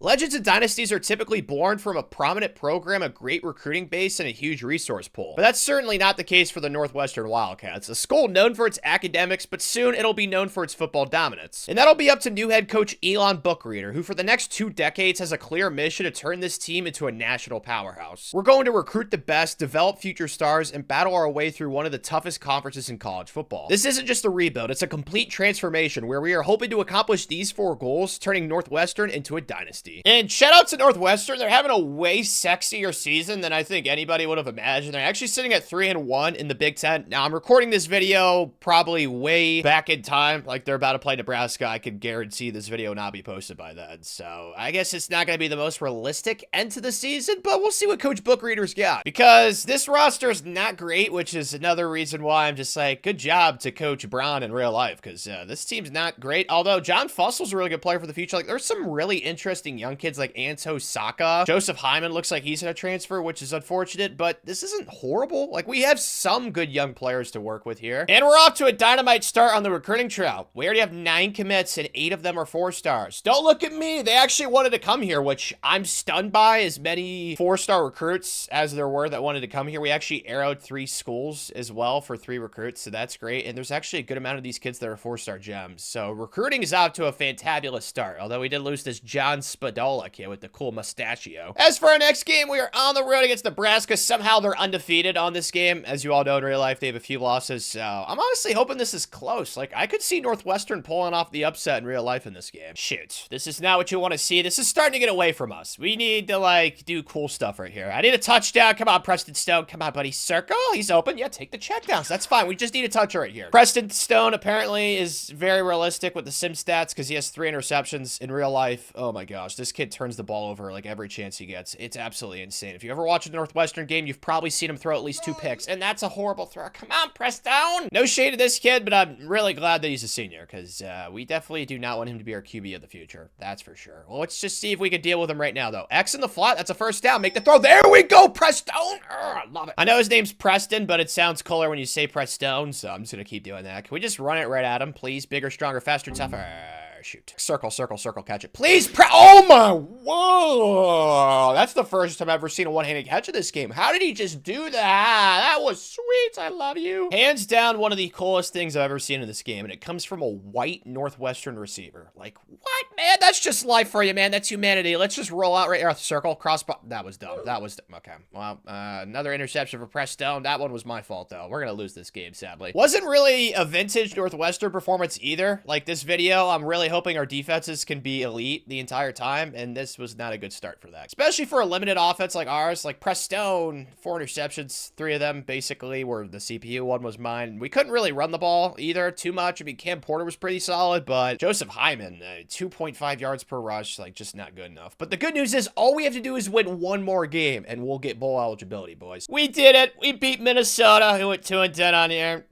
Legends and dynasties are typically born from a prominent program, a great recruiting base, and a huge resource pool. But that's certainly not the case for the Northwestern Wildcats, a school known for its academics, but soon it'll be known for its football dominance. And that'll be up to new head coach Elon Bookreader, who for the next 2 decades has a clear mission to turn this team into a national powerhouse. We're going to recruit the best, develop future stars, and battle our way through one of the toughest conferences in college football. This isn't just a rebuild, it's a complete transformation where we are hoping to accomplish these 4 goals, turning Northwestern into a dynasty. And shout out to Northwestern. They're having a way sexier season than I think anybody would have imagined. They're actually sitting at 3-1 in the Big Ten. Now, I'm recording this video probably way back in time. Like, they're about to play Nebraska. I could guarantee this video will not be posted by then. So, I guess it's not going to be the most realistic end to the season, but we'll see what Coach Bookreader's got. Because this roster is not great, which is another reason why I'm just like, good job to Coach Brown in real life, because this team's not great. Although, John Fussel's a really good player for the future. Like, there's some really interesting young kids like Anto Saka. Joseph Hyman looks like he's in a transfer, which is unfortunate, but this isn't horrible. Like, we have some good young players to work with here. And we're off to a dynamite start on the recruiting trail. We already have 9 commits and 8 of them are 4-stars. Don't look at me. They actually wanted to come here, which I'm stunned by, as many 4-star recruits as there were that wanted to come here. We actually arrowed 3 schools as well for 3 recruits, so that's great. And there's actually a good amount of these kids that are 4-star gems. So recruiting is off to a fantabulous start, although we did lose this John Spadola kid with the cool mustachio. As for our next game, we are on the road against Nebraska. Somehow they're undefeated on this game. As you all know, in real life, they have a few losses. So I'm honestly hoping this is close. Like, I could see Northwestern pulling off the upset in real life in this game. Shoot, this is not what you want to see. This is starting to get away from us. We need to, like, do cool stuff right here. I need a touchdown. Come on, Preston Stone. Come on, buddy. Circle. He's open. Yeah, take the check down. So that's fine. We just need a touch right here. Preston Stone apparently is very realistic with the sim stats because he has 3 interceptions in real life. Oh my gosh, this kid turns the ball over like every chance he gets. It's absolutely insane. If you ever watch a Northwestern game, you've probably seen him throw at least 2 picks, and that's a horrible throw. Come on, Preston. No shade to this kid, but I'm really glad that he's a senior because we definitely do not want him to be our QB of the future. That's for sure. Well, let's just see if we can deal with him right now, though. X in the flat. That's a first down. Make the throw. There we go, Preston. I love it. I know his name's Preston, but it sounds cooler when you say Preston, so I'm just going to keep doing that. Can we just run it right at him, please? Bigger, stronger, faster, tougher. Shoot. Circle, circle, circle, catch it. Please, oh my, whoa. That's the first time I've ever seen a one-handed catch in this game. How did he just do that? That was sweet. I love you. Hands down, one of the coolest things I've ever seen in this game, and it comes from a white Northwestern receiver. Like, what, man? That's just life for you, man. That's humanity. Let's just roll out right here. Circle, crossbar. That was dumb. That was dumb. Okay. Well, another interception for Preston. That one was my fault, though. We're going to lose this game, sadly. Wasn't really a vintage Northwestern performance either. Like, this video, I'm really hoping our defenses can be elite the entire time, and this was not a good start for that. Especially for a limited offense like ours. Like Preston, 4 interceptions, 3 of them basically were the CPU, 1 was mine. We couldn't really run the ball either too much. I mean, Cam Porter was pretty solid, but Joseph Hyman, 2.5 yards per rush, like just not good enough. But the good news is all we have to do is win 1 more game, and we'll get bowl eligibility, boys. We did it. We beat Minnesota, who went 2-10 on here.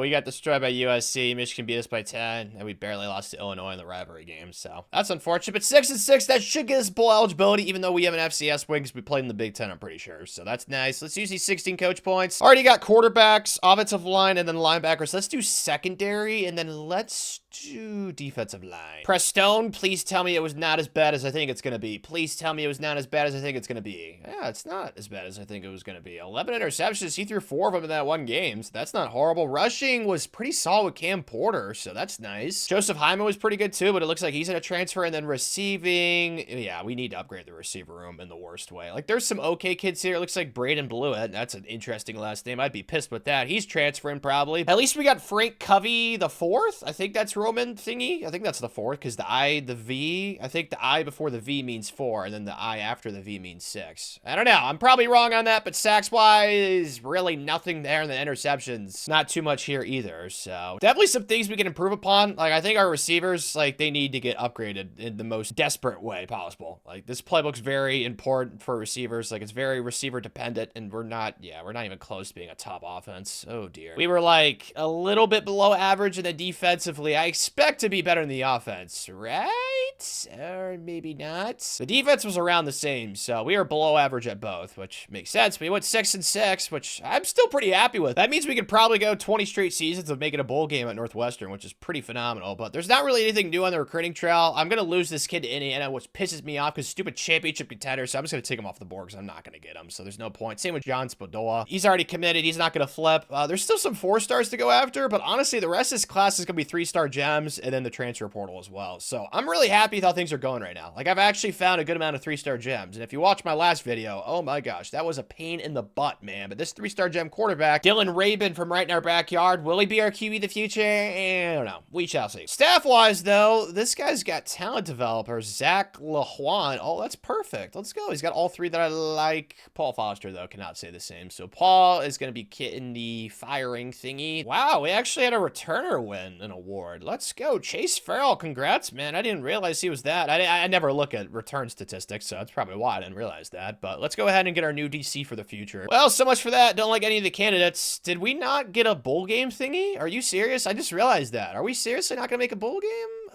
We got destroyed by USC. Michigan beat us by 10, and we barely lost to Illinois in the rivalry game, so that's unfortunate. But 6-6, that should get us bowl eligibility, even though we have an FCS win because we played in the Big Ten, I'm pretty sure. So that's nice. Let's use these 16 coach points. Already got quarterbacks, offensive line, and then linebackers. Let's do secondary, and then let's do defensive line. Preston, please tell me it was not as bad as I think it's going to be. Please tell me it was not as bad as I think it's going to be. Yeah, it's not as bad as I think it was going to be. 11 interceptions. He threw 4 of them in that one game, so that's not horrible. Rushing was pretty solid with Cam Porter, so that's nice. Joseph Hyman was pretty good too, but it looks like he's in a transfer. And then receiving, yeah, we need to upgrade the receiver room in the worst way. Like, there's some okay kids here. It looks like Braden Blewett. That's an interesting last name. I'd be pissed with that. He's transferring probably. At least we got Frank Covey the 4th. I think that's Roman thingy. I think that's the 4th because the I, the V, I think the I before the V means 4 and then the I after the V means 6. I don't know. I'm probably wrong on that, but sacks wise, really nothing there. And the interceptions, not too much here either. So definitely some things we can improve upon. Like, I think our receivers, like, they need to get upgraded in the most desperate way possible. Like, this playbook's very important for receivers. Like, it's very receiver dependent, and we're not even close to being a top offense. Oh dear. We were like a little bit below average in the defensively. I expect to be better in the offense, right? Or maybe not. The defense was around the same, so we were below average at both, which makes sense. We went 6-6, which I'm still pretty happy with. That means we could probably go 20 straight seasons of making a bowl game at Northwestern, which is pretty phenomenal. But there's not really anything new on the recruiting trail. I'm going to lose this kid to Indiana, which pisses me off because stupid championship contender, so I'm just going to take him off the board because I'm not going to get him, so there's no point. Same with John Spadoa. He's already committed. He's not going to flip. There's still some 4-stars to go after, but honestly, the rest of this class is going to be 3-star gems and then the transfer portal as well. So I'm really happy with how things are going right now. Like, I've actually found a good amount of 3-star gems, and if you watch my last video, oh my gosh, that was a pain in the butt, man. But this 3-star gem quarterback, Dylan Rabin from right in our backyard, will he be our QB the future? I don't know. We shall see. Staff-wise, though, this guy's got talent developers. Zach LaJuan. Oh, that's perfect. Let's go. He's got all 3 that I like. Paul Foster, though, cannot say the same. So Paul is going to be getting the firing thingy. Wow, we actually had a returner win an award. Let's go. Chase Farrell, congrats, man. I didn't realize he was that. I never look at return statistics, so that's probably why I didn't realize that. But let's go ahead and get our new DC for the future. Well, so much for that. Don't like any of the candidates. Did we not get a bowl game thingy? Are you serious? I just realized that. Are we seriously not going to make a bowl game?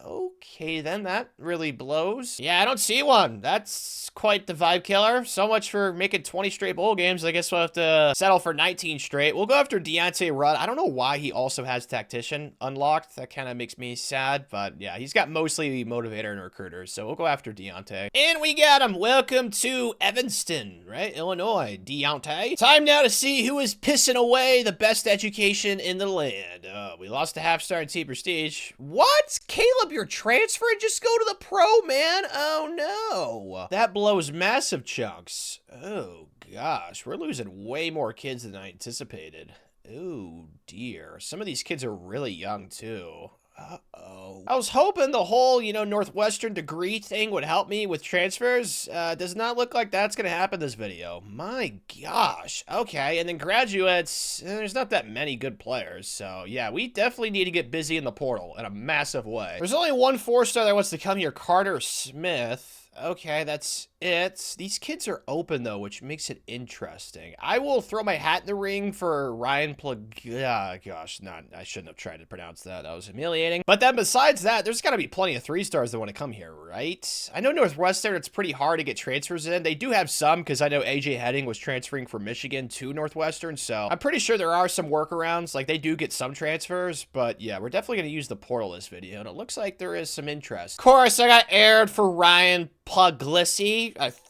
Okay, then that really blows. Yeah, I don't see one. That's quite the vibe killer. So much for making 20 straight bowl games. I guess we'll have to settle for 19 straight. We'll go after Deontay Rudd. I don't know why he also has Tactician unlocked. That kind of makes me sad, but yeah, he's got mostly Motivator and Recruiters, so we'll go after Deontay. And we got him. Welcome to Evanston, right? Illinois. Deontay. Time now to see who is pissing away the best education in the land. We lost a half-star in T Prestige. What? Caleb, you're transferring? Just go to the pro, man. Oh, no. That blows massive chunks. Oh, gosh. We're losing way more kids than I anticipated. Oh, dear. Some of these kids are really young, too. Uh-oh. I was hoping the whole, Northwestern degree thing would help me with transfers. Does not look like that's going to happen this video. My gosh. Okay, and then graduates, there's not that many good players. So, yeah, we definitely need to get busy in the portal in a massive way. There's only one 4-star that wants to come here, Carter Smith. Okay, that's it. These kids are open, though, which makes it interesting. I will throw my hat in the ring for Ryan gosh, I shouldn't have tried to pronounce that. That was humiliating. But then besides that, there's got to be plenty of 3-stars that want to come here, right? I know Northwestern, it's pretty hard to get transfers in. They do have some, because I know AJ Heading was transferring from Michigan to Northwestern, so I'm pretty sure there are some workarounds. Like, they do get some transfers, but yeah, we're definitely going to use the portal this video, and it looks like there is some interest. Of course, I got aired for Ryan Puglisi.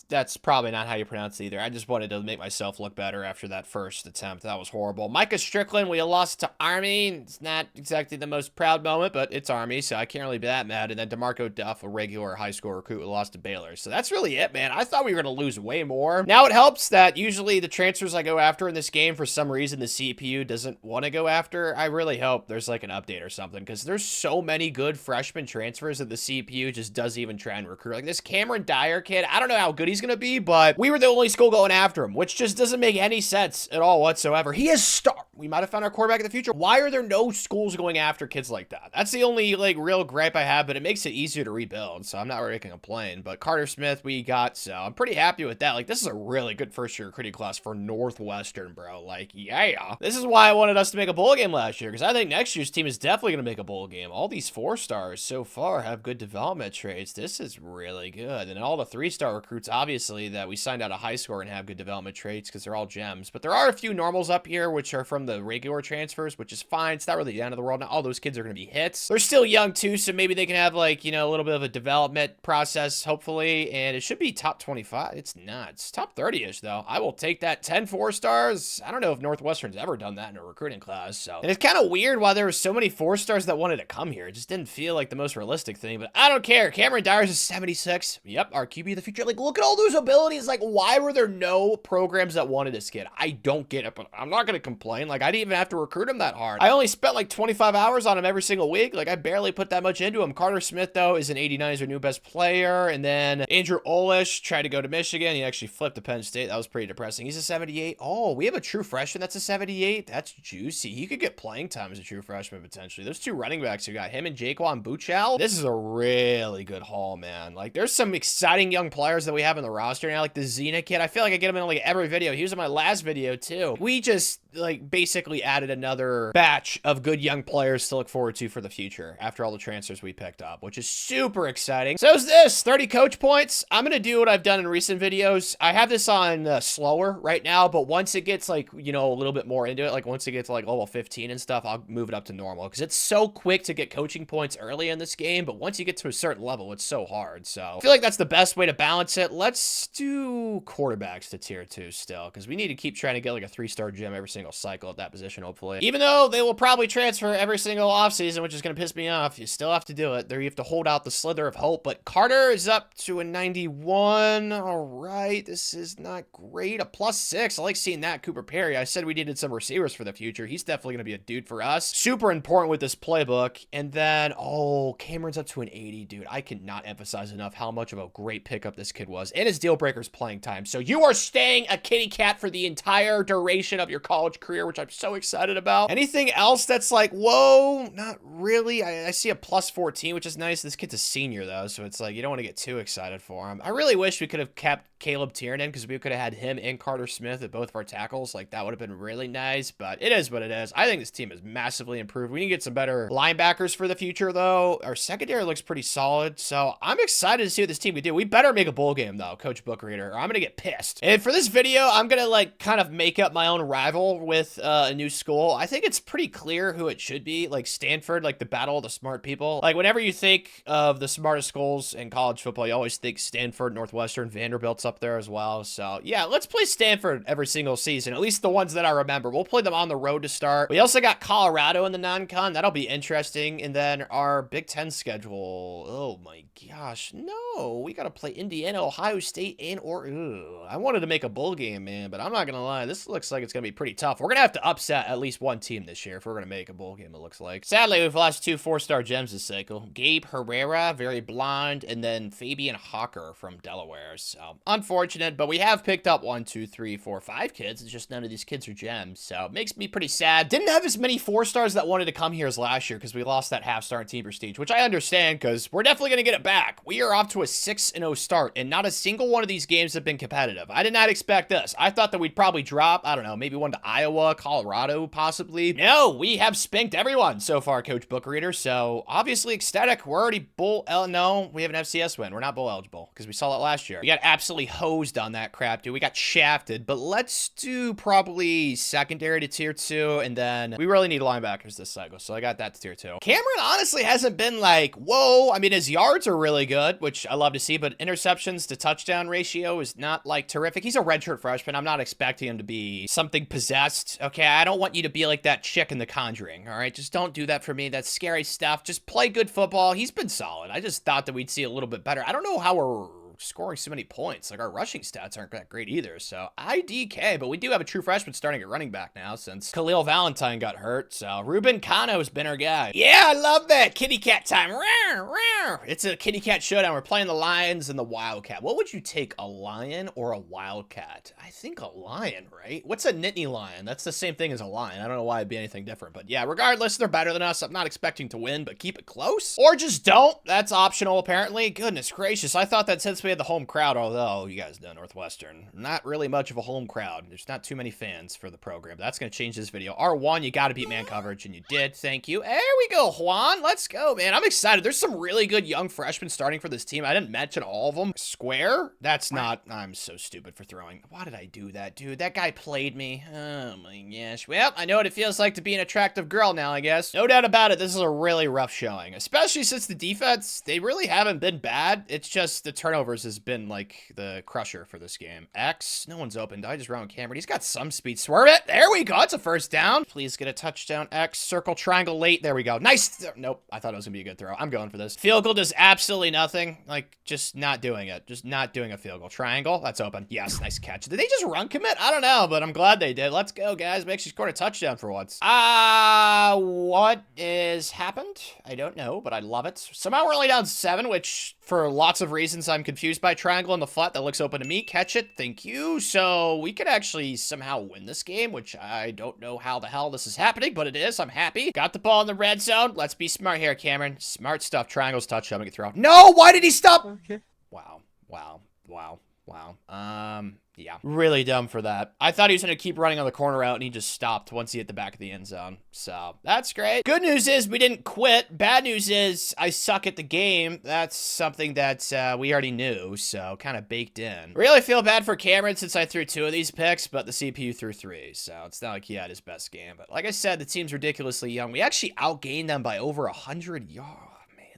That's probably not how you pronounce it either. I just wanted to make myself look better after that first attempt. That was horrible. Micah Strickland, we lost to Army. It's not exactly the most proud moment, but it's Army, so I can't really be that mad. And then DeMarco Duff, a regular high school recruit, we lost to Baylor. So that's really it, man. I thought we were going to lose way more. Now it helps that usually the transfers I go after in this game, for some reason, the CPU doesn't want to go after. I really hope there's like an update or something, because there's so many good freshman transfers that the CPU just doesn't even try and recruit. Like this Cameron Dyer kid, I don't know how good he's going to be, but we were the only school going after him, which just doesn't make any sense at all whatsoever. He is we might have found our quarterback in the future. Why are there no schools going after kids like that? That's the only real gripe I have, but it makes it easier to rebuild, so I'm not really making a complaint. But Carter Smith we got, so I'm pretty happy with that. Like, this is a really good first-year recruiting class for Northwestern, bro. Like, yeah. This is why I wanted us to make a bowl game last year, because I think next year's team is definitely going to make a bowl game. All these 4-stars so far have good development traits. This is really good. And all the 3-star recruits, obviously, that we signed out of high school and have good development traits because they're all gems. But there are a few normals up here, which are from the regular transfers, which is fine. It's not really the end of the world. Not all those kids are going to be hits. They're still young too, so maybe they can have a little bit of a development process, hopefully, and it should be top 25. It's not. It's top 30-ish, though. I will take that. 10 4-stars. I don't know if Northwestern's ever done that in a recruiting class, so. And it's kind of weird why there were so many 4-stars that wanted to come here. It just didn't feel like the most realistic thing, but I don't care. Cameron Dyer's is 76. Yep, our QB of the future. Like, look at all those abilities. Like, why were there no programs that wanted this kid? I don't get it, but I'm not going to complain. Like, I didn't even have to recruit him that hard. I only spent like 25 hours on him every single week. Like, I barely put that much into him. Carter Smith, though, is an 89. He's our new best player. And then Andrew Olish tried to go to Michigan. He actually flipped to Penn State. That was pretty depressing. He's a 78. Oh, we have a true freshman that's a 78. That's juicy. He could get playing time as a true freshman, potentially. Those two running backs who got him and Jaquan Buchel. This is a really good haul, man. Like, there's some exciting young players that we have in the the roster now, like the Xena kid. I feel like I get him in like every video. He was in my last video too. We just like basically added another batch of good young players to look forward to for the future after all the transfers we picked up, which is super exciting. So is this 30 coach points. I'm gonna do what I've done in recent videos. I have this on slower right now, but once it gets like, you know, a little bit more into it, like once it gets to like level 15 and stuff, I'll move it up to normal because it's so quick to get coaching points early in this game, but once you get to a certain level, it's so hard. So I feel like that's the best way to balance it. Let's do quarterbacks to tier 2 still, because we need to keep trying to get like a 3-star gem every single cycle at that position, hopefully. Even though they will probably transfer every single offseason, which is going to piss me off, you still have to do it. There you have to hold out the slither of hope, but Carter is up to a 91. All right, this is not great. A +6. I like seeing that. Cooper Perry. I said we needed some receivers for the future. He's definitely going to be a dude for us. Super important with this playbook. And then, oh, Cameron's up to an 80, dude. I cannot emphasize enough how much of a great pickup this kid was. And his deal breaker's playing time. So you are staying a kitty cat for the entire duration of your college career, which I'm so excited about. Anything else that's like, whoa, not really. I see a +14, which is nice. This kid's a senior, though, so it's like you don't want to get too excited for him. I really wish we could have kept Caleb Tiernan because we could have had him and Carter Smith at both of our tackles. Like, that would have been really nice, but it is what it is. I think this team is massively improved. We need to get some better linebackers for the future, though. Our secondary looks pretty solid, so I'm excited to see what this team can do. We better make a bowl game, though, Coach Bookreader, or I'm going to get pissed. And for this video, I'm going to, like, kind of make up my own rival with a new school. I think it's pretty clear who it should be. Like, Stanford, like the battle of the smart people. Like, whenever you think of the smartest schools in college football, you always think Stanford, Northwestern, Vanderbilt's up there as well. So, yeah, let's play Stanford every single season, at least the ones that I remember. We'll play them on the road to start. We also got Colorado in the non-con. That'll be interesting. And then our Big Ten schedule. Oh, my gosh. No, we got to play Indiana, Ohio State, and I wanted to make a bowl game, man, but I'm not going to lie. This looks like it's going to be pretty tough. We're going to have to upset at least one team this year if we're going to make a bowl game, it looks like. Sadly, we've lost 2 4-star gems this cycle. Gabe Herrera, very blonde, and then Fabian Hawker from Delaware. So, unfortunate, but we have picked up 1, 2, 3, 4, 5 kids. It's just none of these kids are gems, so it makes me pretty sad. Didn't have as many 4-stars that wanted to come here as last year because we lost that half-star in team prestige, which I understand because we're definitely going to get it back. We are off to a 6-0 start, and not a single one of these games have been competitive. I did not expect this. I thought that we'd probably drop, I don't know, maybe one to Iowa, Colorado, possibly. No, we have spanked everyone so far, Coach Bookreader, so obviously ecstatic. We're already no, we have an FCS win. We're not bowl eligible because we saw that last year. We got absolutely hosed on that crap, dude. We got shafted, but let's do probably secondary to tier 2, and then we really need linebackers this cycle, so I got that to tier 2. Cameron honestly hasn't been like, whoa. I mean, his yards are really good, which I love to see, but interceptions to touchdown ratio is not like terrific. He's a redshirt freshman. I'm not expecting him to be something possessed, okay? I don't want you to be like that chick in The Conjuring, all right? Just don't do that for me. That's scary stuff. Just play good football. He's been solid. I just thought that we'd see a little bit better. I don't know how we're scoring so many points. Like, our rushing stats aren't that great either, so IDK, but we do have a true freshman starting at running back now since Khalil Valentine got hurt, so Ruben Cano's been our guy. Yeah, I love that kitty cat time. It's a kitty cat showdown. We're playing the Lions and the Wildcat. What would you take, a lion or a Wildcat? I think a lion, right? What's a Nittany lion? That's the same thing as a lion. I don't know why it'd be anything different, but yeah, regardless, they're better than us. I'm not expecting to win, but keep it close. Or just don't. That's optional, apparently. Goodness gracious. I thought that since we had the home crowd, although you guys know Northwestern, not really much of a home crowd. There's not too many fans for the program. That's going to change this video. R1, you got to beat man coverage, and you did. Thank you. There we go, Juan. Let's go, man. I'm excited. There's some really good young freshmen starting for this team. I didn't mention all of them. Square? That's not... I'm so stupid for throwing. Why did I do that, dude? That guy played me. Oh, my gosh. Well, I know what it feels like to be an attractive girl now, I guess. No doubt about it. This is a really rough showing, especially since the defense, they really haven't been bad. It's just the turnovers has been like the crusher for this game. X, no one's open. I just round Cameron. He's got some speed. Swerve it. There we go. It's a first down. Please get a touchdown. X, circle, triangle, late. There we go. Nice. Nope. I thought it was gonna be a good throw. I'm going for this. Field goal does absolutely nothing. Like, just not doing it. Just not doing a field goal. Triangle. That's open. Yes. Nice catch. Did they just run commit? I don't know, but I'm glad they did. Let's go, guys. Make sure you scored a touchdown for once. What is happened? I don't know, but I love it. Somehow we're only down 7, which for lots of reasons I'm confused by. Triangle in the flat that looks open to me. Catch it. Thank you. So we could actually somehow win this game, which I don't know how the hell this is happening, but it is. I'm happy. Got the ball in the red zone. Let's be smart here, Cameron. Smart stuff. Triangles touchdown. We can throw. No! Why did he stop? Okay. Wow. Wow. Wow. Wow. Yeah, really dumb for that. I thought he was going to keep running on the corner route, and he just stopped once he hit the back of the end zone. So that's great. Good news is we didn't quit. Bad news is I suck at the game. That's something that we already knew, so kind of baked in. Really feel bad for Cameron since I threw 2 of these picks, but the CPU threw 3, so it's not like he had his best game. But like I said, the team's ridiculously young. We actually outgained them by over 100 yards.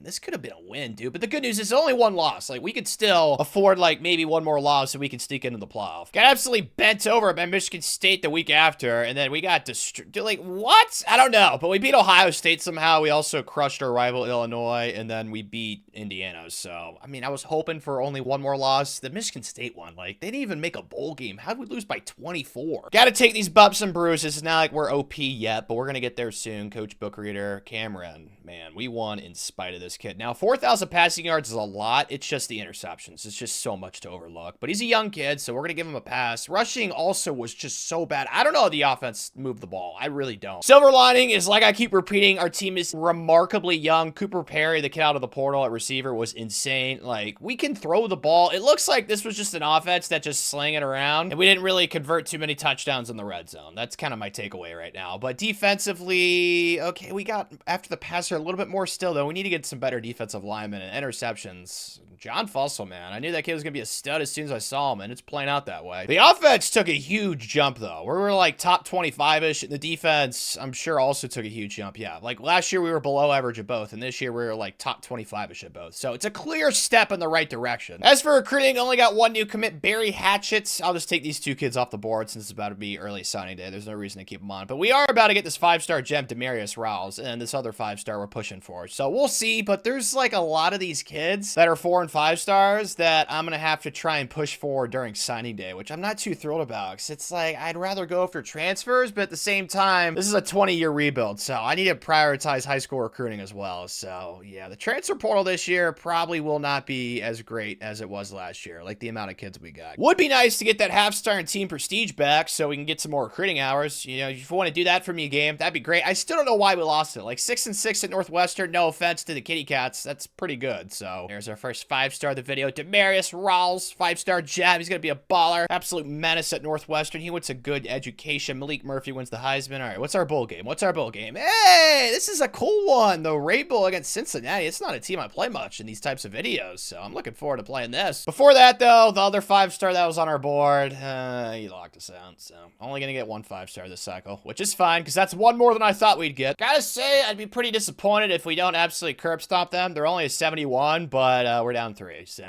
This could have been a win, dude. But the good news is only 1 loss. Like, we could still afford, like, maybe 1 more loss so we can sneak into the playoff. Got absolutely bent over by Michigan State the week after, and then we got destroyed. Like, what? I don't know. But we beat Ohio State somehow. We also crushed our rival Illinois, and then we beat Indiana. So, I mean, I was hoping for only 1 more loss. The Michigan State one, like, they didn't even make a bowl game. How'd we lose by 24? Got to take these bumps and bruises. It's not like we're OP yet, but we're going to get there soon. Coach Book Reader, Cameron, man, we won in spite of this kid. Now, 4,000 passing yards is a lot. It's just the interceptions. It's just so much to overlook. But he's a young kid, so we're going to give him a pass. Rushing also was just so bad. I don't know how the offense moved the ball. I really don't. Silver lining is, like I keep repeating, our team is remarkably young. Cooper Perry, the kid out of the portal at receiver, was insane. Like, we can throw the ball. It looks like this was just an offense that just slang it around, and we didn't really convert too many touchdowns in the red zone. That's kind of my takeaway right now. But defensively, okay, we got, after the passer, a little bit more still, though. We need to get some better defensive linemen and interceptions. John Fussell, man. I knew that kid was going to be a stud as soon as I saw him, and it's playing out that way. The offense took a huge jump, though. We were like top 25-ish, and the defense, I'm sure, also took a huge jump. Yeah, like last year we were below average at both, and this year we were like top 25-ish at both. So it's a clear step in the right direction. As for recruiting, only got 1 new commit, Barry Hatchett. I'll just take these 2 kids off the board since it's about to be early signing day. There's no reason to keep them on. But we are about to get this 5-star gem, Demarius Rawls, and this other 5-star we're pushing for. So we'll see, but there's like a lot of these kids that are 4 and 5 stars that I'm going to have to try and push for during signing day, which I'm not too thrilled about because it's like I'd rather go after transfers, but at the same time, this is a 20-year rebuild, so I need to prioritize high school recruiting as well. So yeah, the transfer portal this year probably will not be as great as it was last year, like the amount of kids we got. Would be nice to get that half-star and team prestige back so we can get some more recruiting hours. You know, if you want to do that for me, game, that'd be great. I still don't know why we lost it. Like 6-6 at Northwestern, no offense to the Kitty Cats, that's pretty good. So there's our first 5-star of the video. Demarius Rawls, 5-star gem. He's going to be a baller. Absolute menace at Northwestern. He wants a good education. Malik Murphy wins the Heisman. All right, what's our bowl game? What's our bowl game? Hey, this is a cool one. The Ray Bowl against Cincinnati. It's not a team I play much in these types of videos, so I'm looking forward to playing this. Before that, though, the other 5-star that was on our board, he locked us out, so only going to get 1 5-star this cycle, which is fine, because that's 1 more than I thought we'd get. Gotta say, I'd be pretty disappointed if we don't absolutely curb stomp them. They're only a 71, but we're down 3, so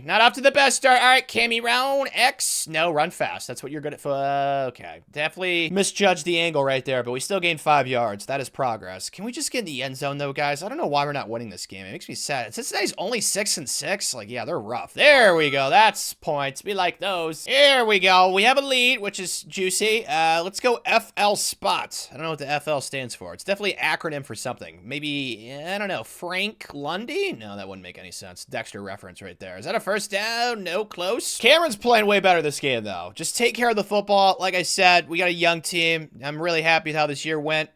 not off to the best start. All right, Cammy round X. No, run fast. That's what you're good at. Okay, definitely misjudged the angle right there, but we still gained 5 yards. That is progress. Can we just get in the end zone, though, guys? I don't know why we're not winning this game. It makes me sad. Cincinnati's only 6-6. Like, yeah, they're rough. There we go. That's points. We like those. Here we go. We have a lead, which is juicy. Let's go FL Spot. I don't know what the FL stands for. It's definitely an acronym for something. Maybe, I don't know, Frank Lundy? No, that wouldn't make any sense. Dexter reference right there. Is that a first down? No, close. Cameron's playing way better this game, though. Just take care of the football. Like I said, we got a young team. I'm really happy with how this year went.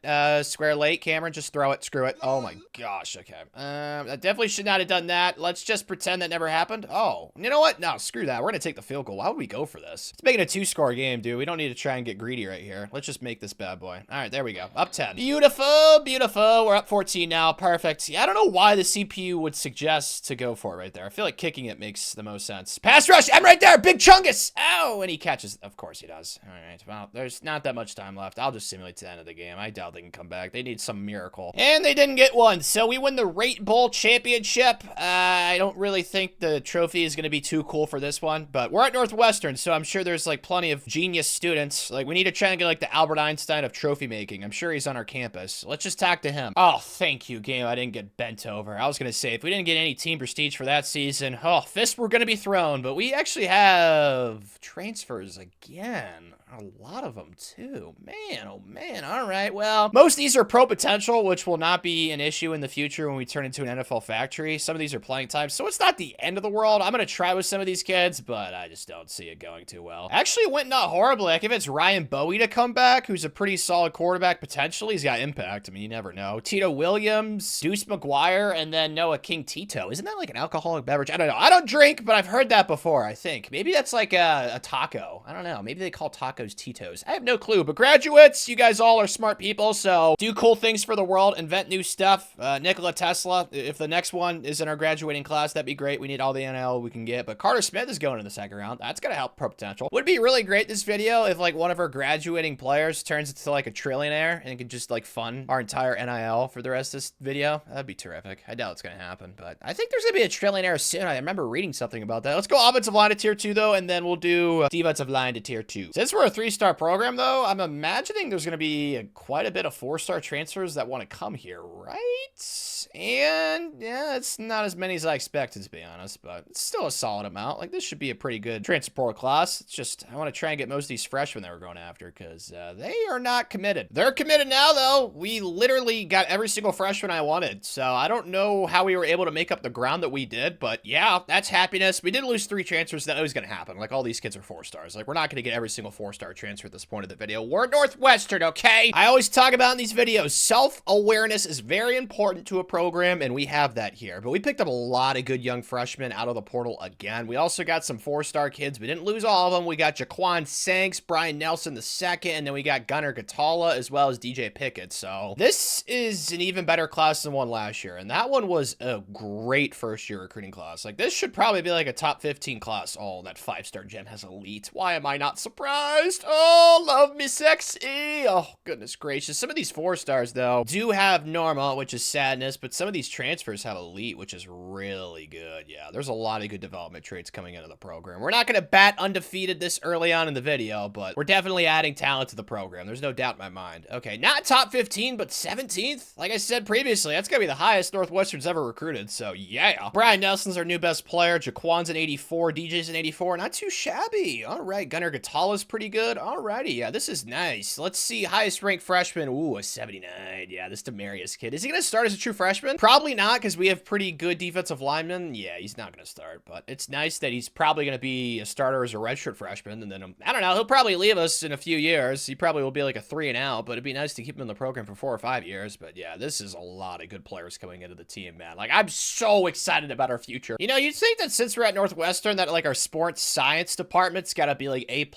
Square late. Cameron, just throw it. Screw it. Oh, my gosh. Okay. I definitely should not have done that. Let's just pretend that never happened. Oh, you know what? No, screw that. We're going to take the field goal. Why would we go for this? Let's make it a 2-score game, dude. We don't need to try and get greedy right here. Let's just make this bad boy. All right, there we go. Up 10. Beautiful, beautiful. We're up 14 now. Perfect. Yeah, I don't know why the CPU would suggest to go for it right there. I feel like kicking it makes the most sense. Pass rush. I'm right there. Big Chungus. Ow. And he catches. Of course he does. All right. Well, there's not that much time left. I'll just simulate to the end of the game. I doubt they can come back. They need some miracle. And they didn't get one. So we win the Rate Bowl Championship. I don't really think the trophy is going to be too cool for this one, but we're at Northwestern, so I'm sure there's like plenty of genius students. Like we need to try and get like the Albert Einstein of trophy making. I'm sure he's on our campus. Let's just talk to him. Oh, thank you, game. I didn't get bent over. I was going to say, if we didn't get any team prestige for that season, oh, fists were going to be thrown, but we actually have transfers again. A lot of them, too. Man, oh man. All right, well, most of these are pro potential, which will not be an issue in the future when we turn into an NFL factory. Some of these are playing time, so it's not the end of the world. I'm going to try with some of these kids, but I just don't see it going too well. Actually, it went not horribly. Like, if it's Ryan Bowie to come back, who's a pretty solid quarterback, potentially, he's got impact. I mean, you never know. Tito Williams, Deuce McGuire. Dwyer, and then Noah King Tito. Isn't that like an alcoholic beverage? I don't know. I don't drink, but I've heard that before, I think. Maybe that's like a taco. I don't know. Maybe they call tacos Titos. I have no clue. But graduates, you guys all are smart people, so do cool things for the world, invent new stuff. Nikola Tesla, if the next one is in our graduating class, that'd be great. We need all the NIL we can get. But Carter Smith is going in the second round. That's going to help pro potential. Would be really great this video if like one of our graduating players turns into like a trillionaire and can just like fund our entire NIL for the rest of this video. That'd be terrific. I doubt it's going to happen, but I think there's going to be a trillionaire soon. I remember reading something about that. Let's go offensive line to tier 2 though, and then we'll do defensive line to tier 2. Since we're a 3-star program though, I'm imagining there's going to be quite a bit of 4-star transfers that want to come here, right? And yeah, it's not as many as I expected, to be honest, but it's still a solid amount. Like, this should be a pretty good transfer portal class. It's just, I want to try and get most of these freshmen that we're going after because they are not committed. They're committed now, though. We literally got every single freshman I wanted, so I don't know how we were able to make up the ground that we did, but yeah, that's happiness. We did lose 3 transfers. That was going to happen. Like, all these kids are 4-stars. Like, we're not going to get every single 4-star transfer at this point of the video. We're Northwestern, okay? I always talk about in these videos, self-awareness is very important to a program, and we have that here. But we picked up a lot of good young freshmen out of the portal again. We also got some 4-star kids. We didn't lose all of them. We got Jaquan Sanks, Brian Nelson II, and then we got Gunnar Gatala, as well as DJ Pickett. So this is an even better class than one last year, and that one was a great first-year recruiting class. Like, this should probably be like a top 15 class. Oh, that 5-star gem has elite. Why am I not surprised? Oh, love me sexy. Oh, goodness gracious. Some of these 4-stars, though, do have normal, which is sadness, but some of these transfers have elite, which is really good. Yeah, there's a lot of good development traits coming into the program. We're not going to bat undefeated this early on in the video, but we're definitely adding talent to the program. There's no doubt in my mind. Okay, not top 15, but 17th. Like I said previously, that's going to be the highest Northwestern's ever recruited, so yeah. Brian Nelson's our new best player. Jaquan's an 84. DJ's an 84. Not too shabby. All right, Gunnar Gatala's pretty good. Alrighty, yeah, this is nice. Let's see, highest ranked freshman. Ooh, a 79. Yeah, this Demarius kid. Is he going to start as a true freshman? Probably not, because we have pretty good defensive linemen. Yeah, he's not going to start, but it's nice that he's probably going to be a starter as a redshirt freshman, and then, I don't know, he'll probably leave us in a few years. He probably will be like a 3 and out, but it'd be nice to keep him in the program for 4 or 5 years. But yeah, this is a lot of good players coming into the team, man. Like, I'm so excited about our future. You know, you'd think that since we're at Northwestern that, like, our sports science department's got to be, like, A++,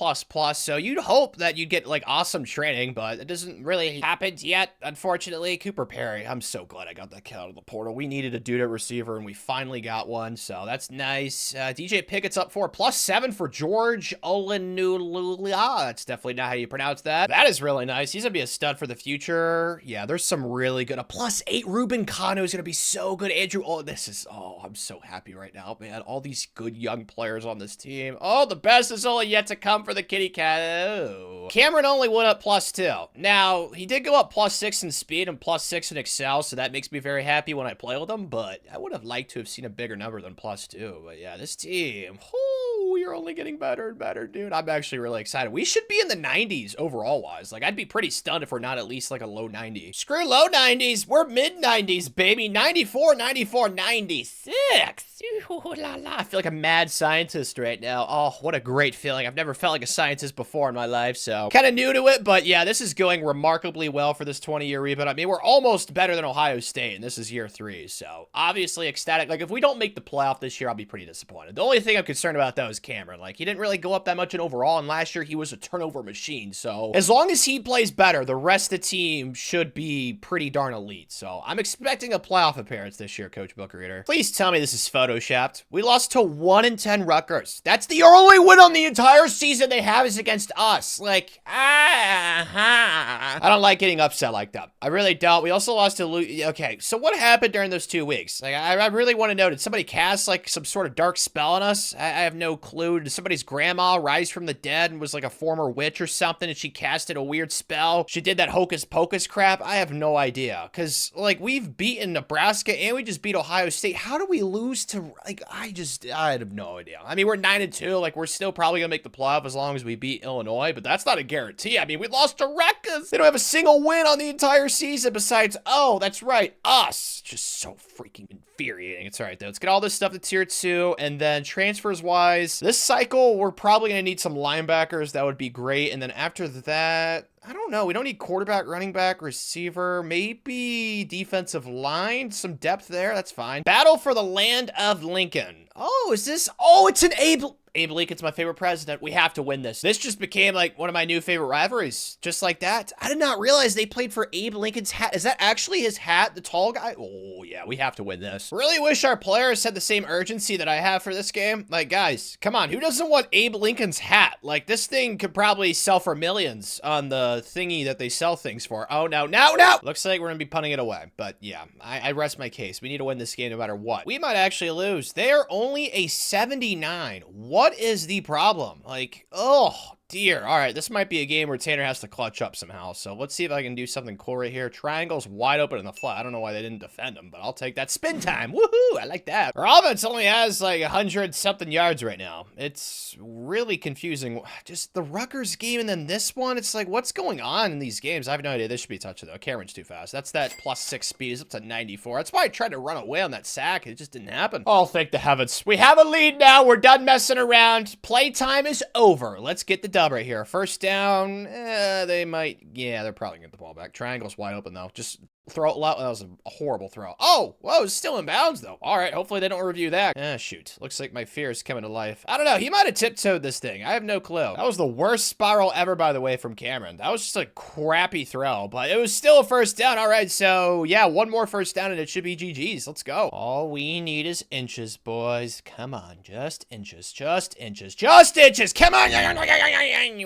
so you'd hope that you'd get, like, awesome training, but it doesn't really happen yet, unfortunately. Cooper Perry, I'm so glad I got that kid out of the portal. We needed a dude at receiver, and we finally got one, so that's nice. DJ Pickett's up for +7 for George Olenulula. That's definitely not how you pronounce that. That is really nice. He's gonna be a stud for the future. Yeah, there's some really good. A +8 Ruben Kano is gonna be so good. Andrew, oh, I'm so happy right now, man. All these good young players on this team. Oh, the best is only yet to come for the kitty cat. Oh. Cameron only went up +2. Now, he did go up +6 in speed and +6 in excel, so that makes me very happy when I play with him, but I would have liked to have seen a bigger number than +2. But yeah, this team, you're only getting better and better, dude. I'm actually really excited. We should be in the 90s overall wise. Like, I'd be pretty stunned if we're not at least like a low 90. Screw low 90s. We're mid 90s, baby. 94, 94, 96. Ooh, la, la. I feel like a mad scientist right now. Oh, what a great feeling. I've never felt like a scientist before in my life, so kind of new to it, but yeah, this is going remarkably well for this 20-year rebound. I mean, we're almost better than Ohio State, and this is year 3, so obviously ecstatic. Like, if we don't make the playoff this year, I'll be pretty disappointed. The only thing I'm concerned about, though, is Cameron. Like, he didn't really go up that much in overall, and last year he was a turnover machine, so as long as he plays better, the rest of the team should be pretty darn elite, so I'm expecting a playoff appearance this year, Coach Book Reader. Please tell me this is photoshopped. We lost to 1-10 Rutgers. That's the only win on the entire season they have is against us. Like, I don't like getting upset like that. I really don't. We also lost to okay, so what happened during those 2 weeks? Like, I really want to know, did somebody cast, like, some sort of dark spell on us? I have no clue. Did somebody's grandma rise from the dead and was, like, a former witch or something, and she casted a weird spell? She did that hocus pocus crap? I have no idea. Because, like, we've beaten Nebraska, and we just beat Ohio State. How do we lose to, like, I have no idea. I mean, we're 9-2. Like, we're still probably gonna make the playoff as long as we beat Illinois, but that's not a guarantee. I mean, we lost to Rutgers. They don't have a single win on the entire season besides, oh, that's right, us. Just so freaking infuriating. It's all right, though. Let's get all this stuff to tier 2, and then transfers-wise, this cycle, we're probably gonna need some linebackers. That would be great, and then after that, I don't know. We don't need quarterback, running back, receiver, maybe defensive line. Some depth there. That's fine. Battle for the land of Lincoln. Oh, is this? Oh, it's an Abe Lincoln's my favorite president. We have to win this. This just became like one of my new favorite rivalries. Just like that. I did not realize they played for Abe Lincoln's hat. Is that actually his hat, the tall guy? Oh, yeah, we have to win this. Really wish our players had the same urgency that I have for this game. Like, guys, come on. Who doesn't want Abe Lincoln's hat? Like, this thing could probably sell for millions on the thingy that they sell things for. Oh, no, no, no! Looks like we're gonna be punting it away. But, yeah, I rest my case. We need to win this game no matter what. We might actually lose. They are only a 79. What is the problem? Like, oh dear. All right, this might be a game where Tanner has to clutch up somehow. So let's see if I can do something cool right here. Triangle's wide open in the flat. I don't know why they didn't defend him, but I'll take that. Spin time. Woohoo! I like that. Our offense only has like 100-something yards right now. It's really confusing. Just the Rutgers game and then this one. It's like, what's going on in these games? I have no idea. This should be a touchdown though. Cameron's too fast. That's that +6 speed. It's up to 94. That's why I tried to run away on that sack. It just didn't happen. Oh, thank the heavens. We have a lead now. We're done messing around. Playtime is over. Let's get the dub right here. First down, they might, yeah, they're probably gonna get the ball back. Triangle's wide open though. Just throw it low. That was a horrible throw. Oh, whoa, it's still in bounds though. All right, hopefully they don't review that. Shoot. Looks like my fear is coming to life. I don't know. He might have tiptoed this thing. I have no clue. That was the worst spiral ever, by the way, from Cameron. That was just a crappy throw, but it was still a first down. All right, so yeah, one more first down and it should be GG's. Let's go. All we need is inches, boys. Come on, just inches, just inches, just inches. Come on.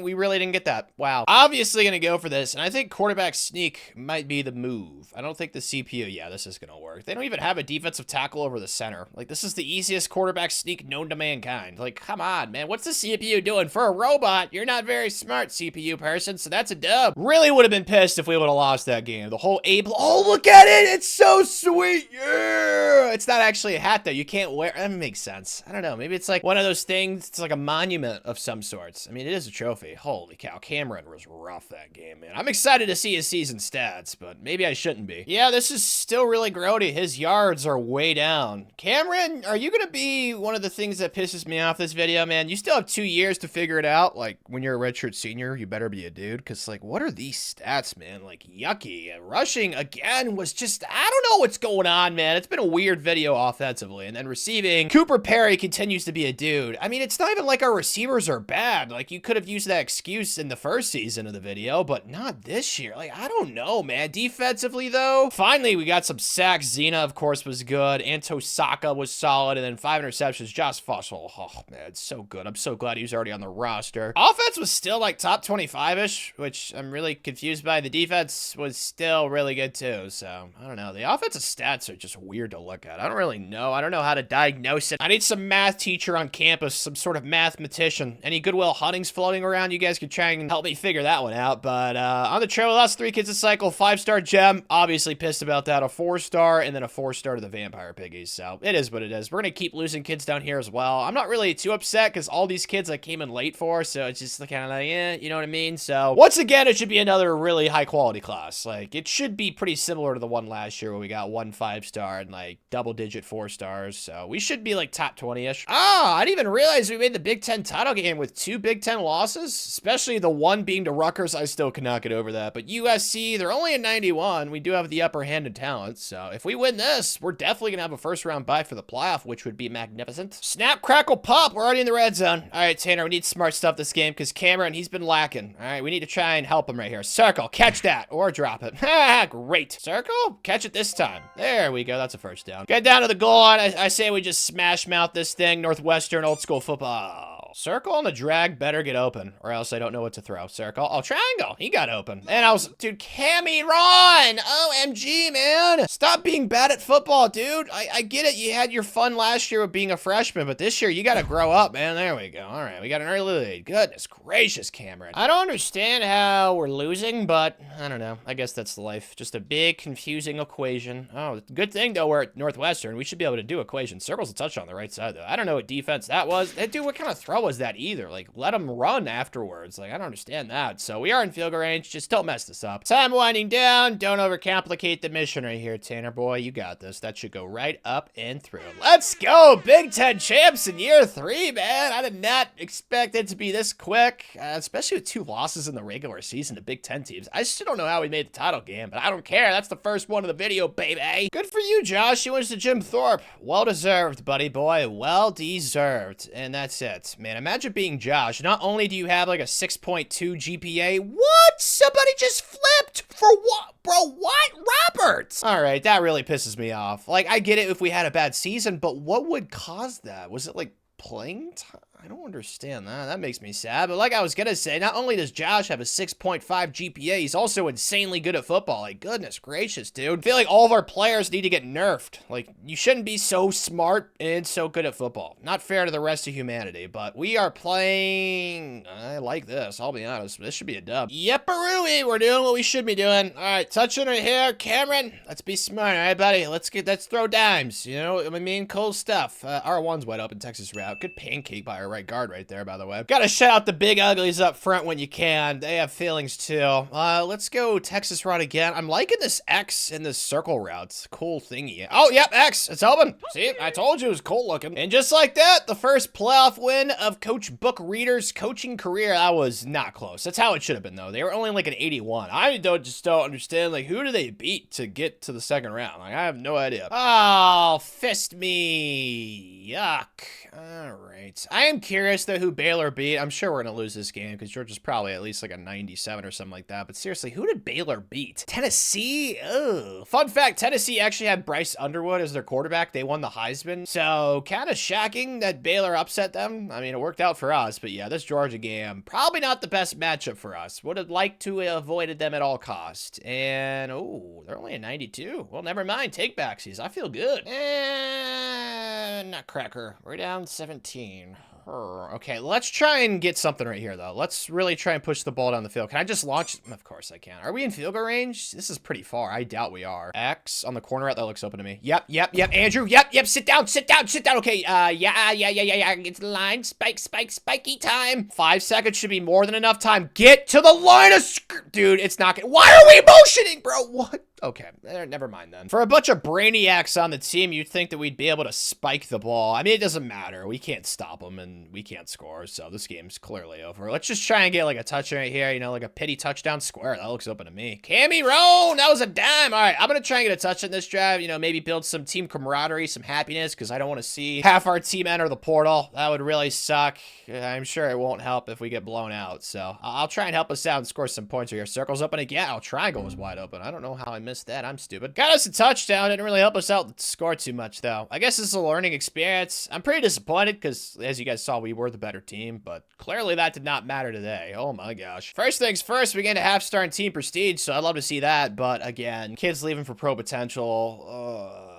We really didn't get that. Wow. Obviously gonna go for this, and I think quarterback sneak might be the move. I don't think the CPU, yeah, this is gonna work. They don't even have a defensive tackle over the center. Like, this is the easiest quarterback sneak known to mankind. Like, come on, man. What's the CPU doing? For a robot, you're not very smart, CPU person, so that's a dub. Really would have been pissed if we would have lost that game. The whole oh, look at it! It's so sweet! Yeah! It's not actually a hat, though. You can't wear that makes sense. I don't know. Maybe it's like one of those things. It's like a monument of some sorts. I mean, it is a trophy. Holy cow. Cameron was rough that game, man. I'm excited to see his season stats, but maybe I shouldn't be. Yeah, this is still really grody. His yards are way down. Cameron, are you gonna be one of the things that pisses me off this video, man? You still have 2 years to figure it out. Like, when you're a redshirt senior, you better be a dude, because, like, what are these stats, man? Like, yucky. Rushing, again, was just, I don't know what's going on, man. It's been a weird video offensively. And then receiving, Cooper Perry continues to be a dude. I mean, it's not even like our receivers are bad. Like, you could have used that excuse in the first season of the video, but not this year. Like, I don't know, man. Defensively, though, finally, we got some sacks. Zena, of course, was good. Antosaka was solid. And then 5 interceptions. Josh Fussell. Oh, man, it's so good. I'm so glad he was already on the roster. Offense was still, like, top 25-ish, which I'm really confused by. The defense was still really good, too. So, I don't know. The offensive stats are just weird to look at. I don't really know. I don't know how to diagnose it. I need some math teacher on campus, some sort of mathematician. Any Goodwill Huntings floating around? You guys could try and help me figure that one out. But on the trail, last 3 kids a cycle, 5-star gem. Obviously pissed about that. A 4-star and then a 4-star to the Vampire Piggies. So it is what it is. We're going to keep losing kids down here as well. I'm not really too upset because all these kids I came in late for. So it's just kind of like, yeah, you know what I mean? So once again, it should be another really high quality class. Like, it should be pretty similar to the one last year where we got 1 5-star and like double-digit 4-stars. So we should be like top 20-ish. Ah, I didn't even realize we made the Big Ten title game with 2 Big Ten losses, especially the one being to Rutgers. I still cannot get over that. But USC, they're only at 91. We do have the upper hand in talent. So if we win this, we're definitely going to have a first-round bye for the playoff, which would be magnificent. Snap, crackle, pop. We're already in the red zone. All right, Tanner, we need smart stuff this game because Cameron, he's been lacking. All right, we need to try and help him right here. Circle, catch that, or drop it. Ha, great. Circle, catch it this time. There we go. That's a first down. Get down to the goal line. I say we just smash mouth this thing. Northwestern, old school football. Circle and the drag better get open, or else I don't know what to throw. Circle. Oh, triangle. He got open. And I was, dude, Cammy, run! OMG, man. Stop being bad at football, dude. I get it. You had your fun last year with being a freshman, but this year you got to grow up, man. There we go. All right, we got an early lead. Goodness gracious, Cameron. I don't understand how we're losing, but I don't know. I guess that's the life. Just a big, confusing equation. Oh, good thing, though, we're at Northwestern. We should be able to do equations. Circle's a touch on the right side, though. I don't know what defense that was. Dude, what kind of throw was that either. Like, let him run afterwards. Like, I don't understand that. So we are in field goal range. Just don't mess this up. Time winding down. Don't overcomplicate the mission right here, Tanner boy. You got this. That should go right up and through. Let's go. Big Ten champs in year 3, man. I did not expect it to be this quick, especially with 2 losses in the regular season to Big Ten teams. I still don't know how we made the title game, but I don't care. That's the first one of the video, baby. Good for you, Josh. You went to Jim Thorpe. Well deserved, buddy boy. Well deserved. And that's it. Man, imagine being Josh. Not only do you have like a 6.2 GPA, what? Somebody just flipped for what? Bro, what? Robert! Alright, that really pisses me off. Like, I get it if we had a bad season, but what would cause that? Was it like playing time? I don't understand that. That makes me sad. But like I was gonna say, not only does Josh have a 6.5 GPA, he's also insanely good at football. Like, goodness gracious, dude. I feel like all of our players need to get nerfed. Like, you shouldn't be so smart and so good at football. Not fair to the rest of humanity, but we are playing... I like this, I'll be honest. This should be a dub. Yep-a-rooey, we're doing what we should be doing. All right, touching her here. Cameron, let's be smart, all right, buddy? Let's throw dimes, you know? I mean, cool stuff. R1's wide open, Texas route. Good pancake by our right guard right there, by the way. Gotta shout out the big uglies up front when you can. They have feelings too. Let's go Texas route again. I'm liking this X in this circle route. It's a cool thingy. Oh, yep, X. It's open. See, I told you it was cool looking. And just like that, the first playoff win of Coach Book Reader's coaching career. That was not close. That's how it should have been, though. They were only like an 81. I just don't understand, like, who do they beat to get to the second round? Like, I have no idea. Oh, fist me. Yuck. All right. I am curious, though, who Baylor beat. I'm sure we're going to lose this game because Georgia's probably at least like a 97 or something like that. But seriously, who did Baylor beat? Tennessee? Ugh. Fun fact, Tennessee actually had Bryce Underwood as their quarterback. They won the Heisman. So kind of shocking that Baylor upset them. I mean, it worked out for us. But yeah, this Georgia game, probably not the best matchup for us. Would have liked to have avoided them at all cost. And, oh, they're only a 92. Well, never mind. Take backsies. I feel good. And nutcracker. We're down 17. Okay, let's try and get something right here, though. Let's really try and push the ball down the field. Can I just launch? Of course I can. Are we in field goal range? This is pretty far. I doubt we are. X on the corner route. That looks open to me. Yep. Andrew, yep. Sit down. Okay, yeah. Get to the line. Spiky time. 5 seconds should be more than enough time. Get to the line of dude, it's not gonna... Why are we motioning, bro? What? Okay, never mind then. For a bunch of brainiacs on the team, you'd think that we'd be able to spike the ball. I mean, it doesn't matter. We can't stop them, and we can't score, so this game's clearly over. Let's just try and get, like, a touch right here, you know, like a pity touchdown square. That looks open to me. Cammy Roan! That was a dime! All right, I'm gonna try and get a touch in this drive, you know, maybe build some team camaraderie, some happiness, because I don't want to see half our team enter the portal. That would really suck. I'm sure it won't help if we get blown out, so I'll try and help us out and score some points here. Circle's open again. Oh, triangle was wide open. I don't know how I missed that. I'm stupid. Got us a touchdown. Didn't really help us out to score too much, though. I guess this is a learning experience. I'm pretty disappointed because, as you guys saw, we were the better team, but clearly that did not matter today. Oh my gosh. First things first, we get a half-star in team prestige, so I'd love to see that, but again, kids leaving for pro potential.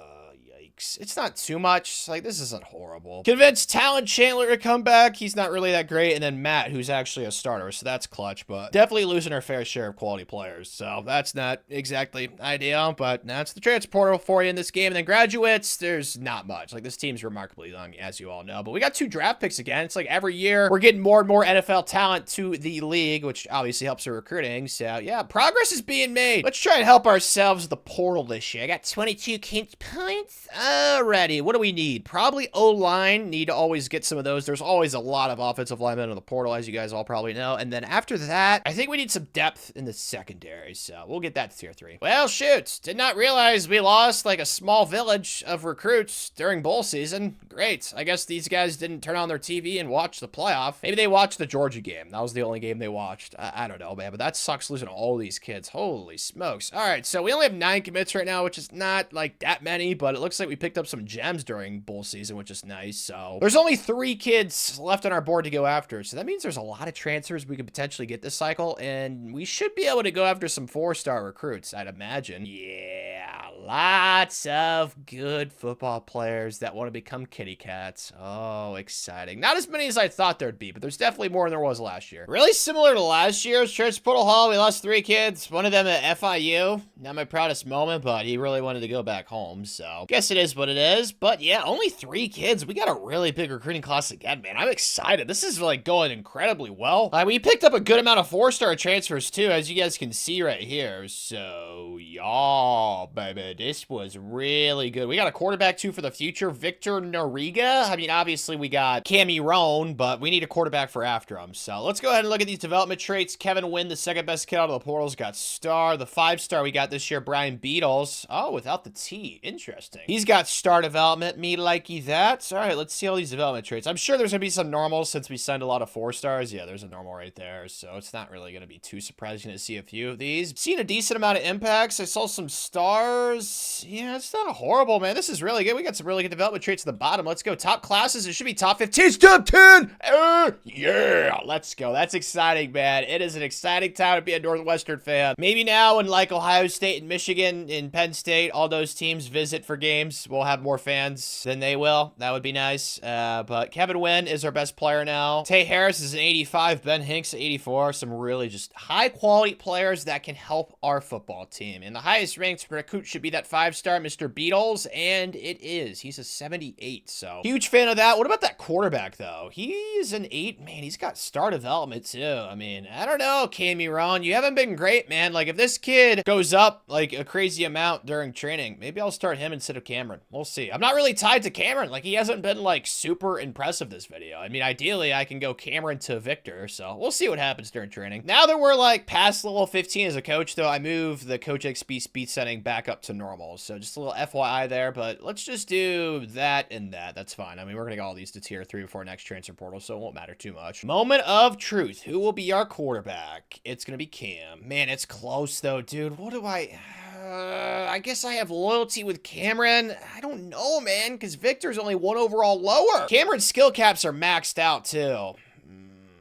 It's not too much. Like, this isn't horrible. Convinced Talon Chandler to come back. He's not really that great. And then Matt, who's actually a starter. So that's clutch, but definitely losing our fair share of quality players. So that's not exactly ideal, but that's the transfer portal for you in this game. And then graduates, there's not much. Like, this team's remarkably young, as you all know. But we got 2 draft picks again. It's like every year we're getting more and more NFL talent to the league, which obviously helps our recruiting. So yeah, progress is being made. Let's try and help ourselves with the portal this year. I got 22 kids points. Alrighty, what do we need? Probably O-line. Need to always get some of those. There's always a lot of offensive linemen in the portal, as you guys all probably know. And then after that, I think we need some depth in the secondary, so we'll get that to tier 3. Well, shoot. Did not realize we lost like a small village of recruits during bowl season. Great. I guess these guys didn't turn on their TV and watch the playoff. Maybe they watched the Georgia game. That was the only game they watched. I don't know, man, but that sucks losing all these kids. Holy smokes. All right, so we only have 9 commits right now, which is not like that many, but it looks like we picked up some gems during bowl season, which is nice. So there's only 3 kids left on our board to go after. So that means there's a lot of transfers we could potentially get this cycle, and we should be able to go after some 4-star recruits, I'd imagine. Yeah, Lots of good football players that want to become kitty cats. Oh, exciting. Not as many as I thought there'd be, but there's definitely more than there was last year. Really similar to last year's Church Portal Hall, we lost 3 kids. One of them at FIU. Not my proudest moment, but he really wanted to go back home, so guess it is what it is. But yeah, only 3 kids. We got a really big recruiting class again, man. I'm excited. This is like going incredibly well. We picked up a good amount of 4-star transfers too, as you guys can see right here. So, y'all, baby. This was really good. We got a quarterback, too, for the future, Victor Noriga. I mean, obviously, we got Cammy Roan, but we need a quarterback for after him. So let's go ahead and look at these development traits. Kevin Wynn, the second best kid out of the portals, got star. The 5-star we got this year, Brian Beatles. Oh, without the T. Interesting. He's got star development. Me likey that. All right, let's see all these development traits. I'm sure there's going to be some normals since we signed a lot of 4-stars. Yeah, there's a normal right there. So it's not really going to be too surprising to see a few of these. Seen a decent amount of impacts. I saw some stars. Yeah, it's not horrible, man. This is really good. We got some really good development traits at the bottom. Let's go. Top classes. It should be top 15. Top 10. Yeah, let's go. That's exciting, man. It is an exciting time to be a Northwestern fan. Maybe now when like Ohio State and Michigan and Penn State, all those teams visit for games, we'll have more fans than they will. That would be nice. But Kevin Wynn is our best player now. Tay Harris is an 85. Ben Hinks, 84. Some really just high quality players that can help our football team. And the highest ranked recruit should be that 5-star Mr. Beatles, and it is. He's a 78, so huge fan of that. What about that quarterback, though? He's an 8. Man, he's got star development, too. I mean, I don't know, Cammy Roan. You haven't been great, man. Like, if this kid goes up, like, a crazy amount during training, maybe I'll start him instead of Cameron. We'll see. I'm not really tied to Cameron. Like, he hasn't been, like, super impressive this video. I mean, ideally, I can go Cameron to Victor, so we'll see what happens during training. Now that we're, like, past level 15 as a coach, though, I move the Coach XP speed setting back up to normal. So just a little FYI there, but let's just do that and that. That's fine. I mean, we're going to get all these to tier 3 before next transfer portal, so it won't matter too much. Moment of truth. Who will be our quarterback? It's going to be Cam. Man, it's close, though, dude. What do I guess I have loyalty with Cameron. I don't know, man, because Victor's only 1 overall lower. Cameron's skill caps are maxed out, too.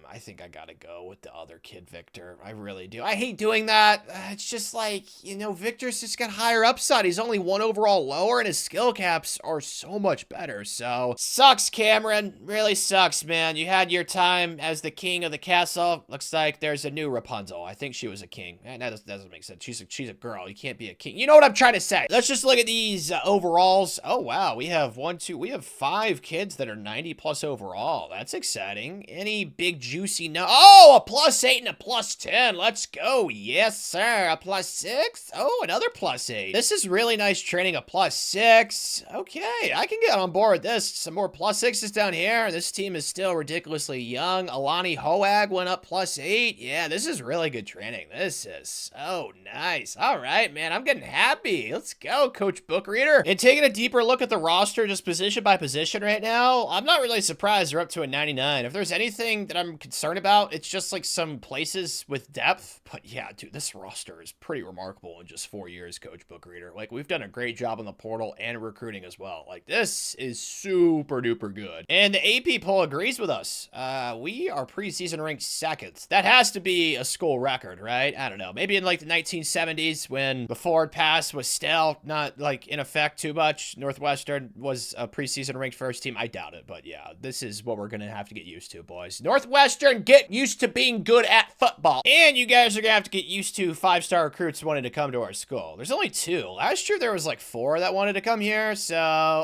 I think I gotta go with the other kid, Victor. I really do. I hate doing that. It's just like, you know, Victor's just got higher upside. He's only 1 overall lower, and his skill caps are so much better. So, sucks, Cameron. Really sucks, man. You had your time as the king of the castle. Looks like there's a new Rapunzel. I think she was a king. That doesn't make sense. She's a girl. You can't be a king. You know what I'm trying to say. Let's just look at these overalls. Oh, wow. We have 5 kids that are 90+ overall. That's exciting. Any big juicy no. Oh, a +8 and a +10. Let's go. Yes, sir. A +6. Oh, another +8. This is really nice training. A +6. Okay, I can get on board with this. Some more +6s down here. This team is still ridiculously young. Alani Hoag went up +8. Yeah, this is really good training. This is so nice. All right, man. I'm getting happy. Let's go, Coach Book Reader. And taking a deeper look at the roster, just position by position right now, I'm not really surprised they're up to a 99. If there's anything that I'm concerned about, it's just like some places with depth. But yeah, dude, this roster is pretty remarkable in just 4 years, Coach Book Reader. Like, we've done a great job on the portal and recruiting as well. Like, this is super duper good. And the AP poll agrees with us. We are preseason ranked 2nd. That has to be a school record, right? I don't know. Maybe in like the 1970s when the forward pass was still not like in effect too much, Northwestern was a preseason ranked first team. I doubt it, but yeah, this is what we're gonna have to get used to, boys. Northwestern, get used to being good at football. And you guys are gonna have to get used to 5-star recruits wanting to come to our school. There's only 2. Last year there was like 4 that wanted to come here. So,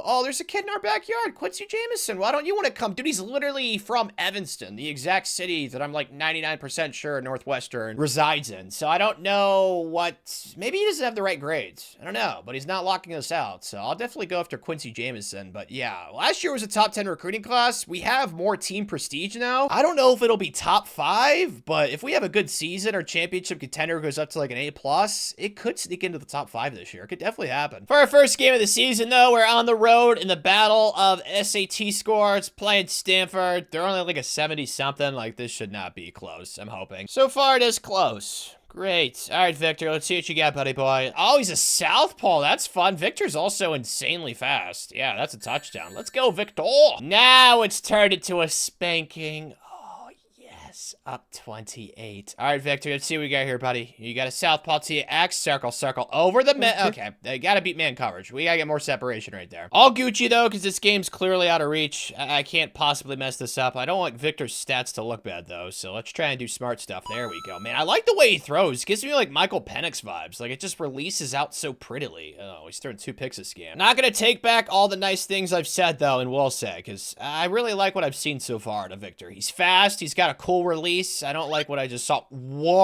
oh, there's a kid in our backyard, Quincy Jameson. Why don't you want to come? Dude, he's literally from Evanston, the exact city that I'm like 99% sure Northwestern resides in. So I don't know what, maybe he doesn't have the right grades. I don't know, but he's not locking us out. So I'll definitely go after Quincy Jameson. But yeah, last year was a top 10 recruiting class. We have more team prestige now. I don't know if it'll be top 5, but if we have a good season or championship contender goes up to like an A+, it could sneak into the top 5 this year. It could definitely happen. For our first game of the season, though, we're on the road in the battle of SAT scores, playing Stanford. They're only like a 70-something. Like, this should not be close, I'm hoping. So far, it is close. Great. All right, Victor, let's see what you got, buddy boy. Oh, he's a southpaw. That's fun. Victor's also insanely fast. Yeah, that's a touchdown. Let's go, Victor. Now it's turned into a spanking. Yes, up 28. All right, Victor, let's see what we got here, buddy. You got a southpaw to X, circle, over the man. Okay, they gotta beat man coverage. We gotta get more separation right there. All Gucci, though, because this game's clearly out of reach. I can't possibly mess this up. I don't want Victor's stats to look bad, though, so let's try and do smart stuff. There we go. Man, I like the way he throws. Gives me, like, Michael Penix vibes. Like, it just releases out so prettily. Oh, he's throwing 2 picks this game. Not gonna take back all the nice things I've said, though, and will say, because I really like what I've seen so far to Victor. He's fast. He's got a cool release. I don't like what I just saw. Whoa!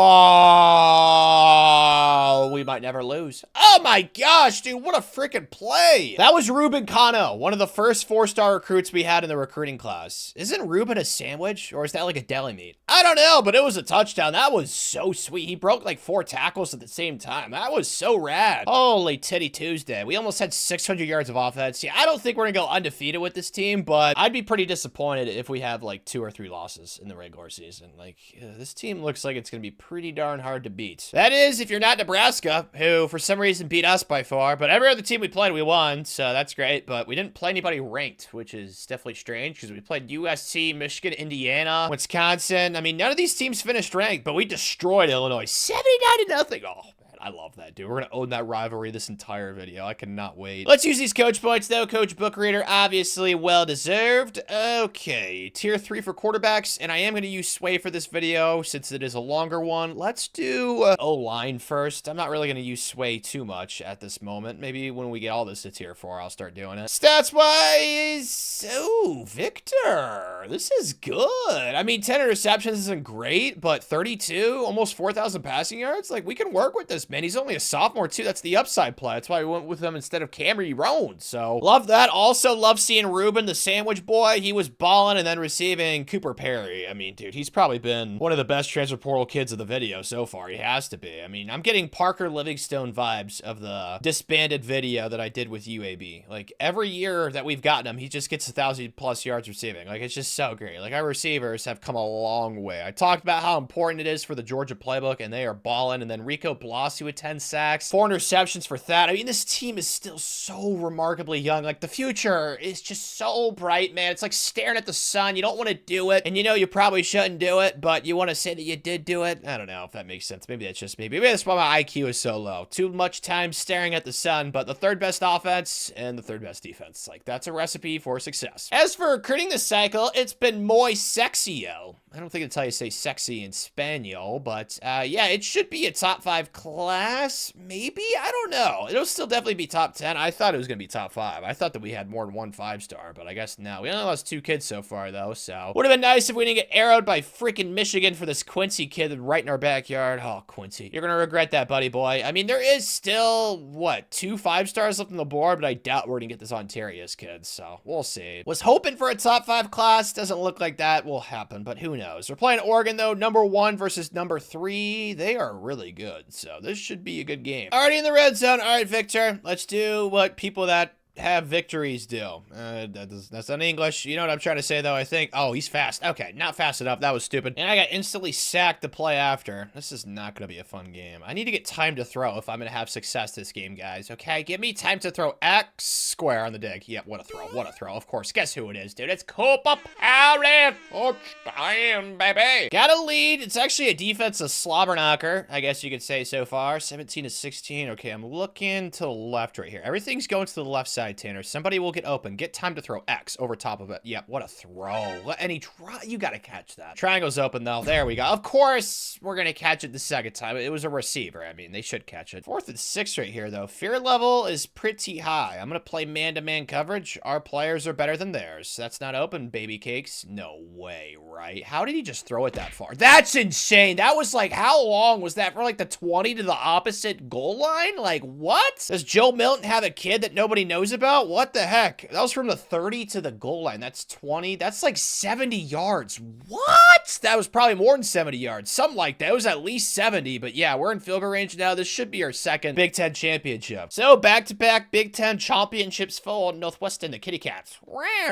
We might never lose. Oh my gosh, dude, what a freaking play. That was Ruben Cano, one of the first 4-star recruits we had in the recruiting class. Isn't Ruben a sandwich, or is that like a deli meat? I don't know, but it was a touchdown. That was so sweet. He broke like 4 tackles at the same time. That was so rad. Holy titty Tuesday. We almost had 600 yards of offense. Yeah, I don't think we're gonna go undefeated with this team, but I'd be pretty disappointed if we have like 2 or 3 losses in the regular season. Like, this team looks like it's gonna be pretty darn hard to beat. That is, if you're not Nebraska, who for some reason beat us by far, but every other team we played, we won, so that's great, but we didn't play anybody ranked, which is definitely strange, because we played USC, Michigan, Indiana, Wisconsin. I mean, none of these teams finished ranked, but we destroyed Illinois 79-0. Oh, I love that, dude. We're gonna own that rivalry this entire video. I cannot wait. Let's use these coach points, though. Coach Book Reader, obviously well-deserved. Okay, tier 3 for quarterbacks, and I am gonna use Sway for this video since it is a longer one. Let's do O-line first. I'm not really gonna use Sway too much at this moment. Maybe when we get all this to tier 4, I'll start doing it. Stats-wise, oh, Victor, this is good. I mean, 10 interceptions isn't great, but 32, almost 4,000 passing yards. Like, we can work with this, man. He's only a sophomore, too. That's the upside play. That's why we went with him instead of Camry Roan. So, love that. Also, love seeing Ruben, the sandwich boy. He was balling and then receiving Cooper Perry. I mean, dude, he's probably been one of the best transfer portal kids of the video so far. He has to be. I mean, I'm getting Parker Livingstone vibes of the disbanded video that I did with UAB. Like, every year that we've gotten him, he just gets 1,000+ yards receiving. Like, it's just so great. Like, our receivers have come a long way. I talked about how important it is for the Georgia playbook, and they are balling. And then Rico Blasi with 10 sacks, 4 interceptions for that. I mean, this team is still so remarkably young. Like, the future is just so bright, man. It's like staring at the sun. You don't want to do it, and you know you probably shouldn't do it, but you want to say that you did do it. I don't know if that makes sense. Maybe that's just me. Maybe that's why my IQ is so low. Too much time staring at the sun, but the 3rd best offense and the 3rd best defense. Like, that's a recipe for success. As for recruiting this cycle, it's been muy sexy-o. I don't think it's how you say sexy in Spaniel, but yeah, it should be a top 5 class, maybe? I don't know. It'll still definitely be top 10. I thought it was going to be top 5. I thought that we had more than 1 5-star, but I guess no. We only lost 2 kids so far, though, so. Would have been nice if we didn't get arrowed by freaking Michigan for this Quincy kid right in our backyard. Oh, Quincy. You're going to regret that, buddy boy. I mean, there is still, what, 2 5-stars left on the board, but I doubt we're going to get this Ontarius kid, so we'll see. Was hoping for a top 5 class. Doesn't look like that will happen, but who knows? We're playing Oregon, though. Number 1 versus number 3. They are really good, so this should be a good game. Already in the red zone. All right, Victor. Let's do what people that have victories do. That's not English. You know what I'm trying to say, though, I think. Oh, he's fast. Okay, not fast enough. That was stupid. And I got instantly sacked the play after. This is not going to be a fun game. I need to get time to throw if I'm going to have success this game, guys. Okay, give me time to throw X square on the dig. Yeah, what a throw. What a throw. Of course. Guess who it is, dude? It's Cooper Perry. Oh, damn, baby. Got a lead. It's actually a defensive slobber knocker, I guess you could say so far. 17-16. Okay, I'm looking to the left right here. Everything's going to the left side. Tanner. Somebody will get open. Get time to throw X over top of it. Yep, what a throw. Any try? You got to catch that. Triangle's open, though. There we go. Of course, we're going to catch it the second time. It was a receiver. I mean, they should catch it. 4th and 6 right here, though. Fear level is pretty high. I'm going to play man-to-man coverage. Our players are better than theirs. That's not open, baby cakes. No way, right? How did he just throw it that far? That's insane. That was like, how long was that? For like the 20 to the opposite goal line? Like, what? Does Joe Milton have a kid that nobody knows about? What the heck? That was from the 30 to the goal line. That's 20. That's like 70 yards. What? That was probably more than 70 yards. Something like that. It was at least 70, but yeah, we're in field goal range now. This should be our 2nd Big Ten championship. So back-to-back Big Ten championships for Northwestern, the Kitty Cats.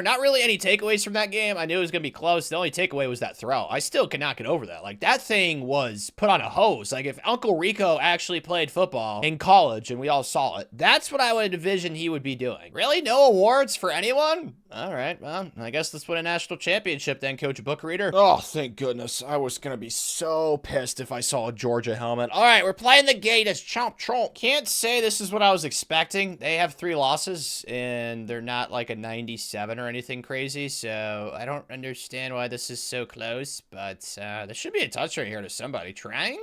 Not really any takeaways from that game. I knew it was going to be close. The only takeaway was that throw. I still cannot get over that. Like, that thing was put on a hose. Like, if Uncle Rico actually played football in college and we all saw it, that's what I would envision he would be doing. doing? Really? No awards for anyone? All right, well, I guess let's win a national championship then, Coach Book Reader. Oh, thank goodness. I was gonna be so pissed if I saw a Georgia helmet. All right, we're playing the Gators. Chomp, chomp. Can't say this is what I was expecting. They have 3 losses, and they're not like a 97 or anything crazy, so I don't understand why this is so close, but there should be a touch right here to somebody. Triangle?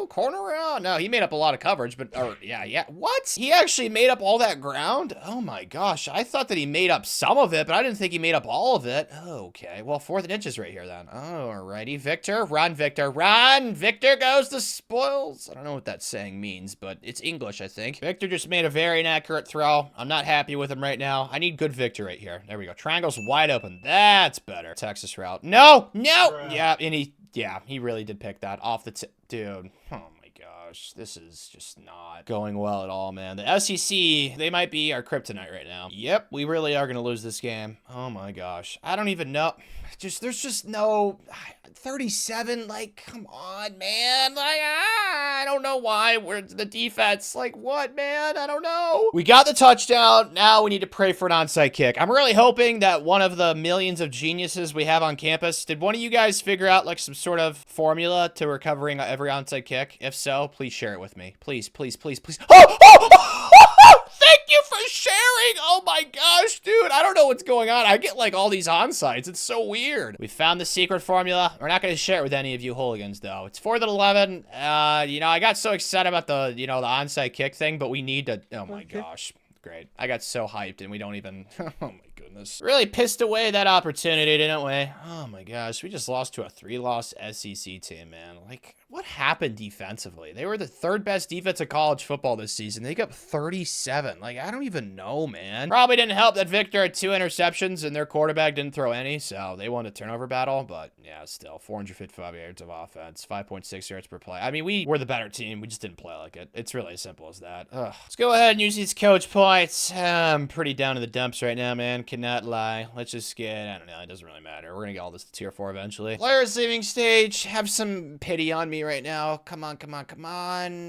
Corner out? No, he made up a lot of coverage, but, yeah. What? He actually made up all that ground? Oh my gosh, I thought that he made up some of it, but I didn't think he made up all of it. Okay, well, 4th and inches right here then. Alrighty, Victor, run, Victor, run! Victor goes to spoils. I don't know what that saying means, but it's English, I think. Victor just made a very inaccurate throw. I'm not happy with him right now. I need good Victor right here. There we go. Triangle's wide open. That's better. Texas route. No! Yeah, and he really did pick that off the tip. Dude, oh my gosh, this is just not going well at all, man. The SEC, they might be our kryptonite right now. Yep, we really are gonna lose this game. Oh my gosh, I don't even know. There's just no 37. Like, come on, man. Like, I don't know why we're the defense. Like, what, man? I don't know. We got the touchdown. Now we need to pray for an onside kick. I'm really hoping that one of the millions of geniuses we have on campus. Did one of you guys figure out like some sort of formula to recovering every onside kick? If so, please share it with me. Please, please, please, please. Thank you for sharing. Oh my gosh, dude. I don't know what's going on. I get like all these onsides. It's so weird. We found the secret formula. We're not going to share it with any of you hooligans though. It's 4th and 11. I got so excited about the, the onside kick thing, but we need to, oh my gosh. Great. I got so hyped and we don't even, oh my goodness. Really pissed away that opportunity, didn't we? Oh my gosh. We just lost to a 3-loss SEC team, man. Like, what happened defensively? They were the 3rd best defense of college football this season. They got 37. Like, I don't even know, man. Probably didn't help that Victor had 2 interceptions and their quarterback didn't throw any, so they won a turnover battle, but yeah, still 455 yards of offense, 5.6 yards per play. I mean, we were the better team. We just didn't play like it. It's really as simple as that. Ugh. Let's go ahead and use these coach points. I'm pretty down to the dumps right now, man. Cannot lie. Let's just get, I don't know. It doesn't really matter. We're gonna get all this to tier 4 eventually. Players leaving stage. Have some pity on me right now. Come on.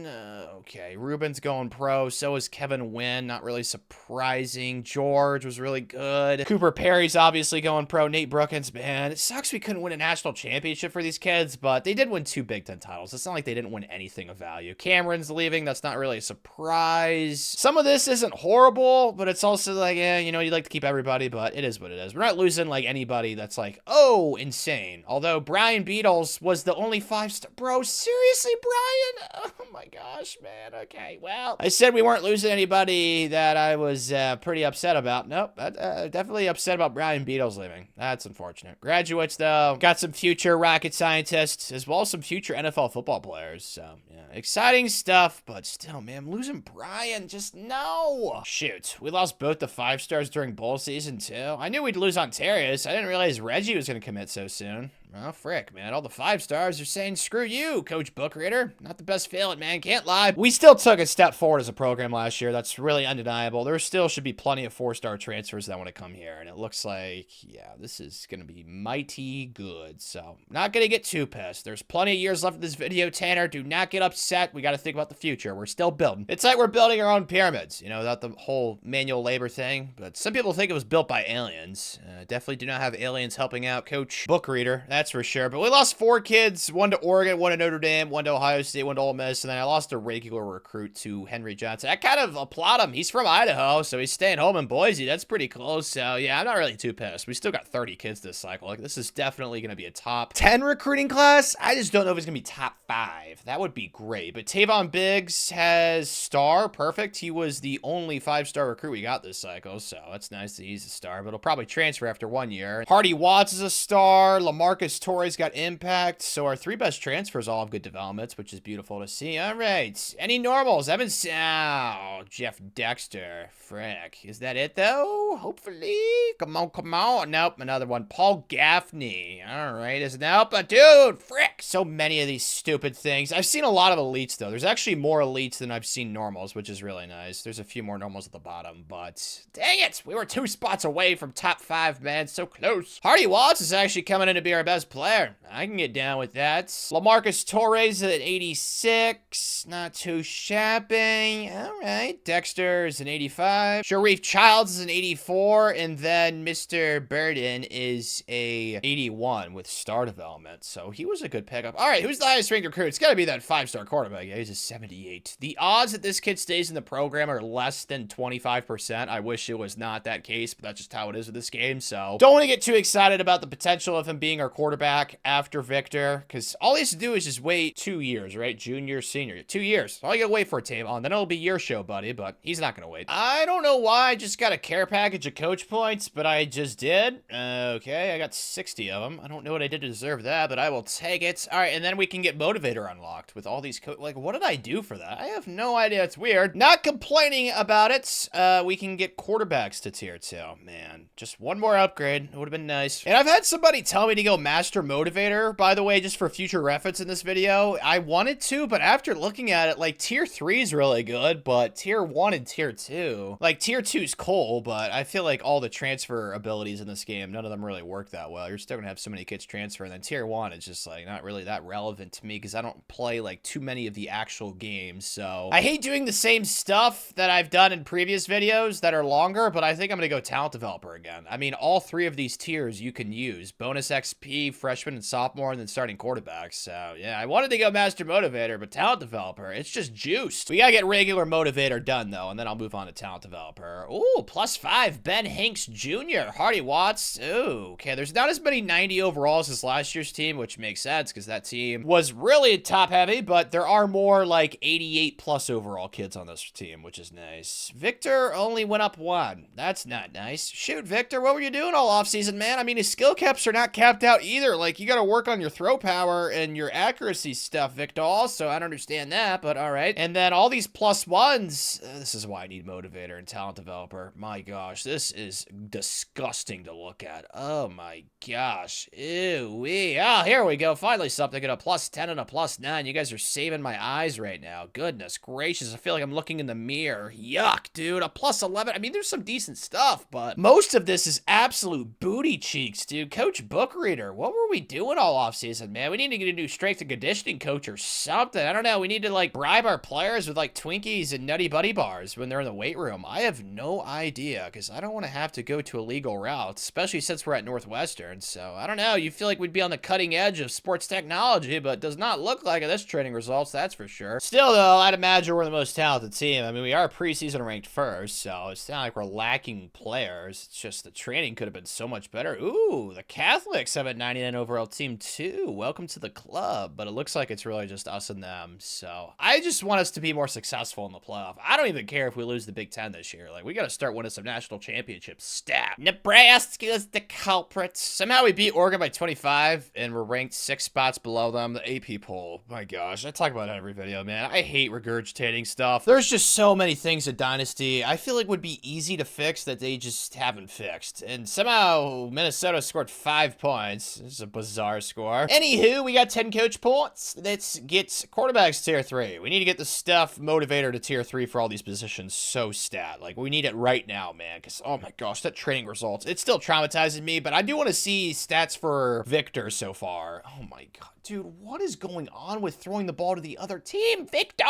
Okay, Ruben's going pro. So is Kevin Wynn. Not really surprising. George was really good. Cooper Perry's obviously going pro. Nate Brookins, man. It sucks we couldn't win a national championship for these kids, but they did win 2 Big Ten titles. It's not like they didn't win anything of value. Cameron's leaving. That's not really a surprise. Some of this isn't horrible, but it's also like, yeah, you'd like to keep everybody, but it is what it is. We're not losing like anybody that's like, oh, insane. Although Brian Beatles was the only 5-star. Bro, seriously, Brian? Oh my gosh, man. Okay, well, I said we weren't losing anybody that I was pretty upset about. Nope, definitely upset about Brian Beatles leaving. That's unfortunate. Graduates, though, got some future rocket scientists, as well as some future NFL football players. So, yeah, exciting stuff, but still, man, losing Brian, just no. Shoot, we lost both the 5-stars during bowl season, too. I knew we'd lose Ontarius. I didn't realize Reggie was going to commit so soon. Oh, frick, man. All the 5-stars are saying, screw you, Coach Book Reader. Not the best feeling, man. Can't lie. We still took a step forward as a program last year. That's really undeniable. There still should be plenty of 4-star transfers that want to come here. And it looks like, yeah, this is going to be mighty good. So, not going to get too pissed. There's plenty of years left in this video, Tanner. Do not get upset. We got to think about the future. We're still building. It's like we're building our own pyramids, without the whole manual labor thing. But some people think it was built by aliens. Definitely do not have aliens helping out Coach Book Reader. That's for sure. But we lost 4 kids, 1 to Oregon, 1 to Notre Dame, 1 to Ohio State, 1 to Ole Miss, and then I lost a regular recruit to Henry Johnson. I kind of applaud him. He's from Idaho, so he's staying home in Boise. That's pretty close. So, yeah, I'm not really too pissed. We still got 30 kids this cycle. Like, this is definitely going to be a top 10 recruiting class. I just don't know if it's going to be top 5. That would be great. But Tavon Biggs has star. Perfect. He was the only 5-star recruit we got this cycle, so that's nice that he's a star, but he'll probably transfer after 1 year. Hardy Watts is a star. LaMarcus Torrey's got impact. So our 3 best transfers all have good developments, which is beautiful to see. All right. Any normals? Evan Jeff Dexter. Frick. Is that it, though? Hopefully. Come on. Nope. Another one. Paul Gaffney. All right. Nope. But dude, frick. So many of these stupid things. I've seen a lot of elites, though. There's actually more elites than I've seen normals, which is really nice. There's a few more normals at the bottom, but dang it. We were 2 spots away from top 5, man. So close. Hardy Watts is actually coming in to be our best best player. I can get down with that. LaMarcus Torres at 86. Not too shabby. All right. Dexter's an 85. Sharif Childs is an 84. And then Mr. Burden is a 81 with star development. So he was a good pickup. All right. Who's the highest ranked recruit? It's got to be that 5-star quarterback. Yeah, he's a 78. The odds that this kid stays in the program are less than 25%. I wish it was not that case, but that's just how it is with this game. So don't want to get too excited about the potential of him being our quarterback after Victor, because all he has to do is just wait 2 years, right? Junior, senior, 2 years. All you gotta wait for, Tavon. Then it'll be your show, buddy, but he's not gonna wait. I don't know why I just got a care package of coach points, but I just did. Okay, I got 60 of them. I don't know what I did to deserve that, but I will take it. All right, and then we can get Motivator unlocked with all these like, what did I do for that? I have no idea. It's weird. Not complaining about it. We can get quarterbacks to tier 2. Man, just one more upgrade. It would have been nice. And I've had somebody tell me to go Master Motivator, by the way, just for future reference in this video. I wanted to, but after looking at it, like, tier 3 is really good, but tier 1 and tier 2, like, tier 2 is cool, but I feel like all the transfer abilities in this game, none of them really work that well. You're still gonna have so many kids transfer, and then tier 1 is just, like, not really that relevant to me because I don't play, like, too many of the actual games. So I hate doing the same stuff that I've done in previous videos that are longer, but I think I'm gonna go talent developer again. I mean, all 3 of these tiers you can use: bonus XP, freshman and sophomore, and then starting quarterbacks. So yeah, I wanted to go master motivator, but talent developer, it's just juiced. We gotta get regular motivator done though, and then I'll move on to talent developer. Ooh, +5, Ben Hinks Jr., Hardy Watts. Ooh, okay, there's not as many 90 overalls as last year's team, which makes sense because that team was really top heavy, but there are more like 88 plus overall kids on this team, which is nice. Victor only went up 1. That's not nice. Shoot, Victor, what were you doing all offseason, man? I mean, his skill caps are not capped out either. Like, you got to work on your throw power and your accuracy stuff, Victor. Also, I don't understand that, but all right. And then all these +1s. This is why I need motivator and talent developer. My gosh, this is disgusting to look at. Oh my gosh. Ew-wee. Oh, here we go. Finally something at a +10 and a +9. You guys are saving my eyes right now. Goodness gracious. I feel like I'm looking in the mirror. Yuck, dude. A +11. I mean, there's some decent stuff, but most of this is absolute booty cheeks, dude. Coach Bookreader, what were we doing all offseason, man? We need to get a new strength and conditioning coach or something. I don't know. We need to, like, bribe our players with, like, Twinkies and Nutty Buddy bars when they're in the weight room. I have no idea, because I don't want to have to go to a legal route, especially since we're at Northwestern. So, I don't know. You feel like we'd be on the cutting edge of sports technology, but it does not look like it. This training results, that's for sure. Still, though, I'd imagine we're the most talented team. I mean, we are preseason ranked first, so it's not like we're lacking players. It's just the training could have been so much better. Ooh, the Catholics have a 99 overall team too. Welcome to the club. But it looks like it's really just us and them. So I just want us to be more successful in the playoff. I don't even care if we lose the Big Ten this year. Like, we got to start winning some national championships. Stat. Nebraska's the culprits. Somehow we beat Oregon by 25 and we're ranked 6 spots below them. The AP poll. My gosh, I talk about it every video, man. I hate regurgitating stuff. There's just so many things at Dynasty I feel like would be easy to fix that they just haven't fixed. And somehow Minnesota scored 5 points. This is a bizarre score. Anywho, we got 10 coach points. Let's get quarterbacks tier 3. We need to get the stuff motivator to tier 3 for all these positions so stat. Like, we need it right now, man, because, oh my gosh, that training results. It still traumatizes me, but I do want to see stats for Victor so far. Oh my god. Dude, what is going on with throwing the ball to the other team? Victor!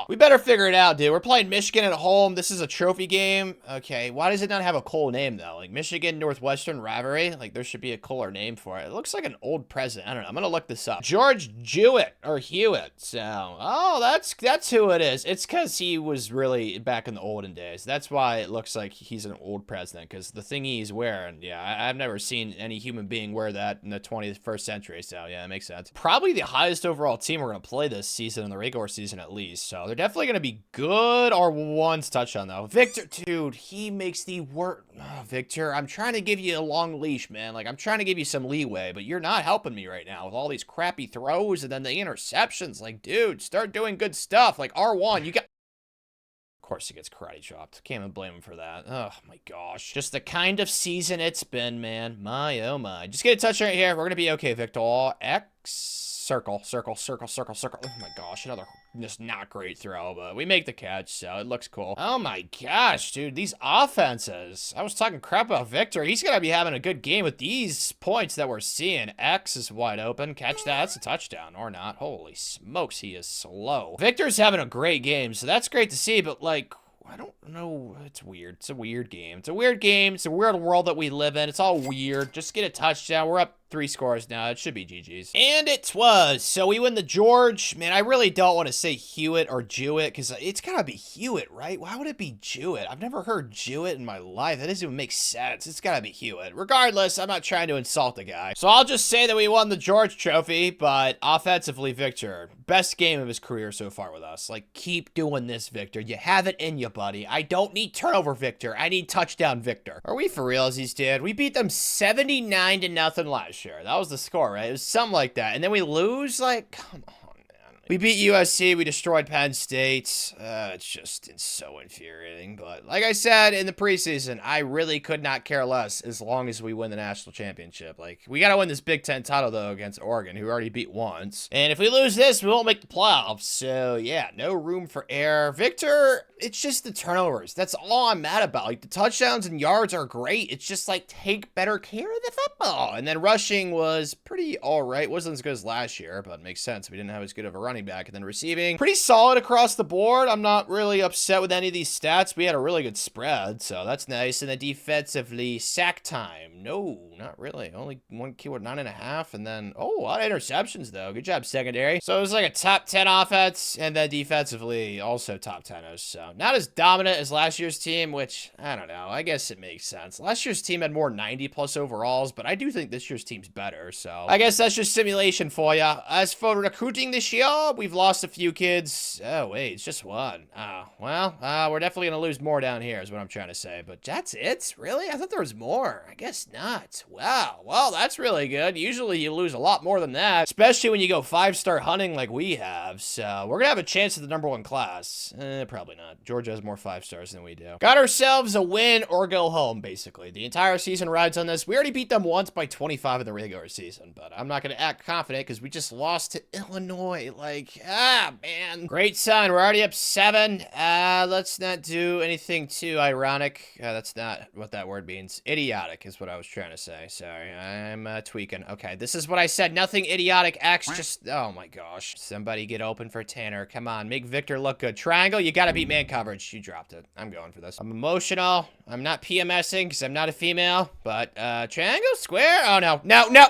We better figure it out, dude. We're playing Michigan at home. This is a trophy game. Okay, why does it not have a cool name, though? Like, Michigan Northwestern rivalry? Like, there should be a cooler name for it. It looks like an old president. I don't know. I'm gonna look this up. George Jewett, or Hewitt. So, oh, that's who it is. It's because he was really back in the olden days. That's why it looks like he's an old president, because the thing he's wearing, yeah, I've never seen any human being wear that in the 21st century, so yeah, it makes sense. Probably the highest overall team we're going to play this season, in the regular season at least. So they're definitely going to be good. Our one's touchdown, though. Victor, dude, he makes the work. Oh, Victor, I'm trying to give you a long leash, man. Like, I'm trying to give you some leeway, but you're not helping me right now with all these crappy throws and then the interceptions. Like, dude, start doing good stuff. Like, R1, you got... Of course he gets karate chopped. Can't even blame him for that. Oh my gosh. Just the kind of season it's been, man. My, oh my. Just get a touch right here. We're going to be okay, Victor. Circle. Oh my gosh, another just not great throw, but we make the catch, so it looks cool. Oh my gosh, dude, these offenses. I was talking crap about Victor. He's gonna be having a good game with these points that we're seeing. X is wide open. Catch that. That's a touchdown or not. Holy smokes, he is slow. Victor's having a great game, so that's great to see, but like, I don't know. It's weird. It's a weird game. It's a weird game. It's a weird world that we live in. It's all weird. Just get a touchdown. We're up 3 scores now. It should be GG's. And it was. So we win the George. Man, I really don't want to say Hewitt or Jewett because it's got to be Hewitt, right? Why would it be Jewett? I've never heard Jewett in my life. That doesn't even make sense. It's got to be Hewitt. Regardless, I'm not trying to insult the guy. So I'll just say that we won the George Trophy, but offensively, Victor, best game of his career so far with us. Like, keep doing this, Victor. You have it in you, buddy. I don't need turnover, Victor. I need touchdown, Victor. Are we for realsies, dude? We beat them 79-0 last year. That was the score, right? It was something like that. And then we lose? Like, come on. We beat USC, we destroyed Penn State. It's so infuriating. But like I said in the preseason, I really could not care less as long as we win the national championship. Like, we got to win this Big Ten title, though, against Oregon, who already beat once. And if we lose this, we won't make the playoffs. So, yeah, no room for error. Victor, it's just the turnovers. That's all I'm mad about. Like, the touchdowns and yards are great. It's just, like, take better care of the football. And then rushing was pretty all right. Wasn't as good as last year, but it makes sense. We didn't have as good of a running back. And then receiving, pretty solid across the board. I'm not really upset with any of these stats. We had a really good spread, so that's nice. And then defensively, sack time. No, not really. Only one keyword, 9.5. And then, oh, a lot of interceptions, though. Good job, secondary. So it was like a top 10 offense, and then defensively, also top 10-ers. So not as dominant as last year's team, which, I don't know. I guess it makes sense. Last year's team had more 90-plus overalls, but I do think this year's team's better. So I guess that's just simulation for you. As for recruiting this year, we've lost a few kids. Oh, wait, it's just one. Oh, well, we're definitely going to lose more down here is what I'm trying to say. But that's it? Really? I thought there was more. I guess not. Wow. Well, that's really good. Usually you lose a lot more than that, especially when you go 5-star hunting like we have. So we're going to have a chance at the #1 class. Probably not. Georgia has more 5-stars than we do. Got ourselves a win or go home, basically. The entire season rides on this. We already beat them once by 25 in the regular season, but I'm not going to act confident because we just lost to Illinois. Like, man. Great sign. We're already up 7. Let's not do anything too ironic. That's not what that word means. Idiotic is what I was trying to say. Sorry. I'm tweaking. Okay. This is what I said. Nothing idiotic. Acts just... Oh, my gosh. Somebody get open for Tanner. Come on. Make Victor look good. Triangle, you gotta beat man coverage. You dropped it. I'm going for this. I'm emotional. I'm not PMSing because I'm not a female. But, triangle? Square? Oh, no. No, no!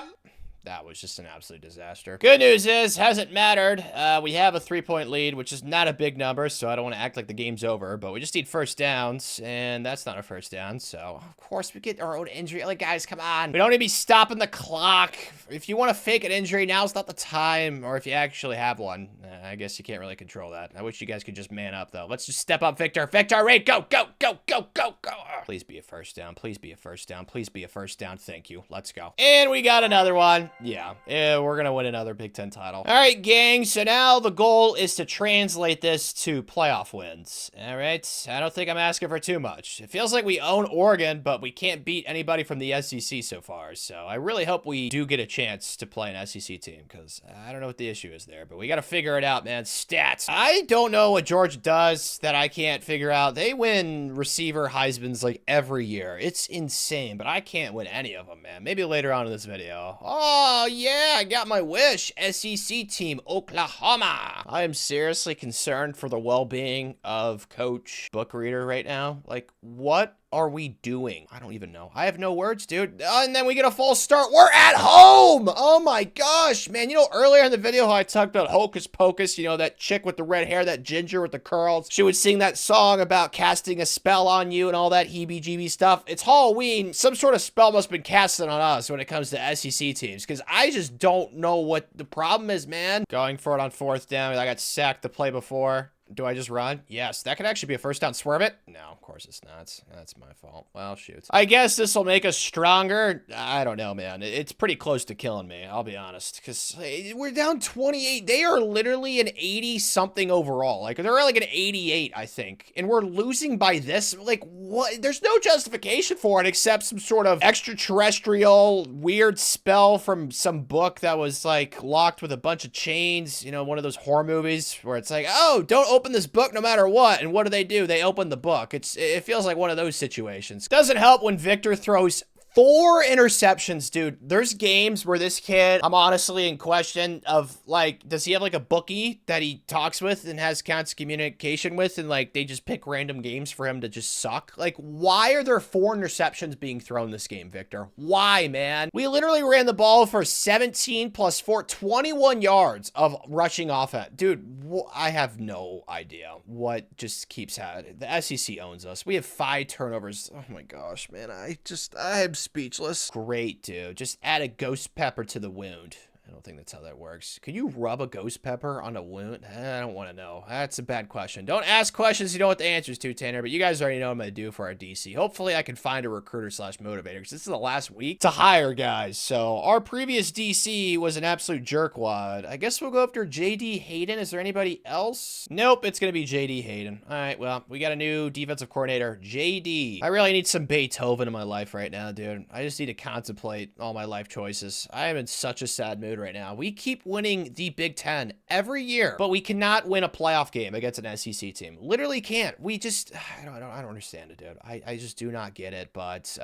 That was just an absolute disaster. Good news is, hasn't mattered. We have a 3-point lead, which is not a big number, so I don't want to act like the game's over, but we just need first downs, and that's not a first down, so of course we get our own injury. Like, guys, come on. We don't need to be stopping the clock. If you want to fake an injury, now's not the time, or if you actually have one. I guess you can't really control that. I wish you guys could just man up, though. Let's just step up, Victor. Victor, Ray, go, go, go, go, go, go. Please be a first down. Please be a first down. Please be a first down. Thank you. Let's go. And we got another one. Yeah, we're gonna win another Big Ten title. All right, gang, so now the goal is to translate this to playoff wins. All right, I don't think I'm asking for too much. It feels like we own Oregon, but we can't beat anybody from the SEC so far, so I really hope we do get a chance to play an SEC team, because I don't know what the issue is there, but we gotta figure it out, man. Stats. I don't know what Georgia does that I can't figure out. They win receiver Heisman's like every year. It's insane, but I can't win any of them, man. Maybe later on in this video. Oh, yeah, I got my wish. SEC team, Oklahoma. I am seriously concerned for the well-being of Coach Book Reader right now. Like, what are we doing? I don't even know. I have no words, dude. And then we get a false start. We're at home! Oh my gosh, man. You know, earlier in the video how I talked about Hocus Pocus, you know, that chick with the red hair, that ginger with the curls. She would sing that song about casting a spell on you and all that heebie-jeebie stuff. It's Halloween. Some sort of spell must have been casted on us when it comes to SEC teams, because I just don't know what the problem is, man. Going for it on 4th down. I got sacked the play before. Do I just run? Yes, that could actually be a first down. Swerve it? No, of course it's not. That's my fault. Well, shoot. I guess this will make us stronger. I don't know, man. It's pretty close to killing me, I'll be honest, because we're down 28. They are literally an 80-something overall. Like, they're like an 88, I think, and we're losing by this. Like, what? There's no justification for it except some sort of extraterrestrial weird spell from some book that was, like, locked with a bunch of chains. You know, one of those horror movies where it's like, oh, don't open this book no matter what. And what do? They open the book. It feels like one of those situations. Doesn't help when Victor throws 4 interceptions, dude. There's games where this kid, I'm honestly in question of, like, does he have, like, a bookie that he talks with and has constant communication with, and, like, they just pick random games for him to just suck? Like, why are there 4 interceptions being thrown this game, Victor? Why, man? We literally ran the ball for 17 plus 4, 21 yards of rushing offense. Dude, I have no idea what just keeps happening. The SEC owns us. We have 5 turnovers. Oh, my gosh, man. I am speechless. Great, dude. Just add a ghost pepper to the wound. I don't think that's how that works. Could you rub a ghost pepper on a wound? I don't want to know. That's a bad question. Don't ask questions you don't know what the answers to, Tanner, but you guys already know what I'm going to do for our DC. Hopefully I can find a recruiter slash motivator, because this is the last week to hire guys. So our previous DC was an absolute jerkwad. I guess we'll go after JD Hayden. Is there anybody else? Nope, it's going to be JD Hayden. All right, well, we got a new defensive coordinator, JD. I really need some Beethoven in my life right now, dude. I just need to contemplate all my life choices. I am in such a sad mood right now. We keep winning the Big Ten every year, but we cannot win a playoff game against an SEC team. Literally can't. We just, I don't understand it, dude. I just do not get it, but,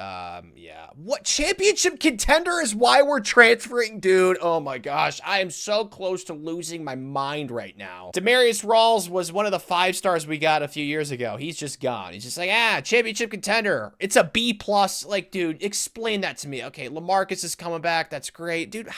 yeah. What championship contender is why we're transferring, dude? Oh my gosh. I am so close to losing my mind right now. Demarius Rawls was one of the 5 stars we got a few years ago. He's just gone. He's just like, championship contender. It's a B+. Like, dude, explain that to me. Okay, LaMarcus is coming back. That's great. Dude,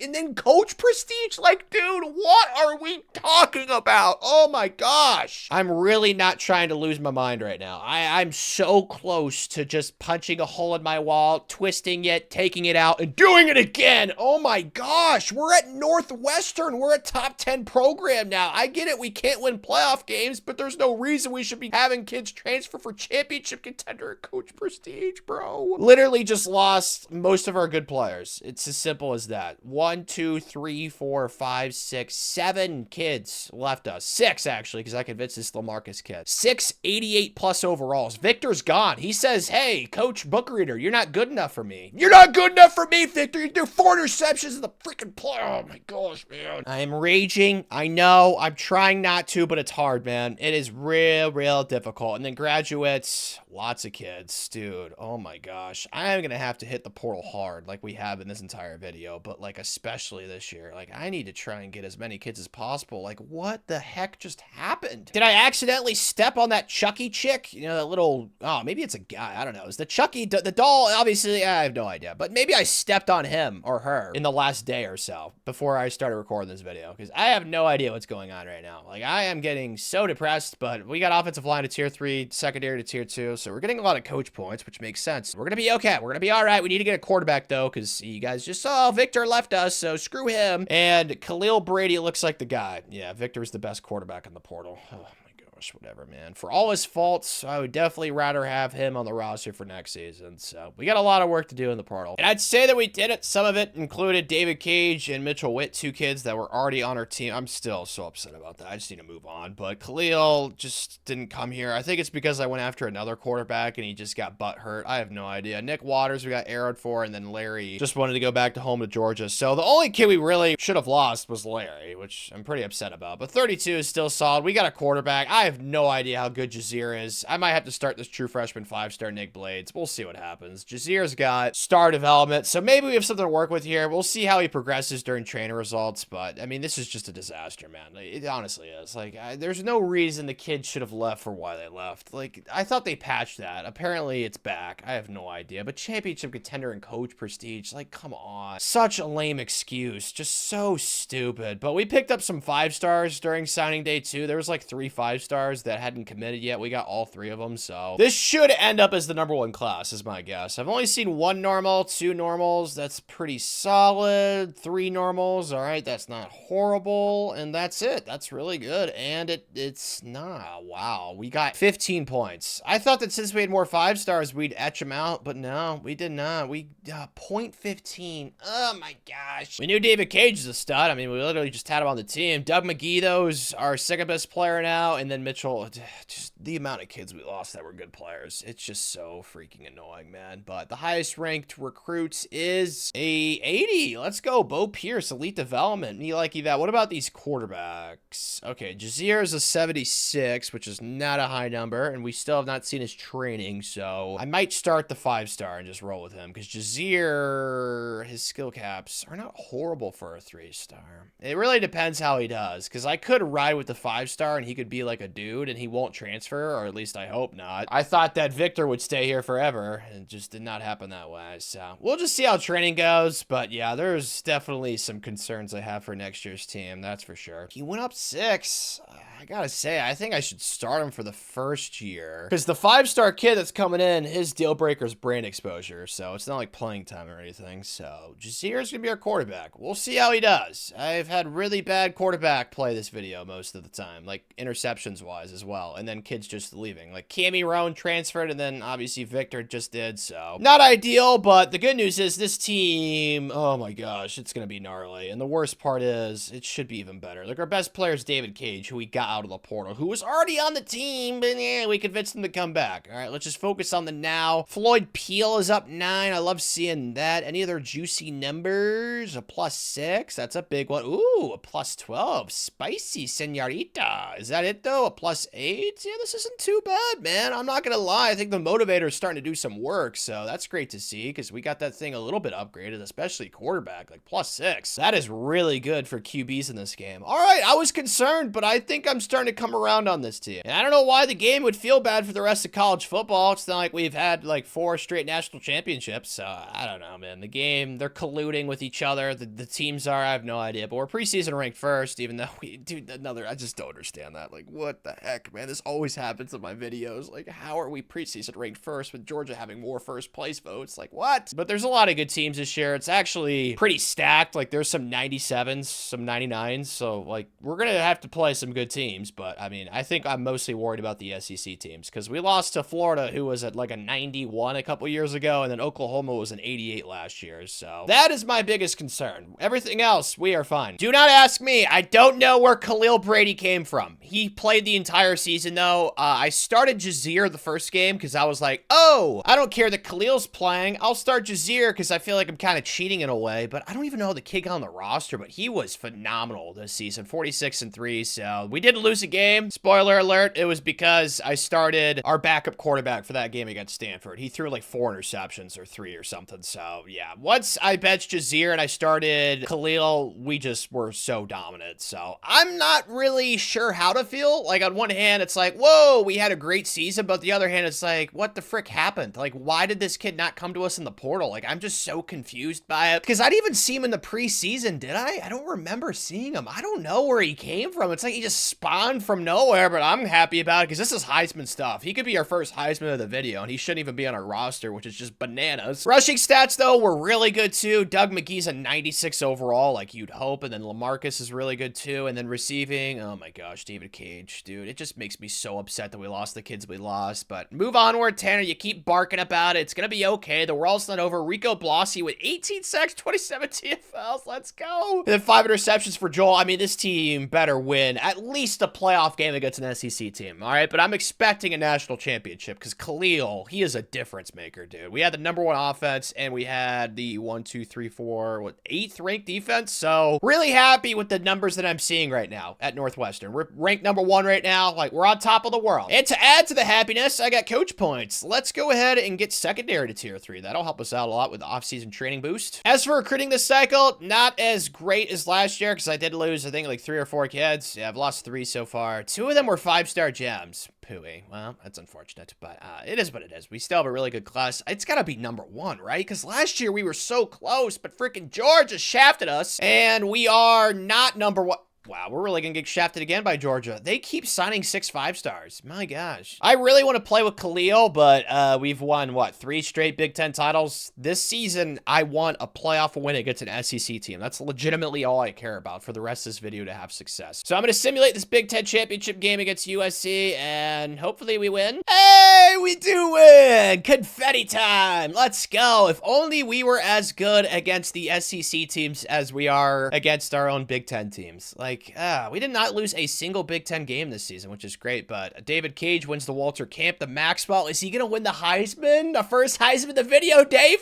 and then coach prestige? Like, dude, what are we talking about? Oh my gosh. I'm really not trying to lose my mind right now. I'm so close to just punching a hole in my wall, twisting it, taking it out, and doing it again. Oh my gosh. We're at Northwestern. We're a top 10 program now. I get it. We can't win playoff games, but there's no reason we should be having kids transfer for championship contender and coach prestige, bro. Literally just lost most of our good players. It's as simple as that. 1, 2, 3, 4, 5, 6, 7 kids left us. 6, actually, because I convinced this LaMarcus kid. 6 88+ overalls. Victor's gone. He says, hey, Coach Bookreader, you're not good enough for me. You're not good enough for me, Victor. You do 4 interceptions in the freaking play. Oh, my gosh, man. I am raging. I know. I'm trying not to, but it's hard, man. It is real difficult. And then graduates, lots of kids. Dude, oh, my gosh. I am going to have to hit the portal hard like we have in this entire video, but, like, especially this year. Like, I need to try and get as many kids as possible. Like, what the heck just happened? Did I accidentally step on that Chucky chick? You know, that little, oh, maybe it's a guy. I don't know. Is the Chucky, the doll, obviously, I have no idea. But maybe I stepped on him or her in the last day or so before I started recording this video, because I have no idea what's going on right now. Like, I am getting so depressed, but we got offensive line to tier 3, secondary to tier 2, so we're getting a lot of coach points, which makes sense. We're gonna be okay. We're gonna be all right. We need to get a quarterback, though, because you guys just saw Victor left us, so screw him. And Khalil Brady looks like the guy. Yeah, Victor's the best quarterback in the portal. Oh, my gosh, whatever, man. For all his faults, I would definitely rather have him on the roster for next season. So we got a lot of work to do in the portal. And I'd say that we did it. Some of it included David Cage and Mitchell Witt, 2 kids that were already on our team. I'm still so upset about that. I just need to move on. But Khalil just didn't come here. I think it's because I went after another quarterback and he just got butt hurt. I have no idea. Nick Waters, we got arrowed for, and then Larry just wanted to go back to home to Georgia. So the only kid we really should have lost was Larry, which I'm pretty upset about. But 32 is still solid. We got a quarterback. I have no idea how good Jazeer is. I might have to start this true freshman 5-star Nick Blades. We'll see what happens. Jazeer's got star development, so maybe we have something to work with here. We'll see how he progresses during trainer results, but I mean, this is just a disaster, man. It honestly is. Like, there's no reason the kids should have left for why they left. Like, I thought they patched that. Apparently, it's back. I have no idea. But championship contender and coach prestige, like, come on. Such a lame excuse. Just so stupid. But we picked up some 5 stars during signing day, too. There was like 3 5-stars. stars that hadn't committed yet. We got all 3 of them, so this should end up as the #1 class, is my guess. I've only seen 1 normal, 2 normals. That's pretty solid. 3 normals. All right, that's not horrible, and that's it. That's really good, and it's not. Wow, we got 15 points. I thought that since we had more 5 stars, we'd etch them out, but no, we did not. We .15. Oh my gosh. We knew David Cage is a stud. I mean, we literally just had him on the team. Doug McGee, though, is our second best player now, and then Mitchell. Just the amount of kids we lost that were good players. It's just so freaking annoying, man. But the highest ranked recruit is a 80. Let's go. Bo Pierce, elite development. Me like that. What about these quarterbacks? Okay, Jazeer is a 76, which is not a high number, and we still have not seen his training, so I might start the 5-star and just roll with him, because Jazeer, his skill caps are not horrible for a 3-star. It really depends how he does, because I could ride with the 5-star and he could be like a dude and he won't transfer, or at least I hope not. I thought that Victor would stay here forever, and it just did not happen that way, so we'll just see how training goes. But yeah, there's definitely some concerns I have for next year's team, that's for sure. He went up 6. I gotta say, I think I should start him for the first year, because the 5-star kid that's coming in, his deal breaker is brand exposure, so it's not like playing time or anything. So Jazeer's gonna be our quarterback. We'll see how he does. I've had really bad quarterback play this video most of the time, like interceptions wise as well, and then kids just leaving. Like Cammy Roan transferred, and then obviously Victor just did, so not ideal. But the good news is this team, oh my gosh, it's gonna be gnarly. And the worst part is it should be even better. Like, our best player is David Cage, who we got out of the portal, who was already on the team, but yeah, we convinced him to come back. All right, let's just focus on the now. Floyd Peel is up 9. I love seeing that. Any other juicy numbers? A +6. That's a big one. Ooh, a +12. Spicy senorita. Is that it, though? A +8? Yeah, this isn't too bad, man. I'm not gonna lie. I think the motivator is starting to do some work, so that's great to see, because we got that thing a little bit upgraded, especially quarterback, like +6. That is really good for QBs in this game. All right, I was concerned, but I think I'm starting to come around on this team. And I don't know why the game would feel bad for the rest of college football. It's not like we've had like 4 straight national championships. So I don't know, man. The game, they're colluding with each other. The teams are, I have no idea. But we're preseason ranked first, even though we do another. I just don't understand that. Like, what the heck, man? This always happens in my videos. Like, how are we preseason ranked first with Georgia having more first place votes? Like, what? But there's a lot of good teams this year. It's actually pretty stacked. Like, there's some 97s, some 99s. So, like, we're going to have to play some good teams. But I mean, I think I'm mostly worried about the SEC teams, because we lost to Florida, who was at like a 91 a couple years ago, and then Oklahoma was an 88 last year. So that is my biggest concern. Everything else, we are fine. Do not ask me. I don't know where Khalil Brady came from. He played the entire season, though. I started Jazeer the first game because I was like, oh, I don't care that Khalil's playing. I'll start Jazeer because I feel like I'm kind of cheating in a way. But I don't even know how the kid got on the roster, but he was phenomenal this season. 46-3. So we did lose a game. Spoiler alert, it was because I started our backup quarterback for that game against Stanford. He threw like 4 interceptions or 3 or something. So yeah, once I benched Jazeer and I started Khalil, we just were so dominant. So I'm not really sure how to feel. Like, on one hand, it's like, whoa, we had a great season. But the other hand, it's like, what the frick happened? Like, why did this kid not come to us in the portal? Like, I'm just so confused by it, because I didn't even see him in the preseason, did I? I don't remember seeing him. I don't know where he came from. It's like he just spawned from nowhere, but I'm happy about it because this is Heisman stuff. He could be our first Heisman of the video, and he shouldn't even be on our roster, which is just bananas. Rushing stats, though, were really good, too. Doug McGee's a 96 overall, like you'd hope, and then LaMarcus is really good, too. And then receiving, oh my gosh, David Cage, dude. It just makes me so upset that we lost the kids we lost, but move onward, Tanner. You keep barking about it. It's gonna be okay. The world's not over. Rico Blossi with 18 sacks, 27 TFLs. Let's go. And then 5 interceptions for Joel. I mean, this team better win at least a playoff game against an SEC team, all right? But I'm expecting a national championship because Khalil, he is a difference maker, dude. We had the #1 offense, and we had the 8th ranked defense. So really happy with the numbers that I'm seeing right now at Northwestern. We're ranked #1 right now. Like, we're on top of the world. And to add to the happiness, I got coach points. Let's go ahead and get secondary to tier 3. That'll help us out a lot with the offseason training boost. As for recruiting this cycle, not as great as last year because I did lose, I think, like 3 or 4 kids. Yeah, I've lost 3 so far. 2 of them were 5-star gems. Pooey. Well, that's unfortunate, but it is what it is. We still have a really good class. It's got to be #1, right? Because last year we were so close, but freaking Georgia shafted us, and we are not #1. Wow, we're really gonna get shafted again by Georgia. They keep signing 6 5-stars. My gosh. I really want to play with Khalil, but we've won, what, 3 straight Big Ten titles? This season, I want a playoff win against an SEC team. That's legitimately all I care about for the rest of this video to have success. So I'm gonna simulate this Big Ten championship game against USC, and hopefully we win. Hey, we do win! Confetti time! Let's go! If only we were as good against the SEC teams as we are against our own Big Ten teams. Like, we did not lose a single Big Ten game this season, which is great, but David Cage wins the Walter Camp, the Maxwell. Is he gonna win the Heisman? The first Heisman in the video, David?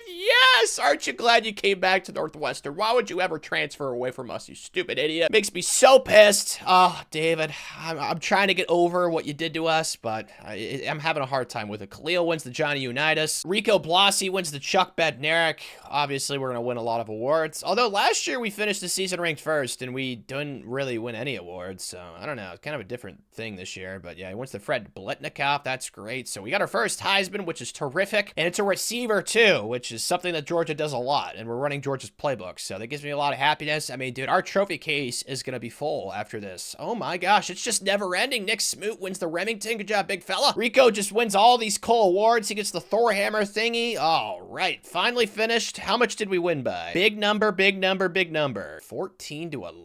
Yes! Aren't you glad you came back to Northwestern? Why would you ever transfer away from us, you stupid idiot? Makes me so pissed. Oh, David, I'm trying to get over what you did to us, but I'm having a hard time with it. Khalil wins the Johnny Unitas. Rico Blasi wins the Chuck Bednarik. Obviously, we're gonna win a lot of awards. Although last year we finished the season ranked first, and we didn't really win any awards, so I don't know. It's kind of a different thing this year, but yeah, he wins the Fred Blitnikoff. That's great. So we got our first Heisman, which is terrific, and it's a receiver too, which is something that Georgia does a lot, and we're running Georgia's playbook, so that gives me a lot of happiness. I mean, dude, our trophy case is gonna be full after this. Oh my gosh, it's just never ending. Nick Smoot wins the Remington. Good job, big fella. Rico just wins all these cool awards. He gets the Thor Hammer thingy. All right, finally finished. How much did we win by? Big number, big number, big number. 14 to 11.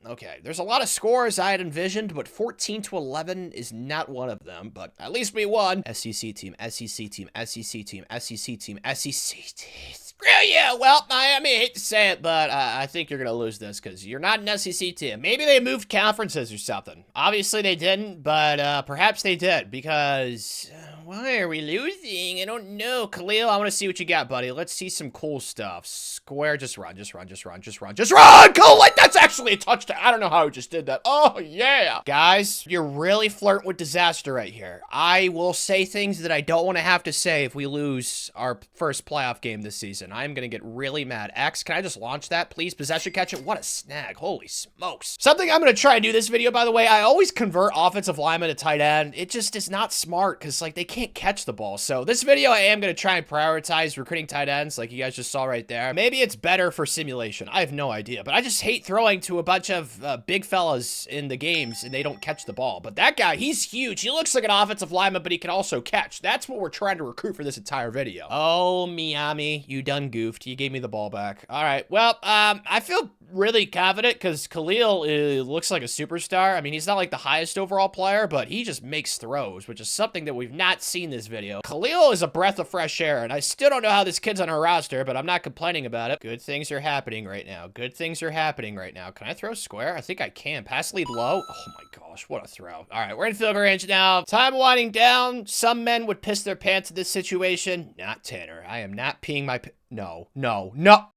Okay, there's a lot of scores I had envisioned, but 14 to 11 is not one of them, but at least we won. SEC team, SEC team, SEC team, SEC team, SEC team. Screw you! Well, Miami, I hate to say it, but I think you're going to lose this because you're not an SEC team. Maybe they moved conferences or something. Obviously they didn't, but perhaps they did because... why are we losing? I don't know. Khalil, I want to see what you got, buddy. Let's see some cool stuff. Square, just run, just run, just run, just run, just run! Cool, like, that's actually a touchdown. I don't know how I just did that. Oh, yeah. Guys, you're really flirting with disaster right here. I will say things that I don't want to have to say if we lose our first playoff game this season. I'm going to get really mad. X, can I just launch that, please? Possession catch it? What a snag. Holy smokes. Something I'm going to try and do this video, by the way, I always convert offensive linemen to tight end. It just is not smart because, like, they can't catch the ball. So this video, I am going to try and prioritize recruiting tight ends like you guys just saw right there. Maybe it's better for simulation. I have no idea, but I just hate throwing to a bunch of big fellas in the games and they don't catch the ball. But that guy, he's huge. He looks like an offensive lineman, but he can also catch. That's what we're trying to recruit for this entire video. Oh, Miami, you done goofed. You gave me the ball back. All right. Well, I feel really confident because Khalil looks like a superstar. I mean, he's not like the highest overall player, but he just makes throws, which is something that we've not seen this video. Khalil is a breath of fresh air, and I still don't know how this kid's on our roster, but I'm not complaining about it. Good things are happening right now. Good things are happening right now. Can I throw square? I think I can. Pass lead low. Oh my gosh, what a throw. All right, we're in field goal range now. Time winding down. Some men would piss their pants in this situation. Not Tanner. I am not peeing my... No, no, no.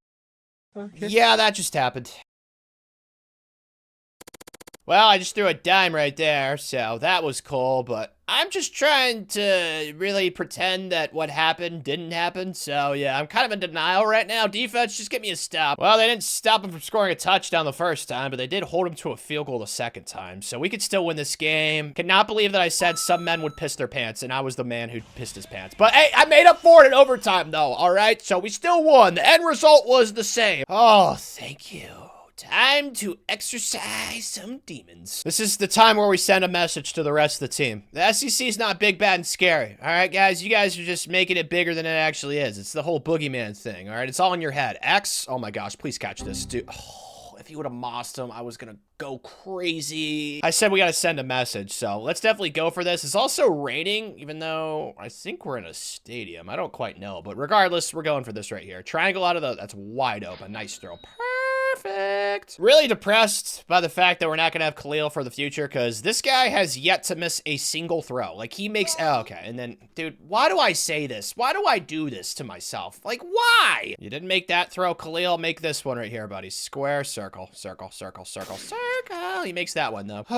Okay. Yeah, that just happened. Well, I just threw a dime right there, so that was cool, but I'm just trying to really pretend that what happened didn't happen, so yeah, I'm kind of in denial right now. Defense, just get me a stop. Well, they didn't stop him from scoring a touchdown the first time, but they did hold him to a field goal the second time, so we could still win this game. Cannot believe that I said some men would piss their pants, and I was the man who pissed his pants. But hey, I made up for it in overtime, though, all right? So we still won. The end result was the same. Oh, thank you. Time to exercise some demons. This is the time where we send a message to the rest of the team. The SEC is not big, bad, and scary. All right, guys? You guys are just making it bigger than it actually is. It's the whole boogeyman thing, all right? It's all in your head. X, oh my gosh, please catch this, dude. Oh, if you would have mossed him, I was gonna go crazy. I said we gotta send a message, so let's definitely go for this. It's also raining, even though I think we're in a stadium. I don't quite know, but regardless, we're going for this right here. Triangle out of the... That's wide open. Nice throw. Perfect. Really depressed by the fact that we're not going to have Khalil for the future because this guy has yet to miss a single throw. Like, he makes... Oh, okay. And then, dude, why do I say this? Why do I do this to myself? Like, why? You didn't make that throw, Khalil. Make this one right here, buddy. Square, circle, circle, circle, circle, circle. He makes that one, though. Oh,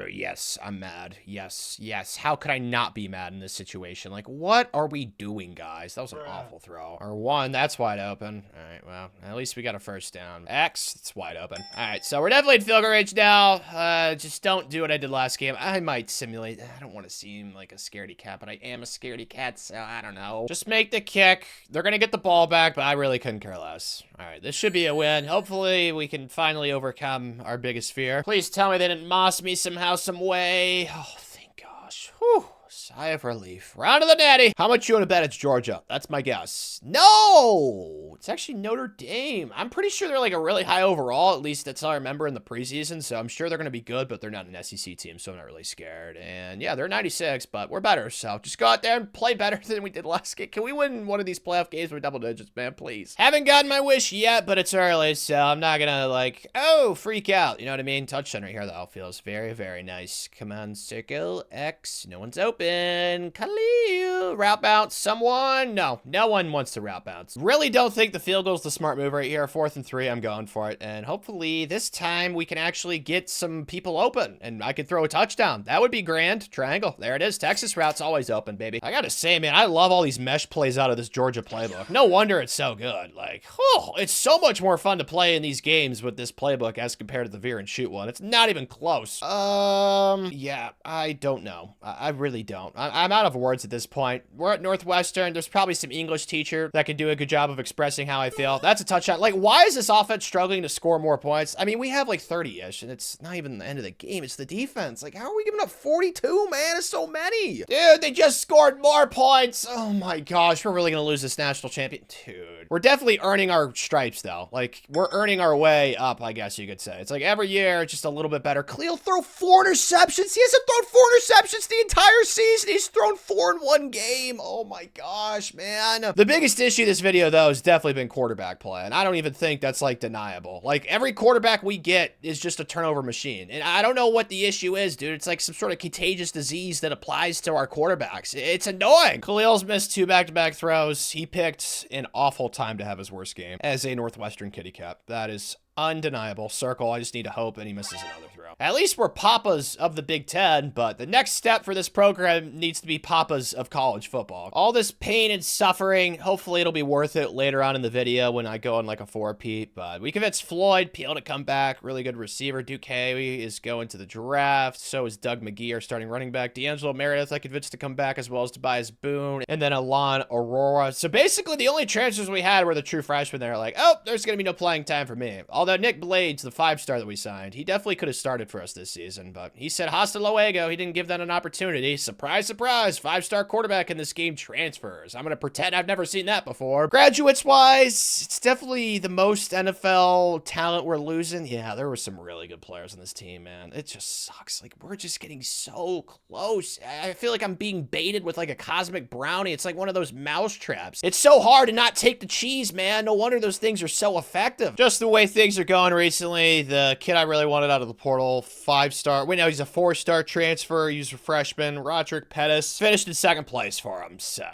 yeah. Yes, I'm mad. Yes, yes. How could I not be mad in this situation? Like, what are we doing, guys? That was an awful throw. Or one, that's wide open. All right, well, at least we got a first down. X, it's wide open. All right, so we're definitely in field goal range now. Just don't do what I did last game. I might simulate. I don't want to seem like a scaredy cat, but I am a scaredy cat, so I don't know. Just make the kick. They're going to get the ball back, but I really couldn't care less. All right, this should be a win. Hopefully, we can finally overcome our biggest fear. Please tell me they didn't moss me somehow, some way. Oh, thank gosh. Whew. Sigh of relief. Round of the natty. How much you want to bet it's Georgia? That's my guess. No! It's actually Notre Dame. I'm pretty sure they're like a really high overall. At least that's all I remember in the preseason. So I'm sure they're going to be good, but they're not an SEC team, so I'm not really scared. And yeah, they're 96, but we're better. So just go out there and play better than we did last game. Can we win one of these playoff games with double digits, man? Please. Haven't gotten my wish yet, but it's early, so I'm not going to like, oh, freak out. You know what I mean? Touchdown right here, though. Feels very, very nice. Command circle X. No one's open. Khalil. Route bounce. Someone? No. No one wants to route bounce. Really don't think the field goal's the smart move right here. 4th and 3. I'm going for it. And hopefully this time we can actually get some people open and I could throw a touchdown. That would be grand. Triangle. There it is. Texas route's always open, baby. I gotta say, man, I love all these mesh plays out of this Georgia playbook. No wonder it's so good. Like, oh, it's so much more fun to play in these games with this playbook as compared to the veer and shoot one. It's not even close. Yeah, I don't know. I really don't. I'm out of words at this point. We're at Northwestern. There's probably some English teacher that can do a good job of expressing how I feel. That's a touchdown. Like, why is this offense struggling to score more points? I mean, we have like 30-ish, and it's not even the end of the game. It's the defense. Like, how are we giving up 42, man? It's so many. Dude, they just scored more points. Oh my gosh, we're really gonna lose this national champion. Dude, we're definitely earning our stripes, though. Like, we're earning our way up, I guess you could say. It's like every year, just a little bit better. Khalil throw 4 interceptions. He hasn't thrown 4 interceptions the entire season. He's thrown 4 in one game. Oh my gosh, man. The biggest issue this video, though, has definitely been quarterback play, and I don't even think that's, like, deniable. Like, every quarterback we get is just a turnover machine, and I don't know what the issue is, dude. It's like some sort of contagious disease that applies to our quarterbacks. It's annoying. Khalil's missed 2 back-to-back throws. He picked an awful time to have his worst game as a Northwestern kitty cat. That is undeniable. Circle. I just need to hope, and he misses another throw. At least we're papas of the Big Ten, but the next step for this program needs to be papas of college football. All this pain and suffering, hopefully it'll be worth it later on in the video when I go on like a 4-peat, but we convinced Floyd Peel to come back. Really good receiver. Duke Haley is going to the draft. So is Doug McGee, our starting running back. D'Angelo Meredith I convinced to come back, as well as Tobias Boone, and then Alon Aurora. So basically the only transfers we had were the true freshmen. They're like, oh, there's going to be no playing time for me. Although Nick Blades, the 5-star that we signed, he definitely could have started for us this season, but he said hasta luego. He didn't give that an opportunity. Surprise, surprise. 5-star quarterback in this game transfers. I'm going to pretend I've never seen that before. Graduates-wise, it's definitely the most NFL talent we're losing. Yeah, there were some really good players on this team, man. It just sucks. Like, we're just getting so close. I feel like I'm being baited with like a cosmic brownie. It's like one of those mouse traps. It's so hard to not take the cheese, man. No wonder those things are so effective. Just the way things are going recently. The kid I really wanted out of the portal, 5-star. Wait, no, he's a 4-star transfer. He's a freshman. Roderick Pettis finished in 2nd place for him, so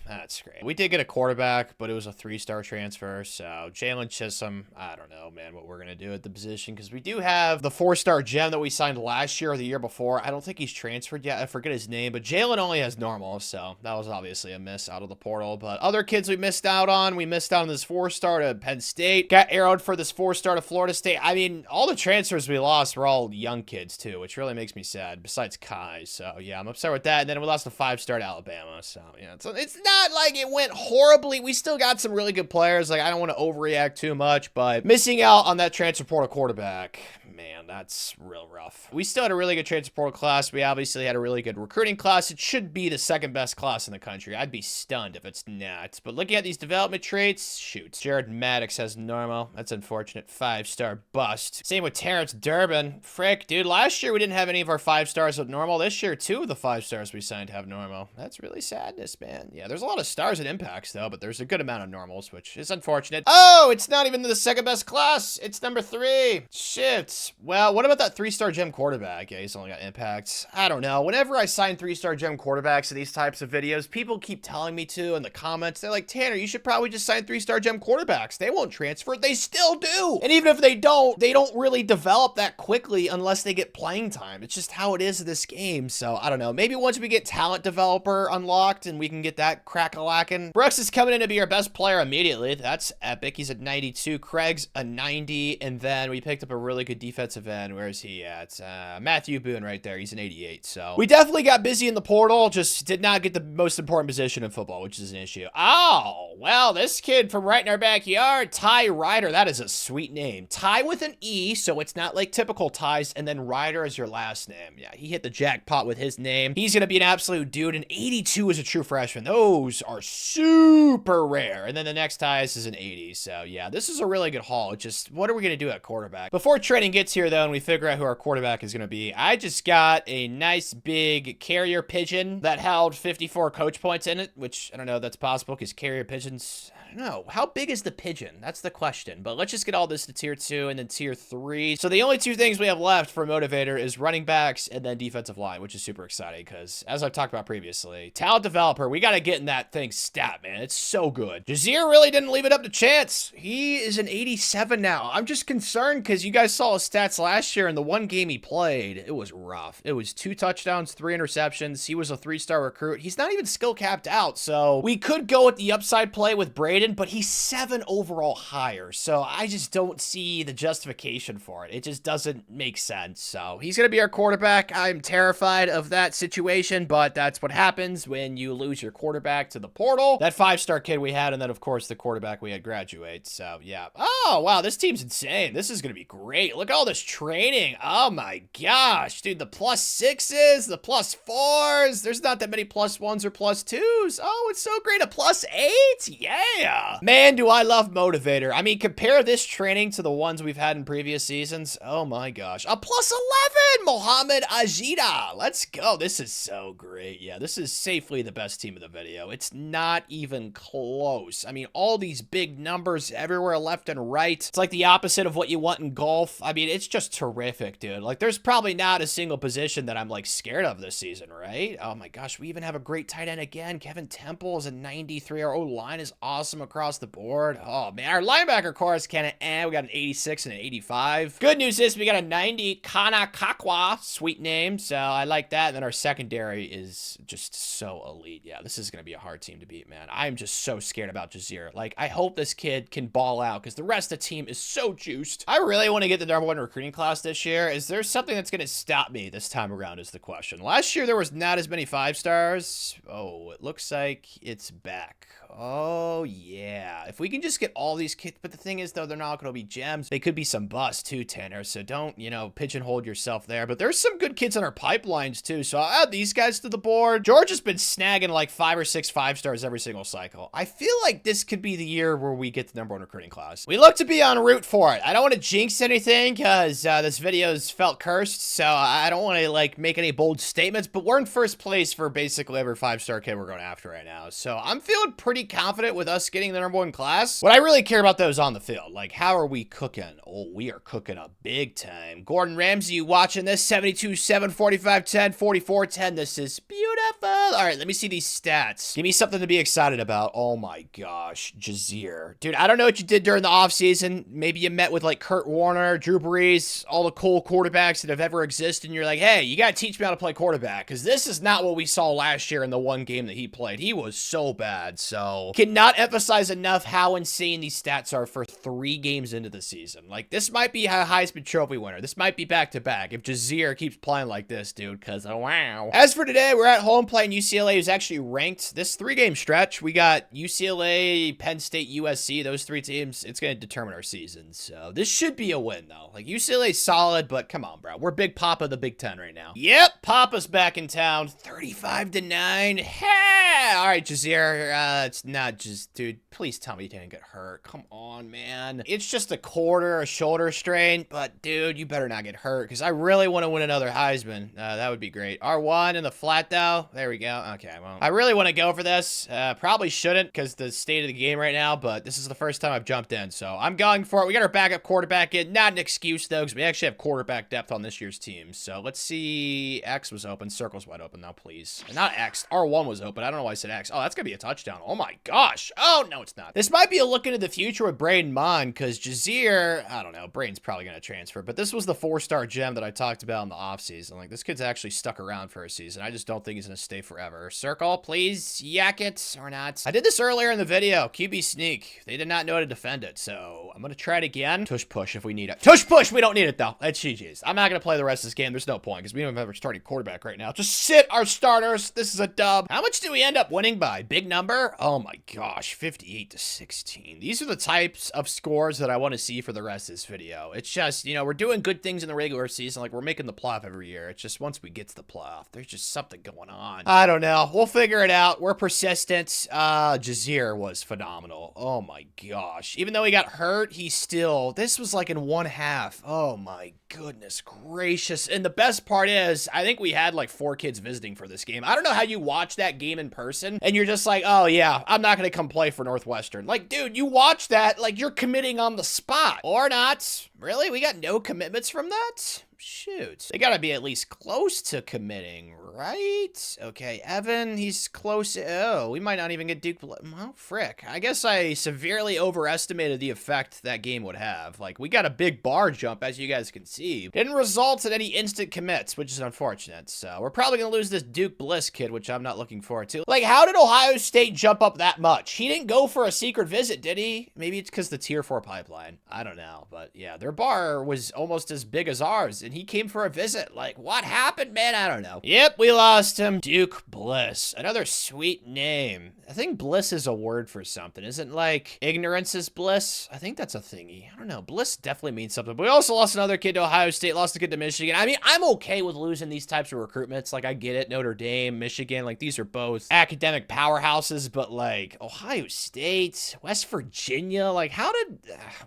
that's great. We did get a quarterback, but it was a 3-star transfer, so Jalen Chisholm, I don't know, man, what we're going to do at the position, because we do have the 4-star gem that we signed last year or the year before. I don't think he's transferred yet. I forget his name, but Jalen only has normal, so that was obviously a miss out of the portal, but other kids we missed out on this 4-star to Penn State, got arrowed for this 4-star to Florida State. I mean, all the transfers we lost were all young kids too, which really makes me sad, besides Kai. So yeah, I'm upset with that. And then we lost a 5-star to Alabama. So yeah, it's not like it went horribly. We still got some really good players. Like, I don't want to overreact too much, but missing out on that transfer portal quarterback, man, that's real rough. We still had a really good transfer portal class. We obviously had a really good recruiting class. It should be the 2nd best class in the country. I'd be stunned if it's not. But looking at these development traits, shoot. Jared Maddox has normal. That's unfortunate. 5-star bust. Same with Terrence Durbin. Frick, dude, last year we didn't have any of our 5-stars with normal. This year, 2 of the 5-stars we signed have normal. That's really sadness, man. Yeah, there's a lot of stars and impacts, though, but there's a good amount of normals, which is unfortunate. Oh, it's not even the 2nd best class. It's number 3. Shit. Well, what about that 3-star gem quarterback? Yeah, he's only got impacts. I don't know. Whenever I sign 3-star gem quarterbacks in these types of videos, people keep telling me to in the comments. They're like, Tanner, you should probably just sign 3-star gem quarterbacks. They won't transfer. They still do. And even if they don't really develop that quickly unless they get playing time. It's just how it is in this game. So I don't know. Maybe once we get talent developer unlocked and we can get that crack-a-lackin'. Brooks is coming in to be our best player immediately. That's epic. He's at 92. Craig's a 90. And then we picked up a really good defensive end. Where is he at? Matthew Boone right there. He's an 88. So we definitely got busy in the portal. Just did not get the most important position in football, which is an issue. Oh, well, this kid from right in our backyard, Ty Ryder. That is a sweet name. Ty with an E, so it's not like typical ties, and then Ryder is your last name. Yeah, he hit the jackpot with his name. He's going to be an absolute dude, and 82 is a true freshman. Those are super rare. And then the next highest is an 80. So, yeah, this is a really good haul. It's just, what are we going to do at quarterback? Before training gets here, though, and we figure out who our quarterback is going to be, I just got a nice big carrier pigeon that held 54 coach points in it, which I don't know if that's possible because carrier pigeons, I don't know. How big is the pigeon? That's the question. But let's just get all this to tier 2 and then tier 3. So the only two things we have left for Motivator is running backs and then defensive line, which is super exciting because, as I've talked about previously, talent developer, we got to get in that thing stat, man. It's so good. Jazeer really didn't leave it up to chance. He is an 87 now. I'm just concerned because you guys saw his stats last year in the one game he played. It was rough. It was 2 touchdowns, 3 interceptions. He was a 3-star recruit. He's not even skill capped out. So we could go with the upside play with Braden, but he's 7 overall higher. So I just don't see the justification for it. It just doesn't make sense. So he's going to be our quarterback. I'm terrified of that situation, but that's what happens when you lose your quarterback to the portal. That 5-star kid we had, and then of course the quarterback we had graduate. So yeah. Oh, wow. This team's insane. This is going to be great. Look at all this training. Oh my gosh, dude, the +6s, the +4s. There's not that many +1s or +2s. Oh, it's so great. A +8. Yeah. Man, do I love Motivator. I mean, compare this training to the ones we've had in previous seasons. Oh my gosh. A +11, Mohammed Ajida. Let's go. This is so great. Yeah, this is safely the best team of the video. It's not even close. I mean, all these big numbers everywhere left and right. It's like the opposite of what you want in golf. I mean, it's just terrific, dude. Like, there's probably not a single position that I'm, like, scared of this season, right? Oh my gosh, we even have a great tight end again. Kevin Temple is a 93. Our O-line is awesome across the board. Oh, man. Our linebacker core is kind of we got an 86 and an 85. Good news is we got a 90. Kana Kakwa. Sweet name. So I like that. And then our secondary is just so elite. Yeah, this is going to be a hard team to beat, man. I'm just so scared about Jazeer. Like, I hope this kid can ball out because the rest of the team is so juiced. I really want to get the #1 recruiting class this year. Is there something that's going to stop me this time around is the question. Last year, there was not as many 5-stars. Oh, it looks like it's back. Oh, yeah. If we can just get all these kids, but the thing is, though, they're not going to be gems. They could be some busts, too, Tanner, so don't, you know, pigeonhole yourself there. But there's some good kids on our pipelines, too, so I'll add these guys to the board. George has been snagging like 5 or 6 5-stars every single cycle. I feel like this could be the year where we get the #1 recruiting class. We look to be en route for it. I don't want to jinx anything because this video's felt cursed, so I don't want to, like, make any bold statements, but we're in first place for basically every 5-star kid we're going after right now. So I'm feeling pretty confident with us getting the #1 class. What I really care about, though, is on the field. Like, how are we cooking? Oh, we are cooking a big time. Gordon Ramsay, you watching this? 72-7, 45-10, 44-10. This is beautiful. All right, let me see these stats. Give me something to be excited about. Oh, my gosh. Jazeer. Dude, I don't know what you did during the offseason. Maybe you met with, like, Kurt Warner, Drew Brees, all the cool quarterbacks that have ever existed, and you're like, hey, you got to teach me how to play quarterback, because this is not what we saw last year in the one game that he played. He was so bad, so cannot emphasize enough how insane these stats are for 3 games into the season. Like, this might be a Heisman Trophy winner. This might be back-to-back if Jazeer keeps playing like this, dude, because wow. As for today, we're at home playing UCLA, who's actually ranked. This 3-game stretch, we got UCLA, Penn State, USC, those 3 teams. It's going to determine our season, so this should be a win, though. Like, UCLA's solid, but come on, bro. We're Big Papa, the Big Ten right now. Yep, Papa's back in town. 35-9. Hey! All right, Jazeer, it's not just, dude, please tell me you didn't get hurt. Come on, man. It's just a quarter, a shoulder strain, but dude, you better not get hurt because I really want to win another Heisman. That would be great. R1 in the flat, though. There we go. Okay, well, I really want to go for this. Probably shouldn't because the state of the game right now, but this is the first time I've jumped in, so I'm going for it. We got our backup quarterback in. Not an excuse, though, because we actually have quarterback depth on this year's team. So let's see. X was open. Circle's wide open now, please. Not X. R1 was open. I don't know why I said X. Oh, that's going to be a touchdown. Oh, my gosh. Oh, No, it's not. This might be a look into the future with Braden Mon, because Jazeer, I don't know, Braden's probably going to transfer, but this was the 4-star gem that I talked about in the offseason. Like, this kid's actually stuck around for a season. I just don't think he's going to stay forever. Circle, please, yak it, or not. I did this earlier in the video. QB sneak. They did not know how to defend it, so I'm going to try it again. Tush push if we need it. Tush push! We don't need it, though. That's GG's. I'm not going to play the rest of this game. There's no point, because we don't have a starting quarterback right now. Just sit our starters. This is a dub. How much do we end up winning by? Big number? Oh my gosh, 58-16. These are the types of scores that I want to see for the rest of this video. It's just, you know, we're doing good things in the regular season. Like, we're making the playoff every year. It's just once we get to the playoff, there's just something going on. I don't know. We'll figure it out. We're persistent. Jazeer was phenomenal. Oh my gosh. Even though he got hurt, he still, this was like in 1/2. Oh my goodness gracious. And the best part is, I think we had like 4 kids visiting for this game. I don't know how you watch that game in person and you're just like, oh yeah, I'm not going to come play for Northwestern. Like, dude, you watch that, like you're committing on the spot. Or not. Really? We got no commitments from that? Shoot. They gotta be at least close to committing, right? Okay, Evan, he's close. Oh, we might not even get Duke. Well, frick. I guess I severely overestimated the effect that game would have. Like, we got a big bar jump, as you guys can see. Didn't result in any instant commits, which is unfortunate. So, we're probably gonna lose this Duke Bliss kid, which I'm not looking forward to. Like, how did Ohio State jump up that much? He didn't go for a secret visit, did he? Maybe it's because the Tier 4 pipeline. I don't know, but yeah, their bar was almost as big as ours, and he came for a visit. Like, what happened, man? I don't know. Yep, we lost him. Duke Bliss. Another sweet name. I think bliss is a word for something. Isn't like ignorance is bliss? I think that's a thingy. I don't know. Bliss definitely means something. But we also lost another kid to Ohio State, lost a kid to Michigan. I mean, I'm okay with losing these types of recruitments. Like, I get it. Notre Dame, Michigan, like, these are both academic powerhouses, but like, Ohio State, West Virginia, like, how did,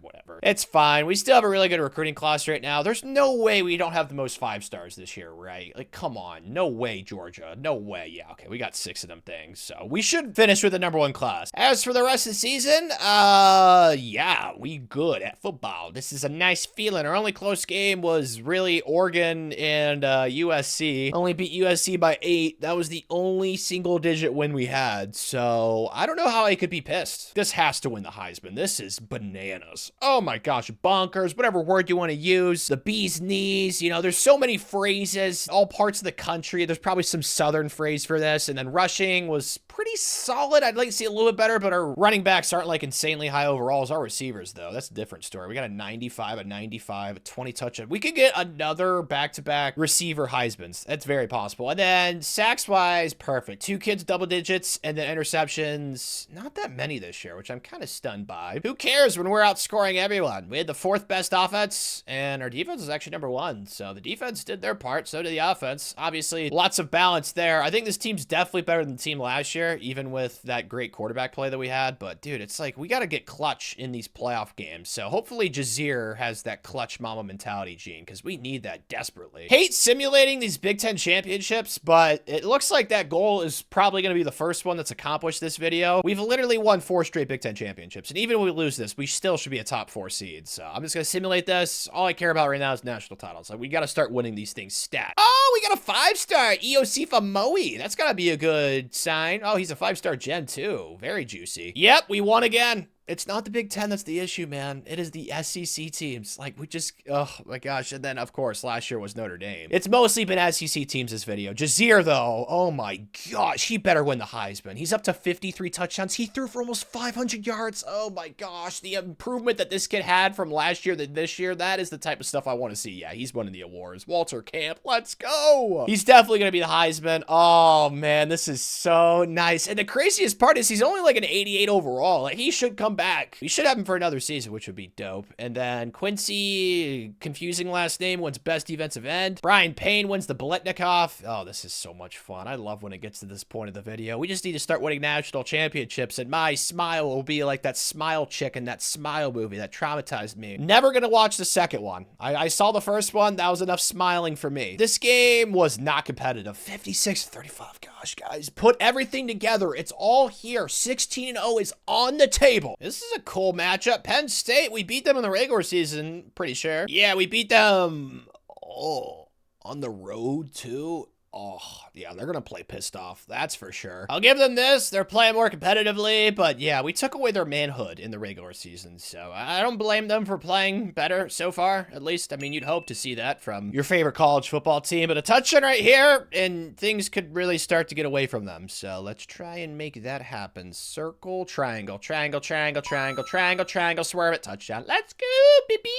whatever. It's fine. We still have a really good recruiting class right now. There's no way we don't have the most 5-stars this year, right? Like, come on. No way, Georgia. No way. Yeah, okay, we got 6 of them things, so we should finish with the #1 class. As for the rest of the season, yeah, we good at football. This is a nice feeling. Our only close game was really Oregon and USC. Only beat USC by 8. That was the only single-digit win we had, so I don't know how I could be pissed. This has to win the Heisman. This is bananas. Oh my gosh, bonkers, whatever word you want to use. The bee's knees, you know, there's so many phrases, all parts of the country. There's probably some southern phrase for this, and then rushing was pretty solid. I'd like to see a little bit better, but our running backs aren't like insanely high overalls. Our receivers, though, that's a different story. We got a 95, a 20 touchdown. We could get another back-to-back receiver Heismans. That's very possible. And then sacks-wise, perfect. 2 kids, double digits, and then interceptions, not that many this year, which I'm kind of stunned by. Who cares when we're outscoring everyone? We had the 4th best offense, and our defense was actually #1. So the defense did their part, so did the offense. Obviously, lots of balance there. I think this team's definitely better than the team last year, even with that great quarterback play that we had. But, dude, it's like we got to get clutch in these playoff games. So hopefully Jazeer has that clutch mama mentality gene, because we need that desperately. Hate simulating these Big Ten championships, but it looks like that goal is probably going to be the first one that's accomplished this video. We've literally won 4 straight Big Ten championships, and even when we lose this, we still should be a top 4 seed. So I'm just going to simulate this. All I care about right now is national titles. Like, we got to start winning these things stat. Oh, we got a 5-star EOC Famoe. That's got to be a good sign. Oh, he's a 5-star gem too. Very juicy. Yep, we won again. It's not the Big Ten that's the issue, man. It is the SEC teams. Like, we just, oh my gosh. And then, of course, last year was Notre Dame. It's mostly been SEC teams this video. Jazeer, though, oh my gosh, he better win the Heisman. He's up to 53 touchdowns. He threw for almost 500 yards. Oh my gosh, the improvement that this kid had from last year to this year, that is the type of stuff I want to see. Yeah, he's winning the awards. Walter Camp, let's go. He's definitely going to be the Heisman. Oh man, this is so nice. And the craziest part is he's only like an 88 overall. Like, he should come back. We should have him for another season, which would be dope. And then Quincy, confusing last name, wins best defensive end. Brian Payne wins the Biletnikoff. Oh, this is so much fun. I love when it gets to this point of the video. We just need to start winning national championships, and my smile will be like that Smile chick in that Smile movie that traumatized me. Never gonna watch the second one. I saw the first one. That was enough smiling for me. This game was not competitive. 56-35. Gosh, guys, put everything together. It's all here. 16-0 is on the table. This is a cool matchup. Penn State, we beat them in the regular season, pretty sure. Yeah, we beat them, oh, on the road too. Oh, yeah, they're going to play pissed off. That's for sure. I'll give them this. They're playing more competitively, but yeah, we took away their manhood in the regular season, so I don't blame them for playing better so far, at least. I mean, you'd hope to see that from your favorite college football team, but a touchdown right here, and things could really start to get away from them. So let's try and make that happen. Circle, triangle, triangle, triangle, triangle, triangle, triangle, swerve it, touchdown. Let's go, baby.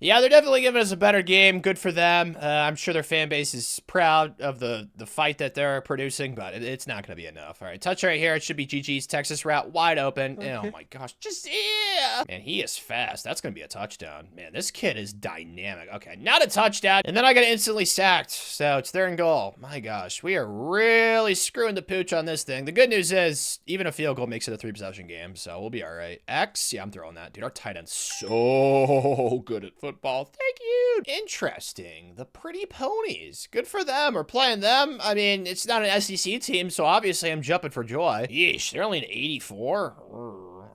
Yeah, they're definitely giving us a better game. Good for them. I'm sure their fan base is proud of the fight that they're producing, but it's not going to be enough. All right, touch right here. It should be GG's Texas route, wide open. Okay. Oh my gosh, just yeah. Man, he is fast. That's going to be a touchdown. Man, this kid is dynamic. Okay, not a touchdown, and then I got instantly sacked, so it's third and goal. My gosh, we are really screwing the pooch on this thing. The good news is, even a field goal makes it a 3-possession game, so we'll be all right. X, yeah, I'm throwing that. Dude, our tight end's so good at football. Thank you. Interesting. The Pretty Ponies. Good for them. We're playing them. I mean, it's not an SEC team, so obviously I'm jumping for joy. Yeesh, they're only an 84.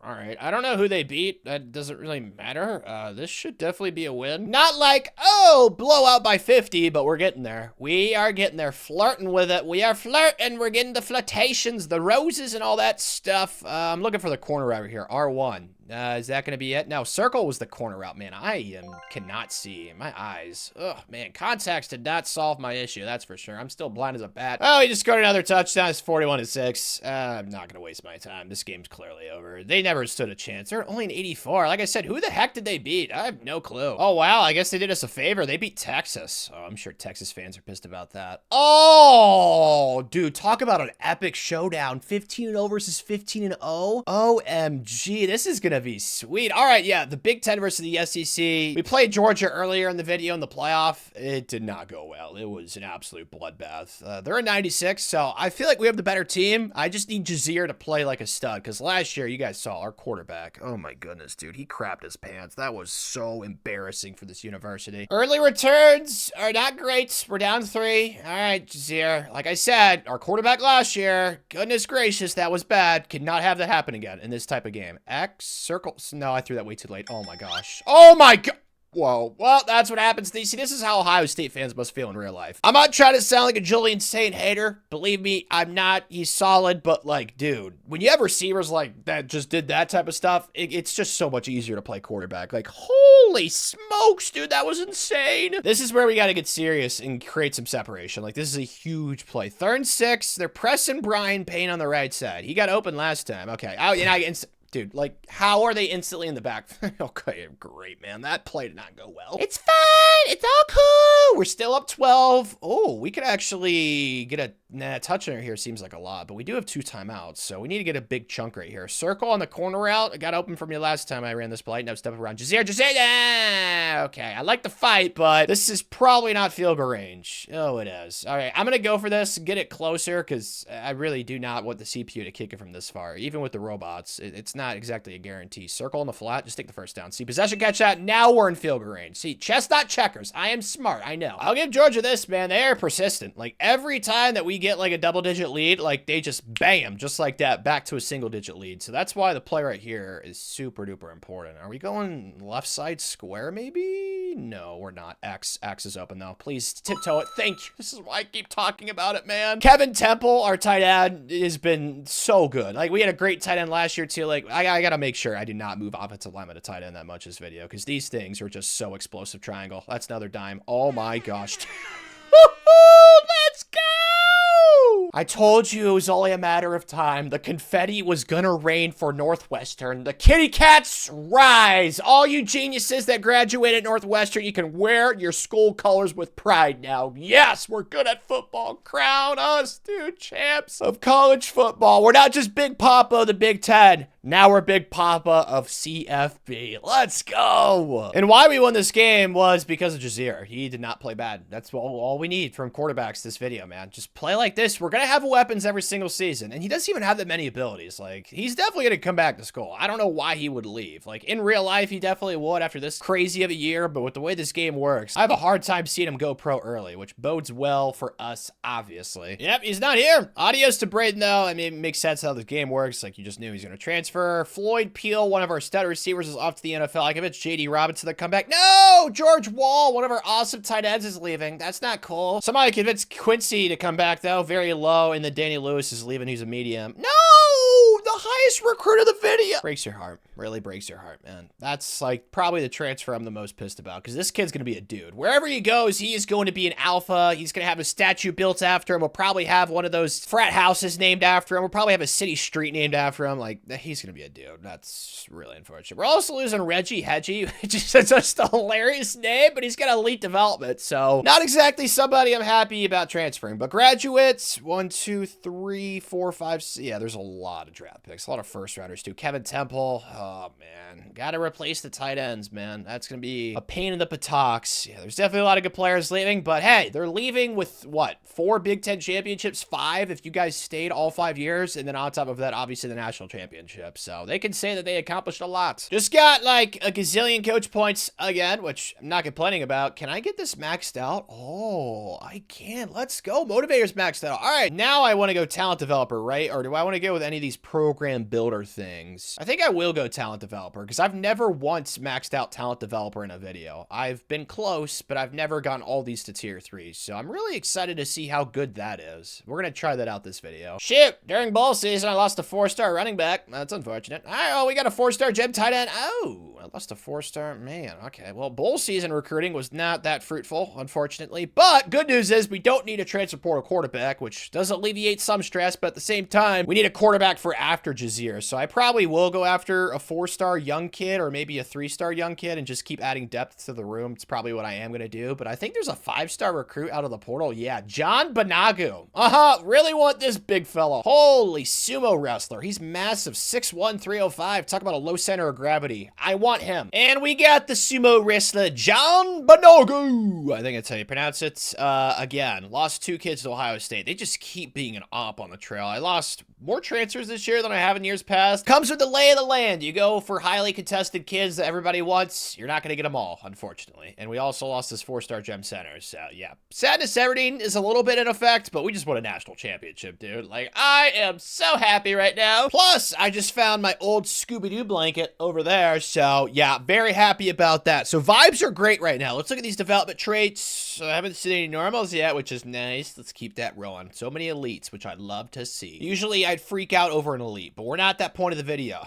All right, I don't know who they beat. That doesn't really matter. This should definitely be a win. Not like, oh, blowout by 50, but we're getting there. We are getting there, flirting with it. We are flirting. We're getting the flirtations, the roses, and all that stuff. I'm looking for the corner right here, R1. Is that going to be it? No, circle was the corner route, man. I cannot see. My eyes. Ugh, man. Contacts did not solve my issue, that's for sure. I'm still blind as a bat. Oh, he just scored another touchdown. It's 41-6. I'm not going to waste my time. This game's clearly over. They never stood a chance. They're only an 84. Like I said, who the heck did they beat? I have no clue. Oh, wow. I guess they did us a favor. They beat Texas. Oh, I'm sure Texas fans are pissed about that. Oh, dude. Talk about an epic showdown. 15-0 versus 15-0. OMG. This is going to be sweet. All right, yeah, the Big Ten versus the SEC. We played Georgia earlier in the video in the playoff. It did not go well. It was an absolute bloodbath. They're a 96, so I feel like we have the better team. I just need Jazeer to play like a stud, because last year, you guys saw our quarterback. Oh my goodness, dude. He crapped his pants. That was so embarrassing for this university. Early returns are not great. We're down 3. All right, Jazeer. Like I said, our quarterback last year, goodness gracious, that was bad. Could not have that happen again in this type of game. X, circles. No, I threw that way too late. Oh my gosh. Oh my god. Whoa. Well, that's what happens. See, this is how Ohio State fans must feel in real life. I'm not trying to sound like a Julian Saint hater. Believe me, I'm not. He's solid, but like, dude, when you have receivers like that just did that type of stuff, it's just so much easier to play quarterback. Like, holy smokes, dude, that was insane. This is where we got to get serious and create some separation. Like, this is a huge play. 3rd and 6. They're pressing Brian Payne on the right side. He got open last time. Okay. Dude, like, how are they instantly in the back? Okay, great, man. That play did not go well. It's fine. It's all cool. We're still up 12. Oh, we could actually get a touchdown here. Seems like a lot, but we do have 2 timeouts, so we need to get a big chunk right here. Circle on the corner route. It got open for me last time I ran this play. Now step around. Jazeer. Okay, I like the fight, but this is probably not field goal range. Oh, it is. All right, I'm going to go for this and get it closer, because I really do not want the CPU to kick it from this far. Even with the robots, it's not exactly a guarantee. Circle on the flat, just take the first down. See, possession, catch that. Now we're in field goal range. See, chess, not checkers. I am smart, I know. I'll give Georgia this, man. They are persistent. Like, every time that we get like a double-digit lead, like, they just bam, just like that, back to a single-digit lead. So that's why the play right here is super duper important. Are we going left side square, maybe? No, we're not. X is open though. Please tiptoe it. Thank you. This is why I keep talking about it, man. Kevin Temple, our tight end, has been so good. Like, we had a great tight end last year too. Like, I gotta make sure I do not move offensive lineman to tight end that much this video, because these things are just so explosive. Triangle. That's another dime. Oh my gosh. Let's go! I told you it was only a matter of time. The confetti was gonna rain for Northwestern. The kitty cats rise. All you geniuses that graduated Northwestern, you can wear your school colors with pride now. Yes, we're good at football. Crown us, dude, champs of college football. We're not just Big Papa of the Big Ten. Now we're Big Papa of CFB. Let's go. And why we won this game was because of Jazeer. He did not play bad. That's all we need from quarterbacks this video, man. Just play like this. We're going to have weapons every single season. And he doesn't even have that many abilities. Like, he's definitely going to come back to school. I don't know why he would leave. Like, in real life, he definitely would after this crazy of a year. But with the way this game works, I have a hard time seeing him go pro early, which bodes well for us, obviously. Yep, he's not here. Adios to Braden, though. I mean, it makes sense how this game works. Like, you just knew he's going to transfer. transfer. Floyd Peel, one of our stud receivers, is off to the NFL. I convinced J.D. Robinson to come back. No! George Wall, one of our awesome tight ends, is leaving. That's not cool. Somebody convinced Quincy to come back, though. Very low. And then Danny Lewis is leaving, who's a medium. No! The highest recruit of the video. Breaks your heart. Really breaks your heart, man. That's like probably the transfer I'm the most pissed about because this kid's going to be a dude. Wherever he goes, he is going to be an alpha. He's going to have a statue built after him. We'll probably have one of those frat houses named after him. We'll probably have a city street named after him. Like, he's going to be a dude. That's really unfortunate. We're also losing Reggie Hedgie, which is just a hilarious name, but he's got elite development. So not exactly somebody I'm happy about transferring, but graduates, 1, 2, 3, 4, 5, 6. Yeah, there's a lot of draft picks, a lot of first rounders too. Kevin Temple, oh man, gotta replace the tight ends, man. That's gonna be a pain in the buttocks. Yeah, there's definitely a lot of good players leaving, but hey, they're leaving with what, 4 Big Ten championships, 5 if you guys stayed all 5 years, and then on top of that, obviously the national championship. So they can say that they accomplished a lot. Just got like a gazillion coach points again, which I'm not complaining about. Can I get this maxed out? Oh, I can. Let's go. Motivator's maxed out. All right, now I want to go talent developer, right? Or do I want to go with any of these program builder things? I think I will go talent developer because I've never once maxed out talent developer in a video. I've been close, but I've never gotten all these to tier 3. So I'm really excited to see how good that is. We're going to try that out this video. Shoot, during bowl season, I lost a 4-star running back. That's unfortunate. All right, oh, we got a 4-star gem tight end. Oh, I lost a 4-star. Man, okay. Well, bowl season recruiting was not that fruitful, unfortunately. But good news is we don't need a transfer portal quarterback, which does alleviate some stress, but at the same time, we need a quarterback for after Jazeer. So I probably will go after a 4-star young kid or maybe a 3-star young kid and just keep adding depth to the room. It's probably what I am going to do. But I think there's a 5-star recruit out of the portal. Yeah, John Banagu. Really want this big fella. Holy sumo wrestler. He's massive. 6'1", 305. Talk about a low center of gravity. I want him. And we got the sumo wrestler, John Banagu. I think that's how you pronounce it. Again, lost 2 kids to Ohio State. They just keep being an op on the trail. I lost more transfers this year than I have in years past. Comes with the lay of the land. You go for highly contested kids that everybody wants. You're not going to get them all, unfortunately. And we also lost this 4-star gem center. So, yeah. Sadness Everdeen is a little bit in effect, but we just won a national championship, dude. Like, I am so happy right now. Plus, I just found my old Scooby-Doo blanket over there. So, yeah, very happy about that. So, vibes are great right now. Let's look at these development traits. I haven't seen any normals yet, which is nice. Let's keep that rolling. So many elites, which I'd love to see. Usually, I'd freak out over an elite, but we're not at that point of the video.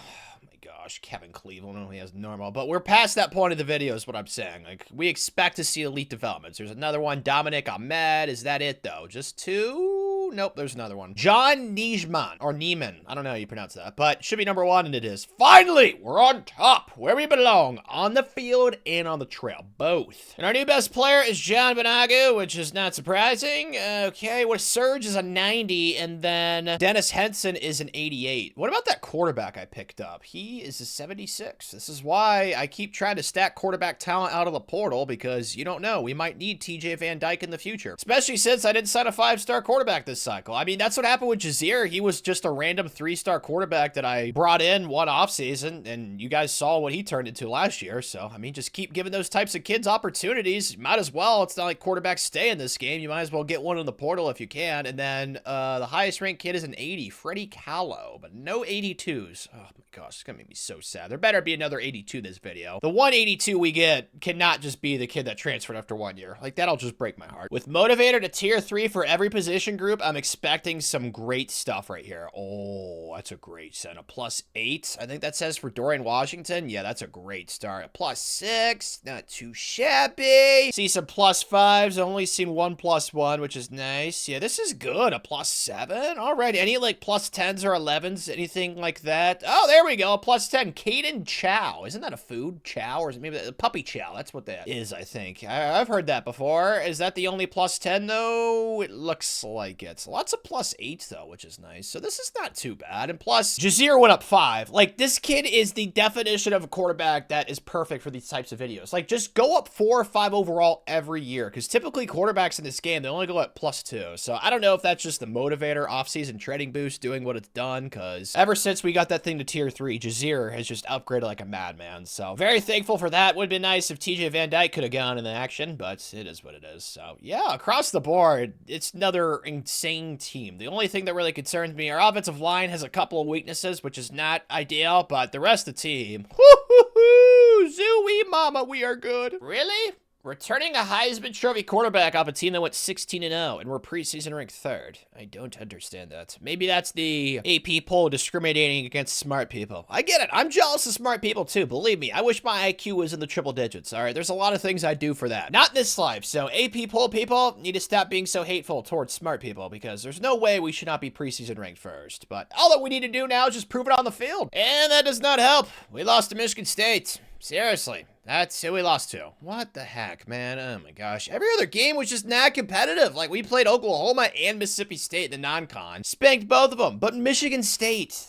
Gosh, Kevin Cleveland only has normal, but we're past that point of the video is what I'm saying. Like, we expect to see elite developments. There's another one, Dominic Ahmed. Is that it, though? Just 2? Nope, there's another one. John Nijman, or Neiman. I don't know how you pronounce that, but should be number 1, and it is. Finally, we're on top, where we belong, on the field and on the trail, both. And our new best player is John Banagu, which is not surprising. Okay, well, Surge is a 90, and then Dennis Henson is an 88. What about that quarterback I picked up? He is a 76. This is why I keep trying to stack quarterback talent out of the portal, because you don't know, we might need TJ Van Dyke in the future, especially since I didn't sign a 5-star quarterback this cycle. I mean, that's what happened with Jazeer. He was just a random 3-star quarterback that I brought in one offseason, and you guys saw what he turned into last year. So, I mean, just keep giving those types of kids opportunities. Might as well. It's not like quarterbacks stay in this game. You might as well get one in the portal if you can. And then the highest ranked kid is an 80, Freddie Callow, but no 82s. Oh my gosh, it's gonna make me so sad. There better be another 82 this video. The 182 we get cannot just be the kid that transferred after 1 year. Like, that'll just break my heart. With motivator to tier 3 for every position group, I'm expecting some great stuff right here. Oh, that's a great set. A +8. I think that says for Dorian Washington. Yeah, that's a great start. A +6. Not too shabby. See some +5s. I've only seen one +1, which is nice. Yeah, this is good. A +7. All right. Any like +10s or 11s? Anything like that? Oh, there we go. A +10. Caden Chow. Isn't that a food? Chow? Or is it maybe a puppy chow? That's what that is, I think. I've heard that before. Is that the only +10 though? It looks like it's lots of +8 though, which is nice. So this is not too bad. And plus, Jazeer went up 5. Like, this kid is the definition of a quarterback that is perfect for these types of videos. Like, just go up 4 or 5 overall every year, because typically quarterbacks in this game, they only go up +2. So I don't know if that's just the motivator offseason trading boost doing what it's done, because ever since we got that thing to tier 3, Jazeer has just upgraded like a madman. So very thankful for that. Would have been nice if TJ Van Dyke could have gone in the action, but it is what it is. So yeah, across the board, it's another insane insane team. The only thing that really concerns me, our offensive line has a couple of weaknesses, which is not ideal, but the rest of the team, whoo-hoo-hoo, zooey mama, we are good. Really? Returning a Heisman Trophy quarterback off a team that went 16-0 and were preseason ranked 3rd. I don't understand that. Maybe that's the AP poll discriminating against smart people. I get it. I'm jealous of smart people too. Believe me, I wish my IQ was in the triple digits. All right, there's a lot of things I'd do for that. Not in this life. So AP poll people need to stop being so hateful towards smart people because there's no way we should not be preseason ranked 1st. But all that we need to do now is just prove it on the field. And that does not help. We lost to Michigan State. Seriously. That's who we lost to. What the heck, man? Oh my gosh. Every other game was just not competitive. Like, we played Oklahoma and Mississippi State in the non-con. Spanked both of them. But Michigan State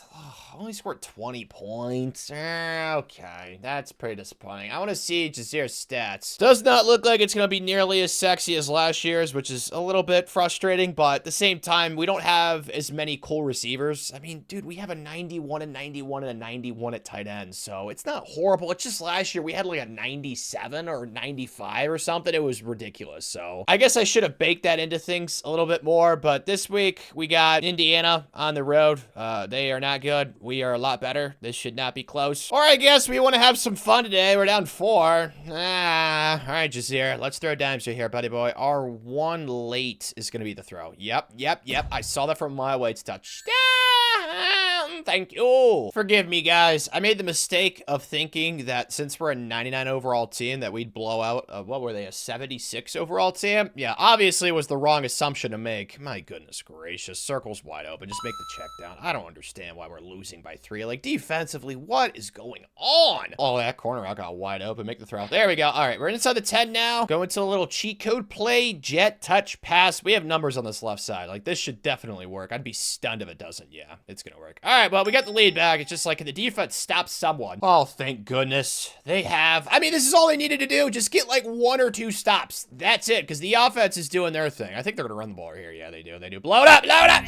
only scored 20 points. Okay, that's pretty disappointing. I want to see Jazir's stats. Does not look like it's going to be nearly as sexy as last year's, which is a little bit frustrating, but at the same time, we don't have as many cool receivers. I mean, dude, we have a 91 and 91 and a 91 at tight end, so it's not horrible. It's just last year we had like a 97 or 95 or something. It was ridiculous, so I guess I should have baked that into things a little bit more, but this week we got Indiana on the road. They are not good. We are a lot better. This should not be close. Or I guess we want to have some fun today. We're down 4. All right, Jazir. Let's throw dimes right here, buddy boy. Our one late is going to be the throw. Yep. I saw that from a mile away. It's touchdown. Thank you. Forgive me, guys. I made the mistake of thinking that since we're a 99 overall team that we'd blow out, what were they, a 76 overall team? Yeah, obviously it was the wrong assumption to make. My goodness gracious. Circle's wide open. Just make the check down. I don't understand why we're losing by 3. Like, defensively, what is going on? Oh, that corner out got wide open. Make the throw. There we go. All right, we're inside the 10 now. Go into a little cheat code play, jet, touch, pass. We have numbers on this left side. Like, this should definitely work. I'd be stunned if it doesn't. Yeah, it's gonna work. All right, well, we got the lead back. It's just like, can the defense stop someone? Oh, thank goodness. They have. I mean, this is all they needed to do. Just get like 1 or 2 stops. That's it, because the offense is doing their thing. I think they're gonna run the ball here. Yeah, they do. They do. Blow it up. Blow it up.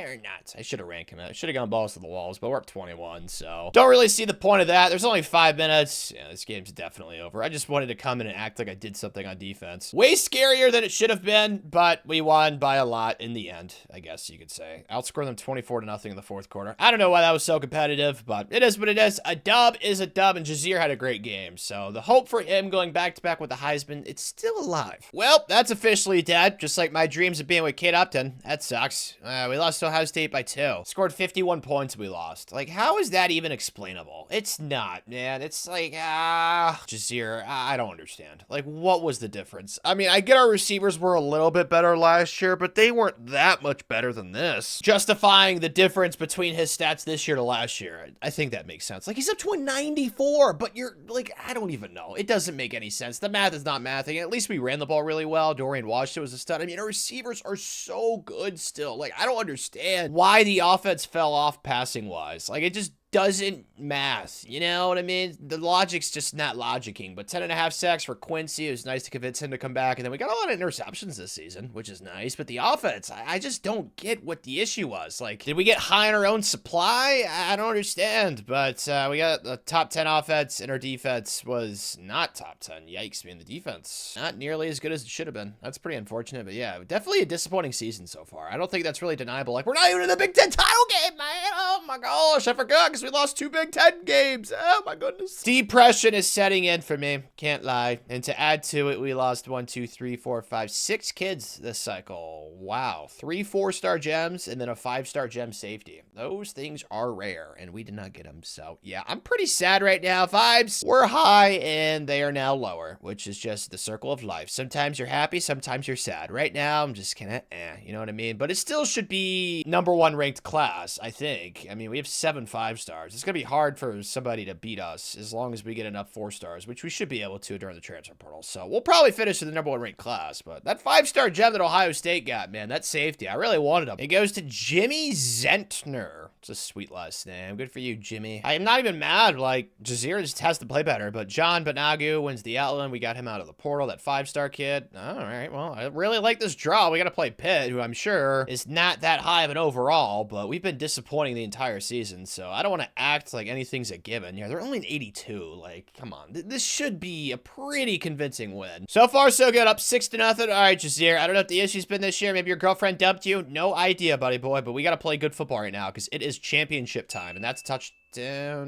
Or not. I should have ranked him. I should have gone balls to the walls, but we're up 21, so don't really see the point of that. There's only 5 minutes. Yeah, this game's definitely over. I just wanted to come in and act like I did something on defense. Way scarier than it should have been, but we won by a lot in the end, I guess you could say. Outscored them 24-0 in the 4th quarter. I don't know why that was so competitive, but it is what it is. A dub is a dub, and Jazir had a great game, so the hope for him going back-to-back with the Heisman, it's still alive. Well, that's officially dead, just like my dreams of being with Kate Upton. That sucks. We lost to Ohio State by 2. Scored 51 points, we lost. Like, how is that even explainable? It's not, man. It's like, Jazir, I don't understand. Like, what was the difference? I mean, I get our receivers were a little bit better last year, but they weren't that much better than this. Justifying the difference between his stats this year to last year. I think that makes sense. Like, he's up to a 94, but you're, like, I don't even know. It doesn't make any sense. The math is not mathing. At least we ran the ball really well. Dorian Washington was a stud. I mean, our receivers are so good still. Like, I don't understand why the offense fell off passing-wise. Like, it just doesn't math, you know what I mean? The logic's just not logicking, but 10.5 sacks for Quincy. It was nice to convince him to come back, and then we got a lot of interceptions this season, which is nice, but the offense, I just don't get what the issue was. Like, did we get high on our own supply? I don't understand, but we got the top 10 offense, and our defense was not top 10. Yikes, man, the defense, not nearly as good as it should have been. That's pretty unfortunate, but yeah, definitely a disappointing season so far. I don't think that's really deniable. Like, we're not even in the Big Ten title game, man. Oh my gosh, I forgot, we lost 2 Big Ten games. Oh my goodness. Depression is setting in for me. Can't lie. And to add to it, we lost 1, 2, 3, 4, 5, 6 kids this cycle. Wow. 3 4-star gems and then a 5-star gem safety. Those things are rare and we did not get them. So yeah, I'm pretty sad right now. Vibes were high and they are now lower, which is just the circle of life. Sometimes you're happy, sometimes you're sad. Right now, I'm just kind of you know what I mean? But it still should be #1 ranked class, I think. I mean, we have 7 5-stars. It's going to be hard for somebody to beat us as long as we get enough 4-stars, which we should be able to during the transfer portal. So we'll probably finish in the #1 ranked class, but that 5-star gem that Ohio State got, man, that safety, I really wanted him. It goes to Jimmy Zentner. It's a sweet last name. Good for you, Jimmy. I am not even mad. Like, Jazir just has to play better, but John Banagu wins the Outland. We got him out of the portal, that 5-star kid. All right, well, I really like this draw. We got to play Pitt, who I'm sure is not that high of an overall, but we've been disappointing the entire entire season, so I don't want to act like anything's a given. Yeah, they're only an 82. Like, come on. This should be a pretty convincing win. So far, so good. Up 6-0. All right, Jazeer. I don't know if the issue's been this year. Maybe your girlfriend dumped you. No idea, buddy boy, but we got to play good football right now because it is championship time, and that's a touchdown.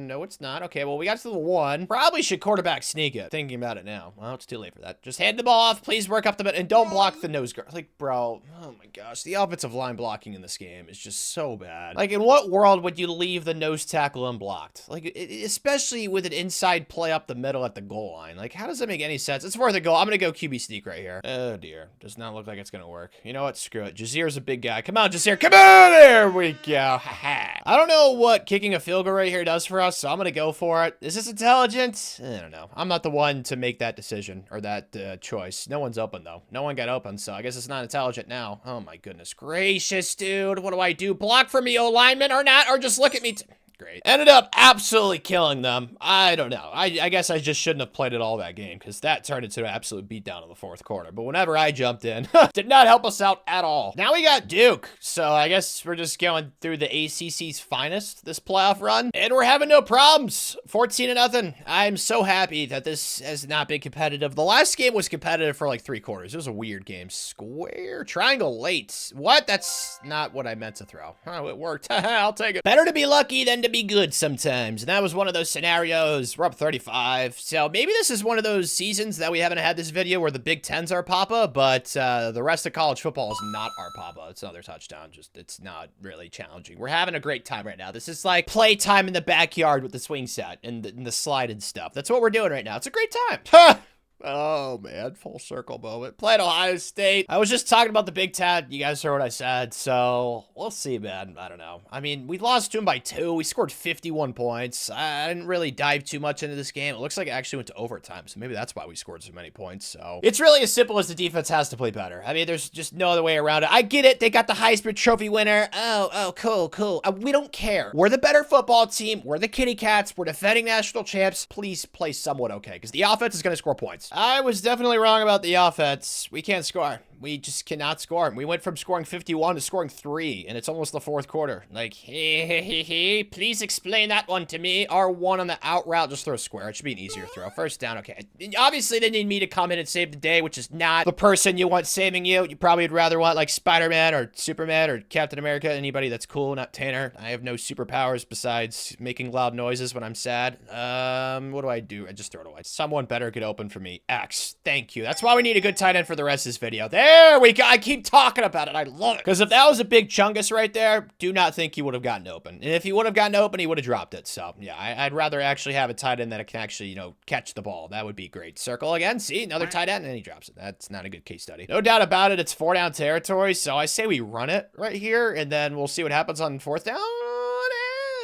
No, it's not. Okay, well, we got to the 1. Probably should quarterback sneak it. Thinking about it now. Well, it's too late for that. Just hand the ball off. Please work up the bit and don't block the nose guard. Like, bro, oh my gosh. The offensive line blocking in this game is just so bad. Like, in what world would you leave the nose tackle unblocked? Like, especially with an inside play up the middle at the goal line. Like, how does that make any sense? It's worth a goal. I'm going to go QB sneak right here. Oh, dear. Does not look like it's going to work. You know what? Screw it. Jazeer's a big guy. Come on, Jazeer. Come on! There we go. I don't know what kicking a field goal right here does for us, so I'm going to go for it. Is this intelligent? I don't know. I'm not the one to make that decision or that choice. No one's open, though. No one got open, so I guess it's not intelligent now. Oh, my goodness gracious, dude. What do I do? Block for me, O-lineman, or not? Or just look at me? Great. Ended up absolutely killing them. I don't know. I guess I just shouldn't have played it all that game because that turned into an absolute beatdown in the 4th quarter. But whenever I jumped in, did not help us out at all. Now we got Duke. So I guess we're just going through the ACC's finest this playoff run. And we're having no problems. 14-0. I'm so happy that this has not been competitive. The last game was competitive for like 3 quarters. It was a weird game. Square. Triangle late. What? That's not what I meant to throw. Oh, it worked. I'll take it. Better to be lucky than to be good sometimes. And that was one of those scenarios. We're up 35. So maybe this is one of those seasons that we haven't had this video where the Big Ten's our papa, but the rest of college football is not our papa. It's another touchdown. Just, it's not really challenging. We're having a great time right now. This is like playtime in the backyard with the swing set and the slide and stuff. That's what we're doing right now. It's a great time. Oh, man. Full circle moment. Played Ohio State. I was just talking about the Big Ten. You guys heard what I said, so we'll see, man. I don't know. I mean, we lost to them by 2. We scored 51 points. I didn't really dive too much into this game. It looks like it actually went to overtime, so maybe that's why we scored so many points. So it's really as simple as the defense has to play better. I mean, there's just no other way around it. I get it. They got the Heisman Trophy winner. Oh, cool. We don't care. We're the better football team. We're the kitty cats. We're defending national champs. Please play somewhat okay, because the offense is going to score points. I was definitely wrong about the offense. We can't score. We just cannot score. We went from scoring 51 to scoring 3, and it's almost the 4th quarter. Like, hey, please explain that one to me. R1 on the out route. Just throw a square. It should be an easier throw. First down, okay. Obviously, they need me to come in and save the day, which is not the person you want saving you. You probably would rather want, like, Spider-Man or Superman or Captain America. Anybody that's cool, not Tanner. I have no superpowers besides making loud noises when I'm sad. What do? I just throw it away. Someone better get open for me. X. Thank you. That's why we need a good tight end for the rest of this video. There we go. I keep talking about it. I love it. Because if that was a big chungus right there, do not think he would have gotten open. And if he would have gotten open, he would have dropped it. So, yeah, I'd rather actually have a tight end that can actually, you know, catch the ball. That would be great. Circle again. See, another tight end, and he drops it. That's not a good case study. No doubt about it. It's 4-down territory. So I say we run it right here, and then we'll see what happens on 4th down.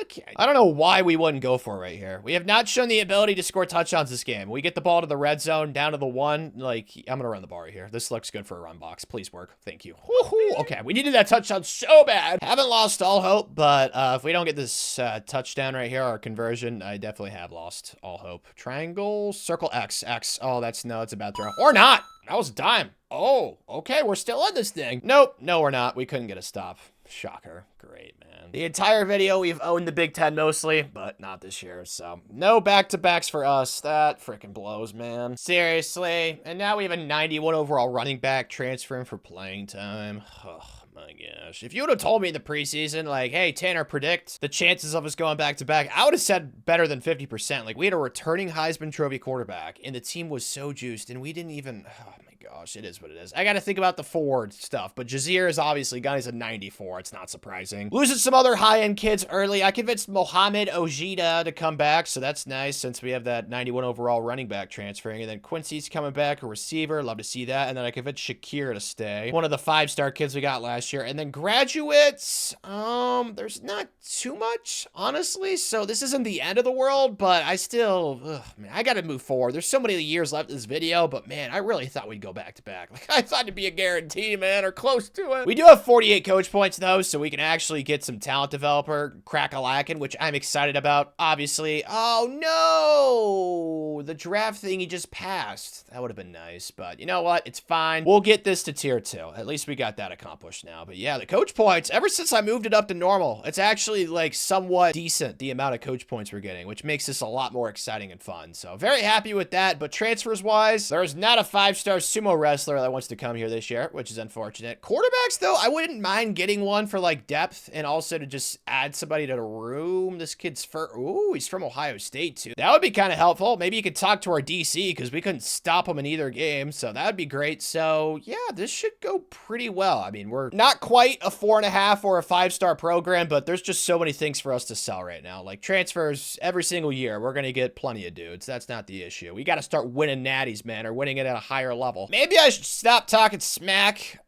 Okay. I don't know why we wouldn't go for it right here. We have not shown the ability to score touchdowns this game. We get the ball to the red zone, down to the 1. Like, I'm going to run the ball right here. This looks good for a run box. Please work. Thank you. Woohoo. Okay, we needed that touchdown so bad. Haven't lost all hope, but if we don't get this touchdown right here, our conversion, I definitely have lost all hope. Triangle, circle, X. Oh, it's a bad throw. Or not. That was a dime. Oh, okay, we're still in this thing. Nope, no, we're not. We couldn't get a stop. Shocker. Great, man. The entire video, we've owned the Big Ten mostly, but not this year, so no back-to-backs for us. That freaking blows, man. Seriously. And now we have a 91 overall running back transferring for playing time. Oh, my gosh. If you would have told me in the preseason, like, hey, Tanner, predict the chances of us going back-to-back, I would have said better than 50%. Like, we had a returning Heisman Trophy quarterback, and the team was so juiced, and we didn't even... Oh, my gosh, it is what it is. I got to think about the forward stuff, but Jazeer is obviously got a 94. It's not surprising. Losing some other high-end kids early. I convinced Mohamed Ojeda to come back, so that's nice since we have that 91 overall running back transferring. And then Quincy's coming back, a receiver. Love to see that. And then I convinced Shakir to stay. One of the 5-star kids we got last year. And then graduates, there's not too much, honestly. So this isn't the end of the world, but I still, man, I got to move forward. There's so many years left in this video, but man, I really thought we'd go back back-to-back. Like, I thought it'd be a guarantee, man, or close to it. We do have 48 coach points, though, so we can actually get some talent developer crack-a-lackin', which I'm excited about, obviously. Oh, no! The draft thing he just passed. That would have been nice, but you know what? It's fine. We'll get this to tier 2. At least we got that accomplished now. But yeah, the coach points, ever since I moved it up to normal, it's actually like somewhat decent, the amount of coach points we're getting, which makes this a lot more exciting and fun. So very happy with that. But transfers wise, there's not a 5-star sumo wrestler that wants to come here this year, which is unfortunate. Quarterbacks though, I wouldn't mind getting one for like depth and also to just add somebody to the room. This kid's ooh, he's from Ohio State too. That would be kind of helpful. Maybe you could talk to our DC because we couldn't stop him in either game. So that would be great. So yeah, this should go pretty well. I mean, we're not quite a 4.5 or a 5-star program, but there's just so many things for us to sell right now. Like transfers every single year, we're going to get plenty of dudes. That's not the issue. We got to start winning natties, man, or winning it at a higher level. Maybe I should stop talking smack.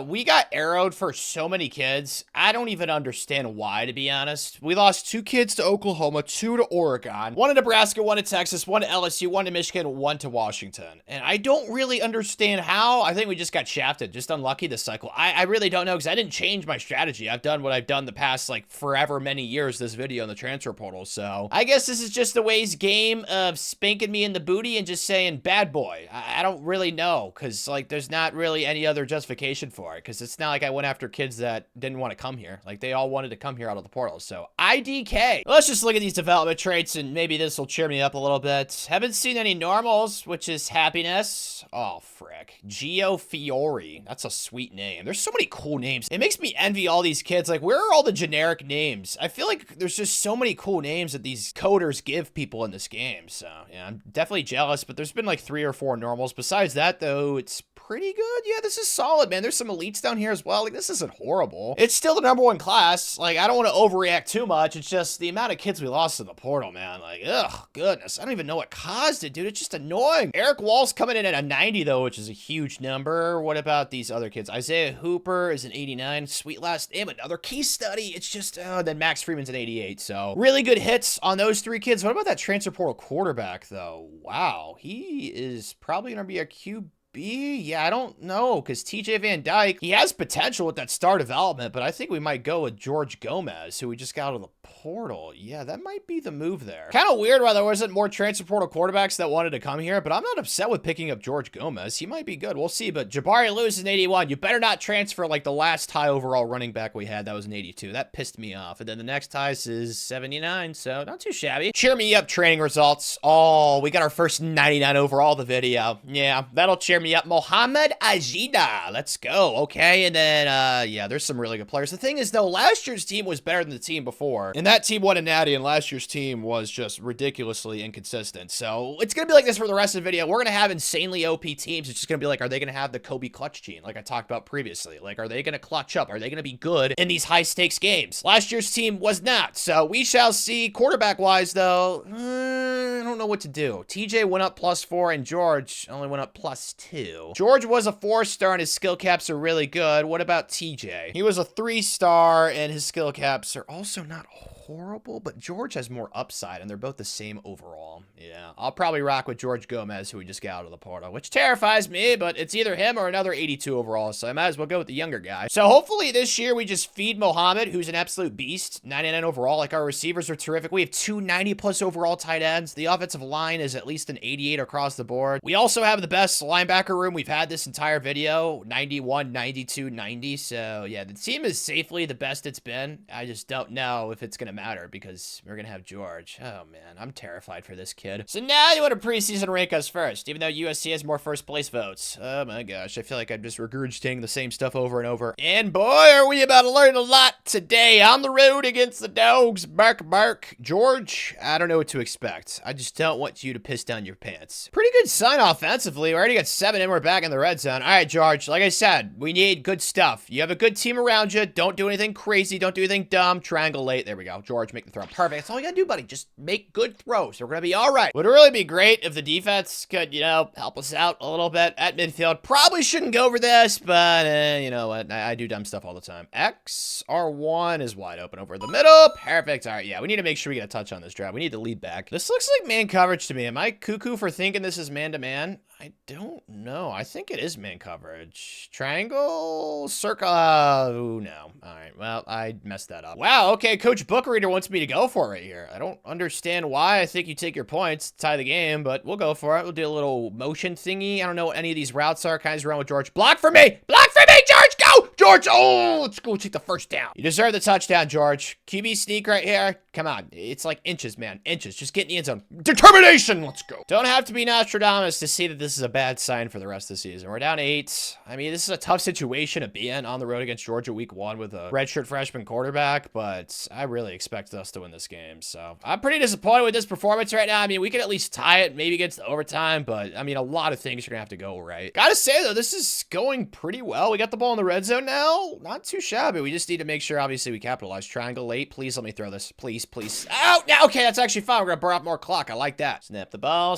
We got arrowed for so many kids. I don't even understand why, to be honest. We lost 2 kids to Oklahoma, 2 to Oregon, 1 to Nebraska, 1 to Texas, 1 to LSU, 1 to Michigan, 1 to Washington. And I don't really understand how. I think we just got shafted. Just unlucky this cycle. I really don't know because I didn't change my strategy. I've done what I've done the past like forever many years this video in the transfer portal. So I guess this is just the way's game of spanking me in the booty and just saying bad boy. I don't really know because like there's not really any other justification for it because it's not like I went after kids that didn't want to come here. Like they all wanted to come here out of the portal. So IDK. Let's just look at these development traits and maybe this will cheer me up a little bit. Haven't seen any normals, which is happiness. Oh, frick. Gio Fiore. That's a sweet name. There's so many cool names. It makes me envy all these kids. Like, where are all the generic names? I feel like there's just so many cool names that these coders give people in this game. So, yeah, I'm definitely jealous, but there's been like 3 or 4 normals. Besides that, though, it's pretty good. Yeah, this is solid, man. There's some elites down here as well. Like, this isn't horrible. It's still the #1 class. Like, I don't want to overreact too much. It's just the amount of kids we lost in the portal, man. Like, ugh, goodness. I don't even know what caused it, dude. It's just annoying. Eric Wall's coming in at a 90, though, which is a huge number. What about these other kids? Isaiah Hooper is an 89. Sweet last name. Another case study. It's just, then Max Freeman's an 88. So, really good hits on those 3 kids. What about that transfer portal quarterback, though? Wow. He is probably going to be a QB. Yeah, I don't know, because TJ Van Dyke, he has potential with that star development, but I think we might go with George Gomez, who we just got out of the portal. Yeah, that might be the move there. Kind of weird why there wasn't more transfer portal quarterbacks that wanted to come here, but I'm not upset with picking up George Gomez. He might be good. We'll see, but Jabari Lewis is an 81. You better not transfer like the last high overall running back we had. That was an 82. That pissed me off. And then the next highest is 79, so not too shabby. Cheer me up, training results. Oh, we got our first 99 overall of the video. Yeah, that'll cheer me up. Mohamed Ajida. Let's go. Okay, and then, yeah, there's some really good players. The thing is, though, last year's team was better than the team before, and that team won a natty, and last year's team was just ridiculously inconsistent. So it's gonna be like this for the rest of the video. We're gonna have insanely OP teams. It's just gonna be like, are they gonna have the Kobe clutch gene, like I talked about previously? Like, are they gonna clutch up? Are they gonna be good in these high-stakes games? Last year's team was not, so we shall see. Quarterback-wise, though, I don't know what to do. TJ went up +4, and George only went up +2. George was a 4-star, and his skill caps are really good. What about TJ? He was a 3-star, and his skill caps are also not horrible, but George has more upside, and they're both the same overall. Yeah, I'll probably rock with George Gomez, who we just got out of the portal, which terrifies me, but it's either him or another 82 overall, so I might as well go with the younger guy. So hopefully this year we just feed Mohamed, who's an absolute beast, 99 overall. Like, our receivers are terrific. We have 2 90+ overall tight ends. The offensive line is at least an 88 across the board. We also have the best linebacker room we've had this entire video, 91, 92, 90. So yeah, the team is safely the best it's been. I just don't know if it's gonna matter because we're gonna have George. Oh man, I'm terrified for this kid. So now you want to preseason rank us first, even though USC has more first place votes. Oh my gosh, I feel like I'm just regurgitating the same stuff over and over. And boy, are we about to learn a lot today on the road against the Dogs. Bark, bark. George, I don't know what to expect. I just don't want you to piss down your pants. Pretty good sign offensively. We already got 7 and we're back in the red zone. All right, George, like I said, we need good stuff. You have a good team around you. Don't do anything crazy. Don't do anything dumb. Triangulate. There we go. George, make the throw. Perfect. That's all you gotta do, buddy. Just make good throws. We're gonna be all right. Would it really be great if the defense could, you know, help us out a little bit at midfield? Probably shouldn't go over this, but you know what? I do dumb stuff all the time. XR1 is wide open over the middle. Perfect. All right, yeah, we need to make sure we get a touch on this drive. We need to lead back. This looks like man coverage to me. Am I cuckoo for thinking this is man-to-man? I don't know. I think it is man coverage. Triangle, circle. Oh, no. All right. Well, I messed that up. Wow. Okay. Coach Bookreader wants me to go for it right here. I don't understand why. I think you take your points, tie the game, but we'll go for it. We'll do a little motion thingy. I don't know what any of these routes are. Kind of run with George. Block for me. Block for me, George. Go. George. Oh, let's go take the first down. You deserve the touchdown, George. QB sneak right here. Come on. It's like inches, man. Inches. Just get in the end zone. Determination. Let's go. Don't have to be Nostradamus to see that this is a bad sign for the rest of the season. We're down 8. I mean, this is a tough situation to be in on the road against Georgia week 1 with a redshirt freshman quarterback, but I really expect us to win this game. So I'm pretty disappointed with this performance right now. I mean, we could at least tie it, maybe get to the overtime, but I mean, a lot of things are gonna have to go right. Gotta say though, this is going pretty well. We got the ball in the red zone now. Not too shabby. We just need to make sure, obviously, we capitalize. Triangle late. Please let me throw this. Please, please. Out! Now, okay, that's actually fine. We're gonna burn up more clock. I like that. Snap the ball,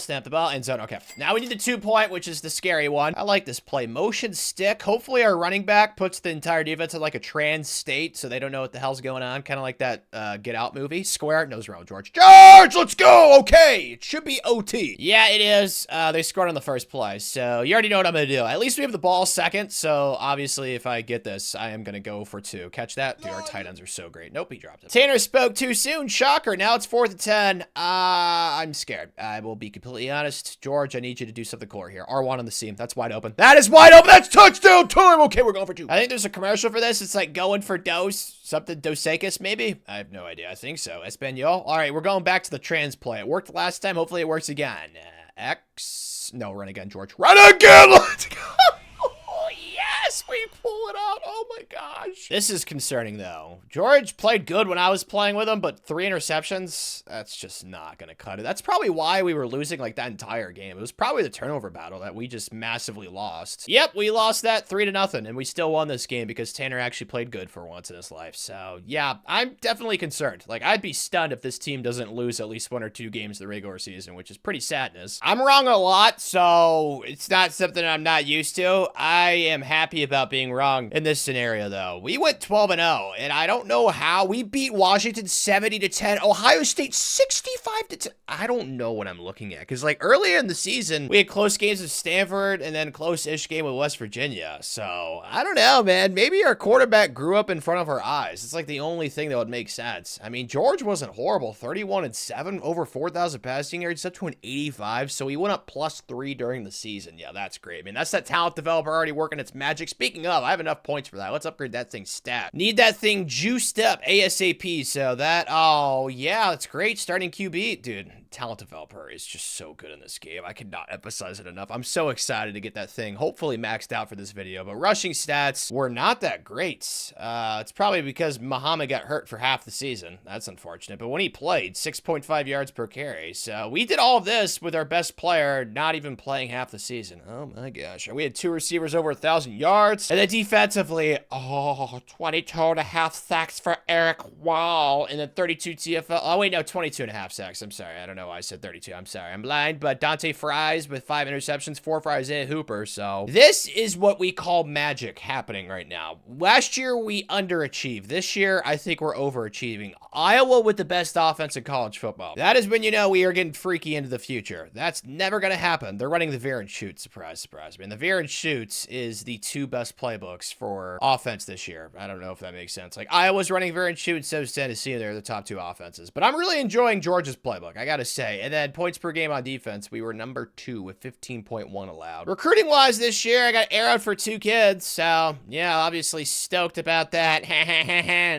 end zone. Okay. Now we need the 2-point, which is the scary one. I like this play. Motion stick. Hopefully our running back puts the entire defense in like a trans state so they don't know what the hell's going on. Kind of like that Get Out movie. Square. Nose round, George. George, let's go! Okay. It should be OT. Yeah, it is. They scored on the first play, so you already know what I'm gonna do. At least we have the ball second, so obviously if I get this, I am gonna go for 2. Catch that? Dude, our tight ends are so great. Nope, he dropped it. Tanner spoke too soon. Shocker. Now it's 4th and 10. I'm scared. I will be completely honest. George, I need you to do something cool here. R1 on the seam. That's wide open. That is wide open. That's touchdown time. Okay, we're going for 2. I think there's a commercial for this. It's like going for dose. Something Dos Equis, maybe? I have no idea. I think so. Espanol. All right, we're going back to the trans play. It worked last time. Hopefully it works again. X. No, run again, George. Run again. Let's go. Yes, we pull it out. Oh my gosh. This is concerning though. George played good when I was playing with him, but 3 interceptions, that's just not gonna cut it. That's probably why we were losing like that entire game. It was probably the turnover battle that we just massively lost. Yep, we lost that 3-0, and we still won this game because Tanner actually played good for once in his life. So yeah, I'm definitely concerned. Like, I'd be stunned if this team doesn't lose at least 1 or 2 games the regular season, which is pretty sadness. I'm wrong a lot, so it's not something I'm not used to. I am happy about being wrong in this scenario though. We went 12-0, and I don't know how. We beat Washington 70-10, Ohio State 65-10. I don't know what I'm looking at, because like earlier in the season we had close games with Stanford and then close-ish game with West Virginia. So I don't know, man. Maybe our quarterback grew up in front of our eyes. It's like the only thing that would make sense. I mean, George wasn't horrible. 31-7, over 4,000 passing yards, up to an 85. So he went up +3 during the season. Yeah, that's great. I mean, that's that talent developer already working its magic. Speaking of, I have enough points for that. Let's upgrade that thing stat. Need that thing juiced up ASAP. So that, oh yeah, that's great. Starting QB, dude. Talent developer is just so good in this game. I cannot emphasize it enough. I'm so excited to get that thing hopefully maxed out for this video, but rushing stats were not that great. It's probably because Muhammad got hurt for half the season. That's unfortunate, but when he played, 6.5 yards per carry. So we did all of this with our best player not even playing half the season. Oh my gosh. We had 2 receivers over 1,000 yards, and then defensively, 22.5 sacks for Eric Wall, and then 32 TFL. Oh wait, no, 22.5 sacks. I'm sorry. I don't know why I said 32. I'm sorry. I'm blind. But Dante Fries with 5 interceptions, 4 for Isaiah Hooper. So this is what we call magic happening right now. Last year, we underachieved. This year, I think we're overachieving. Iowa with the best offense in college football. That is when you know we are getting freaky into the future. That's never going to happen. They're running the veer and shoot. Surprise, surprise. I mean, the veer and shoots is the 2 best playbooks for offense this year. I don't know if that makes sense. Like, Iowa's running veer and shoot, and so is Tennessee. They're the top 2 offenses. But I'm really enjoying Georgia's playbook, I got to say. And then points per game on defense, we were number 2 with 15.1 allowed. Recruiting wise this year, I got arrowed for 2 kids. So yeah, obviously stoked about that.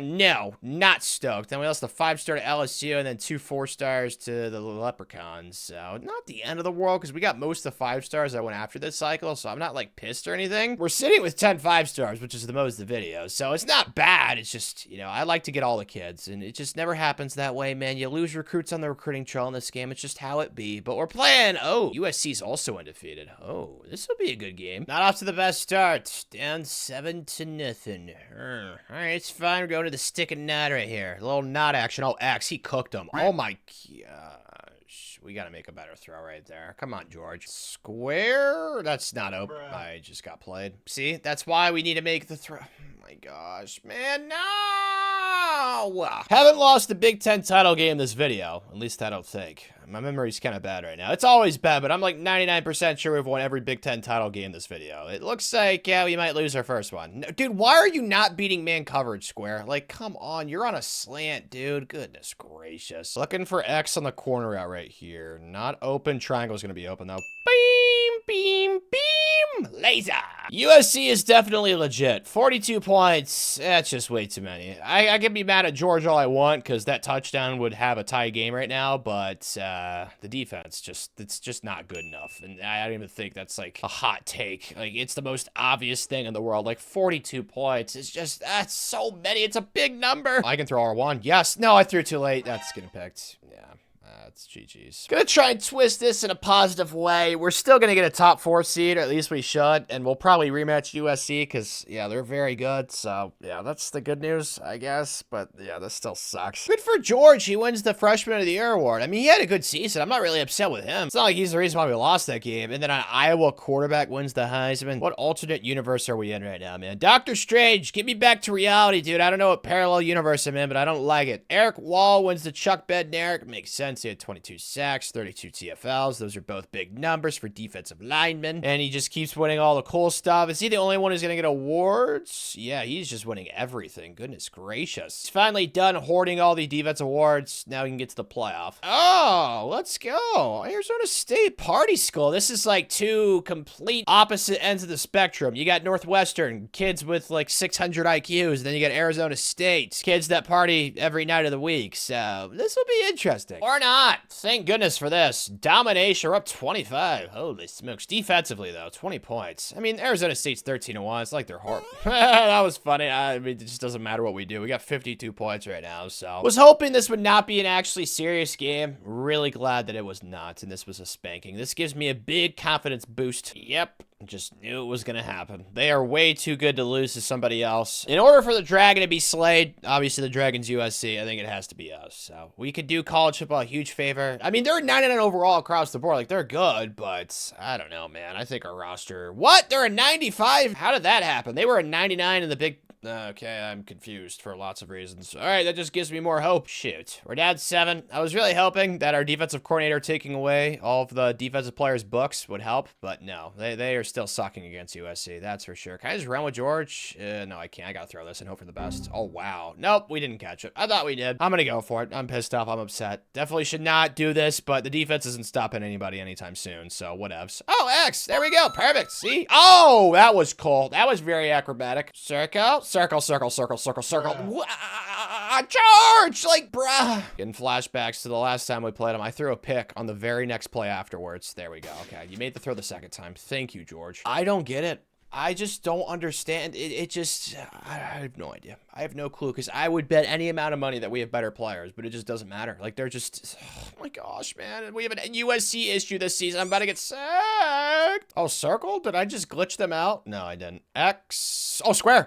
No, not stoked. Then we lost a 5-star to LSU and then 2 4-stars to the Leprechauns. So not the end of the world, because we got most of the 5-stars that went after this cycle. So I'm not like pissed or anything. We're sitting with 10 5-stars, which is the most of the videos. So it's not bad. It's just, you know, I like to get all the kids, and it just never happens that way, man. You lose recruits on the recruiting trail in this game. It's just how it be. But we're playing. Oh, USC's also undefeated. Oh, this will be a good game. Not off to the best start. Down 7-0. All right, it's fine. We're going to the stick and knot right here. A little knot action. Oh, X, he cooked him. Oh my gosh. We got to make a better throw right there. Come on, George. Square? That's not open. I just got played. See, that's why we need to make the throw. Oh my gosh, man, no! Ow! Haven't lost the Big Ten title game this video. At least I don't think. My memory's kind of bad right now. It's always bad, but I'm like 99% sure we've won every Big Ten title game this video. It looks like, yeah, we might lose our first one. No, dude, why are you not beating man coverage, Square? Like, come on, you're on a slant, dude. Goodness gracious. Looking for X on the corner out right here. Not open. Triangle's gonna be open, though. Beam, beam, beam. Laser. USC is definitely legit. 42 points. That's just way too many. I can be mad at Georgia all I want, because that touchdown would have a tie game right now, but the defense it's just not good enough. And I don't even think that's like a hot take. Like, it's the most obvious thing in the world. Like, 42 points. It's just, that's so many. It's a big number. I can throw R1. Yes. No, I threw too late. That's getting picked. Yeah. That's GG's. Gonna try and twist this in a positive way. We're still gonna get a top 4 seed, or at least we should, and we'll probably rematch USC because, yeah, they're very good. So, yeah, that's the good news, I guess. But, yeah, this still sucks. Good for George. He wins the Freshman of the Year award. I mean, he had a good season. I'm not really upset with him. It's not like he's the reason why we lost that game. And then an Iowa quarterback wins the Heisman. What alternate universe are we in right now, man? Doctor Strange, get me back to reality, dude. I don't know what parallel universe I'm in, but I don't like it. Eric Wall wins the Chuck Bednarik. Makes sense. He had 22 sacks, 32 TFLs. Those are both big numbers for defensive linemen. And he just keeps winning all the cool stuff. Is he the only one who's going to get awards? Yeah, he's just winning everything. Goodness gracious. He's finally done hoarding all the defensive awards. Now he can get to the playoff. Oh, let's go. Arizona State Party School. This is like two complete opposite ends of the spectrum. You got Northwestern, kids with like 600 IQs. And then you got Arizona State, kids that party every night of the week. So this will be interesting. Or not. Thank goodness for this. Domination, we're up 25. Holy smokes. Defensively, though, 20 points. I mean, Arizona State's 13-1. It's like they're horrible. That was funny. I mean, it just doesn't matter what we do. We got 52 points right now, so. Was hoping this would not be an actually serious game. Really glad that it was not, and this was a spanking. This gives me a big confidence boost. Yep. Just knew it was going to happen. They are way too good to lose to somebody else. In order for the Dragon to be slayed, obviously the Dragon's USC, I think it has to be us. So we could do college football a huge favor. I mean, they're 99 overall across the board. Like, they're good, but I don't know, man. I think our roster... What? They're a 95? How did that happen? They were a 99 in the Big... Okay, I'm confused for lots of reasons. All right, that just gives me more hope. Shoot. We're down 7. I was really hoping that our defensive coordinator taking away all of the defensive players' books would help, but no. They are still sucking against USC, that's for sure. Can I just run with George? No, I can't. I gotta throw this and hope for the best. Oh, wow. Nope, we didn't catch it. I thought we did. I'm gonna go for it. I'm pissed off. I'm upset. Definitely should not do this, but the defense isn't stopping anybody anytime soon, so whatevs. Oh, X. There we go. Perfect. See? Oh, that was cool. That was very acrobatic. Circle. Circle, circle, circle, circle, circle. Charge! Like, bruh. Getting flashbacks to the last time we played him. I threw a pick on the very next play afterwards. There we go. Okay, you made the throw the second time. Thank you, George. I don't get it. I just don't understand. It just, I have no idea. I have no clue, because I would bet any amount of money that we have better players, but it just doesn't matter. Like, they're just, oh my gosh, man. We have an USC issue this season. I'm about to get sacked. Oh, circle? Did I just glitch them out? No, I didn't. X. Oh, square.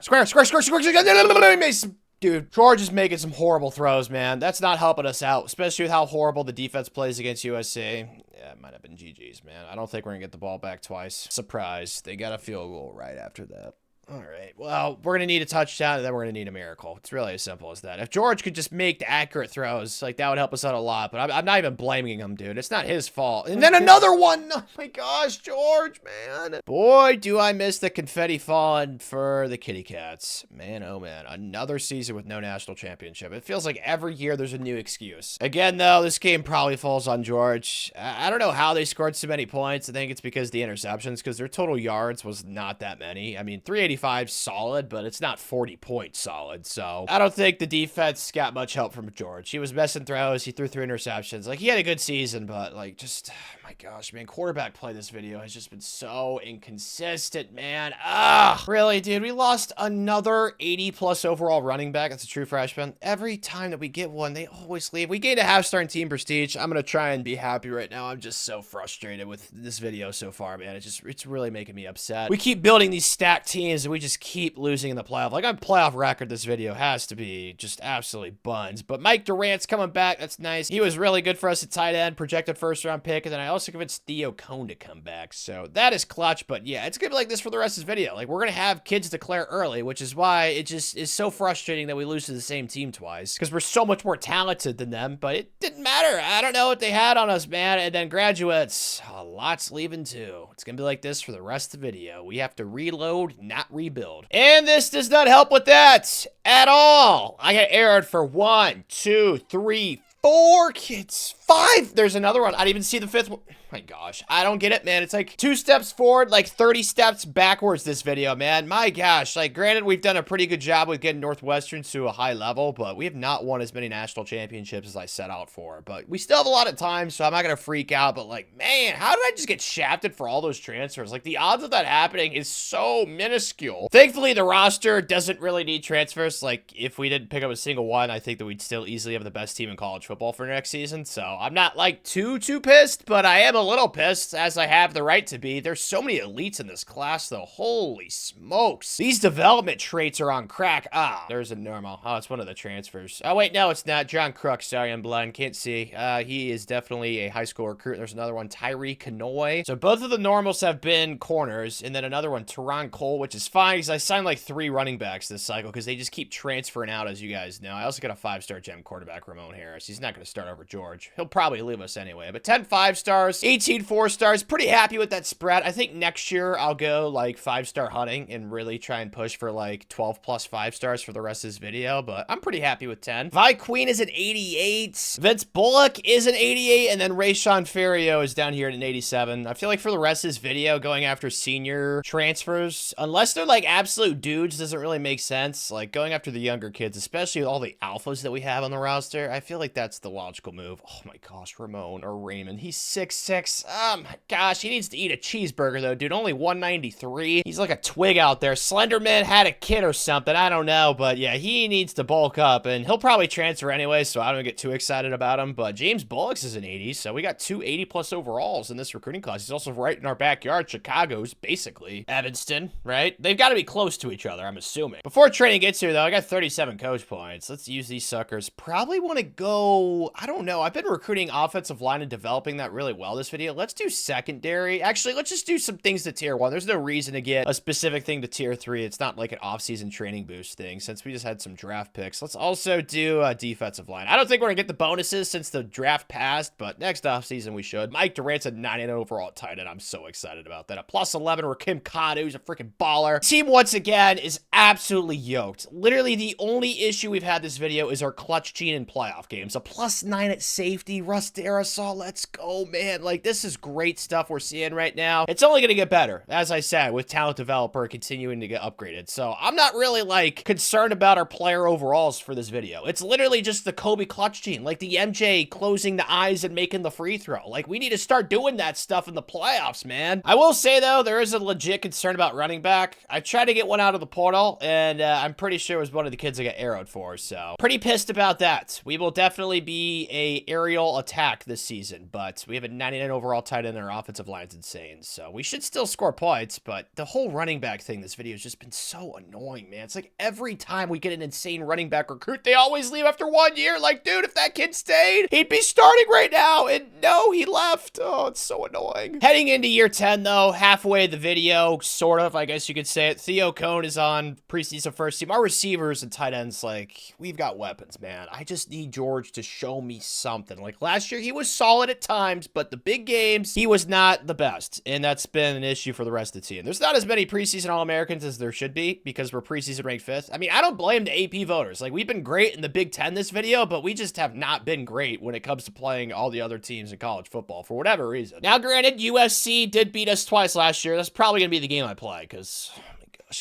Dude, George is making some horrible throws, man. That's not helping us out, especially with how horrible the defense plays against USC. Yeah, it might have been GG's, man. I don't think we're going to get the ball back twice. Surprise. They got a field goal right after that. All right, well, we're going to need a touchdown, and then we're going to need a miracle. It's really as simple as that. If George could just make the accurate throws, like, that would help us out a lot, but I'm not even blaming him, dude. It's not his fault. And then another one! Oh my gosh, George, man. Boy, do I miss the confetti falling for the Kitty Cats. Man, oh man, another season with no national championship. It feels like every year there's a new excuse. Again, though, this game probably falls on George. I don't know how they scored so many points. I think it's because the interceptions, because their total yards was not that many. I mean, 385 solid, but it's not 40 points solid. So I don't think the defense got much help from George. He was missing throws. He threw 3 interceptions. Like, he had a good season, but like, just, oh my gosh, man, quarterback play this video has just been so inconsistent, man. Ah, really, dude, we lost another 80+ overall running back. That's a true freshman. Every time that we get one, they always leave. We gained a half-star in team prestige. I'm gonna try and be happy right now. I'm just so frustrated with this video so far, man. It's really making me upset. We keep building these stacked teams times and we just keep losing in the playoff. Like, on playoff record, this video has to be just absolutely buns. But Mike Durant's coming back. That's nice. He was really good for us at tight end, projected first-round pick, and then I also convinced Theo Cone to come back. So that is clutch, but yeah, it's gonna be like this for the rest of this video. Like, we're gonna have kids declare early, which is why it just is so frustrating that we lose to the same team twice, because we're so much more talented than them, but it didn't matter. I don't know what they had on us, man. And then graduates, a lot's leaving too. It's gonna be like this for the rest of the video. We have to reload, not rebuild. And this does not help with that at all. I got errored for 1, 2, 3, 4 kids. 5. There's another one. I didn't even see the 5th one. My gosh, I don't get it, man. It's like 2 steps forward, like 30 steps backwards this video, man. My gosh, like, granted, we've done a pretty good job with getting Northwestern to a high level, but we have not won as many national championships as I set out for. But we still have a lot of time, so I'm not gonna freak out. But like, man, how did I just get shafted for all those transfers? Like, the odds of that happening is so minuscule. Thankfully, the roster doesn't really need transfers. Like, if we didn't pick up a single one, I think that we'd still easily have the best team in college football for next season. So I'm not like too pissed, but I am a little pissed, as I have the right to be. There's so many elites in this class, though. Holy smokes. These development traits are on crack. Ah, there's a normal. Oh, it's one of the transfers. Oh, wait, no, it's not. John Crook. Sorry, I'm blind. Can't see. He is definitely a high school recruit. There's another one, Tyree Kanoy. So both of the normals have been corners, and then another one, Teron Cole, which is fine, because I signed like 3 running backs this cycle, because they just keep transferring out, as you guys know. I also got a 5-star gem quarterback, Ramon Harris. He's not going to start over George. He'll probably leave us anyway. But 10 5-stars, 18 4-stars. Pretty happy with that spread. I think next year I'll go like 5-star hunting and really try and push for like 12 plus 5-stars for the rest of this video. But I'm pretty happy with 10. Vi Queen is an 88. Vince Bullock is an 88. And then Rayshon Ferrio is down here at an 87. I feel like for the rest of this video, going after senior transfers, unless they're like absolute dudes, doesn't really make sense. Like, going after the younger kids, especially with all the alphas that we have on the roster, I feel like that's the logical move. Oh my gosh, Ramon or Raymond. He's 6'6". Oh my gosh, he needs to eat a cheeseburger though, dude. Only 193. He's like a twig out there. Slenderman had a kid or something. I don't know, but yeah, he needs to bulk up, and he'll probably transfer anyway, so I don't get too excited about him. But James Bullocks is an 80, so we got 2 80-plus overalls in this recruiting class. He's also right in our backyard. Chicago's basically Evanston, right? They've got to be close to each other, I'm assuming. Before training gets here, though, I got 37 coach points. Let's use these suckers. Probably want to go, I don't know. I've been recruiting offensive line and developing that really well this video. Let's do secondary. Actually, let's just do some things to tier 1. There's no reason to get a specific thing to tier 3. It's not like an off-season training boost thing, since we just had some draft picks. Let's also do a defensive line. I don't think we're gonna get the bonuses since the draft passed, but next offseason we should. Mike Durant's a 99 overall tight end. I'm so excited about that. A plus 11 Rakim Khan, who's a freaking baller. Team, once again, is absolutely yoked. Literally, the only issue we've had this video is our clutch gene in playoff games. A plus 9 at safety. Russ Darrisaw, let's go, man. Like, this is great stuff we're seeing right now. It's only gonna get better, as I said, with talent developer continuing to get upgraded. So I'm not really like concerned about our player overalls for this video. It's literally just the Kobe clutch gene, like the MJ closing the eyes and making the free throw. Like, we need to start doing that stuff in the playoffs, man. I will say though, there is a legit concern about running back. I tried to get one out of the portal, and I'm pretty sure it was one of the kids I got arrowed for. So pretty pissed about that. We will definitely be a aerial attack this season, but we have a 99 overall tight end, and our offensive line's insane. So we should still score points, but the whole running back thing this video has just been so annoying, man. It's like every time we get an insane running back recruit, they always leave after 1 year. Like, dude, if that kid stayed, he'd be starting right now. And no, he left. Oh, it's so annoying. Heading into year 10, though, halfway the video, sort of, I guess you could say it. Theo Cone is on preseason first team. Our receivers and tight ends, like, we've got weapons, man. I just need George to show me something. Like, last year, he was solid at times, but the big games, he was not the best. And that's been an issue for the rest of the team. There's not as many preseason All-Americans as there should be, because we're preseason ranked 5th. I mean, I don't blame the AP voters. Like, we've been great in the Big Ten this video, but we just have not been great when it comes to playing all the other teams in college football for whatever reason. Now, granted, USC did beat us twice last year. That's probably going to be the game I play, because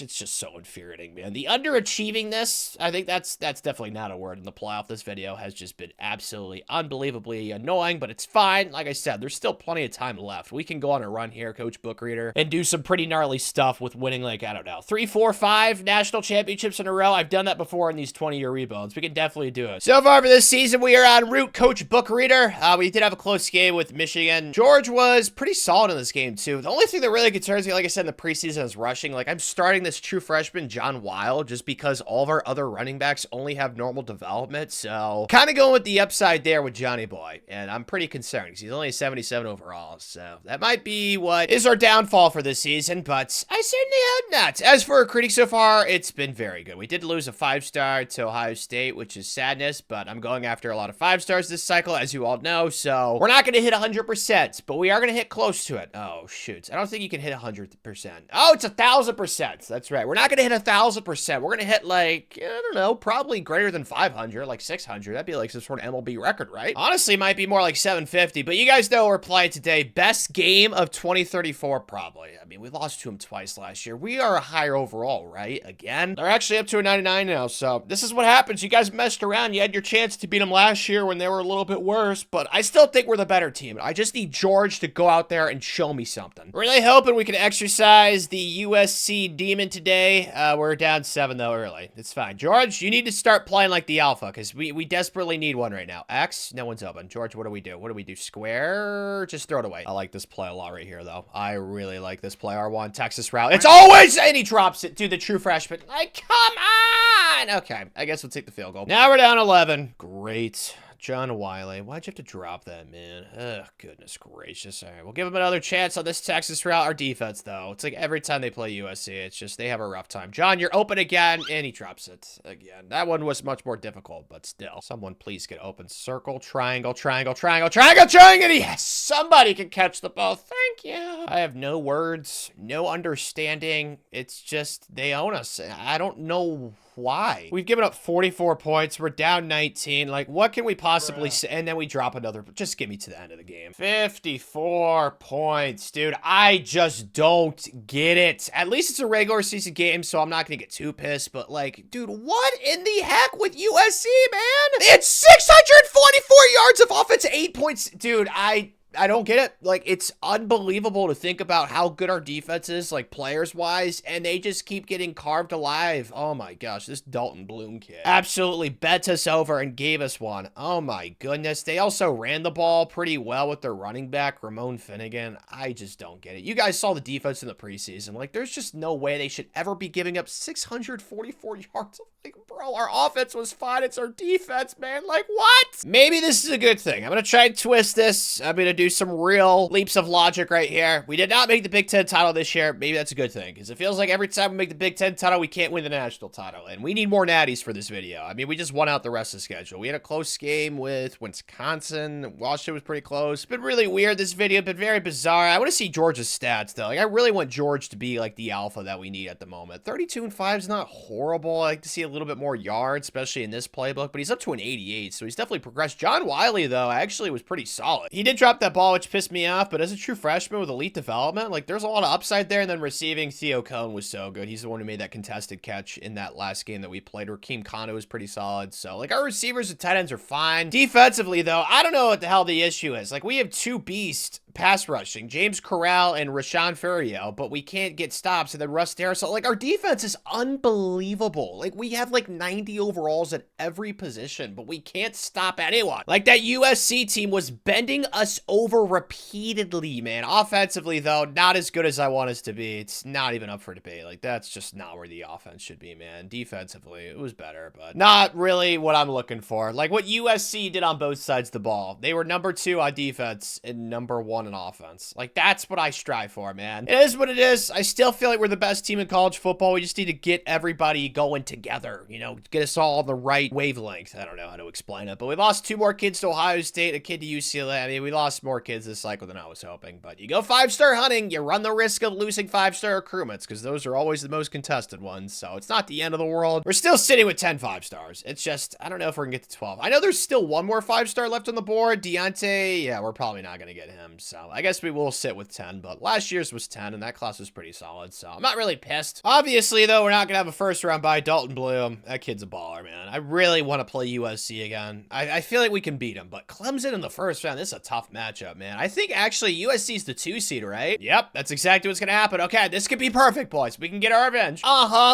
it's just so infuriating, man. The underachievingness, I think that's definitely not a word in the playoff. This video has just been absolutely unbelievably annoying, but it's fine. Like I said, there's still plenty of time left. We can go on a run here, Coach Bookreader, and do some pretty gnarly stuff with winning, like, I don't know, 3, 4, 5 national championships in a row. I've done that before in these 20-year rebuilds. We can definitely do it. So far for this season, we are on route, Coach Bookreader. We did have a close game with Michigan. George was pretty solid in this game, too. The only thing that really concerns me, like I said in the preseason, is rushing. Like, I'm starting this true freshman, John Weil, just because all of our other running backs only have normal development. So kind of going with the upside there with Johnny Boy. And I'm pretty concerned because he's only a 77 overall. So that might be what is our downfall for this season, but I certainly hope not. As for recruiting so far, it's been very good. We did lose a 5-star to Ohio State, which is sadness, but I'm going after a lot of 5-stars this cycle, as you all know. So we're not going to hit 100%, but we are going to hit close to it. Oh, shoot. I don't think you can hit 100%. Oh, it's 1,000%. That's right. We're not going to hit 1,000%. We're going to hit, like, I don't know, probably greater than 500, like 600. That'd be like some sort of MLB record, right? Honestly, might be more like 750, but you guys know we're playing today. Best game of 2034, probably. I mean, we lost to him twice last year. We are a higher overall, right? Again, they're actually up to a 99 now, so this is what happens. You guys messed around. You had your chance to beat them last year when they were a little bit worse, but I still think we're the better team. I just need George to go out there and show me something. Really hoping we can exercise the USC demon today. We're down 7, though, early. It's fine. George, you need to start playing like the alpha, because we desperately need one right now. X, no one's open. George, what do we do? What do we do? Square? Just throw it away. I like this play a lot right here, though. I really like this play. R1, Texas route. It's always, and he drops it to the true freshman. Like, come on! Okay, I guess we'll take the field goal. Now we're down 11. Great. John Wiley. Why'd you have to drop that, man? Ugh, goodness gracious. All right, we'll give him another chance on this Texas route. Our defense, though, it's like every time they play USC, it's just they have a rough time. John, you're open again, and he drops it again. That one was much more difficult, but still. Someone please get open. Circle, triangle, triangle, triangle, triangle, triangle. Yes, somebody can catch the ball. Thank you. I have no words, no understanding. It's just they own us. I don't know why. We've given up 44 points. We're down 19. Like, what can we possibly say? And then we drop another. Just get me to the end of the game. 54 points, dude. I just don't get it. At least it's a regular season game, so I'm not going to get too pissed. But, like, dude, what in the heck with USC, man? It's 644 yards of offense, 8 points. Dude, I don't get it. Like, it's unbelievable to think about how good our defense is, like, players-wise, and they just keep getting carved alive. Oh, my gosh, this Dalton Bloom kid absolutely bent us over and gave us one. Oh, my goodness. They also ran the ball pretty well with their running back, Ramon Finnegan. I just don't get it. You guys saw the defense in the preseason. Like, there's just no way they should ever be giving up 644 yards. Like, bro, our offense was fine. It's our defense, man. Like, what? Maybe this is a good thing. I'm going to try and twist this. I'm going to do some real leaps of logic right here. We did not make the Big Ten title this year. Maybe that's a good thing, because it feels like every time we make the Big Ten title, we can't win the national title, and we need more natties for this video. I mean, we just won out the rest of the schedule. We had a close game with Wisconsin. Washington was pretty close. It's been really weird, this video. It's been very bizarre. I want to see George's stats, though. Like, I really want George to be, like, the alpha that we need at the moment. 32-5 is not horrible. I like to see a little bit more yards, especially in this playbook, but he's up to an 88, so he's definitely progressed. John Wiley, though, actually was pretty solid. He did drop that ball, which pissed me off, but as a true freshman with elite development, like, there's a lot of upside there. And then receiving, Theo Cohn was so good. He's the one who made that contested catch in that last game that we played. Rakeem Kano was pretty solid. So, like, our receivers and tight ends are fine. Defensively, though, I don't know what the hell the issue is. Like, we have two beasts pass rushing, James Corral and Rashawn Furriel, but we can't get stops. And then Russ Darrell. Like, our defense is unbelievable. Like, we have like 90 overalls at every position, but we can't stop anyone. Like, that USC team was bending us over repeatedly, man. Offensively, though, not as good as I want us to be. It's not even up for debate. Like, that's just not where the offense should be, man. Defensively, it was better, but not really what I'm looking for. Like, what USC did on both sides of the ball. They were number 2 on defense and number 1 on offense. Like, that's what I strive for, man. It is what it is. I still feel like we're the best team in college football. We just need to get everybody going together, you know, get us all on the right wavelength. I don't know how to explain it, but we lost 2 more kids to Ohio State, a kid to UCLA. I mean, we lost more kids this cycle than I was hoping, but you go 5-star hunting, you run the risk of losing 5-star recruitments, because those are always the most contested ones, so it's not the end of the world. We're still sitting with 10 5-stars. It's just, I don't know if we're gonna get to 12. I know there's still one more 5-star left on the board. Deontay, yeah, we're probably not gonna get him, so I guess we will sit with 10, but last year's was 10, and that class was pretty solid, so I'm not really pissed. Obviously, though, we're not gonna have a first round by Dalton Bloom. That kid's a baller, man. I really want to play USC again. I feel like we can beat him, but Clemson in the first round, this is a tough matchup, man. I think actually USC's the 2 seed, right? Yep, that's exactly what's going to happen. Okay, this could be perfect, boys. We can get our revenge.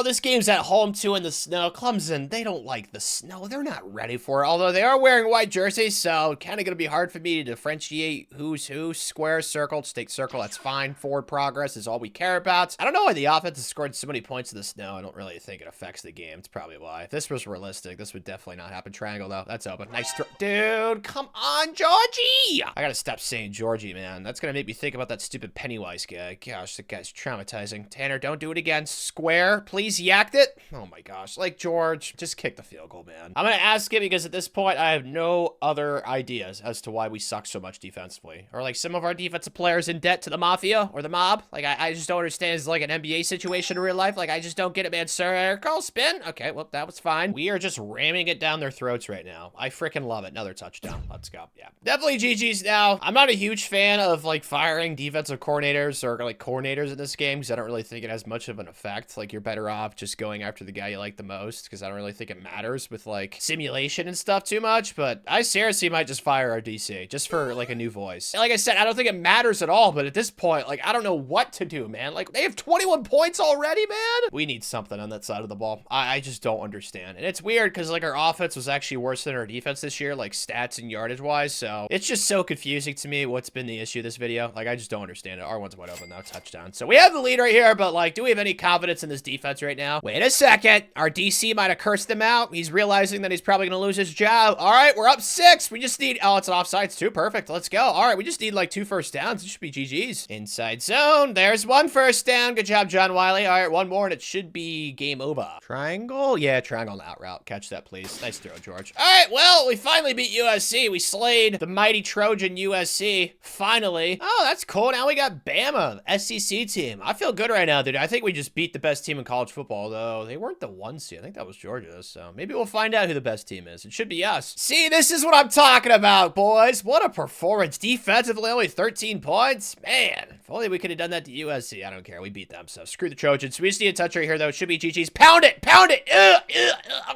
This game's at home too in the snow. Clemson, they don't like the snow. They're not ready for it, although they are wearing white jerseys, so kind of going to be hard for me to differentiate who's who. Square, circle, state circle, that's fine. Forward progress is all we care about. I don't know why the offense has scored so many points in the snow. I don't really think it affects the game. It's probably why. If this was realistic, this would definitely not happen. Triangle, though. That's open. Nice throw. Dude, come on, Georgie! I gotta stop saying Georgie, man. That's gonna make me think about that stupid Pennywise guy. Gosh, that guy's traumatizing. Tanner, don't do it again. Square, please yacked it. Oh my gosh. Like, George, just kick the field goal, man. I'm gonna ask it because at this point, I have no other ideas as to why we suck so much defensively. Or like some of our defensive players in debt to the mafia or the mob. Like, I just don't understand. It's like an NBA situation in real life. Like, I just don't get it, man. Sir, call spin. Okay, well, that was fine. We are just ramming it down their throats right now. I freaking love it. Another touchdown. Let's go. Yeah. Definitely GG's now. I'm not a huge fan of like firing defensive coordinators or like coordinators in this game because I don't really think it has much of an effect. Like, you're better off just going after the guy you like the most because I don't really think it matters with like simulation and stuff too much. But I seriously might just fire our DC just for like a new voice. Like I said, I don't think it matters at all. But at this point, like, I don't know what to do, man. Like, they have 21 points already, man. We need something on that side of the ball. I just don't understand. And it's weird because like our offense was actually worse than our defense this year, like stats and yardage wise. So it's just so confusing to me what's been the issue this video. Like, I just don't understand it. R1's wide open now, touchdown. So we have the lead right here, but like, do we have any confidence in this defense right now? Wait a second. Our DC might have cursed him out. He's realizing that he's probably going to lose his job. All right, we're up 6. We just need, oh, it's an offsides too. Perfect. Let's go. All right, we just need like 2 first downs. It should be GG's. Inside zone. There's 1 first down. Good job, John Wiley. All right, 1 more and it should be game over. Triangle? Yeah, triangle and out route. Catch that, please. Nice throw, George. All right, well, we finally beat USC. We slayed the mighty Trojan USC. Finally. Oh, that's cool. Now we got Bama, SEC team. I feel good right now, dude. I think we just beat the best team in college football, though. They weren't the 1 seed. I think that was Georgia, so maybe we'll find out who the best team is. It should be us. See, this is what I'm talking about, boys. What a performance. Defensively, only 13 points. Man, if only we could have done that to USC. I don't care. We beat them, so screw the Trojans. We just need a touch right here, though. It should be GG's. Pound it! Pound it!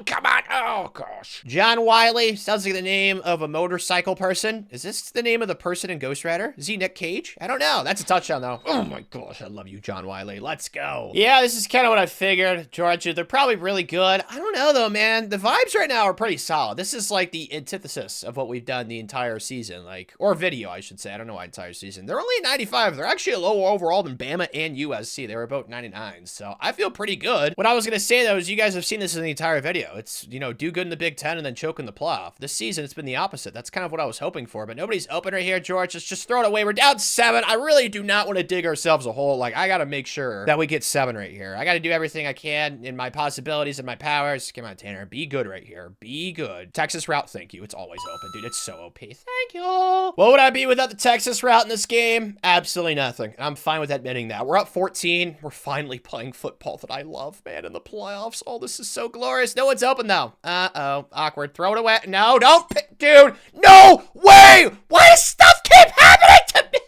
Come on! Oh, gosh. John Wiley. Sounds like the name of a motorcycle person. Is this the name of the person in Ghost Rider? Is he Nick Cage? I don't know. That's a touchdown, though. Oh, my gosh. I love you, John Wiley. Let's go. Yeah, this is kind of what I figured. Georgia, they're probably really good. I don't know, though, man. The vibes right now are pretty solid. This is like the antithesis of what we've done the entire season. Like, or video, I should say. I don't know why entire season. They're only 95. They're actually a lower overall than Bama and USC. They were about 99. So I feel pretty good. What I was going to say, though, is you guys have seen this in the entire video. It's, you know, do good in the Big Ten and then choke in the playoff. This season, it's been the opposite. That's kind of what I was hoping for, but nobody's open right here, George. Let's just throw it away. We're down 7. I really do not want to dig ourselves a hole. Like, I got to make sure that we get 7 right here. I got to do everything I can in my possibilities and my powers. Come on, Tanner. Be good right here. Be good. Texas route, thank you. It's always open, dude. It's so OP. Thank you. What would I be without the Texas route in this game? Absolutely nothing. I'm fine with admitting that. We're up 14. We're finally playing football that I love, man, in the playoffs. Oh, this is so glorious. No one's open, though. Uh-oh. Awkward. Throw it away. No, don't pick, dude. No way. Why does stuff keep happening to me?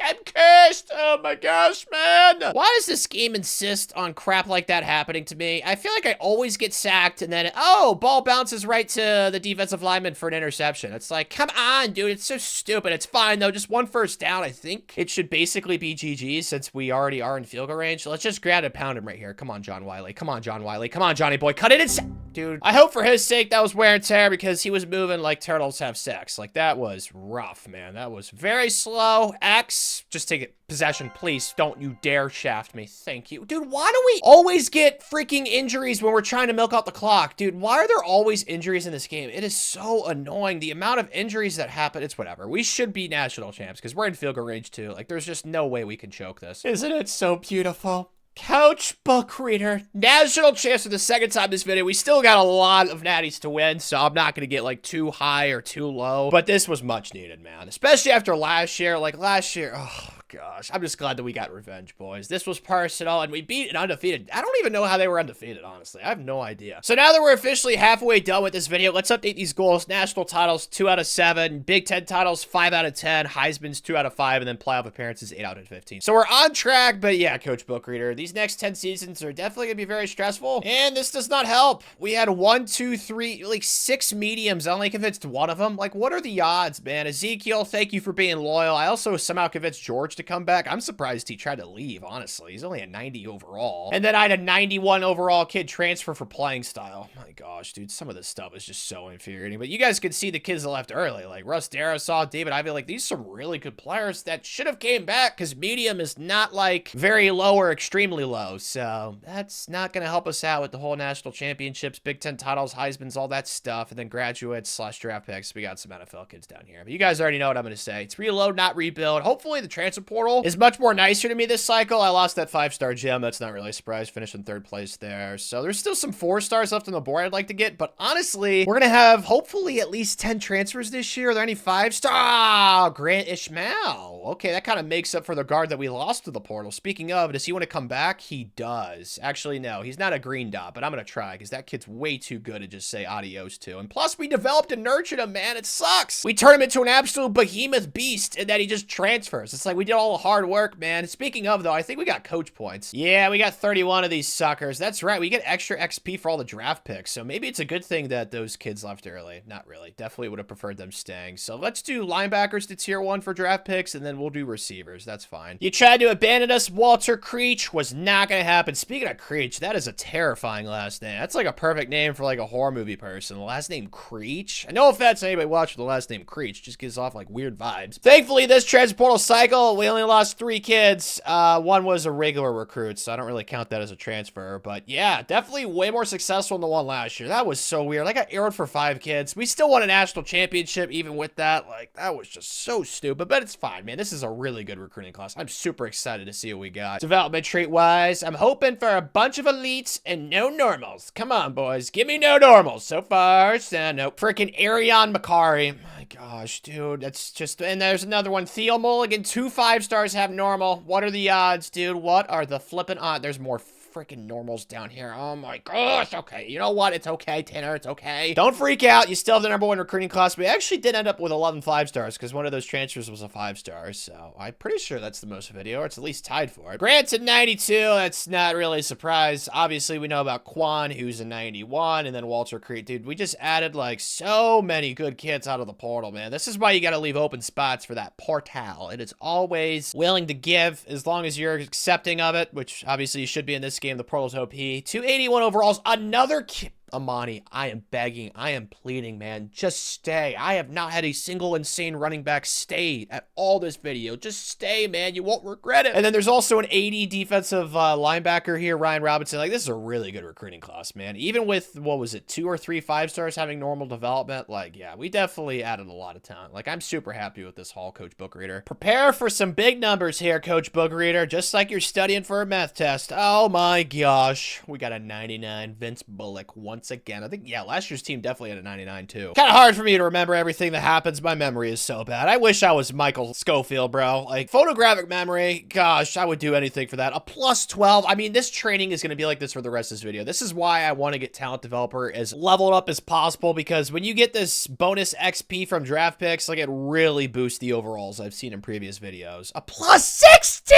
I'm cursed. Oh my gosh, man. Why does this game insist on crap like that happening to me? I feel like I always get sacked and then, oh, ball bounces right to the defensive lineman for an interception. It's like, come on, dude. It's so stupid. It's fine, though. Just 1 first down. I think it should basically be GG since we already are in field goal range. So let's just grab and pound him right here. Come on, John Wiley. Come on, John Wiley. Come on, Johnny boy. Cut it in. Dude, I hope for his sake that was wear and tear because he was moving like turtles have sex. Like, that was rough, man. That was very slow. X, just take it. Possession, please. Don't you dare shaft me. Thank you. Dude, why do we always get freaking injuries when we're trying to milk out the clock? Dude, why are there always injuries in this game? It is so annoying. The amount of injuries that happen, it's whatever. We should be national champs because we're in field goal range too. Like, there's just no way we can choke this. Isn't it so beautiful? Couch book reader. National champs for the 2nd time this video. We still got a lot of natties to win, so I'm not going to get like too high or too low. But this was much needed, man. Especially after last year. Like last year, oh gosh. I'm just glad that we got revenge, boys. This was personal, and we beat an undefeated. I don't even know how they were undefeated, honestly. I have no idea. So now that we're officially halfway done with this video, let's update these goals. National titles, 2 out of 7. Big Ten titles, 5 out of 10. Heisman's 2 out of 5, and then playoff appearances, 8 out of 15. So we're on track, but yeah, Coach Bookreader, these next 10 seasons are definitely going to be very stressful, and this does not help. We had 1, 2, 3, like 6 mediums. I only convinced one of them. Like, what are the odds, man? Ezekiel, thank you for being loyal. I also somehow convinced George to come back. I'm surprised he tried to leave, honestly. He's only a 90 overall. And then I had a 91 overall kid transfer for playing style. My gosh, dude, some of this stuff is just so infuriating. But you guys could see the kids that left early, like Russ Darrisaw, David Ivey. Like, these are some really good players that should have came back, because medium is not like very low or extremely low. So that's not going to help us out with the whole national championships, Big Ten titles, Heisman's, all that stuff. And then graduates / draft picks. We got some NFL kids down here. But you guys already know what I'm going to say. It's reload, not rebuild. Hopefully the transfer portal is much more nicer to me this cycle. I lost that 5-star gem. That's not really a surprise. Finished in 3rd place there. So there's still some 4 stars left on the board I'd like to get. But honestly, we're going to have hopefully at least 10 transfers this year. Are there any 5-star? Grant Ishmael. Okay, that kind of makes up for the guard that we lost to the portal. Speaking of, does he want to come back? He does. Actually, no. He's not a green dot, but I'm going to try, because that kid's way too good to just say adios to. And plus, we developed and nurtured him, man. It sucks. We turned him into an absolute behemoth beast, and then he just transfers. It's like we did all the hard work, man. Speaking of, though, I think we got coach points. Yeah, we got 31 of these suckers. That's right. We get extra XP for all the draft picks, so maybe it's a good thing that those kids left early. Not really. Definitely would have preferred them staying. So let's do linebackers to tier 1 for draft picks, and then we'll do receivers. That's fine. You tried to abandon us, Walter Creech. Was not going to happen. Speaking of Creech, that is a terrifying last name. That's like a perfect name for like a horror movie person. The last name Creech. No offense to anybody watching the last name Creech. Just gives off like weird vibes. Thankfully, this transfer portal cycle, we only lost 3 kids. One was a regular recruit, so I don't really count that as a transfer. But yeah, definitely way more successful than the one last year. That was so weird. I got arrowed for 5 kids. We still won a national championship even with that. Like, that was just so stupid. But it's fine, man. This is a really good recruiting class. I'm super excited to see what we got. Development trait-wise, I'm hoping for a bunch of elites and no normals. Come on, boys. Give me no normals. So far, nope. Freaking Arion Macari. My gosh, dude. That's just... And there's another one. Theo Mulligan. 2 5-stars have normal. What are the odds, dude? What are the flipping odds? There's more freaking normals down here. Oh my gosh. Okay, you know what? It's okay, Tanner. It's okay. Don't freak out. You still have the #1 recruiting class. We actually did end up with 11 5-stars because one of those transfers was a 5-star. So I'm pretty sure that's the most video, or it's at least tied for it. Granted, 92. That's not really a surprise. Obviously, we know about Quan, who's a 91, and then Walter Creed. Dude, we just added like so many good kids out of the portal, man. This is why you got to leave open spots for that portal. It is always willing to give as long as you're accepting of it, which obviously you should be in this game. The portal's OP. 281 overalls. Another kid. Amani, I am begging, I am pleading, man. Just stay. I have not had a single insane running back stay at all this video. Just stay, man. You won't regret it. And then there's also an 80 defensive linebacker here, Ryan Robinson. Like, this is a really good recruiting class, man. Even with, what was it, 2 or 3 5-stars having normal development, like, yeah, we definitely added a lot of talent. Like, I'm super happy with this haul, Coach Bookreader. Prepare for some big numbers here, Coach Bookreader, just like you're studying for a math test. Oh my gosh. We got a 99. Vince Bullock once again. I think, yeah, last year's team definitely had a 99 too. Kind of hard for me to remember everything that happens. My memory is so bad. I wish I was Michael Schofield, bro. Like, photographic memory, gosh, I would do anything for that. A +12. I mean, this training is going to be like this for the rest of this video. This is why I want to get Talent Developer as leveled up as possible, because when you get this bonus XP from draft picks, like, it really boosts the overalls I've seen in previous videos. A +16!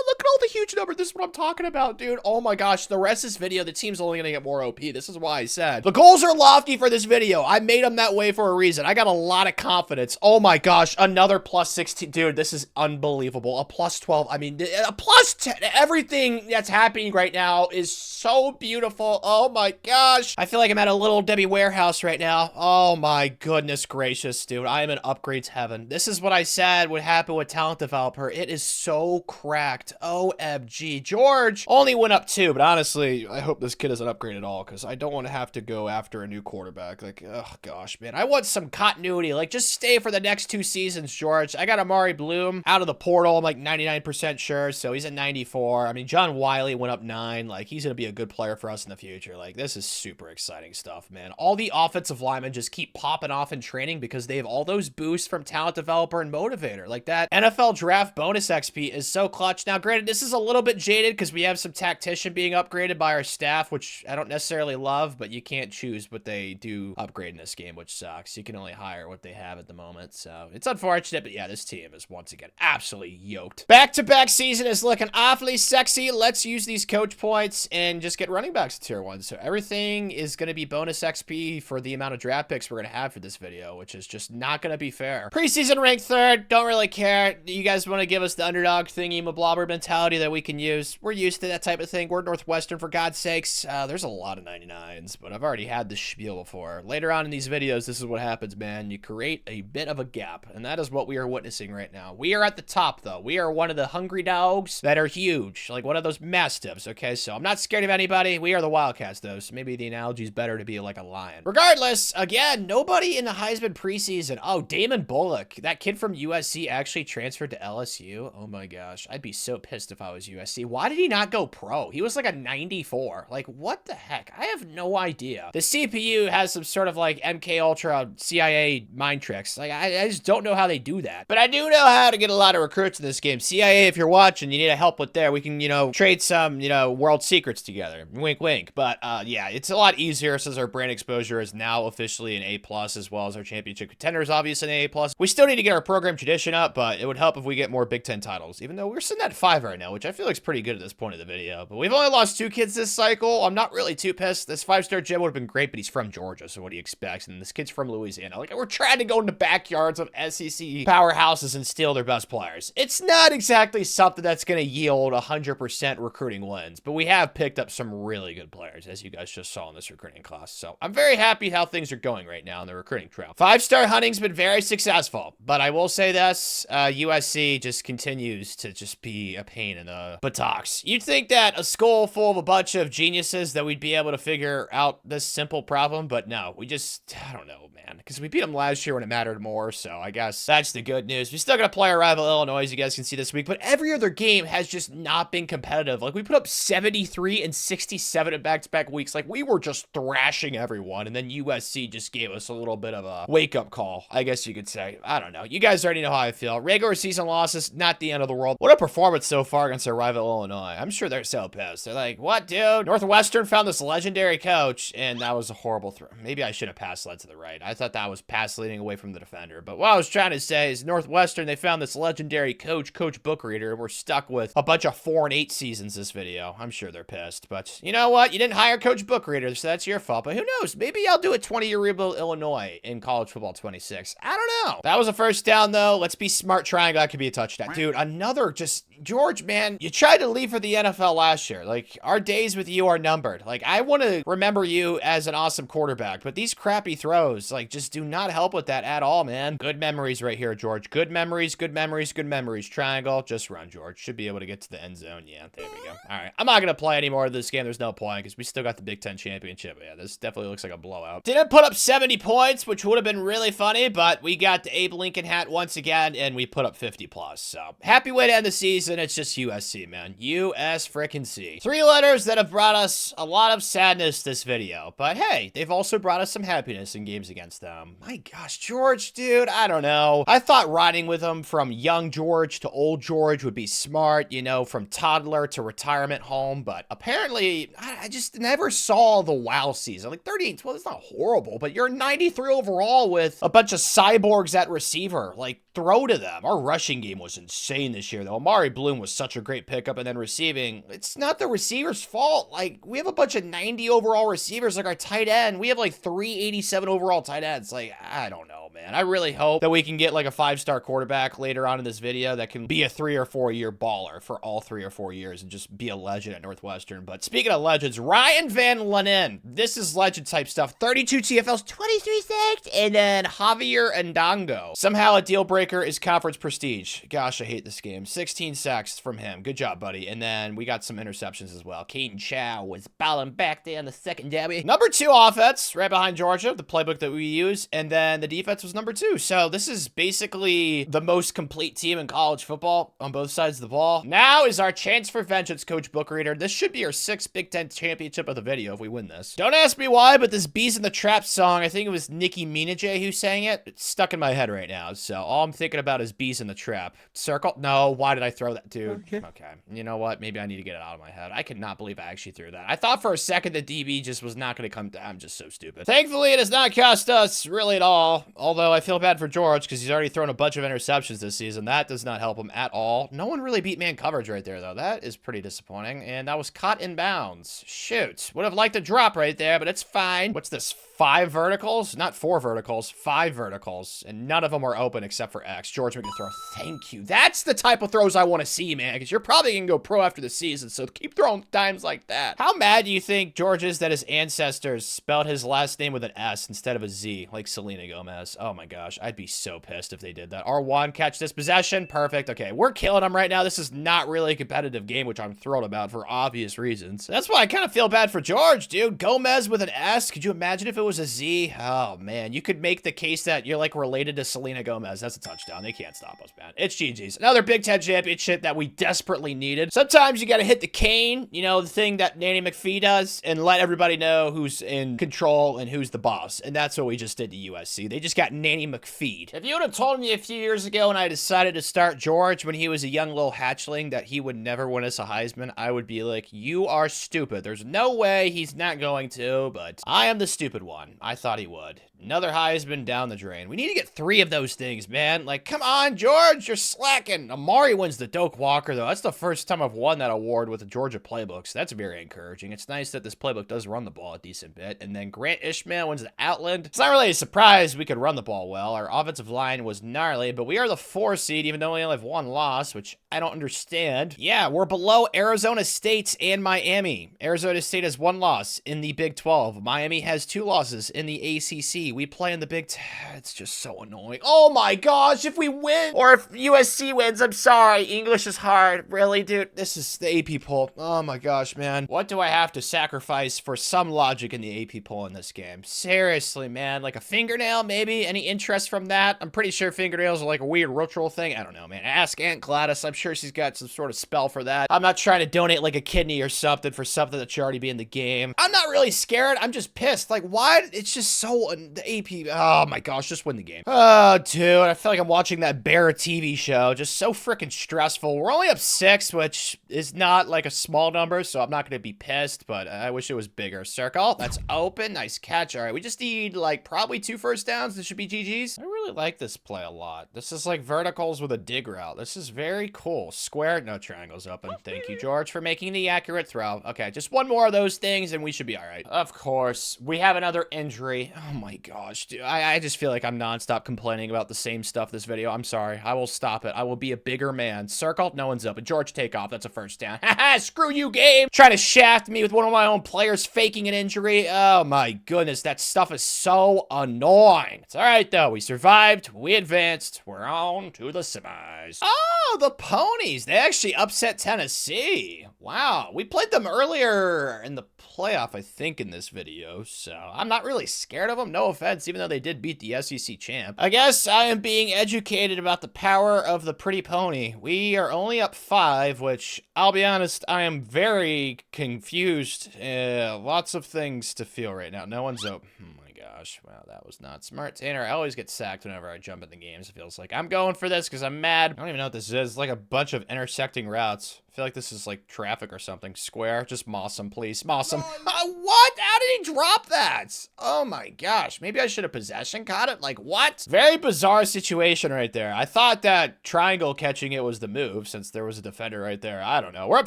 Look at all the huge numbers. This is what I'm talking about, dude. Oh my gosh. The rest of this video, the team's only going to get more OP. This is why I said the goals are lofty for this video. I made them that way for a reason. I got a lot of confidence. Oh my gosh. Another +16. Dude, this is unbelievable. A +12. I mean, a +10. Everything that's happening right now is so beautiful. Oh my gosh. I feel like I'm at a little Debbie warehouse right now. Oh my goodness gracious, dude. I am in upgrades heaven. This is what I said would happen with Talent Developer. It is so cracked. OMG. OMG. George only went up 2, but honestly, I hope this kid doesn't upgrade at all because I don't want to have to go after a new quarterback. Like, oh gosh, man. I want some continuity. Like, just stay for the next 2 seasons, George. I got Amari Bloom out of the portal. I'm like 99% sure, so he's at 94. I mean, John Wiley went up 9. Like, he's going to be a good player for us in the future. Like, this is super exciting stuff, man. All the offensive linemen just keep popping off in training because they have all those boosts from talent developer and motivator. Like, that NFL draft bonus XP is so clutch. Now, granted, this is a little bit jaded because we have some tactician being upgraded by our staff, which I don't necessarily love, but you can't choose what they do upgrade in this game, which sucks. You can only hire what they have at the moment, so it's unfortunate, but yeah, this team is once again absolutely yoked. Back-to-back season is looking awfully sexy. Let's use these coach points and just get running backs to tier 1. So everything is going to be bonus XP for the amount of draft picks we're going to have for this video, which is just not going to be fair. Preseason ranked 3rd. Don't really care. You guys want to give us the underdog thingy, blobber mentality that we can use. We're used to that type of thing. We're Northwestern, for God's sakes. There's a lot of 99s, but I've already had this spiel before. Later on in these videos, this is what happens, man. You create a bit of a gap, and that is what we are witnessing right now. We are at the top, though. We are one of the hungry dogs that are huge, like one of those mastiffs, okay? So I'm not scared of anybody. We are the Wildcats, though, so maybe the analogy is better to be like a lion. Regardless, again, nobody in the Heisman preseason. Oh, Damon Bullock, that kid from USC actually transferred to LSU. Oh my gosh, I'd be so pissed if I was USC. Why did he not go pro? He was like a 94. Like, what the heck? I have no idea. The CPU has some sort of like MK Ultra CIA mind tricks. Like, I just don't know how they do that. But I do know how to get a lot of recruits in this game. CIA, if you're watching, you need a help with there. We can, you know, trade some, you know, world secrets together. Wink, wink. But yeah, it's a lot easier since our brand exposure is now officially an A+, as well as our championship contenders, obviously an A+. We still need to get our program tradition up, but it would help if we get more Big Ten titles, even though we're sitting at 5 right now, which I feel like is pretty good at this point of the video. But we've only lost 2 kids this cycle. I'm not really too pissed. This 5-star Jim would have been great, but he's from Georgia, so what do you expect? And this kid's from Louisiana. Like, we're trying to go into backyards of SEC powerhouses and steal their best players. It's not exactly something that's going to yield 100% recruiting wins, but we have picked up some really good players, as you guys just saw in this recruiting class. So I'm very happy how things are going right now in the recruiting trail. 5-star hunting's been very successful, but I will say this, USC just continues to just be a pain in the buttocks. You'd think that a school full of a bunch of geniuses that we'd be able to figure out this simple problem, but no, we just, I don't know, man, because we beat them last year when it mattered more, so I guess that's the good news. We still got to play our rival Illinois, as you guys can see this week, but every other game has just not been competitive. Like, we put up 73 and 67 at back-to-back weeks. Like, we were just thrashing everyone, and then USC just gave us a little bit of a wake-up call, I guess you could say. I don't know. You guys already know how I feel. Regular season losses, not the end of the world. What a performance so far against our rival Illinois. I'm sure they're so pissed. They're like, what, dude? Northwestern found this legendary coach, and that was a horrible throw. Maybe I should have passed led to the right. I thought that was pass leading away from the defender. But what I was trying to say is Northwestern, they found this legendary coach, Coach Bookreader, and we're stuck with a bunch of 4-8 seasons this video. I'm sure they're pissed. But you know what? You didn't hire Coach Bookreader, so that's your fault. But who knows? Maybe I'll do a 20-year rebuild Illinois in college football 26. I don't know. That was a first down, though. Let's be smart. Triangle. That could be a touchdown. Dude, another just... George, man, you tried to leave for the NFL last year. Like, our days with you are numbered. Like, I want to remember you as an awesome quarterback, but these crappy throws, like, just do not help with that at all, man. Good memories right here, George. Good memories, good memories, good memories. Triangle, just run, George. Should be able to get to the end zone. Yeah, there we go. All right, I'm not going to play any more of this game. There's no point because we still got the Big Ten championship. Yeah, this definitely looks like a blowout. Didn't put up 70 points, which would have been really funny, but we got the Abe Lincoln hat once again, and we put up 50 plus. So, happy way to end the season. It's just USC, man. US frickin' C. 3 letters that have brought us a lot of sadness this video, but hey, they've also brought us some happiness in games against them. My gosh, George, dude, I don't know. I thought riding with him from young George to old George would be smart, you know, from toddler to retirement home, but apparently, I just never saw the wow season. Like, 38, well, it's not horrible, but you're 93 overall with a bunch of cyborgs at receiver. Like, throw to them. Our rushing game was insane this year, though. Amari Bloom was such a great pickup, and then receiving, it's not the receiver's fault. Like, we have a bunch of 90 overall receivers, like our tight end. We have like 387 overall tight ends. Like, I don't know, man. man. I really hope that we can get like a 5-star quarterback later on in this video that can be a 3 or 4 year baller for all 3 or 4 years and just be a legend at Northwestern. But speaking of legends, Ryan Van Lenen. This is legend type stuff. 32 TFLs, 23 sacks, and then Javier Ndongo. Somehow a deal breaker is conference prestige. Gosh, I hate this game. 16 sacks from him. Good job, buddy. And then we got some interceptions as well. Caden Chow was balling back there in the secondary. Number 2 offense, right behind Georgia, the playbook that we use. And then the defense was number 2. So this is basically the most complete team in college football on both sides of the ball. Now is our chance for vengeance, Coach Book Reader. This should be our 6th Big Ten championship of the video if we win this. Don't ask me why, but this Bees in the Trap song, I think it was Nicki Minaj who sang it. It's stuck in my head right now. So all I'm thinking about is Bees in the Trap. Circle? No, why did I throw that, dude? Okay. You know what? Maybe I need to get it out of my head. I cannot believe I actually threw that. I thought for a second that DB just was not going to come down. I'm just so stupid. Thankfully, it has not cost us really at all. Although I feel bad for George because he's already thrown a bunch of interceptions this season. That does not help him at all. No one really beat man coverage right there, though. That is pretty disappointing. And that was caught in bounds. Shoot. Would have liked a drop right there, but it's fine. What's this? 5 verticals? Not 4 verticals. 5 verticals. And none of them are open except for X. George making a throw. Thank you. That's the type of throws I want to see, man. Because you're probably going to go pro after the season. So keep throwing dimes like that. How mad do you think George is that his ancestors spelled his last name with an S instead of a Z, like Selena Gomez? Oh my gosh. I'd be so pissed if they did that. R1, catch this possession. Perfect. Okay, we're killing them right now. This is not really a competitive game, which I'm thrilled about for obvious reasons. That's why I kind of feel bad for George, dude. Gomez with an S. Could you imagine if it was a Z? Oh, man. You could make the case that you're, like, related to Selena Gomez. That's a touchdown. They can't stop us, man. It's GG's. Another Big Ten championship that we desperately needed. Sometimes you got to hit the cane, you know, the thing that Nanny McPhee does, and let everybody know who's in control and who's the boss. And that's what we just did to USC. They just got Nanny McPhee. If you would have told me a few years ago when I decided to start George when he was a young little hatchling that he would never win us a Heisman, I would be like, you are stupid. There's no way he's not going to, but I am the stupid one. I thought he would. Another Heisman down the drain. We need to get 3 of those things, man. Like, come on, George, you're slacking. Amari wins the Doak Walker, though. That's the first time I've won that award with the Georgia playbook, so that's very encouraging. It's nice that this playbook does run the ball a decent bit. And then Grant Ishmael wins the Outland. It's not really a surprise we could run the ball well. Our offensive line was gnarly, but we are the 4 seed, even though we only have 1 loss, which I don't understand. Yeah, we're below Arizona State and Miami. Arizona State has 1 loss in the Big 12. Miami has 2 losses in the ACC. We play in the Big 10. It's just so annoying. Oh my gosh, if we win, or if USC wins, I'm sorry. English is hard. Really, dude? This is the AP poll. Oh my gosh, man. What do I have to sacrifice for some logic in the AP poll in this game? Seriously, man. Like a fingernail, maybe? Any interest from that? I'm pretty sure fingernails are like a weird ritual thing. I don't know, man. Ask Aunt Gladys. I'm sure she's got some sort of spell for that. I'm not trying to donate like a kidney or something for something that should already be in the game. I'm not really scared. I'm just pissed. Like, why? It's just so... The AP... Oh my gosh, just win the game. Oh, dude. I feel like I'm watching that Bear TV show. Just so freaking stressful. We're only up 6, which is not like a small number, so I'm not going to be pissed, but I wish it was bigger. Circle. That's open. Nice catch. All right, we just need like probably 2 first downs. This should be GG's. I really like this play a lot. This is like verticals with a dig route. This is very cool. Square. No, triangles open. Thank you, George, for making the accurate throw. Okay, just 1 more of those things and we should be all right. Of course, we have another injury. Oh my gosh, dude. I just feel like I'm nonstop complaining about the same stuff this video. I'm sorry. I will stop it. I will be a bigger man. Circle. No one's open. George, take off. That's a first down. Haha, screw you, game. Trying to shaft me with one of my own players faking an injury. Oh my goodness. That stuff is so annoying. It's all right, though. We survived. We advanced. We're on to the semis. Oh, the Ponies. They actually upset Tennessee. Wow. We played them earlier in the playoff, I think, in this video, so I'm not really scared of them. No offense, even though they did beat the SEC champ. I guess I am being educated about the power of the pretty pony. We are only up 5, which, I'll be honest, I am very confused. Lots of things to feel right now. No one's open. Oh my gosh. Wow, that was not smart. Tanner, I always get sacked whenever I jump in the games. It feels like I'm going for this because I'm mad. I don't even know what this is. It's like a bunch of intersecting routes. I feel like this is like traffic or something. Square. Just moss him, please. Moss him. What? How did he drop that? Oh my gosh. Maybe I should have possession caught it. Like what? Very bizarre situation right there. I thought that triangle catching it was the move since there was a defender right there. I don't know. We're up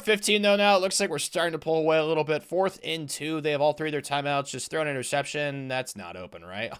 15 though now. It looks like we're starting to pull away a little bit. 4th and 2. They have all 3 of their timeouts. Just throw an interception. That's not not open, right?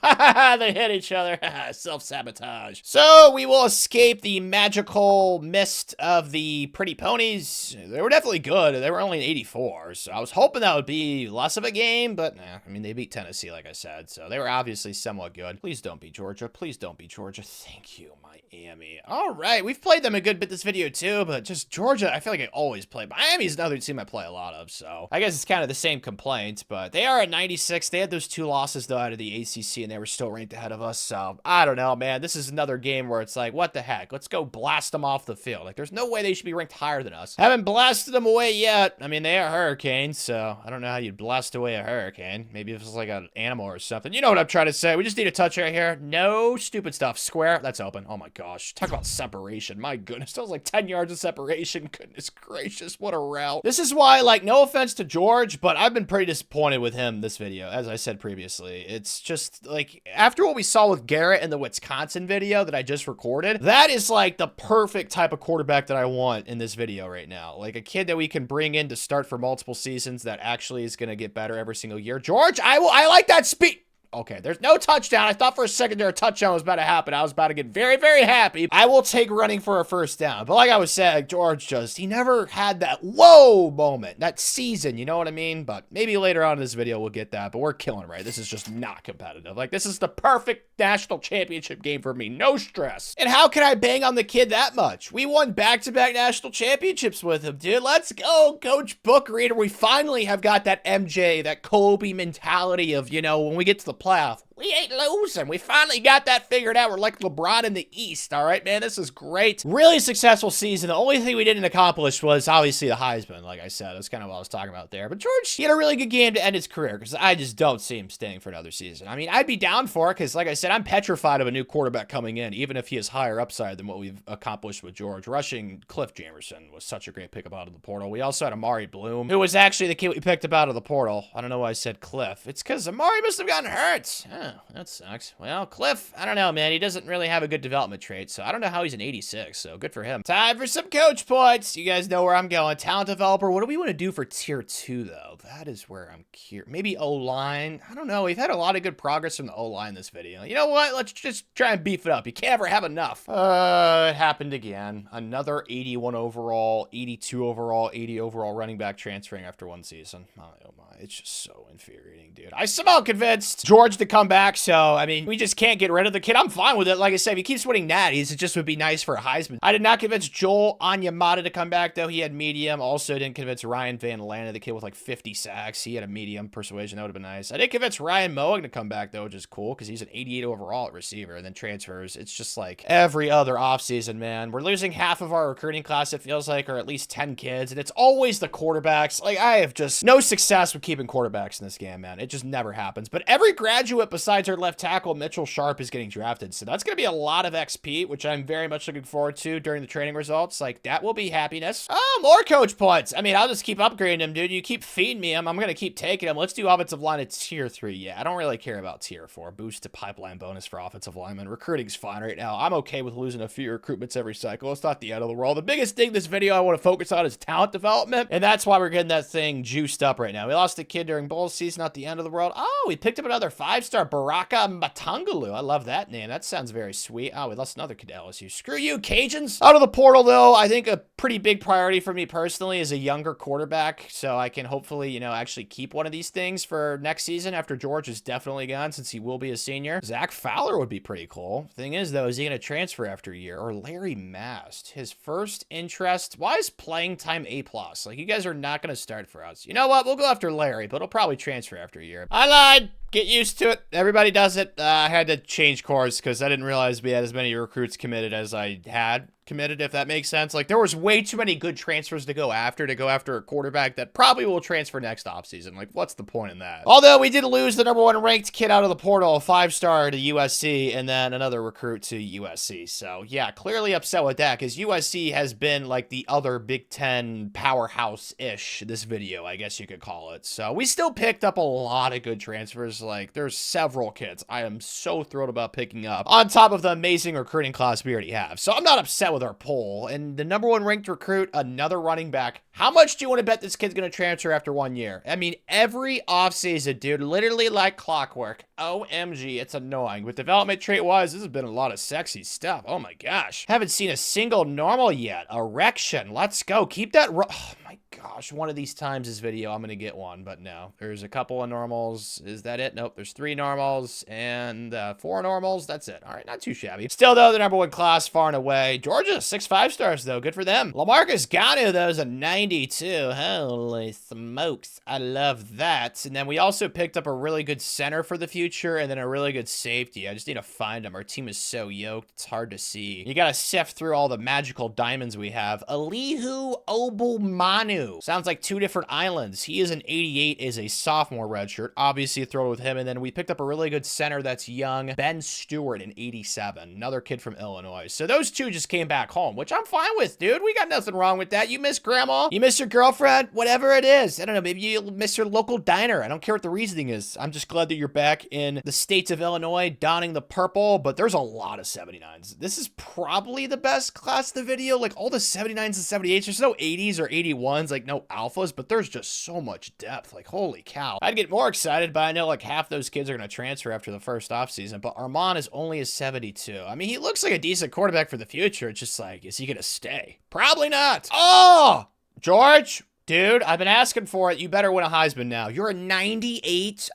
They hit each other. Self-sabotage. So we will escape the magical mist of the pretty ponies. They were definitely good. They were only an 84, so I was hoping that would be less of a game, but nah. I mean, they beat Tennessee, like I said, so they were obviously somewhat good. Please don't beat Georgia. Please don't beat Georgia. Thank you, Miami. All right, we've played them a good bit this video too, but just Georgia, I feel like I always play. Miami's another team I play a lot of, so I guess it's kind of the same complaint, but they are at 96. They had those 2 losses, though, out of the ACC, and they were still ranked ahead of us, so I don't know, man. This is another game where it's like, what the heck? Let's go blast them off the field. Like, there's no way they should be ranked higher than us. Haven't blasted them away yet. I mean, they are hurricanes, so I don't know how you'd blast away a hurricane. Maybe if it's like an animal or something. You know what I'm trying to say. We just need a touch right here. No stupid stuff. Square. That's open. Oh my gosh. Talk about separation. My goodness. That was like 10 yards of separation. Goodness gracious. What a route. This is why, like, no offense to George, but I've been pretty disappointed with him this video, as I said previously. It's just, like, after what we saw with Garrett in the Wisconsin video that I just recorded, that is, like, the perfect type of quarterback that I want in this video right now. Like, a kid that we can bring in to start for multiple seasons that actually is going to get better every single year. George, I like that speed. Okay, there's no touchdown. I thought for a second there a touchdown was about to happen. I was about to get very, very happy. I will take running for a first down. But like I was saying, George he never had that whoa moment, that season, you know what I mean? But maybe later on in this video we'll get that. But we're killing it, right? This is just not competitive. Like, this is the perfect national championship game for me. No stress. And how can I bang on the kid that much? We won back-to-back national championships with him, dude. Let's go, Coach Book Reader. We finally have got that MJ, that Kobe mentality of, you know, when we get to the playoff, we ain't losing. We finally got that figured out. We're like LeBron in the East, all right, man? This is great. Really successful season. The only thing we didn't accomplish was obviously the Heisman, like I said. That's kind of what I was talking about there. But George, he had a really good game to end his career because I just don't see him staying for another season. I mean, I'd be down for it because, like I said, I'm petrified of a new quarterback coming in, even if he has higher upside than what we've accomplished with George. Rushing Cliff Jamerson was such a great pickup out of the portal. We also had Amari Bloom, who was actually the kid we picked up out of the portal. I don't know why I said Cliff. It's because Amari must have gotten hurt. Oh, that sucks. Well, Cliff, I don't know, man. He doesn't really have a good development trait, so I don't know how he's an 86, so good for him. Time for some coach points. You guys know where I'm going. Talent developer. What do we want to do for tier 2, though? That is where I'm curious. Maybe O-line. I don't know. We've had a lot of good progress from the O-line this video. You know what? Let's just try and beef it up. You can't ever have enough. It happened again. Another 81 overall, 82 overall, 80 overall running back transferring after one season. Oh my. It's just so infuriating, dude. I somehow convinced George to come back, so, I mean, we just can't get rid of the kid. I'm fine with it. Like I said, if he keeps winning natties, it just would be nice for a Heisman. I did not convince Joel Onyemata to come back, though. He had medium. Also didn't convince Ryan Van Landa, the kid with like 50 sacks. He had a medium persuasion. That would have been nice. I did convince Ryan Moen to come back, though, which is cool because he's an 88 overall at receiver and then transfers. It's just like every other offseason, man. We're losing half of our recruiting class, it feels like, or at least 10 kids, and it's always the quarterbacks. Like, I have just no success with keeping quarterbacks in this game, man. It just never happens. But every graduate besides our left tackle, Mitchell Sharp, is getting drafted. So that's going to be a lot of XP, which I'm very much looking forward to during the training results. Like, that will be happiness. Oh, more coach points. I mean, I'll just keep upgrading them, dude. You keep feeding me them. I'm going to keep taking them. Let's do offensive line at tier 3. Yeah, I don't really care about tier 4. Boost to pipeline bonus for offensive linemen. Recruiting's fine right now. I'm okay with losing a few recruitments every cycle. It's not the end of the world. The biggest thing this video I want to focus on is talent development, and that's why we're getting that thing juiced up right now. We lost a kid during bowl season, not the end of the world. Oh, we picked up another 5-star Baraka Matangalu. I love that name. That sounds very sweet. Oh, we lost another kid to LSU. Screw you, Cajuns. Out of the portal, though, I think a pretty big priority for me personally is a younger quarterback, so I can hopefully, you know, actually keep one of these things for next season after George is definitely gone, since he will be a senior. Zach Fowler would be pretty cool. Thing is, though, is he going to transfer after a year? Or Larry Mast, his first interest. Why is playing time A+? Like, you guys are not going to start for us. You know what? We'll go after Larry, but he'll probably transfer after a year. I lied. Get used to it. Everybody does it. I had to change course because I didn't realize we had as many recruits committed as I had committed, if that makes sense. Like, there was way too many good transfers to go after a quarterback that probably will transfer next offseason. Like, what's the point in that? Although we did lose the #1 ranked kid out of the portal, a 5-star to USC, and then another recruit to USC. So, yeah, clearly upset with that because USC has been like the other Big Ten powerhouse-ish this video, I guess you could call it. So, we still picked up a lot of good transfers. Like, there's several kids I am so thrilled about picking up on top of the amazing recruiting class we already have. So, I'm not upset with with our poll. And the #1 ranked recruit, another running back. How much do you want to bet this kid's going to transfer after 1 year? I mean, every offseason, dude, literally like clockwork. OMG, it's annoying. With development trait-wise, this has been a lot of sexy stuff. Oh my gosh. Haven't seen a single normal yet. Erection. Let's go. Keep that... Oh my gosh. One of these times this video, I'm going to get one, but no. There's a couple of normals. Is that it? Nope. There's 3 normals and 4 normals. That's it. All right. Not too shabby. Still, though, the #1 class far and away. Georgia, 6 5-stars, though. Good for them. LaMarcus Ganu, though, is a 92. Holy smokes. I love that. And then we also picked up a really good center for the future and then a really good safety. I just need to find them. Our team is so yoked. It's hard to see. You got to sift through all the magical diamonds we have. Elihu Obumanu. Sounds like 2 different islands. He is an 88, is a sophomore redshirt. Obviously thrilled with him. And then we picked up a really good center that's young. Ben Stewart, an 87. Another kid from Illinois. So those 2 just came back home, which I'm fine with, dude. We got nothing wrong with that. You miss grandma? You miss your girlfriend? Whatever it is. I don't know. Maybe you miss your local diner. I don't care what the reasoning is. I'm just glad that you're back in the states of Illinois donning the purple, but there's a lot of 79s. This is probably the best class of the video. Like all the 79s and 78s. There's no 80s or 81s, like no alphas, but there's just so much depth. Like, holy cow. I'd get more excited, but I know like half those kids are going to transfer after the first offseason, but Armand is only a 72. I mean, he looks like a decent quarterback for the future. It's just like, is he going to stay? Probably not. Oh, George, dude, I've been asking for it. You better win a Heisman now. You're a 98.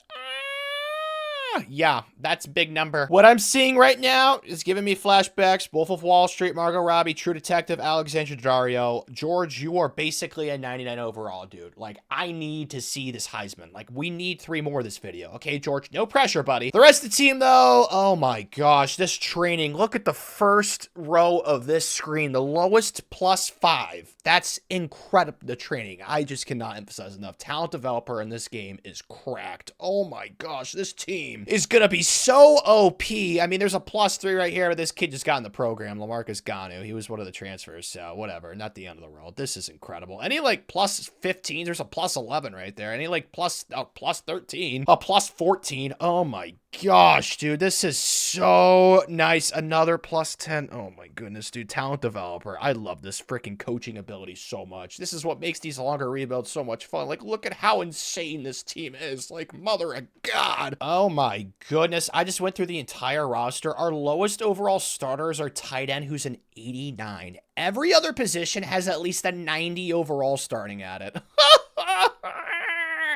Yeah, that's a big number. What I'm seeing right now is giving me flashbacks. Wolf of Wall Street, Margot Robbie, True Detective, Alexandra Daddario. George, you are basically a 99 overall, dude. Like, I need to see this Heisman. Like, we need 3 more this video. Okay, George, no pressure, buddy. The rest of the team, though, oh my gosh, this training. Look at the first row of this screen. The lowest +5. That's incredible, the training. I just cannot emphasize enough. Talent developer in this game is cracked. Oh my gosh, this team is gonna be so OP. I mean, there's a +3 right here, but this kid just got in the program. LaMarcus Ganu. He was one of the transfers, so whatever. Not the end of the world. This is incredible. Any like +15, there's a +11 right there. Any like +13, a +14. Oh my gosh, dude, this is so nice. Another +10. Oh my goodness, dude. Talent developer. I love this freaking coaching ability so much. This is what makes these longer rebuilds so much fun. Like, look at how insane this team is. Like, mother of God. Oh my goodness. I just went through the entire roster. Our lowest overall starters are tight end, who's an 89. Every other position has at least a 90 overall starting at it.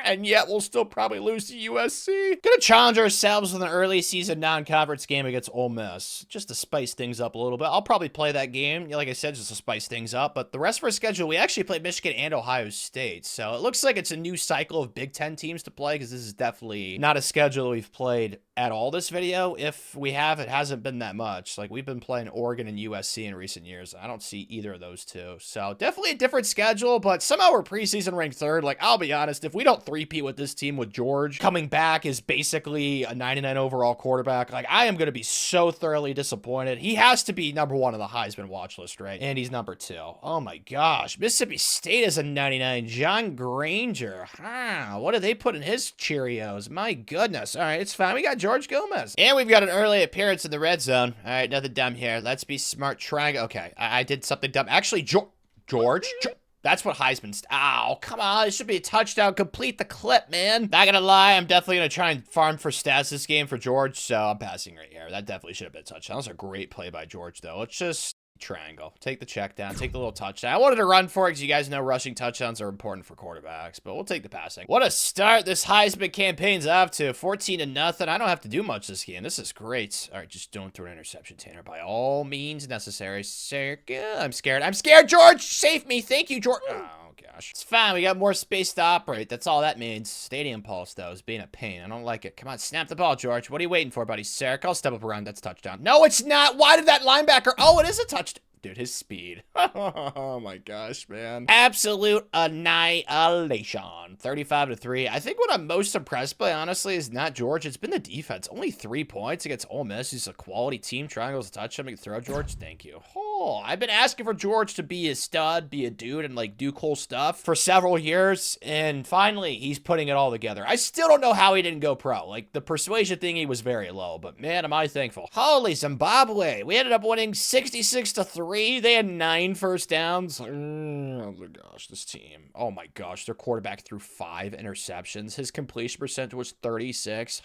And yet we'll still probably lose to USC. Gonna challenge ourselves with an early season non-conference game against Ole Miss, just to spice things up a little bit. I'll probably play that game, like I said, just to spice things up. But the rest of our schedule, we actually played Michigan and Ohio State. So it looks like it's a new cycle of Big Ten teams to play, because this is definitely not a schedule we've played at all this video. If we have, it hasn't been that much. Like, we've been playing Oregon and USC in recent years. I don't see either of those 2. So definitely a different schedule, but somehow we're preseason ranked 3rd. Like, I'll be honest, if we don't three-peat with this team with George coming back as basically a 99 overall quarterback, like, I am going to be so thoroughly disappointed. He has to be #1 on the Heisman watch list, right? And he's #2. Oh my gosh. Mississippi State is a 99. John Granger. What did they put in his Cheerios? My goodness. All right, it's fine. We got George Gomez. And we've got an early appearance in the red zone. All right, nothing dumb here. Let's be smart. Triangle. Okay, I did something dumb. Actually, George? That's what Heisman's. Ow, come on. It should be a touchdown. Complete the clip, man. Not gonna lie, I'm definitely gonna try and farm for stats this game for George, so I'm passing right here. That definitely should have been a touchdown. That was a great play by George, though. Let's just triangle. Take the check down. Take the little touchdown. I wanted to run for it because you guys know rushing touchdowns are important for quarterbacks, but we'll take the passing. What a start this Heisman campaign's off to. 14-0. I don't have to do much this game. This is great. All right, just don't throw an interception, Tanner. By all means necessary. I'm scared. I'm scared, George. Save me. Thank you, George. Oh, gosh. It's fine. We got more space to operate. That's all that means. Stadium pulse, though, is being a pain. I don't like it. Come on, snap the ball, George. What are you waiting for, buddy? Sarek, I'll step up around. That's touchdown. No, it's not. Why did that linebacker? Oh, it is a touchdown. Dude, his speed. Oh my gosh, man. Absolute annihilation. 35-3. I think what I'm most impressed by, honestly, is not George. It's been the defense. Only 3 points against Ole Miss. He's a quality team. Triangles to touch him. Throw, George. Thank you. Oh, I've been asking for George to be a stud, be a dude, and like do cool stuff for several years. And finally, he's putting it all together. I still don't know how he didn't go pro. Like, the persuasion thingy was very low, but man, am I thankful. Holy Zimbabwe. We ended up winning 66-3. 3. They had 9 first downs. Oh my gosh, this team. Oh my gosh, their quarterback threw 5 interceptions. His completion percentage was 36.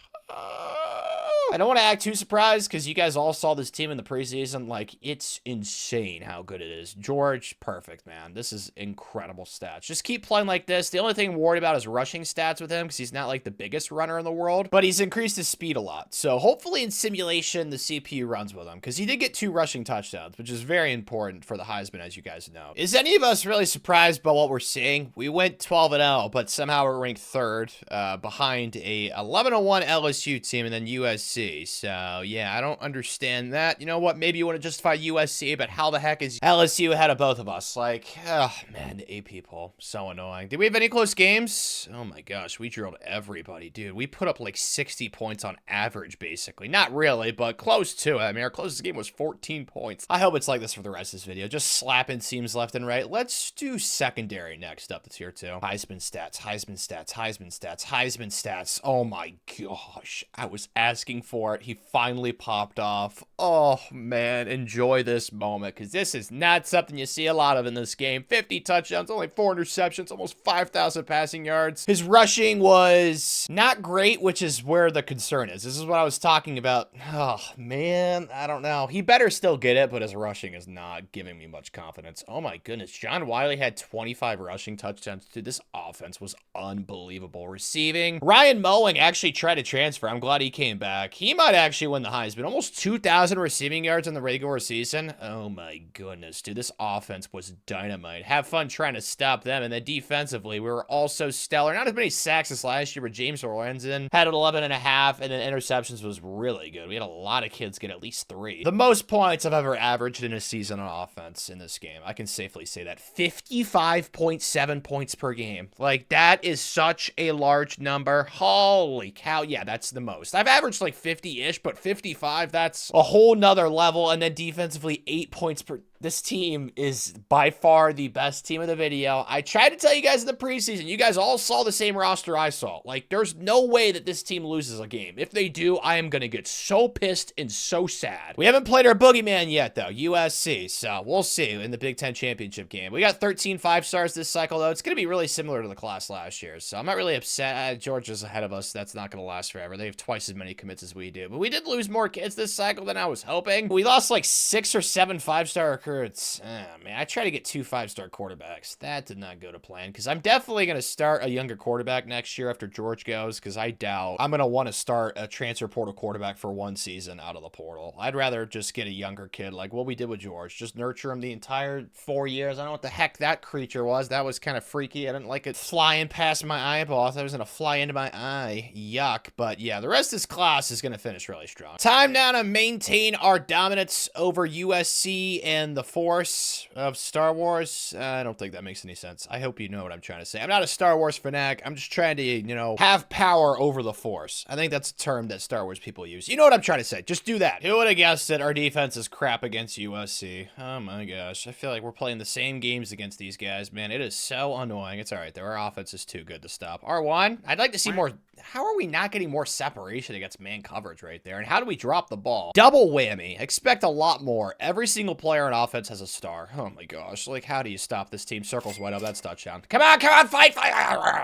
I don't want to act too surprised because you guys all saw this team in the preseason. Like, it's insane how good it is. George, perfect, man. This is incredible stats. Just keep playing like this. The only thing I'm worried about is rushing stats with him because he's not like the biggest runner in the world, but he's increased his speed a lot. So hopefully in simulation, the CPU runs with him because he did get 2 rushing touchdowns, which is very important for the Heisman, as you guys know. Is any of us really surprised by what we're seeing? We went 12-0, but somehow we're ranked 3rd behind a 11-1 LSU team and then USC. So, yeah, I don't understand that. You know what? Maybe you want to justify USC, but how the heck is LSU ahead of both of us? Like, oh, man, the AP poll. So annoying. Did we have any close games? Oh, my gosh. We drilled everybody, dude. We put up like 60 points on average, basically. Not really, but close to it. I mean, our closest game was 14 points. I hope it's like this for the rest of this video. Just slapping teams left and right. Let's do secondary next up. That's here, too. Heisman stats, Heisman stats, Heisman stats, Heisman stats. Oh, my gosh. I was asking for it. He finally popped off. Oh, man, enjoy this moment because this is not something you see a lot of in this game. 50 touchdowns, only 4 interceptions, almost 5,000 passing yards. His rushing was not great, which is where the concern is. This is what I was talking about. Oh, man, I don't know. He better still get it, but his rushing is not giving me much confidence. Oh, my goodness. John Wiley had 25 rushing touchdowns. Dude, this offense was unbelievable. Receiving. Ryan Mowing actually tried to transfer. I'm glad he came back. He might actually win the Heisman. Almost 2,000 receiving yards in the regular season. Oh my goodness, dude. This offense was dynamite. Have fun trying to stop them. And then defensively, we were also stellar. Not as many sacks as last year, but James Lorenzen had an 11.5, and then interceptions was really good. We had a lot of kids get at least 3. The most points I've ever averaged in a season on offense in this game. I can safely say that. 55.7 points per game. Like, that is such a large number. Holy cow. Yeah, that's the most. I've averaged like 50-ish, but 55, that's a whole nother level. And then defensively, 8 points per. This team is by far the best team of the video. I tried to tell you guys in the preseason, you guys all saw the same roster I saw. Like, there's no way that this team loses a game. If they do, I am going to get so pissed and so sad. We haven't played our boogeyman yet, though, USC. So we'll see in the Big Ten championship game. We got 13 5-stars this cycle, though. It's going to be really similar to the class last year. So I'm not really upset. Georgia's ahead of us. That's not going to last forever. They have twice as many commits as we do. But we did lose more kids this cycle than I was hoping. We lost like 6 or 7 5-star recruits. Oh, man, I tried to get 2 5-star quarterbacks. That did not go to plan because I'm definitely going to start a younger quarterback next year after George goes because I doubt I'm going to want to start a transfer portal quarterback for 1 season out of the portal. I'd rather just get a younger kid like what we did with George. Just nurture him the entire 4 years. I don't know what the heck that creature was. That was kind of freaky. I didn't like it flying past my eyeball. I thought it was going to fly into my eye. Yuck. But yeah, the rest of this class is going to finish really strong. Time now to maintain our dominance over USC and the Force of Star Wars. I don't think that makes any sense. I hope you know what I'm trying to say. I'm not a Star Wars fanatic. I'm just trying to, you know, have power over the Force. I think that's a term that Star Wars people use. You know what I'm trying to say. Just do that. Who would have guessed that our defense is crap against USC? Oh my gosh. I feel like we're playing the same games against these guys, man. It is so annoying. It's all right, though. Our offense is too good to stop. R1, I'd like to see more. How are we not getting more separation against man coverage right there? And how do we drop the ball? Double whammy. Expect a lot more. Every single player on offense has a star. Oh my gosh. Like, how do you stop this team? Circles wide up. That's touchdown. Come on, fight.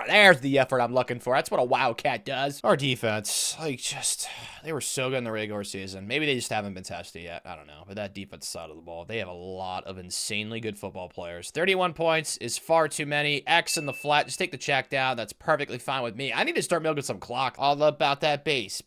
There's the effort I'm looking for. That's what a Wildcat does. Our defense, like, they were so good in the regular season. Maybe they just haven't been tested yet. I don't know. But that defense side of the ball, they have a lot of insanely good football players. 31 points is far too many. X in the flat. Just take the check down. That's perfectly fine with me. I need to start milking some clock. All about that base.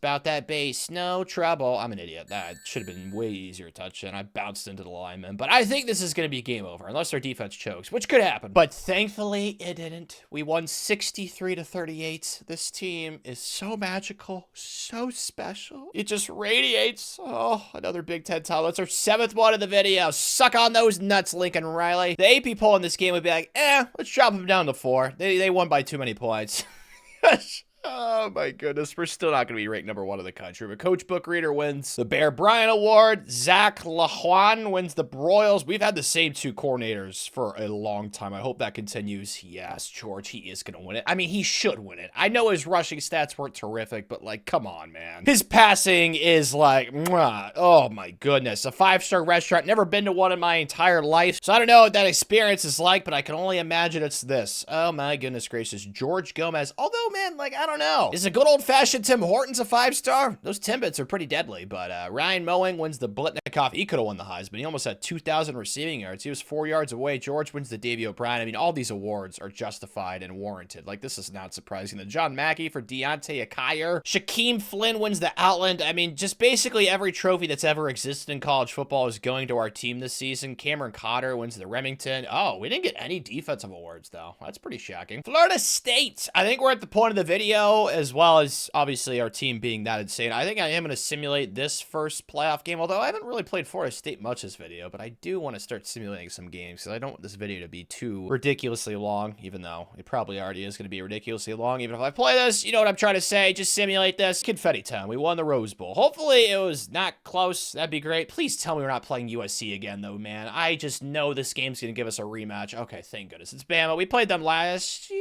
No trouble. I'm an idiot. That should have been way easier touch, and I bounced into the lineman. But I think this is going to be game over, unless our defense chokes, which could happen. But thankfully, it didn't. We won 63-38. This team is so magical, so special. It just radiates. Oh, another Big Ten title. That's our 7th one of the video. Suck on those nuts, Lincoln Riley. The AP poll in this game would be like, let's drop them down to 4. They won by too many points. Oh my goodness, we're still not going to be ranked #1 in the country, but Coach Book Reader wins the Bear Bryant Award. Zach LaJuan wins the Broyles. We've had the same 2 coordinators for a long time. I hope that continues. Yes, George, he is going to win it. I mean, he should win it. I know his rushing stats weren't terrific, but like, come on, man. His passing is like, mwah. Oh my goodness. A 5-star restaurant. Never been to one in my entire life, so I don't know what that experience is like, but I can only imagine it's this. Oh my goodness gracious. George Gomez. Although, man, like, I don't know. Is a good old-fashioned Tim Hortons a 5-star? Those Timbits are pretty deadly, but Ryan Mowing wins the Blitnikoff. He could have won the Heisman. He almost had 2,000 receiving yards. He was 4 yards away. George wins the Davey O'Brien. I mean, all these awards are justified and warranted. Like, this is not surprising. The John Mackey for Deontay Akire. Shaquem Flynn wins the Outland. I mean, just basically every trophy that's ever existed in college football is going to our team this season. Cameron Cotter wins the Remington. Oh, we didn't get any defensive awards, though. That's pretty shocking. Florida State. I think we're at the point of the video, as well as obviously our team being that insane. I think I am going to simulate this first playoff game, although I haven't really played Florida State much this video, but I do want to start simulating some games because I don't want this video to be too ridiculously long, even though it probably already is going to be ridiculously long. Even if I play this, you know what I'm trying to say, just simulate this. Confetti time. We won the Rose Bowl. Hopefully it was not close. That'd be great. Please tell me we're not playing USC again, though, man. I just know this game's going to give us a rematch. Okay, thank goodness. It's Bama. We played them last year.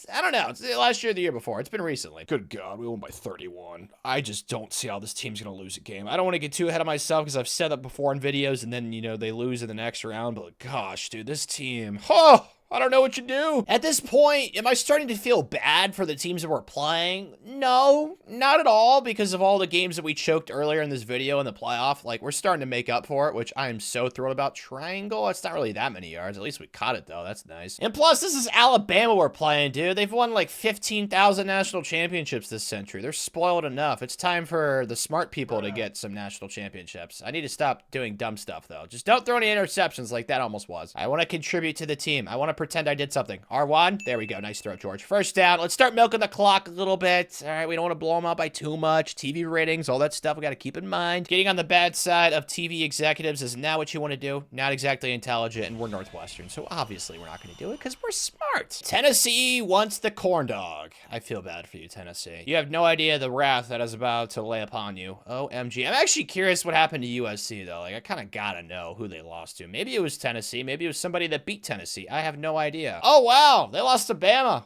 I don't know. It's last year or the year before. It's been recently. Good God, we won by 31. I just don't see how this team's going to lose a game. I don't want to get too ahead of myself because I've said that before in videos and then, you know, they lose in the next round. But gosh, dude, this team. Oh! I don't know what you do. At this point, am I starting to feel bad for the teams that we're playing? No, not at all, because of all the games that we choked earlier in this video in the playoff. Like, we're starting to make up for it, which I am so thrilled about. Triangle, it's not really that many yards. At least we caught it, though. That's nice. And plus, this is Alabama we're playing, dude. They've won like 15,000 national championships this century. They're spoiled enough. It's time for the smart people to get some national championships. I need to stop doing dumb stuff, though. Just don't throw any interceptions like that almost was. I want to contribute to the team. I want to pretend I did something. R1. There we go. Nice throw, George. First down. Let's start milking the clock a little bit. All right, we don't want to blow them out by too much. TV ratings, all that stuff we got to keep in mind. Getting on the bad side of TV executives is not what you want to do. Not exactly intelligent, and we're Northwestern, so obviously we're not going to do it because we're smart. Tennessee wants the corn dog. I feel bad for you, Tennessee. You have no idea the wrath that is about to lay upon you. OMG. I'm actually curious what happened to USC, though. Like, I kind of got to know who they lost to. Maybe it was Tennessee. Maybe it was somebody that beat Tennessee. I have no idea. Oh, wow. They lost to Bama.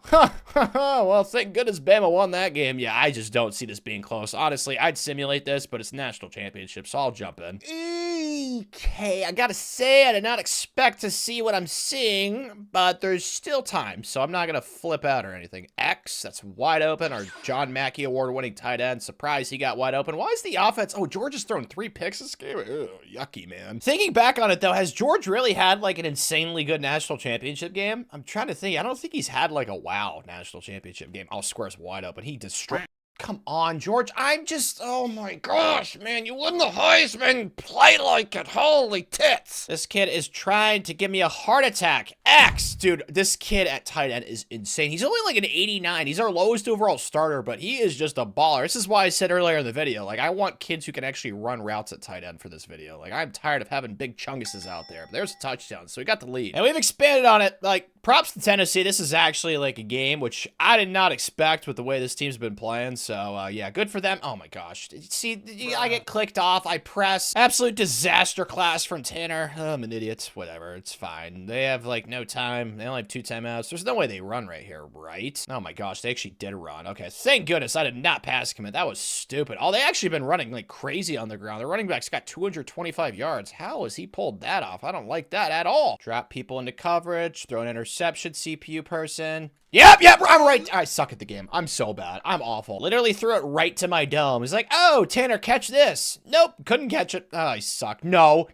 Well, thank goodness Bama won that game. Yeah, I just don't see this being close. Honestly, I'd simulate this, but it's national championship, so I'll jump in. Okay, I gotta say, I did not expect to see what I'm seeing, but there's still time, so I'm not gonna flip out or anything. X, that's wide open. Our John Mackey award-winning tight end. Surprise, he got wide open. Why is the offense... Oh, George has thrown 3 picks this game? Ew, yucky, man. Thinking back on it, though, has George really had, like, an insanely good national championship game? I'm trying to think. I don't think he's had, like, a wow national championship game. Oh, square's wide open. He destroyed... Come on, George. I'm just... Oh, my gosh, man. You won the Heisman. Play like it. Holy tits. This kid is trying to give me a heart attack. X. Dude, this kid at tight end is insane. He's only like an 89. He's our lowest overall starter, but he is just a baller. This is why I said earlier in the video, like, I want kids who can actually run routes at tight end for this video. Like, I'm tired of having big chunguses out there. But there's a touchdown, so we got the lead. And we've expanded on it. Like, props to Tennessee. This is actually, like, a game which I did not expect with the way this team's been playing, so... yeah, good for them. Oh my gosh. See, I get clicked off. I press. Absolute disaster class from Tanner. Oh, I'm an idiot. Whatever. It's fine. They have, like, no time. They only have 2 timeouts. There's no way they run right here, right? Oh my gosh, they actually did run. Okay, thank goodness I did not pass commit. That was stupid. Oh, they actually been running, like, crazy on the ground. The running back's got 225 yards. How has he pulled that off? I don't like that at all. Drop people into coverage. Throw an interception, CPU person. Yep, I'm right. I suck at the game. I'm so bad. I'm awful. Literally threw it right to my dome. He's like, oh, Tanner, catch this. Nope, couldn't catch it. Oh, I suck. No.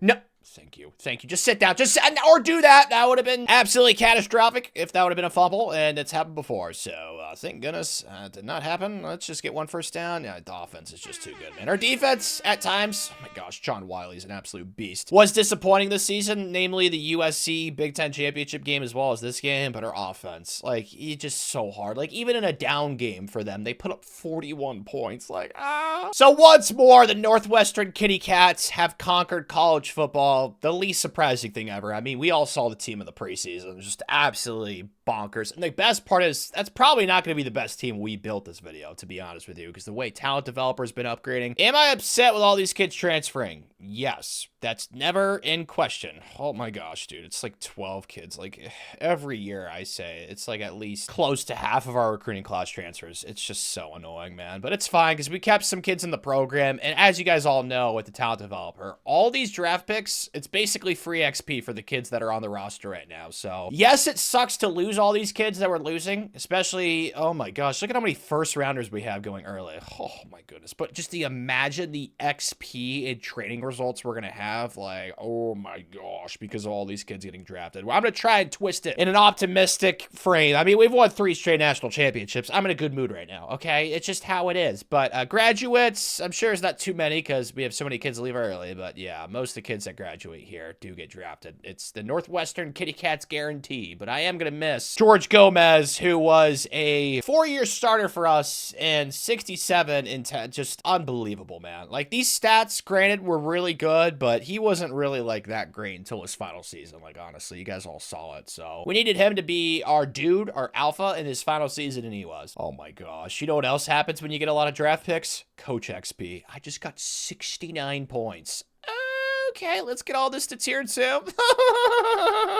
Thank you. Just sit down. Just sit, or do that. That would have been absolutely catastrophic if that would have been a fumble, and it's happened before. So, thank goodness it did not happen. Let's just get 1 first down. Yeah, the offense is just too good, man. Our defense, at times, oh my gosh, John Wiley's an absolute beast. Was disappointing this season, namely the USC Big Ten Championship game as well as this game, but our offense, like, he's just so hard. Like, even in a down game for them, they put up 41 points. Like, ah. So once more, the Northwestern Kitty Cats have conquered college football. The least surprising thing ever. I mean, we all saw the team in the preseason. Just absolutely bonkers. And the best part is that's probably not going to be the best team we built this video, to be honest with you, because the way talent developers been upgrading. Am I upset with all these kids transferring? Yes, that's never in question. Oh my gosh, dude, it's like 12 kids. Like every year I say it's like at least close to half of our recruiting class transfers. It's just so annoying, man, but it's fine because we kept some kids in the program. And as you guys all know, with the talent developer, all these draft picks, it's basically free XP for the kids that are on the roster right now. So yes, it sucks to lose all these kids that we're losing, especially, oh my gosh, look at how many first rounders we have going early. Oh my goodness. But just imagine the XP and training results we're gonna have, like, oh my gosh, because of all these kids getting drafted. Well, I'm gonna try and twist it in an optimistic frame. I mean, we've won 3 straight national championships. I'm in a good mood right now, okay? It's just how it is. But graduates, I'm sure it's not too many because we have so many kids leave early, but yeah, most of the kids that graduate here do get drafted. It's the Northwestern Kitty Cats guarantee, but I am gonna miss George Gomez, who was a 4-year starter for us and 67 in 10. Just unbelievable, man. Like, these stats, granted, were really good, but he wasn't really like that great until his final season. Like, honestly, you guys all saw it. So we needed him to be our dude, our alpha in his final season, and he was. Oh my gosh. You know what else happens when you get a lot of draft picks? Coach XP. I just got 69 points. Okay, let's get all this to tier 2.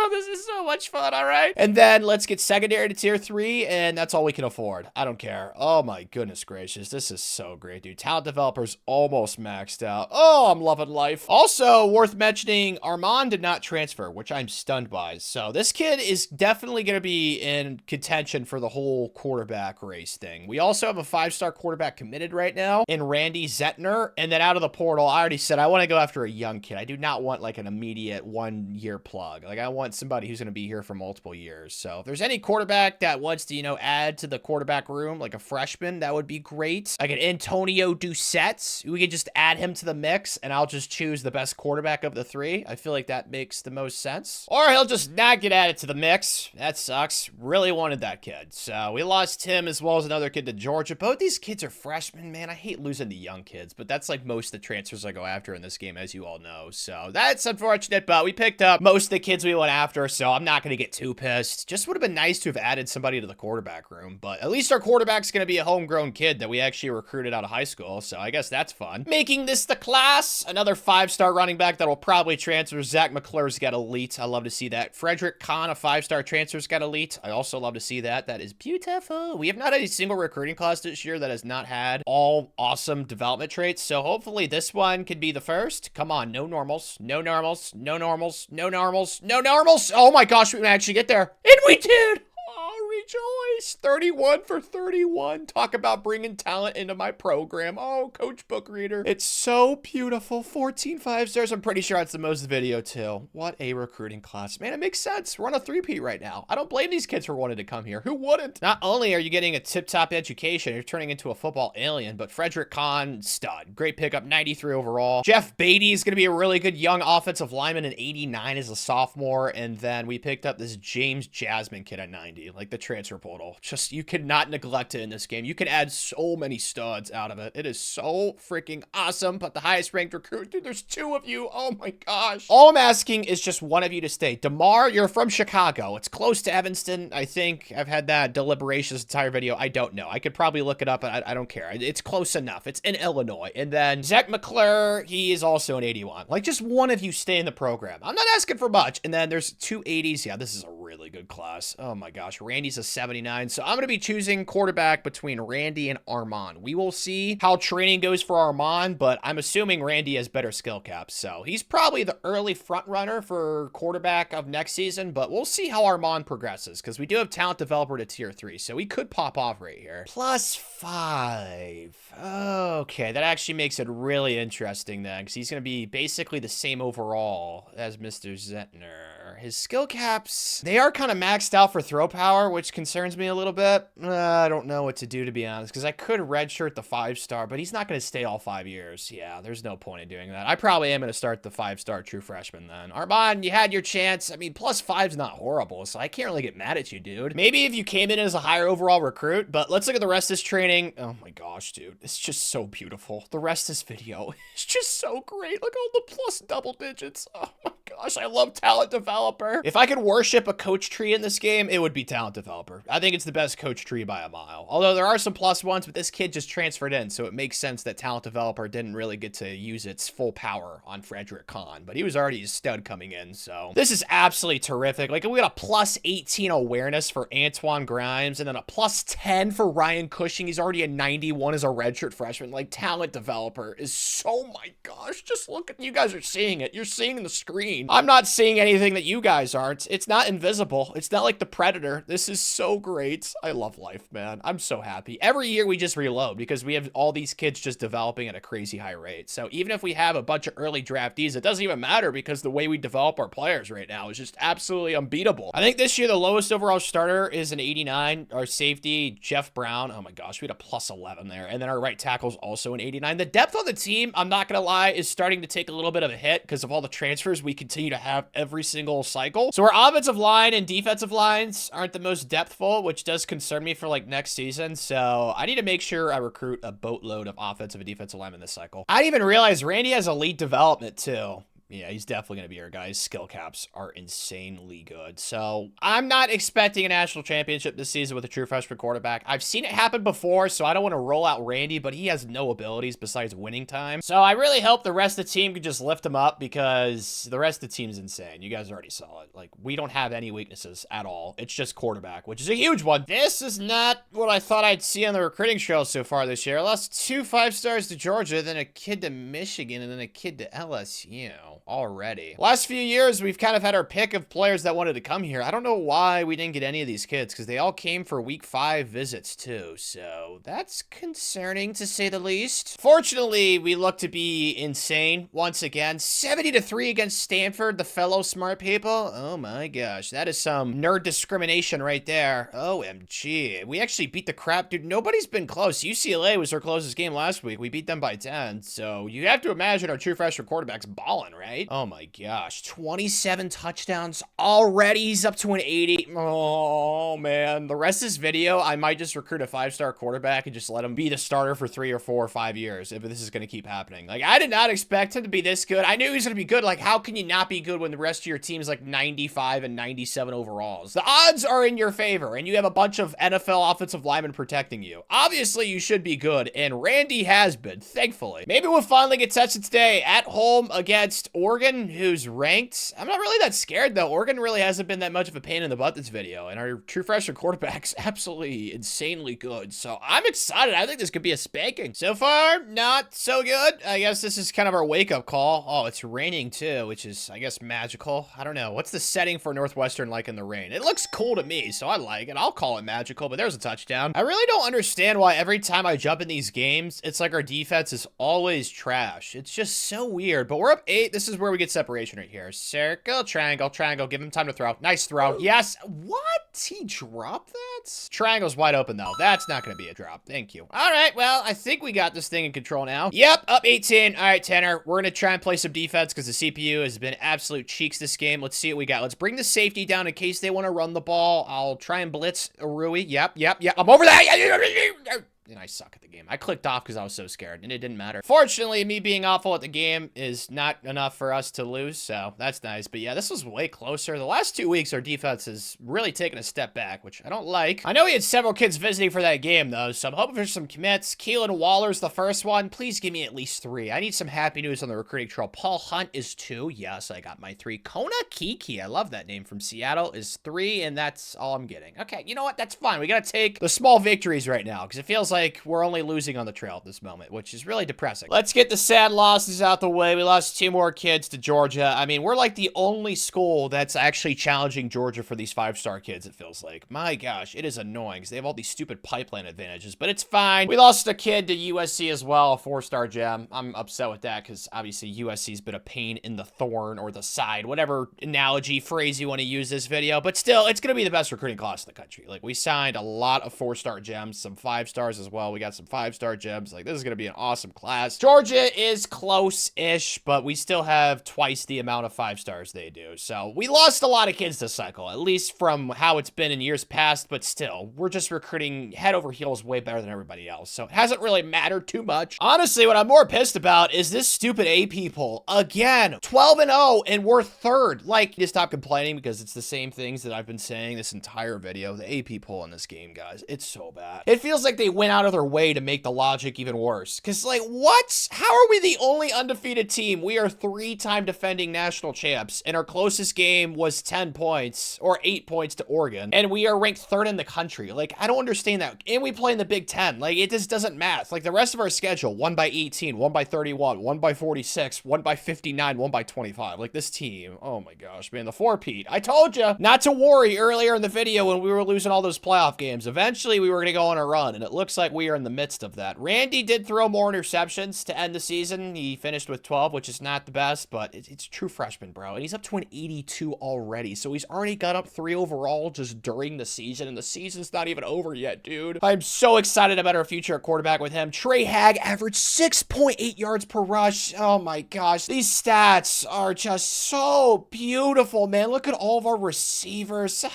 This is so much fun, all right? And then let's get secondary to tier 3, and that's all we can afford. I don't care. Oh my goodness gracious, this is so great, dude. Talent developers almost maxed out. Oh, I'm loving life. Also, worth mentioning, Armand did not transfer, which I'm stunned by. So this kid is definitely going to be in contention for the whole quarterback race thing. We also have a 5-star quarterback committed right now in Randy Zettner, and then out of the portal, I already said I want to go after a young kid. I do not want like an immediate 1-year plug. Like, I want somebody who's going to be here for multiple years. So if there's any quarterback that wants to, you know, add to the quarterback room, like a freshman, that would be great. Like an Antonio Doucette, we could just add him to the mix and I'll just choose the best quarterback of the 3. I feel like that makes the most sense. Or he'll just not get added to the mix. That sucks. Really wanted that kid. So we lost him as well as another kid to Georgia. Both these kids are freshmen, man. I hate losing the young kids, but that's like most of the transfers I go after in this game, as you all know. So that's unfortunate, but we picked up most of the kids we went after, so I'm not going to get too pissed. Just would have been nice to have added somebody to the quarterback room, but at least our quarterback's going to be a homegrown kid that we actually recruited out of high school, so I guess that's fun. Making this the class, another 5-star running back that will probably transfer. Zach McClure's got elite. I love to see that. Frederick Kahn, a 5-star transfer's got elite. I also love to see that. That is beautiful. We have not had a single recruiting class this year that has not had all awesome development traits, so hopefully this one could be the first. Come on, no normals, no normals, no normals, no normals, no normals. Oh my gosh, we might actually get there. And we did. Oh, rejoice. 31 for 31. Talk about bringing talent into my program. Oh, Coach Book Reader. It's so beautiful. 14 5-stars. I'm pretty sure that's the most video too. What a recruiting class. Man, it makes sense. We're on a 3-peat right now. I don't blame these kids for wanting to come here. Who wouldn't? Not only are you getting a tip-top education, you're turning into a football alien, but Frederick Kahn, stud. Great pickup, 93 overall. Jeff Beatty is going to be a really good young offensive lineman, an 89 as a sophomore, and then we picked up this James Jasmine kid at 90, like the transfer portal. Just, you cannot neglect it in this game. You can add so many studs out of it. It is so freaking awesome, but the highest ranked recruit, dude, there's 2 of you. Oh my gosh. All I'm asking is just one of you to stay. DeMar, you're from Chicago. It's close to Evanston. I think I've had that deliberation this entire video. I don't know. I could probably look it up, but I don't care. It's close enough. It's in Illinois. And then Zach McClure, he is also an 81. Like, just one of you stay in the program. I'm not asking for much. And then there's 2 80s. Yeah, this is a really good class. Oh my gosh. Randy's a 79. So I'm going to be choosing quarterback between Randy and Armand. We will see how training goes for Armand, but I'm assuming Randy has better skill caps. So he's probably the early front runner for quarterback of next season, but we'll see how Armand progresses because we do have talent developer to tier 3. So he could pop off right here. +5. Okay, that actually makes it really interesting then because he's going to be basically the same overall as Mr. Zettner. His skill caps, they are kind of maxed out for throw power, which concerns me a little bit. I don't know what to do, to be honest, because I could redshirt the 5-star, but he's not going to stay all 5 years. Yeah, there's no point in doing that. I probably am going to start the 5-star true freshman then. Armand, you had your chance. I mean, +5's not horrible, so I can't really get mad at you, dude. Maybe if you came in as a higher overall recruit, but let's look at the rest of this training. Oh my gosh, dude. It's just so beautiful. The rest of this video is just so great. Look at all the plus double digits. Oh my gosh, I love talent developer. If I could worship a coach tree in this game, it would be talent developer. I think it's the best coach tree by a mile. Although there are some plus ones, but this kid just transferred in, so it makes sense that talent developer didn't really get to use its full power on Frederick Kahn, but he was already a stud coming in, so this is absolutely terrific. Like, we got a plus 18 awareness for Antoine Grimes, and then a plus 10 for Ryan Cushing. He's already a 91 as a redshirt freshman. Like, talent developer is so, my gosh, just look at, you guys are seeing it. You're seeing the screen. I'm not seeing anything that you guys aren't. It's not invisible. It's not like the Predator. This is so great. I love life, man. I'm so happy. Every year we just reload because we have all these kids just developing at a crazy high rate. So even if we have a bunch of early draftees, it doesn't even matter because the way we develop our players right now is just absolutely unbeatable. I think this year the lowest overall starter is an 89. Our safety, Jeff Brown. Oh my gosh, we had a plus 11 there. And then our right tackle's also an 89. The depth on the team, I'm not going to lie, is starting to take a little bit of a hit because of all the transfers we continue to have every single cycle. So our offensive line and defensive lines aren't the most depthful, which does concern me for like next season. So I need to make sure I recruit a boatload of offensive and defensive linemen this cycle. I didn't even realize Randy has elite development too. Yeah, he's definitely going to be our guy. His skill caps are insanely good. So I'm not expecting a national championship this season with a true freshman quarterback. I've seen it happen before, so I don't want to roll out Randy, but he has no abilities besides winning time. So I really hope the rest of the team can just lift him up because the rest of the team's insane. You guys already saw it. Like, we don't have any weaknesses at all. It's just quarterback, which is a huge one. This is not what I thought I'd see on the recruiting trail so far this year. I lost 2 5-stars to Georgia, then a kid to Michigan, and then a kid to LSU. Already. Last few years, we've kind of had our pick of players that wanted to come here. I don't know why we didn't get any of these kids, because they all came for week 5 visits too, so that's concerning to say the least. Fortunately, we look to be insane once again. 70-3 against Stanford, the fellow smart people. Oh my gosh, that is some nerd discrimination right there. OMG. We actually beat the crap, dude. Nobody's been close. UCLA was our closest game last week. We beat them by 10, so you have to imagine our true freshman quarterback's balling, right? Oh my gosh, 27 touchdowns already. He's up to an 80. Oh man, the rest of this video, I might just recruit a 5-star quarterback and just let him be the starter for 3 or 4 or 5 years if this is going to keep happening. Like, I did not expect him to be this good. I knew he was going to be good. Like, how can you not be good when the rest of your team's like 95 and 97 overalls? The odds are in your favor, and you have a bunch of NFL offensive linemen protecting you. Obviously, you should be good, and Randy has been, thankfully. Maybe we'll finally get tested today at home against Oregon, who's ranked. I'm not really that scared, though. Oregon really hasn't been that much of a pain in the butt this video, and our true freshman quarterback's absolutely insanely good, so I'm excited. I think this could be a spanking. So far, not so good. I guess this is kind of our wake-up call. Oh, it's raining, too, which is, I guess, magical. I don't know. What's the setting for Northwestern like in the rain? It looks cool to me, so I like it. I'll call it magical, but there's a touchdown. I really don't understand why every time I jump in these games, it's like our defense is always trash. It's just so weird, but we're up 8. This is where we get separation right here. Circle, triangle, triangle. Give him time to throw. Nice throw. Yes. What? He dropped that? Triangle's wide open, though. That's not going to be a drop. Thank you. All right. Well, I think we got this thing in control now. Yep. Up 18. All right, Tanner. We're going to try and play some defense because the CPU has been absolute cheeks this game. Let's see what we got. Let's bring the safety down in case they want to run the ball. I'll try and blitz Rui. Yep. I'm over that. And I suck at the game. I clicked off because I was so scared, and it didn't matter. Fortunately, me being awful at the game is not enough for us to lose, so that's nice. But yeah, this was way closer. The last 2 weeks, our defense has really taken a step back, which I don't like. I know we had several kids visiting for that game, though, so I'm hoping for some commits. Keelan Waller's the first one. Please give me at least 3. I need some happy news on the recruiting trail. Paul Hunt is 2. Yes, I got my 3. Kona Kiki, I love that name, from Seattle, is 3, and that's all I'm getting. Okay, you know what? That's fine. We got to take the small victories right now, because it feels like we're only losing on the trail at this moment, which is really depressing. Let's get the sad losses out the way. We lost 2 more kids to Georgia. I mean, we're like the only school that's actually challenging Georgia for these 5-star kids, it feels like. My gosh, it is annoying because they have all these stupid pipeline advantages, but it's fine. We lost a kid to USC as well, a 4-star gem. I'm upset with that because obviously USC's been a pain in the thorn or the side, whatever analogy, phrase you want to use this video, but still, it's going to be the best recruiting class in the country. Like, we signed a lot of 4-star gems, some 5-stars as well. well. We got some 5-star gems. Like, this is going to be an awesome class. Georgia is close-ish, but we still have twice the amount of 5-stars they do. So we lost a lot of kids this cycle, at least from how it's been in years past, but still, we're just recruiting head over heels way better than everybody else. So it hasn't really mattered too much. Honestly, what I'm more pissed about is this stupid AP poll. Again, 12-0, and we're third. Like, just stop complaining because it's the same things that I've been saying this entire video. The AP poll in this game, guys, it's so bad. It feels like they went out of their way to make the logic even worse. Because, like, what? How are we the only undefeated team? We are 3-time defending national champs, and our closest game was 10 points, or 8 points to Oregon, and we are ranked third in the country. Like, I don't understand that. And we play in the Big Ten. Like, it just doesn't math. Like, the rest of our schedule, 1 by 18, 1 by 31, 1 by 46, 1 by 59, 1 by 25. Like, this team, oh my gosh, man, the 4-peat. I told you not to worry earlier in the video when we were losing all those playoff games. Eventually, we were going to go on a run, and it looks like we are in the midst of that. Randy did throw more interceptions to end the season. He finished with 12, which is not the best, but it's true freshman, bro. And he's up to an 82 already, so he's already got up 3 overall just during the season, and the season's not even over yet, dude. I'm so excited about our future at quarterback with him. Trey Hag averaged 6.8 yards per rush. Oh my gosh. These stats are just so beautiful, man. Look at all of our receivers.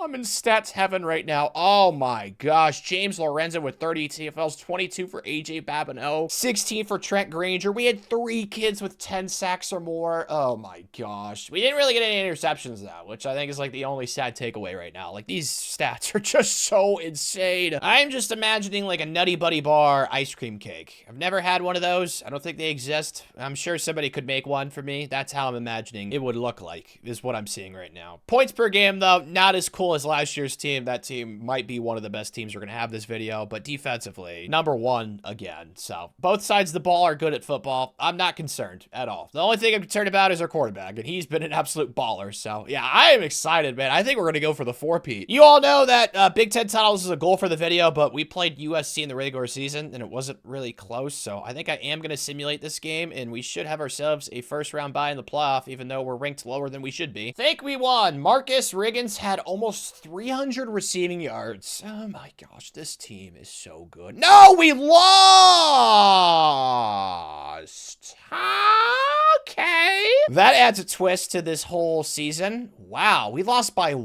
I'm in stats heaven right now. Oh my gosh. James Lorenzen with 30 TFLs, 22 for AJ Babineau, 16 for Trent Granger. We had 3 kids with 10 sacks or more. Oh my gosh. We didn't really get any interceptions though, which I think is like the only sad takeaway right now. Like, these stats are just so insane. I'm just imagining like a Nutty Buddy Bar ice cream cake. I've never had one of those. I don't think they exist. I'm sure somebody could make one for me. That's how I'm imagining it would look like, is what I'm seeing right now. Points per game though, not as cool as last year's team. That team might be one of the best teams we're going to have this video, but defensively, #1 again. So both sides of the ball are good at football. I'm not concerned at all. The only thing I'm concerned about is our quarterback, and he's been an absolute baller. So yeah, I am excited, man. I think we're going to go for the 4-peat. You all know that Big Ten titles is a goal for the video, but we played USC in the regular season, and it wasn't really close. So I think I am going to simulate this game, and we should have ourselves a first-round bye in the playoff, even though we're ranked lower than we should be. Think we won. Marcus Riggins had almost 300 receiving yards. Oh my gosh, this team is so good. No, we lost. Okay. That adds a twist to this whole season. Wow, we lost by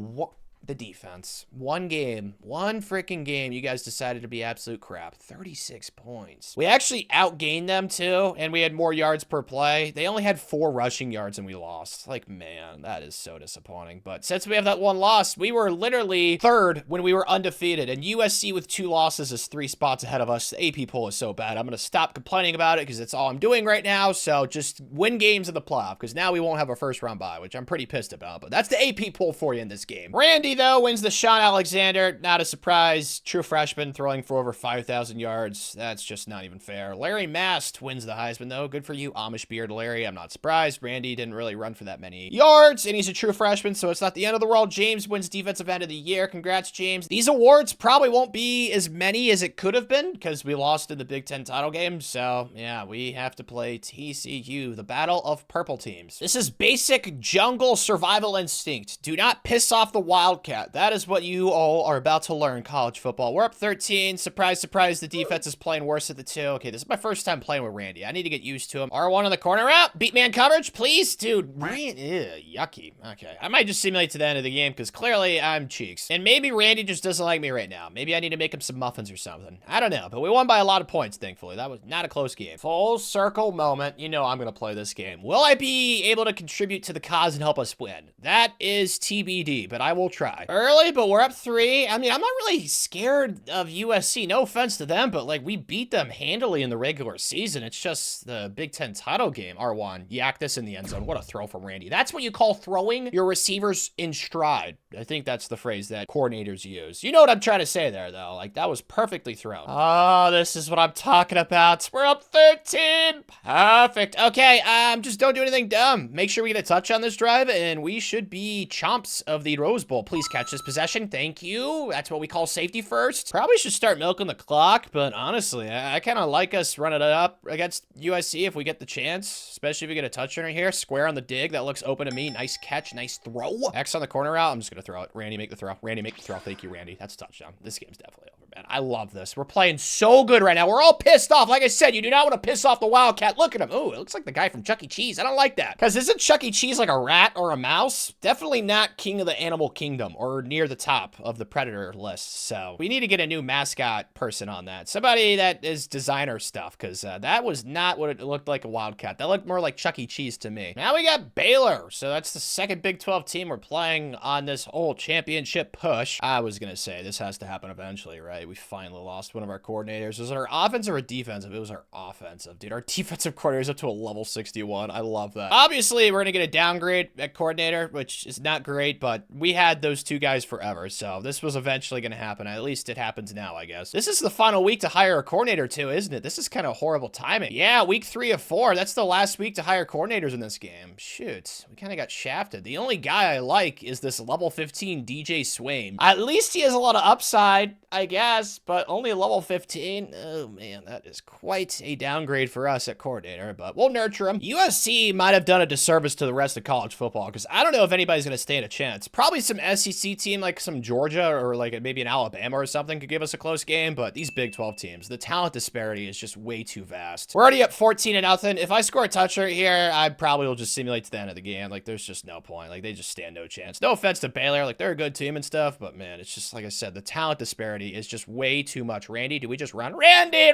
the defense. One game, one freaking game, you guys decided to be absolute crap. 36 points. We actually outgained them too, and we had more yards per play. They only had 4 rushing yards and we lost. Like, man, that is so disappointing. But since we have that one loss, we were literally third when we were undefeated, and USC with 2 losses is 3 spots ahead of us. The AP poll is so bad. I'm going to stop complaining about it because it's all I'm doing right now. So just win games in the playoff, because now we won't have a first round bye, which I'm pretty pissed about. But that's the AP poll for you in this game. Randy, though, wins the Sean Alexander. Not a surprise. True freshman throwing for over 5,000 yards. That's just not even fair. Larry Mast wins the Heisman, though. Good for you, Amish beard Larry. I'm not surprised. Randy didn't really run for that many yards, and he's a true freshman, so it's not the end of the world. James wins Defensive End of the Year. Congrats, James. These awards probably won't be as many as it could have been because we lost in the Big Ten title game, so yeah, we have to play TCU, the Battle of Purple Teams. This is basic jungle survival instinct. Do not piss off the Wildcat. That is what you all are about to learn, college football. We're up 13. Surprise, surprise, the defense is playing worse at the 2. Okay, this is my first time playing with Randy. I need to get used to him. R1 in the corner out. Beat man coverage, please. Dude, Ryan, yucky. Okay, I might just simulate to the end of the game because clearly I'm cheeks. And maybe Randy just doesn't like me right now. Maybe I need to make him some muffins or something. I don't know, but we won by a lot of points, thankfully. That was not a close game. Full circle moment. You know I'm going to play this game. Will I be able to contribute to the cause and help us win? That is TBD, but I will try. Early, but we're up 3. I mean, I'm not really scared of USC. No offense to them, but like, we beat them handily in the regular season. It's just the Big Ten title game. R1, yak this in the end zone. What a throw from Randy. That's what you call throwing your receivers in stride. I think that's the phrase that coordinators use. You know what I'm trying to say there, though. Like, that was perfectly thrown. Oh, this is what I'm talking about. We're up 13. Perfect. Okay, just don't do anything dumb. Make sure we get a touch on this drive, and we should be chomps of the Rose Bowl. Please catch this possession. Thank you. That's what we call safety first. Probably should start milking the clock, but honestly, I kind of like us running it up against USC if we get the chance, especially if we get a touchdown right here. Square on the dig. That looks open to me. Nice catch. Nice throw. X on the corner route. I'm just going gonna throw it. Randy, make the throw. Randy, make the throw. Thank you, Randy. That's a touchdown. This game's definitely over, man. I love this. We're playing so good right now. We're all pissed off. Like I said, you do not want to piss off the Wildcat. Look at him. Oh, it looks like the guy from Chuck E. Cheese. I don't like that. Because isn't Chuck E. Cheese like a rat or a mouse? Definitely not king of the animal kingdom or near the top of the predator list. So we need to get a new mascot person on that. Somebody that is designer stuff, because that was not what it looked like a Wildcat. That looked more like Chuck E. Cheese to me. Now we got Baylor. So that's the second Big 12 team we're playing on this whole championship push. I was going to say this has to happen eventually, right? We finally lost one of our coordinators. Was it our offensive or defensive? It was our offensive. Dude, our defensive coordinator is up to a level 61. I love that. Obviously, we're going to get a downgrade at coordinator, which is not great, but we had those two guys forever. So this was eventually going to happen. At least it happens now, I guess. This is the final week to hire a coordinator too, isn't it? This is kind of horrible timing. Yeah, week 3 of 4. That's the last week to hire coordinators in this game. Shoot, we kind of got shafted. The only guy I like is this level 15 DJ Swaim. At least he has a lot of upside, I guess, but only level 15. Oh man, that is quite a downgrade for us at coordinator, but we'll nurture him. USC might have done a disservice to the rest of college football, because I don't know if anybody's going to stand a chance. Probably some SEC team like some Georgia or like maybe an Alabama or something could give us a close game, but these Big 12 teams, the talent disparity is just way too vast. We're already up 14-0. If I score a touch right here, I probably will just simulate to the end of the game. Like, there's just no point. Like, they just stand no chance. No offense to Baylor. Like, they're a good team and stuff, but man, it's just, like I said, the talent disparity is just way too much. Randy, do we just run? Randy!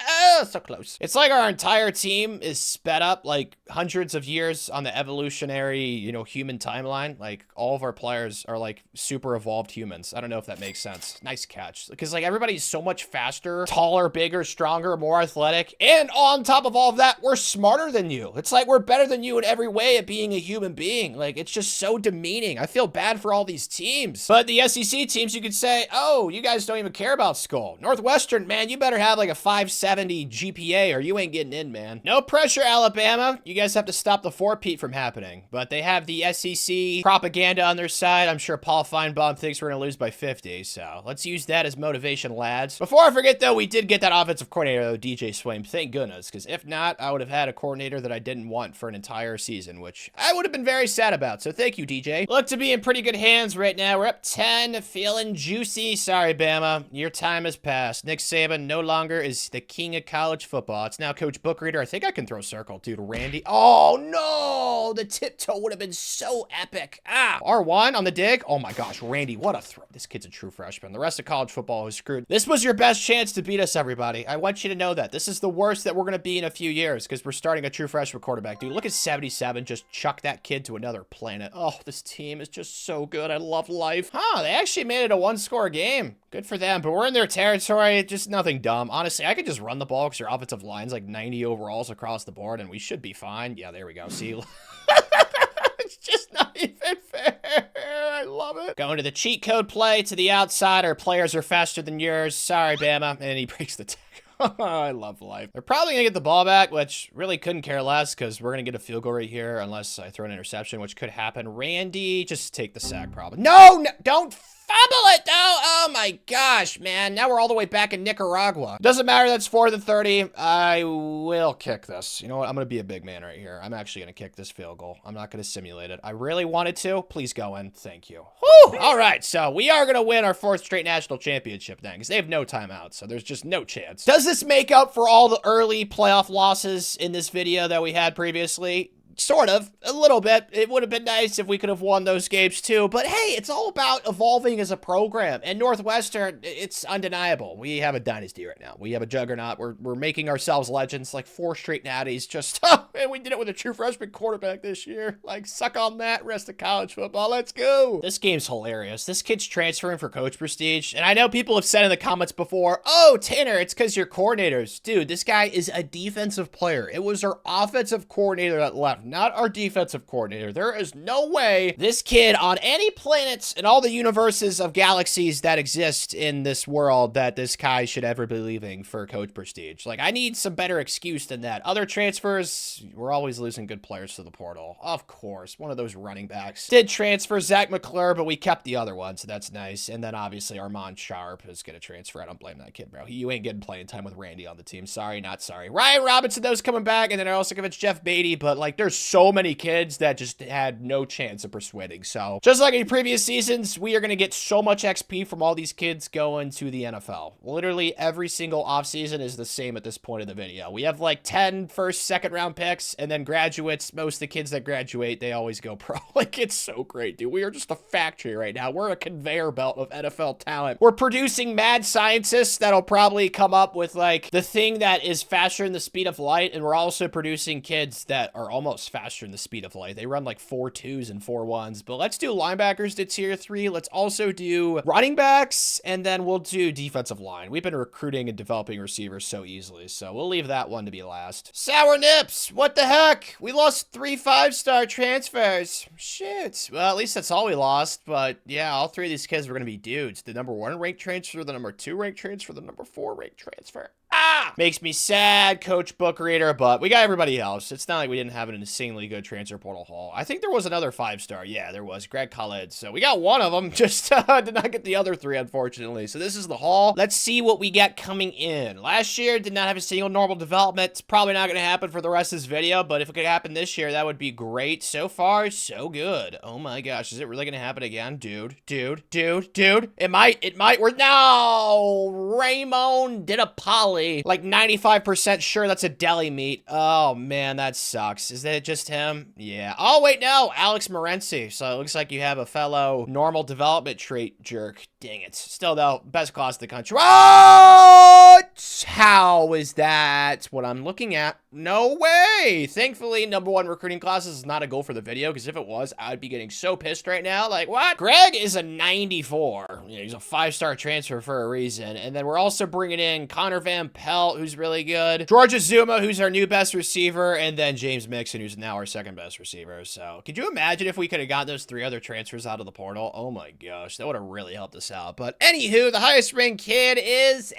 Oh, so close. It's like our entire team is sped up like hundreds of years on the evolutionary, you know, human timeline. Like, all of our players are like super evolved humans. I don't know if that makes sense. Nice catch. Because like everybody's so much faster, taller, bigger, stronger, more athletic. And on top of all of that, we're smarter than you. It's like we're better than you in every way at being a human being. Like, it's just so demeaning. I feel bad for all these teams. But the SEC teams, you could say, oh, you guys don't even care about school. Northwestern, man, you better have like a 570 GPA or you ain't getting in, man. No pressure, Alabama. You guys have to stop the four-peat from happening. But they have the SEC propaganda on their side. I'm sure Paul Feinbaum thinks we're going to lose by 50. So let's use that as motivation, lads. Before I forget, though, we did get that offensive coordinator, though, DJ Swaim. Thank goodness. Because if not, I would have had a coordinator that I didn't want for an entire season, which I would have been very sad about. So thank you, DJ. Look to be in pretty good hands right now. We're up 10, feeling juicy. Sorry, Bama. Your time has passed. Nick Saban no longer is the king of college football. It's now Coach Bookreader. I think I can throw circle, dude. Randy. Oh, no. The tiptoe would have been so epic. Ah. R1 on the dig. Oh, my gosh. Randy, what a throw. This kid's a true freshman. The rest of college football is screwed. This was your best chance to beat us, everybody. I want you to know that. This is the worst that we're going to be in a few years because we're starting a true freshman quarterback. Dude, look at 77. Just chuck that kid to another planet. Oh, this team is just so good. I love life. Huh, they actually made it a one-score game. Good for them, but we're in their territory. Just nothing dumb. Honestly, I could just run the ball because your offensive line's like 90 overalls across the board, and we should be fine. Yeah, there we go. See? It's just not even fair. I love it. Going to the cheat code play to the outside. Our players are faster than yours. Sorry, Bama. And he breaks the tackle. I love life. They're probably going to get the ball back, which really couldn't care less because we're going to get a field goal right here unless I throw an interception, which could happen. Randy, just take the sack probably. No, don't fumble it, though. Oh, my gosh, man. Now we're all the way back in Nicaragua. Doesn't matter. That's 4th and 30. I will kick this. You know what? I'm going to be a big man right here. I'm actually going to kick this field goal. I'm not going to simulate it. I really wanted to. Please go in. Thank you. Whew. All right, so we are going to win our 4th straight national championship then because they have no timeout, so there's just no chance. Does this make up for all the early playoff losses in this video that we had previously? Sort of, a little bit. It would have been nice if we could have won those games too, but hey, it's all about evolving as a program, and Northwestern, it's undeniable. We have a dynasty right now. We have a juggernaut. We're making ourselves legends, like 4 straight natties, just, oh, man, we did it with a true freshman quarterback this year. Like, suck on that, rest of college football, let's go. This game's hilarious. This kid's transferring for coach prestige, and I know people have said in the comments before, oh, Tanner, it's because you're coordinators. Dude, this guy is a defensive player. It was our offensive coordinator that left, not our defensive coordinator. There is no way this kid on any planets in all the universes of galaxies that exist in this world that this guy should ever be leaving for coach prestige. Like, I need some better excuse than that. Other transfers, we're always losing good players to the portal. Of course, one of those running backs did transfer Zach McClure, but we kept the other one, so that's nice. And then obviously Armand Sharp is going to transfer. I don't blame that kid, bro. You ain't getting playing time with Randy on the team. Sorry, not sorry. Ryan Robinson, those coming back, and then I also convinced Jeff Beatty, but like, there's just so many kids that just had no chance of persuading. So just like in previous seasons, we are going to get so much XP from all these kids going to the NFL. Literally every single offseason is the same at this point in the video. We have like 10 first, second round picks, and then graduates. Most of the kids that graduate, they always go pro. Like, it's so great, dude. We are just a factory right now. We're a conveyor belt of NFL talent. We're producing mad scientists that'll probably come up with like the thing that is faster than the speed of light, and we're also producing kids that are almost faster than the speed of light. They run like 4.2s and 4.1s. But let's do linebackers to tier 3. Let's also do running backs, and then we'll do defensive line. We've been recruiting and developing receivers so easily, so we'll leave that one to be last. Sour Nips, what the heck? We lost 3 5-star transfers. Shit. Well, at least that's all we lost, but yeah, all 3 of these kids were gonna be dudes. The number 1 ranked transfer, the number 2 ranked transfer, the number 4 ranked transfer. Ah! Makes me sad, Coach Book Reader, but we got everybody else. It's not like we didn't have an insanely good transfer portal haul. I think there was another 5-star. Yeah, there was. Greg Khaled. So we got one of them, just did not get the other 3, unfortunately. So this is the haul. Let's see what we get coming in. Last year, did not have a single normal development. It's probably not going to happen for the rest of this video, but if it could happen this year, that would be great. So far, so good. Oh my gosh, is it really going to happen again? Dude. It might. No! Raymond did a poly. Like 95% sure that's a deli meat. Oh man, that sucks. Is that just him? Yeah. Oh wait, no, Alex Morency. So it looks like you have a fellow normal development trait jerk. Dang it. Still though, best class in the country. What? How is that what I'm looking at? No way. Thankfully, number 1 recruiting classes is not a goal for the video, because if it was, I'd be getting so pissed right now. Like, what? Greg is a 94. You know, he's a 5-star transfer for a reason. And then we're also bringing in Connor Van Pelt, who's really good. George Azuma, who's our new best receiver. And then James Mixon, who's now our second best receiver. So could you imagine if we could have gotten those 3 other transfers out of the portal? Oh my gosh, that would have really helped us out. But anywho, the highest ranked kid is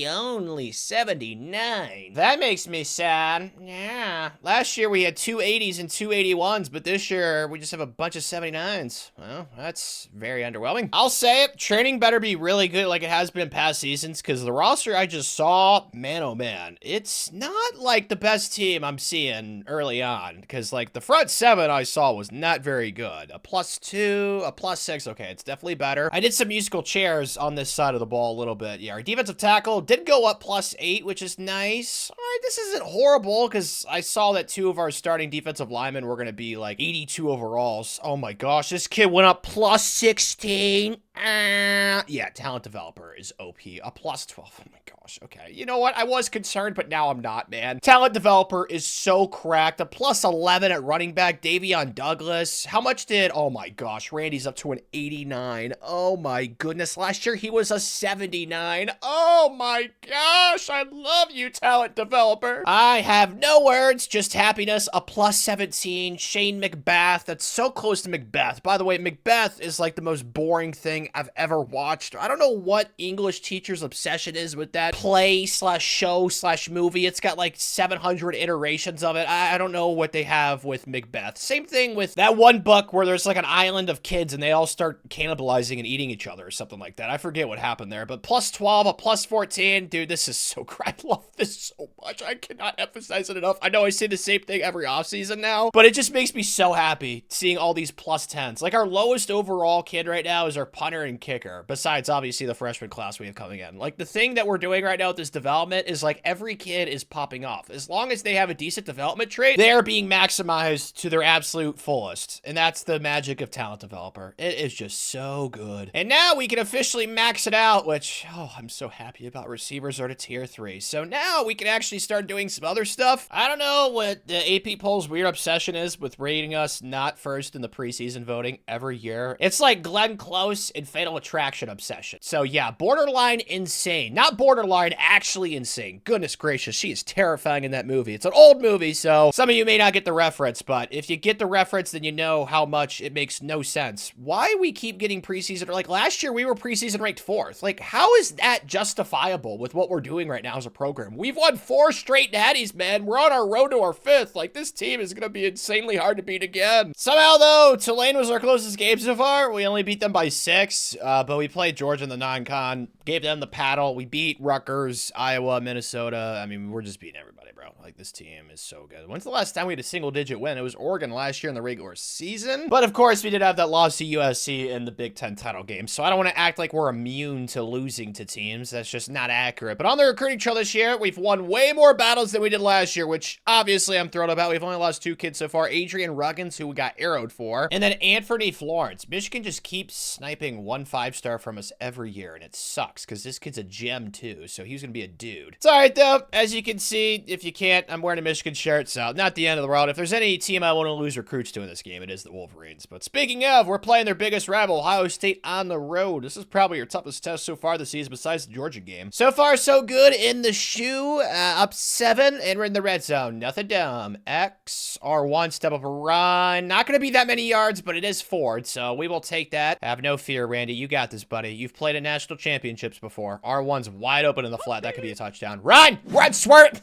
only 79. That makes me sad. Yeah. Last year we had 2 80s and 2 81s, but this year we just have a bunch of 79s. Well, that's very underwhelming. I'll say it. Training better be really good like it has been in past seasons, because the roster I just saw, man, oh man, it's not like the best team I'm seeing early on, because like the front 7 I saw was not very good. A +2, a +6. Okay, it's definitely better. I did some musical chairs on this side of the ball a little bit. Yeah, our defensive tackle did go up +8, which is nice. All right, this isn't horrible, because I saw that 2 of our starting defensive linemen were going to be like 82 overalls. Oh my gosh, this kid went up +16. Yeah, talent developer is OP. A +12. Oh my gosh. Okay. You know what? I was concerned, but now I'm not, man. Talent developer is so cracked. A +11 at running back. Davion Douglas. How much did... Oh my gosh. Randy's up to an 89. Oh my goodness. Last year he was a 79. Oh my gosh. I love you, talent developer. I have no words. Just happiness. A +17. Shane McBath. That's so close to Macbeth. By the way, Macbeth is like the most boring thing I've ever watched. I don't know what English teacher's obsession is with that play/show/movie. It's got like 700 iterations of it. I don't know what they have with Macbeth. Same thing with that one book where there's like an island of kids and they all start cannibalizing and eating each other or something like that. I forget what happened there, but +12, a +14. Dude, this is so great. I love this so much. I cannot emphasize it enough. I know I say the same thing every offseason now, but it just makes me so happy seeing all these +10s. Like our lowest overall kid right now is our punter and kicker, besides obviously the freshman class we have coming in. Like the thing that we're doing right now with this development is like every kid is popping off. As long as they have a decent development trait, they're being maximized to their absolute fullest. And that's the magic of talent developer. It is just so good. And now we can officially max it out, which, oh, I'm so happy about. Receivers are to tier 3. So now we can actually start doing some other stuff. I don't know what the AP poll's weird obsession is with rating us not first in the preseason voting every year. It's like Glenn Close and Fatal Attraction obsession. So yeah, borderline insane. Not borderline, actually insane. Goodness gracious, she is terrifying in that movie. It's an old movie, so some of you may not get the reference, but if you get the reference, then you know how much it makes no sense. Why we keep getting preseason, like last year we were preseason ranked 4th. Like how is that justifiable with what we're doing right now as a program? We've won 4 4 straight natties, man. We're on our road to our 5th. Like, this team is going to be insanely hard to beat again. Somehow, though, Tulane was our closest game so far. We only beat them by 6, but we played Georgia in the non-con, gave them the paddle. We beat Rutgers, Iowa, Minnesota. I mean, we're just beating everybody, bro. Like, this team is so good. When's the last time we had a single-digit win? It was Oregon last year in the regular season. But, of course, we did have that loss to USC in the Big Ten title game, so I don't want to act like we're immune to losing to teams. That's just not accurate. But on the recruiting trail this year, we've won way more battles than we did last year, which obviously I'm thrilled about. We've only lost 2 kids so far. Adrian Ruggins, who we got arrowed for, and then Anthony Florence. Michigan just keeps sniping 1 5-star from us every year, and it sucks because this kid's a gem too, so he's gonna be a dude. It's all right though. As you can see, if you can't, I'm wearing a Michigan shirt, so not the end of the world. If there's any team I want to lose recruits to in this game, it is the Wolverines. But speaking of, we're playing their biggest rival, Ohio State, on the road. This is probably your toughest test so far this season besides the Georgia game. So far, so good in the shoe. Up 7, and we're in the red zone. Nothing dumb. X, R1, step up a run. Not going to be that many yards, but it is Ford, so we will take that. Have no fear, Randy. You got this, buddy. You've played at national championships before. R1's wide open in the flat. That could be a touchdown. Run! Run, swerve!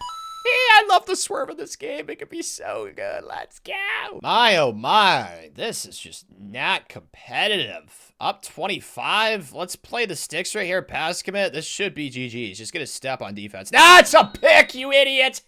I love the swerve in this game. It could be so good. Let's go. My, oh my. This is just not competitive. Up 25. Let's play the sticks right here. Pass commit. This should be GG's. Just get a step on defense. Nah, it's a pick, you idiot.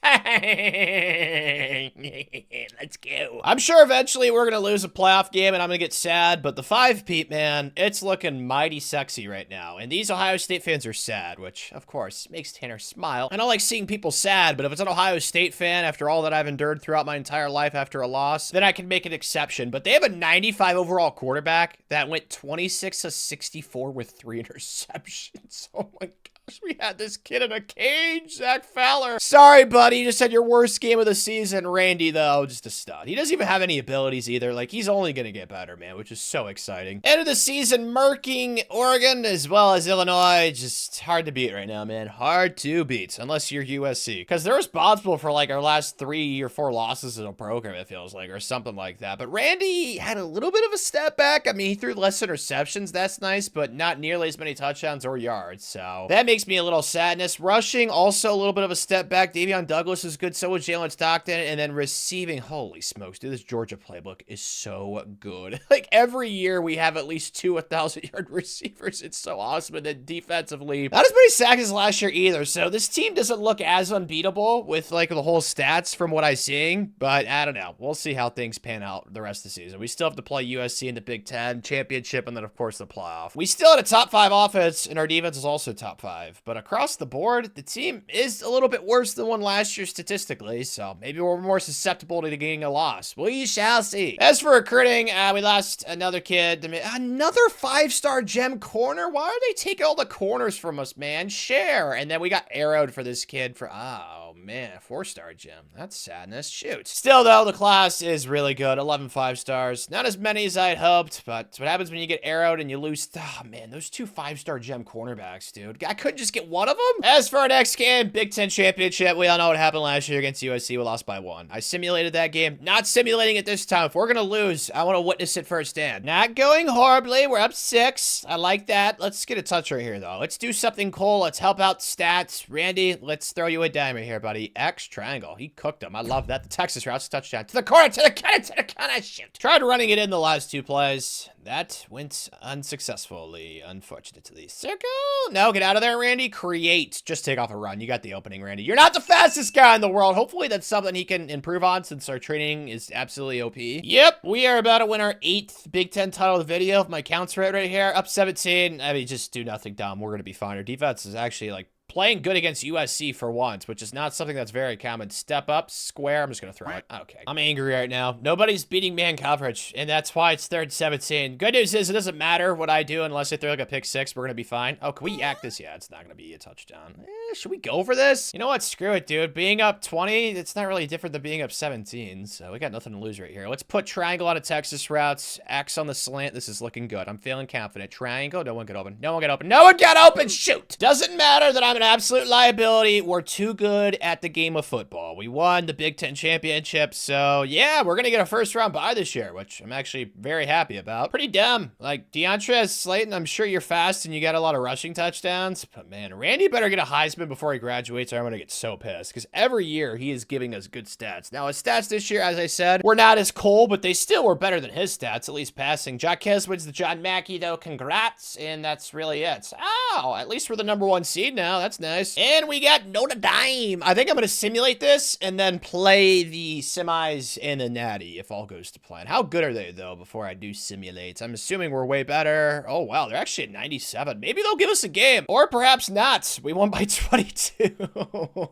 Let's go. I'm sure eventually we're going to lose a playoff game and I'm going to get sad, but the 5-peat, man, it's looking mighty sexy right now. And these Ohio State fans are sad, which, of course, makes Tanner smile. I don't like seeing people sad, but if it's an Ohio State fan after all that I've endured throughout my entire life after a loss, then I can make an exception. But they have a 95 overall quarterback that went 26 of 64 with 3 interceptions. Oh my gosh, we had this kid in a cage, Zach Fowler. Sorry, buddy, you just had your worst game of the season. Randy, though, just a stud. He doesn't even have any abilities either. Like, he's only going to get better, man, which is so exciting. End of the season, murking Oregon as well as Illinois. Just hard to beat right now, man. Hard to beat, unless you're USC. Because they're responsible for, like, our last 3 or 4 losses in a program, it feels like, or something like that. But Randy had a little bit of a step back. I mean, he threw less interceptions. That's nice, but not nearly as many touchdowns or yards. So that makes me a little sadness. Rushing, also a little bit of a step back. Davion Douglas is good. So was Jalen Stockton. And then receiving, holy smokes, dude, this Georgia playbook is so good. Like, every year we have at least 2 1,000-yard receivers. It's so awesome. And then defensively, not as many sacks as last year either. So this team doesn't look as unbeatable with, like, the whole stats from what I'm seeing. But I don't know. We'll see how things pan out the rest of the season. We still have to play USC in the Big Ten championship and then, of course, the playoff. We still had a top 5 offense, and our defense is also top 5. But across the board, the team is a little bit worse than one last year statistically, so maybe we're more susceptible to getting a loss. We shall see. As for recruiting, we lost another kid. Another 5-star gem corner? Why are they taking all the corners from us, man? Share. And then we got arrowed for this kid for, oh man, 4-star gem. That's sadness. Shoot. Still, though, the class is really good. 11 5-stars. Not as many as I'd hoped, but it's what happens when you get arrowed and you lose. Oh man, those 2 5-star gem cornerbacks, dude. I couldn't just get one of them? As for our next game, Big Ten Championship, we all know what happened last year against USC. We lost by 1. I simulated that game. Not simulating it this time. If we're gonna lose, I want to witness it firsthand. Not going horribly. We're up 6. I like that. Let's get a touch right here, though. Let's do something cool. Let's help out stats. Randy, let's throw you a dime right here, buddy. X triangle. He cooked them. I love that. The Texas route's touchdown. To the corner, to the corner, shoot. Tried running it in the last 2 plays. That went unsuccessfully, unfortunately. Circle? No, get out of there, Randy. Create. Just take off a run. You got the opening, Randy. You're not the fastest guy in the world. Hopefully that's something he can improve on since our training is absolutely OP. Yep, we are about to win our 8th Big Ten title of the video. If my count's right here. Up 17. I mean, just do nothing dumb. We're going to be fine. Our defense is actually, like, playing good against USC for once, which is not something that's very common. Step up, square. I'm just going to throw it. Okay. I'm angry right now. Nobody's beating man coverage, and that's why it's 3rd and 17. Good news is it doesn't matter what I do unless I throw like a pick 6. We're going to be fine. Oh, can we yak this? Yeah, it's not going to be a touchdown. Should we go for this? You know what? Screw it, dude. Being up 20, it's not really different than being up 17, so we got nothing to lose right here. Let's put triangle on a Texas routes. X on the slant. This is looking good. I'm feeling confident. Triangle. No one get open. No one get open. No one get open. Shoot. Doesn't matter that I'm an absolute liability. We're too good at the game of football. We won the Big Ten championship, so yeah, we're gonna get a first-round bye this year, which I'm actually very happy about. Pretty dumb. Like, DeAndre Slayton, I'm sure you're fast and you got a lot of rushing touchdowns, but man, Randy better get a Heisman before he graduates or I'm gonna get so pissed, because every year he is giving us good stats. Now, his stats this year, as I said, were not as cool, but they still were better than his stats, at least passing. Jaquez wins the John Mackey, though. Congrats, and that's really it. Oh, at least we're the #1 seed now. That's nice. And we got Notre Dame. I think I'm gonna simulate this and then play the semis and the natty if all goes to plan. How good are they, though, before I do simulate? I'm assuming we're way better. Oh, wow, they're actually at 97. Maybe they'll give us a game, or perhaps not. We won by 22.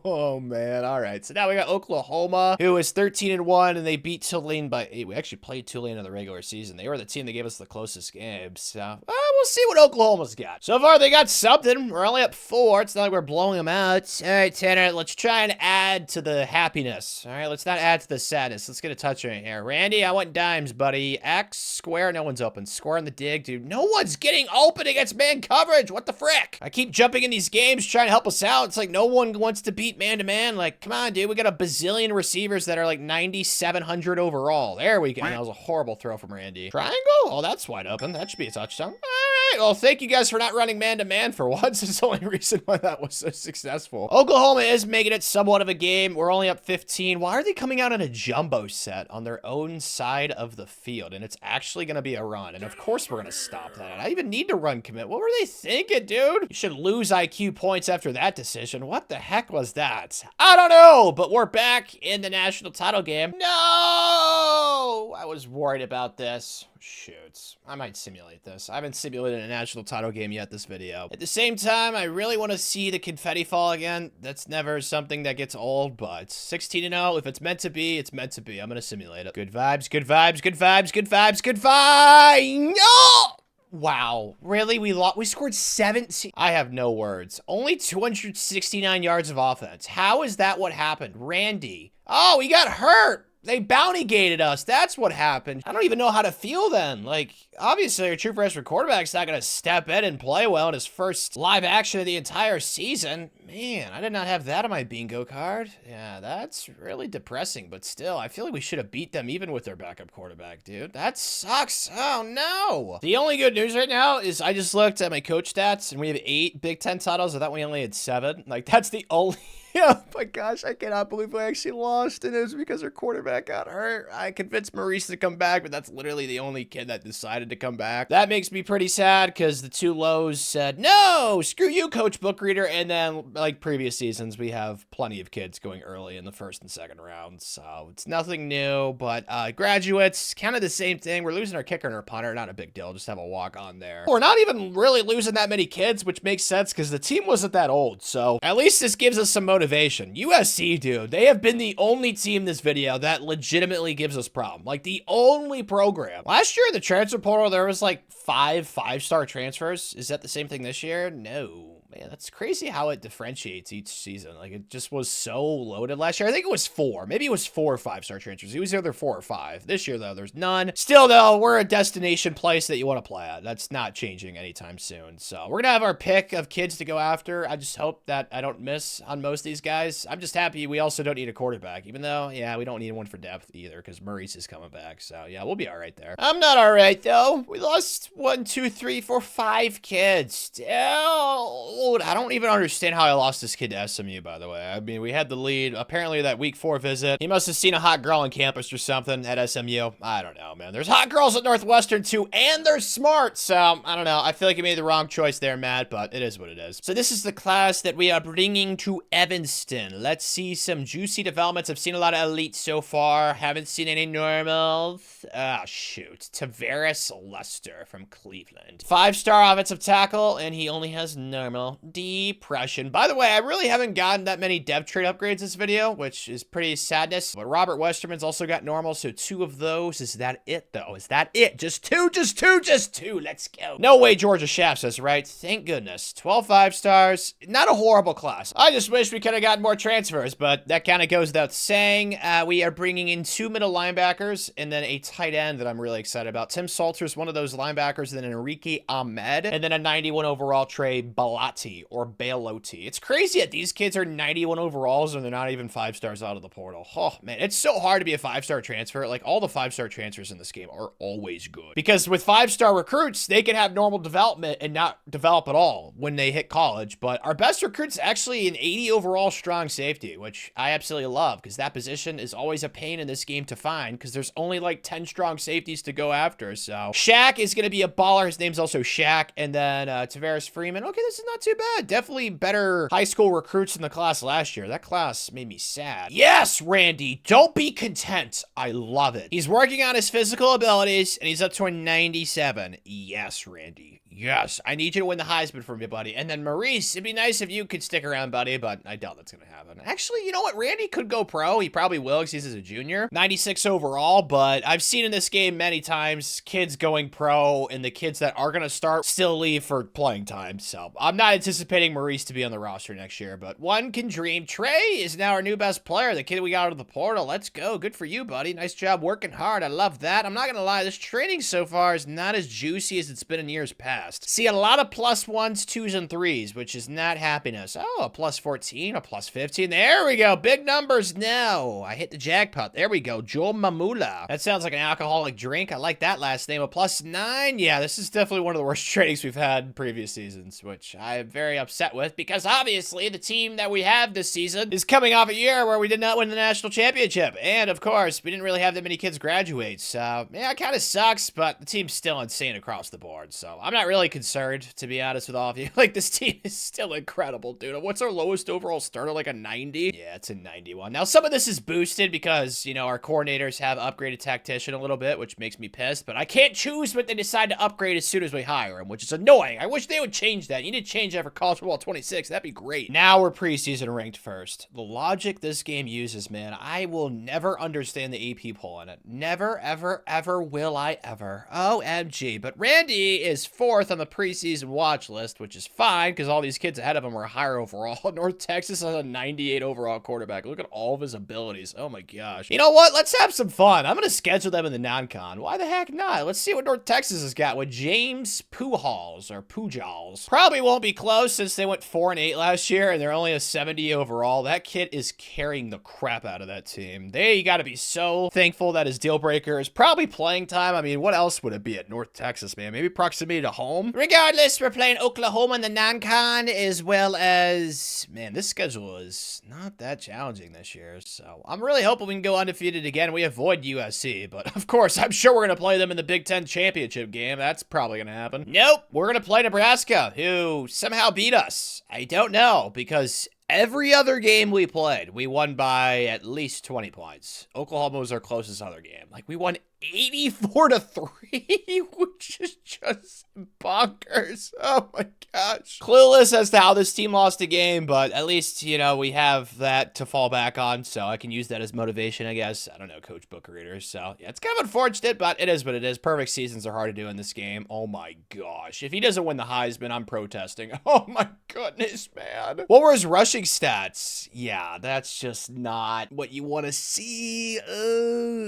Oh, man. All right, so now we got Oklahoma, who is 13-1, and they beat Tulane by 8. We actually played Tulane in the regular season. They were the team that gave us the closest game, so we'll see what Oklahoma's got. So far, they got something. We're only up 4. It's not like we're blowing them out. All right, Tanner, let's try and add to the happiness. All right, let's not add to the sadness. Let's get a touch right here. Randy, I want dimes, buddy. X, square, no one's open. Square on the dig, dude. No one's getting open against man coverage. What the frick? I keep jumping in these games trying to help us out. It's like no one wants to beat man-to-man. Like, come on, dude. We got a bazillion receivers that are like 9,700 overall. There we go. That was a horrible throw from Randy. Triangle? Oh, that's wide open. That should be a touchdown. All right. Well, thank you guys for not running man-to-man for once. It's the only reason why that was so successful. Oklahoma is making it somewhat of a game. We're only up 15. Why are they coming out in a jumbo set on their own side of the field? And it's actually going to be a run. And of course we're going to stop that. I even need to run commit. What were they thinking, dude? You should lose IQ points after that decision. What the heck was that? I don't know, but we're back in the national title game. No! I was worried about this. Shoots. I might simulate this. I haven't simulated a national title game yet this video. At the same time, I really want to see the confetti fall again. That's never something that gets old, but 16-0, if it's meant to be, it's meant to be. I'm going to simulate it. Good vibes, good vibes, good vibes, good vibes, good vibes. No! Wow. Really? We scored 17. I have no words. Only 269 yards of offense. How is that what happened? Randy. Oh, he got hurt. They bounty gated us. That's what happened. I don't even know how to feel then. Like, obviously, our true freshman quarterback's not going to step in and play well in his first live action of the entire season. Man, I did not have that on my bingo card. Yeah, that's really depressing, but still, I feel like we should have beat them even with their backup quarterback, dude. That sucks. Oh, no. The only good news right now is I just looked at my coach stats, and we have 8 Big Ten titles. I thought we only had 7. Like, that's the only... Oh my gosh, I cannot believe we actually lost, and it was because our quarterback got hurt. I convinced Maurice to come back, but that's literally the only kid that decided to come back. That makes me pretty sad, because the 2 lows said, no, screw you, Coach Bookreader, and then, like previous seasons, we have plenty of kids going early in the 1st and 2nd rounds, so it's nothing new, but graduates, kind of the same thing. We're losing our kicker and our punter, not a big deal, just have a walk-on there. We're not even really losing that many kids, which makes sense, because the team wasn't that old, so at least this gives us some motivation. USC, dude, they have been the only team this video that legitimately gives us problem. Like, the only program. Last year in the transfer portal, there was like 5 5-star transfers. Is that the same thing this year? No. Man, that's crazy how it differentiates each season. Like, it just was so loaded last year. I think it was 4. Maybe it was 4 5-star transfers. It was either 4 or 5. This year, though, there's none. Still, though, we're a destination place that you want to play at. That's not changing anytime soon. So we're going to have our pick of kids to go after. I just hope that I don't miss on most of these guys. I'm just happy we also don't need a quarterback, even though, yeah, we don't need one for depth either, because Maurice is coming back. So, yeah, we'll be all right there. I'm not all right, though. We lost 1, 2, 3, 4, 5 kids. Dude, I don't even understand how I lost this kid to SMU, by the way. I mean, we had the lead. Apparently, that week 4 visit, he must have seen a hot girl on campus or something at SMU. I don't know, man. There's hot girls at Northwestern, too, and they're smart. So, I don't know. I feel like you made the wrong choice there, Matt, but it is what it is. So, this is the class that we are bringing to Evanston. Let's see some juicy developments. I've seen a lot of elite so far. Haven't seen any normals. Ah, shoot. Tavares Lester from Cleveland. 5-star offensive tackle, and he only has normal. Depression. By the way, I really haven't gotten that many dev trade upgrades this video, which is pretty sadness. But Robert Westerman's also got normal, so 2 of those. Is that it, though? Is that it? Just 2, just 2, just 2. Let's go. No way Georgia shafts us, right? Thank goodness. 12 5-stars. Not a horrible class. I just wish we could have gotten more transfers, but that kind of goes without saying. We are bringing in 2 middle linebackers and then a tight end that I'm really excited about. Tim Salter's one of those linebackers, and then Enrique Ahmed, and then a 91 overall Trey Balati. or Bailotti. It's crazy that these kids are 91 overalls and they're not even 5-stars out of the portal. Oh, man, it's so hard to be a 5-star transfer. Like, all the 5-star transfers in this game are always good. Because with 5-star recruits, they can have normal development and not develop at all when they hit college. But our best recruit's actually an 80 overall strong safety, which I absolutely love because that position is always a pain in this game to find because there's only like 10 strong safeties to go after. So Shaq is going to be a baller. His name's also Shaq. And then Tavares Freeman. Okay, this is not too bad. Definitely better high school recruits in the class last year. That class made me sad. Yes, Randy, don't be content. I love it. He's working on his physical abilities and he's up to a 97. Yes, Randy. Yes, I need you to win the Heisman for me, buddy. And then Maurice, it'd be nice if you could stick around, buddy, but I doubt that's going to happen. Actually, you know what? Randy could go pro. He probably will because he's a junior. 96 overall, but I've seen in this game many times kids going pro and the kids that are going to start still leave for playing time. So I'm not anticipating Maurice to be on the roster next year, but one can dream. Trey is now our new best player, the kid we got out of the portal. Let's go. Good for you, buddy. Nice job working hard. I love that. I'm not going to lie. This training so far is not as juicy as it's been in years past. See a lot of +1s, 2s, and 3s, which is not happiness. Oh, a +14, a +15. There we go. Big numbers now. I hit the jackpot. There we go. Joel Mamula. That sounds like an alcoholic drink. I like that last name. A +9. Yeah, this is definitely one of the worst trainings we've had in previous seasons, which I am very upset with because obviously the team that we have this season is coming off a year where we did not win the national championship. And of course, we didn't really have that many kids graduate. So yeah, it kind of sucks, but the team's still insane across the board. So I'm not really concerned, to be honest with all of you. Like, this team is still incredible, dude. What's our lowest overall starter? Like a 90? Yeah, it's a 91. Now, some of this is boosted because, you know, our coordinators have upgraded tactician a little bit, which makes me pissed, but I can't choose what they decide to upgrade as soon as we hire him, which is annoying. I wish they would change that. You need to change that for college football 26. That'd be great. Now we're preseason ranked first. The logic this game uses, man, I will never understand the AP poll in it. Never, ever, ever will I ever. OMG. But Randy is 4th on the preseason watch list, which is fine because all these kids ahead of him are higher overall. North Texas has a 98 overall quarterback. Look at all of his abilities. Oh my gosh. You know what? Let's have some fun. I'm going to schedule them in the non-con. Why the heck not? Let's see what North Texas has got with James Pujols or Pujols. Probably won't be close since they went 4-8 last year and they're only a 70 overall. That kid is carrying the crap out of that team. You got to be so thankful that his deal breaker is probably playing time. I mean, what else would it be at North Texas, man? Maybe proximity to home? Regardless, we're playing Oklahoma in the non-con as well as, man, this schedule is not that challenging this year. So I'm really hoping we can go undefeated again. We avoid USC, but of course, I'm sure we're going to play them in the Big Ten championship game. That's probably going to happen. Nope, we're going to play Nebraska, who somehow beat us. I don't know, because every other game we played, we won by at least 20 points. Oklahoma was our closest other game. Like, we won 84-3, which is just bonkers. Oh my gosh. Clueless as to how this team lost a game, but at least, you know, we have that to fall back on, so I can use that as motivation, I guess. I don't know, Coach Book readers. So yeah, it's kind of unfortunate, but it is what it is. Perfect seasons are hard to do in this game. Oh my gosh. If he doesn't win the Heisman, I'm protesting. Oh my goodness, man. What were his rushing stats? Yeah, that's just not what you want to see.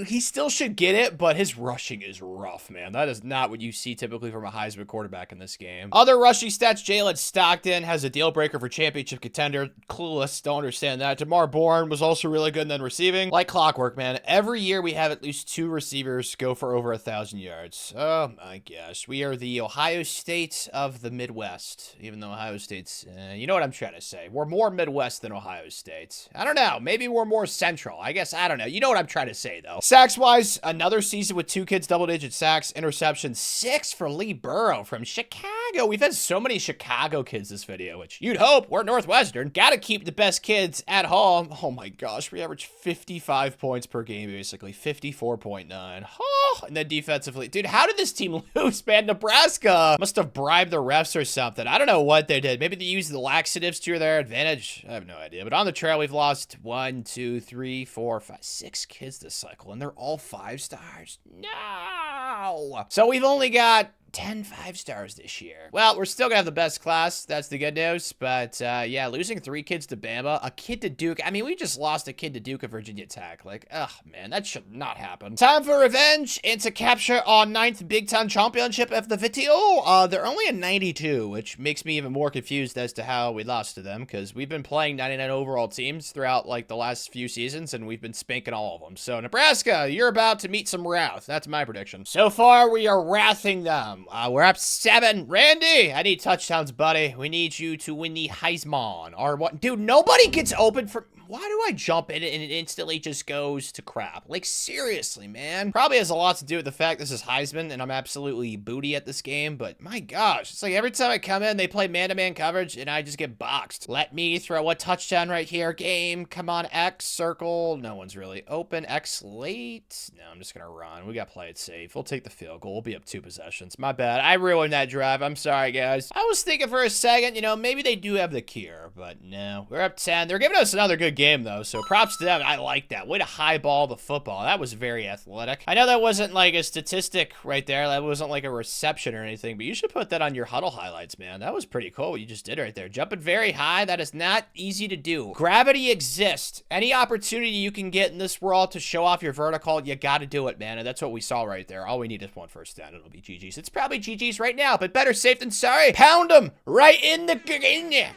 He still should get it, but his rushing is rough, man. That is not what you see typically from a Heisman quarterback in this game. Other rushing stats, Jalen Stockton has a deal breaker for championship contender. Clueless, don't understand that. Jamar Bourne was also really good and then receiving. Like clockwork, man. Every year we have at least 2 receivers go for over 1,000 yards. Oh my gosh. We are the Ohio State of the Midwest, even though Ohio State's, you know what I'm trying to say. We're more Midwest than Ohio State. I don't know. Maybe we're more Central. I guess, I don't know. You know what I'm trying to say, though. Sacks-wise, another season with 2 kids, double-digit sacks, interception, 6 for Lee Burrow from Chicago. We've had so many Chicago kids this video, which you'd hope. We're Northwestern. Gotta keep the best kids at home. Oh my gosh, we average 55 points per game, basically. 54.9. Oh, and then defensively. Dude, how did this team lose, man? Nebraska must have bribed the refs or something. I don't know what they did. Maybe they used the laxatives to their advantage. I have no idea. But on the trail, we've lost 1, 2, 3, 4, 5, 6 kids this cycle, and they're all 5 stars. No! So we've only got 10 5-stars this year. Well, we're still gonna have the best class. That's the good news. But yeah, losing 3 kids to Bama, a kid to Duke. I mean, we just lost a kid to Duke at Virginia Tech. Like, ugh, man, that should not happen. Time for revenge and to capture our 9th Big Ten championship of the video. They're only a 92, which makes me even more confused as to how we lost to them, because we've been playing 99 overall teams throughout like the last few seasons, and we've been spanking all of them. So Nebraska, you're about to meet some wrath. That's my prediction. So far, we are wrathing them. We're up 7. Randy, I need touchdowns, buddy. We need you to win the Heisman. Or what? Dude, nobody gets open for... Why do I jump in it and it instantly just goes to crap? Like, seriously, man. Probably has a lot to do with the fact this is Heisman and I'm absolutely booty at this game, but my gosh, it's like every time I come in, they play man-to-man coverage and I just get boxed. Let me throw a touchdown right here. Game, come on, X, circle. No one's really open. X late. No, I'm just gonna run. We gotta play it safe. We'll take the field goal. We'll be up 2 possessions. My bad. I ruined that drive. I'm sorry, guys. I was thinking for a second, you know, maybe they do have the cure, but no. We're up 10. They're giving us another good game, though, so props to them. I like that. Way to highball the football. That was very athletic. I know that wasn't like a statistic right there. That wasn't like a reception or anything, but you should put that on your huddle highlights, man. That was pretty cool what you just did right there. Jumping very high. That is not easy to do. Gravity exists. Any opportunity you can get in this world to show off your vertical, you got to do it, man, and that's what we saw right there. All we need is 1 first down. It'll be GG's. It's probably GG's right now, but better safe than sorry. Pound them right in the...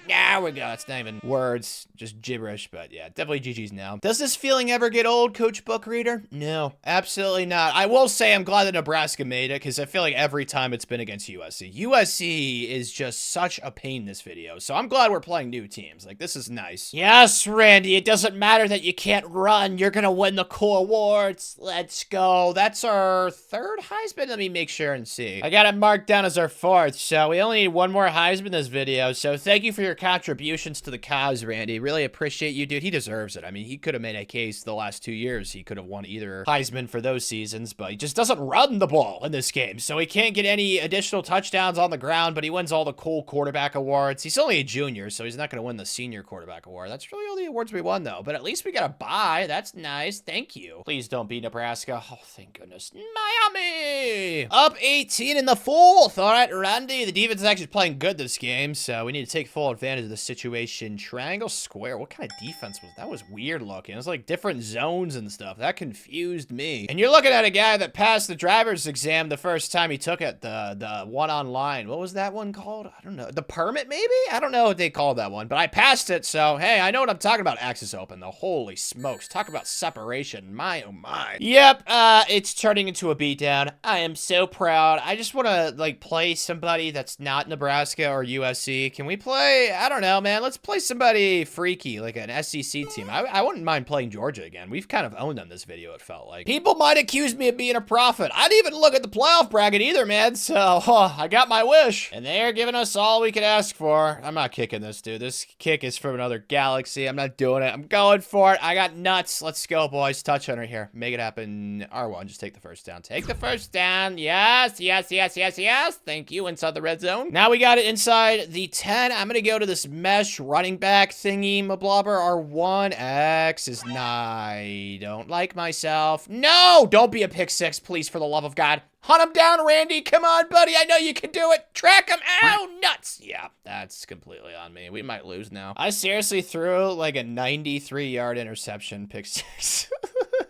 There we go. That's not even words. Just gibberish, but yeah, definitely GG's now. Does this feeling ever get old, Coach Book Reader? No, absolutely not. I will say I'm glad that Nebraska made it, because I feel like every time it's been against USC. USC is just such a pain this video, so I'm glad we're playing new teams. Like, this is nice. Yes, Randy, it doesn't matter that you can't run. You're gonna win the cool awards. Let's go. That's our 3rd Heisman. Let me make sure and see. I got it marked down as our 4th, so we only need 1 more Heisman this video, so thank you for your contributions to the cause, Randy. Really appreciate you, dude. He deserves it. I mean, he could have made a case the last 2 years. He could have won either Heisman for those seasons, but he just doesn't run the ball in this game, so he can't get any additional touchdowns on the ground, but he wins all the cool quarterback awards. He's only a junior, so he's not going to win the senior quarterback award. That's really all the awards we won, though, but at least we got a bye. That's nice. Thank you. Please don't beat Nebraska. Oh, thank goodness. Miami! Up 18 in the 4th. All right, Randy. The defense is actually playing good this game, so we need to take full advantage of the situation. Triangle, square. What kind of defense was that? Was weird looking. It was like different zones and stuff. That confused me. And you're looking at a guy that passed the driver's exam the first time he took it, the one online. What was that one called? I don't know. The permit, maybe? I don't know what they called that one, but I passed it, so hey, I know what I'm talking about. Access open, though. Holy smokes. Talk about separation. My, oh my. Yep, it's turning into a beatdown. I am so proud. I just want to, like, play somebody that's not Nebraska or USC. Can we play? I don't know, man. Let's play somebody freaky, like an SEC team. I wouldn't mind playing Georgia again. We've kind of owned them this video, it felt like. People might accuse me of being a prophet. I didn't even look at the playoff bracket either, man, so I got my wish. And they're giving us all we could ask for. I'm not kicking this, dude. This kick is from another galaxy. I'm not doing it. I'm going for it. I got nuts. Let's go, boys. Touchdown right here. Make it happen. R1, just take the first down. Take the first down. Yes, yes, yes, yes, yes. Thank you. Inside the red zone. Now we got it inside the 10. I'm going to go to this mesh running back thingy, mablobber. R1. X is I don't like myself. No! Don't be a pick 6, please, for the love of God. Hunt him down, Randy. Come on, buddy. I know you can do it. Track him. Ow, nuts. Yeah, that's completely on me. We might lose now. I seriously threw like a 93-yard interception, pick 6.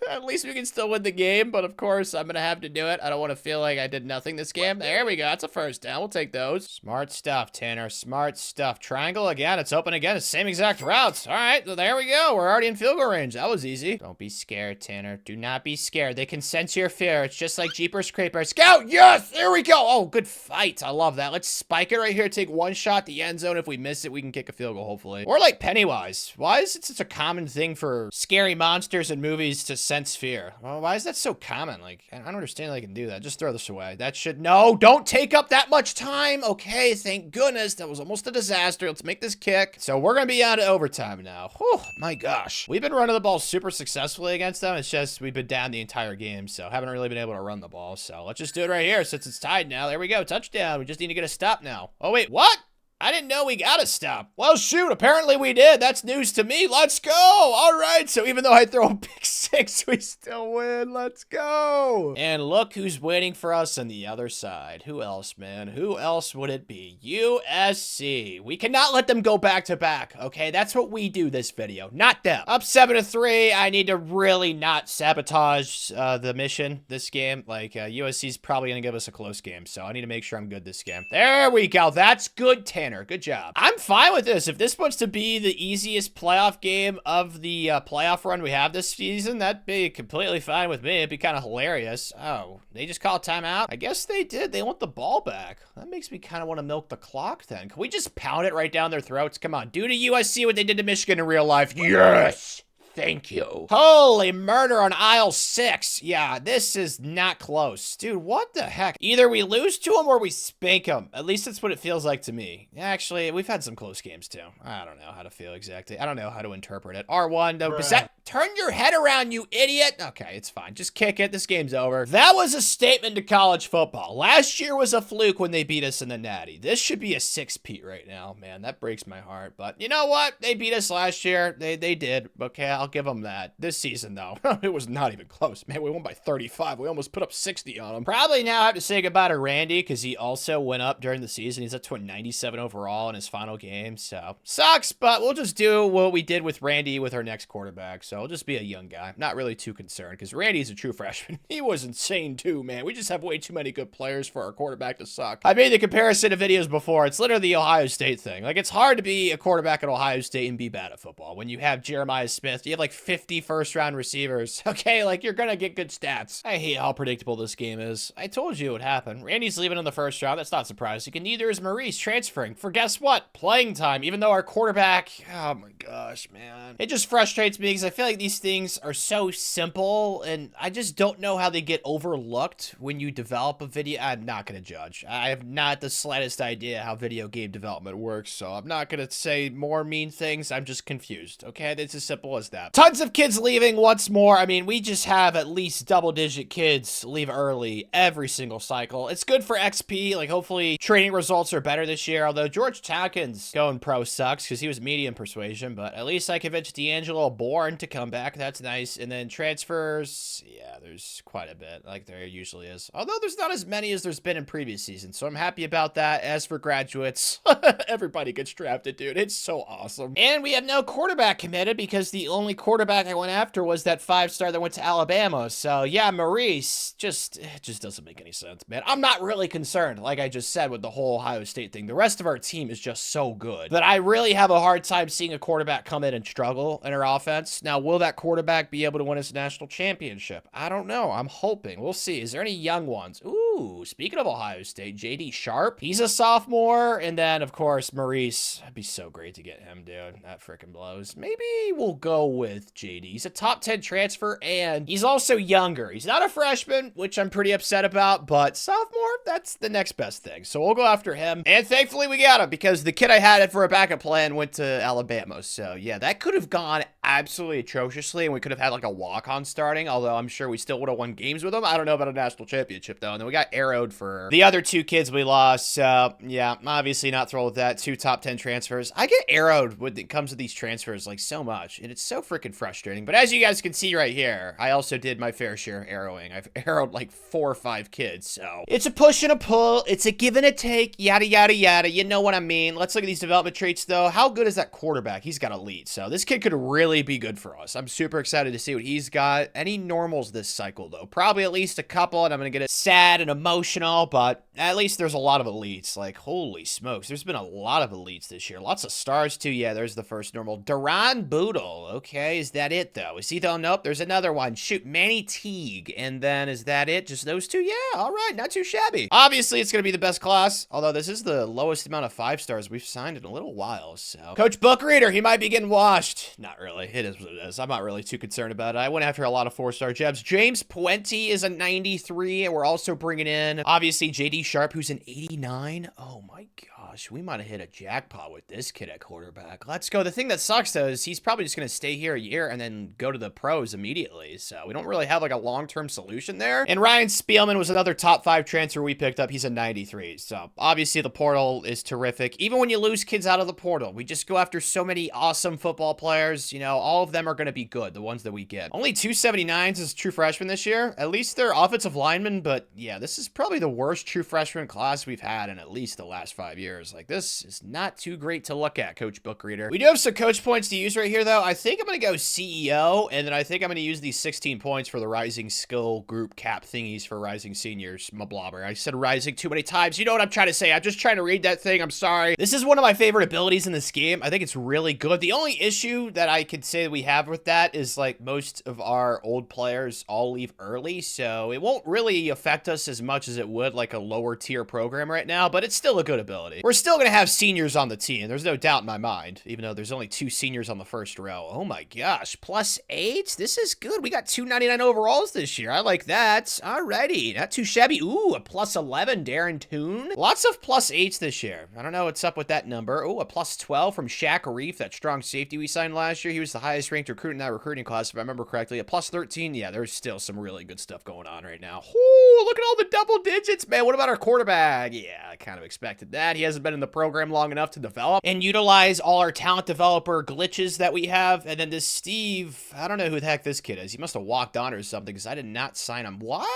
At least we can still win the game, but of course, I'm going to have to do it. I don't want to feel like I did nothing this game. There we go. That's a first down. We'll take those. Smart stuff, Tanner. Smart stuff. Triangle again. It's open again. It's same exact routes. All right, well, there we go. We're already in field goal range. That was easy. Don't be scared, Tanner. Do not be scared. They can sense your fear. It's just like Jeepers Creepers. Scout! Yes! There we go! Oh, good fight. I love that. Let's spike it right here. Take one shot at the end zone. If we miss it, we can kick a field goal, hopefully. Or like Pennywise. Why is it such a common thing for scary monsters in movies to sense fear? Well, why is that so common? Like, I don't understand how they can do that. Just throw this away. That should... No! Don't take up that much time! Okay, thank goodness. That was almost a disaster. Let's make this kick. So we're gonna be on to overtime now. Whew, my gosh. We've been running the ball super successfully against them. It's just we've been down the entire game, so haven't really been able to run the ball. So let's just do it right here since it's tied now. There we go. Touchdown. We just need to get a stop now. Oh, wait. What? I didn't know we got to stop. Well, shoot, apparently we did. That's news to me. Let's go. All right, so even though I throw a pick six, we still win. Let's go. And look who's waiting for us on the other side. Who else, man? Who else would it be? USC. We cannot let them go back to back, okay? That's what we do this video, not them. Up 7-3. I need to really not sabotage the mission this game. Like, USC's probably going to give us a close game, so I need to make sure I'm good this game. There we go. That's good, Tanner. Good job. I'm fine with this. If this wants to be the easiest playoff game of the playoff run we have this season, that'd be completely fine with me. It'd be kind of hilarious. Oh, they just called timeout? I guess they did. They want the ball back. That makes me kind of want to milk the clock then. Can we just pound it right down their throats? Come on. Do to USC what they did to Michigan in real life. Yes! Thank you. Holy murder on aisle 6. Yeah, this is not close. Dude, what the heck? Either we lose to them or we spank them. At least that's what it feels like to me. Actually, we've had some close games too. I don't know how to feel exactly. I don't know how to interpret it. R1, no, turn your head around, you idiot. Okay, it's fine. Just kick it. This game's over. That was a statement to college football. Last year was a fluke when they beat us in the Natty. This should be a 6-peat right now. Man, that breaks my heart. But you know what? They beat us last year. They did. Okay, I'll give them that. This season, though, it was not even close. Man, we won by 35. We almost put up 60 on them. Probably now have to say goodbye to Randy because he also went up during the season. He's up to a 97 overall in his final game. So, sucks, but we'll just do what we did with Randy with our next quarterback. So, he'll just be a young guy. Not really too concerned because Randy's a true freshman. He was insane, too, man. We just have way too many good players for our quarterback to suck. I made the comparison of videos before. It's literally the Ohio State thing. Like, it's hard to be a quarterback at Ohio State and be bad at football. When you have Jeremiah Smith, you have like 50 first-round receivers. Okay, like, you're gonna get good stats. I hate how predictable this game is. I told you it would happen. Randy's leaving in the first round. That's not surprising. And neither is Maurice transferring for, guess what? Playing time. Even though our quarterback... Oh, my gosh, man. It just frustrates me because I feel like these things are so simple, and I just don't know how they get overlooked when you develop a video. I'm not gonna judge. I have not the slightest idea how video game development works, so I'm not gonna say more mean things. I'm just confused, okay? It's as simple as that. Tons of kids leaving once more. I mean, we just have at least double-digit kids leave early every single cycle. It's good for XP. Like, hopefully training results are better this year, although George Tompkins going pro sucks because he was medium persuasion, but at least I convinced D'Angelo Bourne to come back. That's nice. And then transfers, yeah, there's quite a bit, like there usually is. Although there's not as many as there's been in previous seasons, so I'm happy about that. As for graduates, everybody gets drafted, dude. It's so awesome. And we have no quarterback committed because the only quarterback I went after was that 5-star that went to Alabama. So yeah, Maurice it just doesn't make any sense, man. I'm not really concerned, like I just said, with the whole Ohio State thing. The rest of our team is just so good that I really have a hard time seeing a quarterback come in and struggle in our offense. Now, will that quarterback be able to win us a national championship? I don't know. I'm hoping. We'll see. Is there any young ones? Ooh, speaking of Ohio State, JD Sharp. He's a sophomore. And then, of course, Maurice. That'd be so great to get him, dude. That freaking blows. Maybe we'll go with JD. He's a top 10 transfer, and he's also younger. He's not a freshman, which I'm pretty upset about, but sophomore, that's the next best thing. So we'll go after him. And thankfully, we got him because the kid I had for a backup plan went to Alabama. So yeah, that could have gone absolutely atrociously, and we could have had like a walk-on starting, although I'm sure we still would have won games with him. I don't know about a national championship, though. And then we got arrowed for the other 2 kids we lost. So yeah, obviously not thrilled with that. 2 top 10 transfers. I get arrowed when it comes to these transfers like so much, and it's so freaking frustrating. But as you guys can see right here, I also did my fair share of arrowing. I've arrowed like 4 or 5 kids, so it's a push and a pull. It's a give and a take, yada, yada, yada. You know what I mean. Let's look at these development traits, though. How good is that quarterback? He's got elite, so this kid could really be good for us. I'm super excited to see what he's got. Any normals this cycle, though? Probably at least a couple, and I'm going to get it sad and emotional, but at least there's a lot of elites. Like, holy smokes, there's been a lot of elites this year. Lots of stars, too. Yeah, there's the first normal. Duran Boodle. Okay, is that it, though? Is he, though? Nope, there's another one. Shoot, Manny Teague. And then, is that it? Just those 2? Yeah, all right, not too shabby. Obviously, it's going to be the best class, although this is the lowest amount of 5-stars we've signed in a little while, so. Coach Bookreader, he might be getting washed. Not really. It is what it is. I'm not really too concerned about it. I went after a lot of 4-star Jebs. James Puente is a 93, and we're also bringing in, obviously, JD Sharp, who's an 89. Oh, my God. gosh, we might have hit a jackpot with this kid at quarterback. Let's go. The thing that sucks, though, is he's probably just going to stay here a year and then go to the pros immediately. So we don't really have like a long-term solution there. And Ryan Spielman was another top 5 transfer we picked up. He's a 93. So obviously the portal is terrific. Even when you lose kids out of the portal, we just go after so many awesome football players. You know, all of them are going to be good, the ones that we get. Only 279s as true freshmen this year. At least they're offensive linemen, but yeah, this is probably the worst true freshman class we've had in at least the last 5 years. Like, this is not too great to look at, Coach Bookreader. We do have some coach points to use right here, though. I think I'm going to go CEO, and then I think I'm going to use these 16 points for the Rising Skill Group cap thingies for Rising Seniors. My blobber. I said Rising too many times. You know what I'm trying to say. I'm just trying to read that thing. I'm sorry. This is one of my favorite abilities in this game. I think it's really good. The only issue that I could say that we have with that is, like, most of our old players all leave early, so it won't really affect us as much as it would, like, a lower tier program right now, but it's still a good ability. We're still going to have seniors on the team. There's no doubt in my mind, even though there's only 2 seniors on the first row. Oh my gosh, +8? This is good. We got 299 overalls this year. I like that. Alrighty, not too shabby. Ooh, a +11, Darren Toon. Lots of +8s this year. I don't know what's up with that number. Ooh, a +12 from Shaq Reef, that strong safety we signed last year. He was the highest ranked recruit in that recruiting class, if I remember correctly. A +13. Yeah, there's still some really good stuff going on right now. Ooh, look at all the double digits, man. What about our quarterback? Yeah, I kind of expected that. He hasn't been in the program long enough to develop and utilize all our talent developer glitches that we have. And then this Steve, I don't know who the heck this kid is. He must have walked on or something because I did not sign him. What?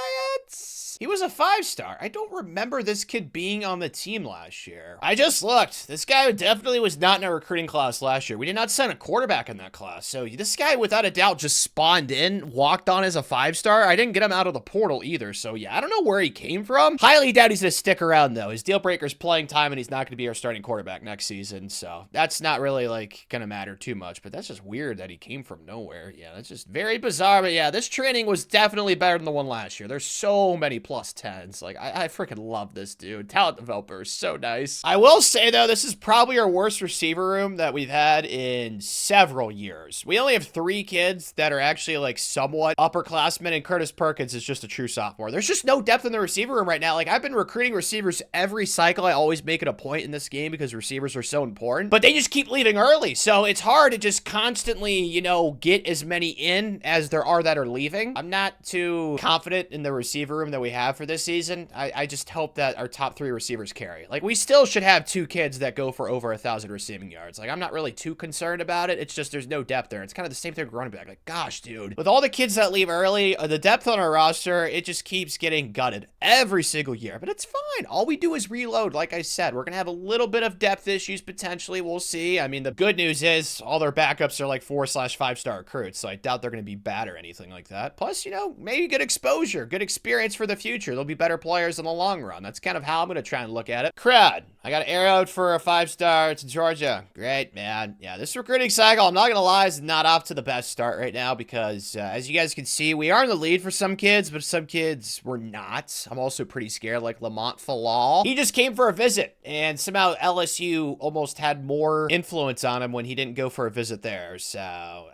He was a 5-star. I don't remember this kid being on the team last year. I just looked. This guy definitely was not in our recruiting class last year. We did not sign a quarterback in that class. So this guy, without a doubt, just spawned in, walked on as a 5-star. I didn't get him out of the portal either. So yeah, I don't know where he came from. Highly doubt he's going to stick around, though. His deal breaker is playing time, and he's not going to be our starting quarterback next season. So that's not really, like, going to matter too much. But that's just weird that he came from nowhere. Yeah, that's just very bizarre. But yeah, this training was definitely better than the one last year. There's so many +10s. Like, I freaking love this dude. Talent developer is so nice. I will say, though, this is probably our worst receiver room that we've had in several years. We only have 3 kids that are actually, like, somewhat upperclassmen, and Curtis Perkins is just a true sophomore. There's just no depth in the receiver room right now. Like, I've been recruiting receivers every cycle. I always make it a point in this game because receivers are so important, but they just keep leaving early. So it's hard to just constantly, you know, get as many in as there are that are leaving. I'm not too confident in the receiver room that we have for this season. I just hope that our top 3 receivers carry. Like, we still should have 2 kids that go for over 1,000 receiving yards. Like, I'm not really too concerned about it. It's just there's no depth there. It's kind of the same thing with running back. Like, gosh, dude. With all the kids that leave early, the depth on our roster, it just keeps getting gutted every single year. But it's fine. All we do is reload. Like I said, we're going to have a little bit of depth issues potentially. We'll see. I mean, the good news is all their backups are like 4/5-star recruits, so I doubt they're going to be bad or anything like that. Plus, you know, maybe good exposure, good experience for the future. They'll be better players in the long run. That's kind of how I'm going to try and look at it. Crowd. I got arrowed for a 5-star to Georgia. Great, man. Yeah, this recruiting cycle, I'm not going to lie, is not off to the best start right now because, as you guys can see, we are in the lead for some kids, but some kids were not. I'm also pretty scared, like Lamont Falal. He just came for a visit, and somehow LSU almost had more influence on him when he didn't go for a visit there, so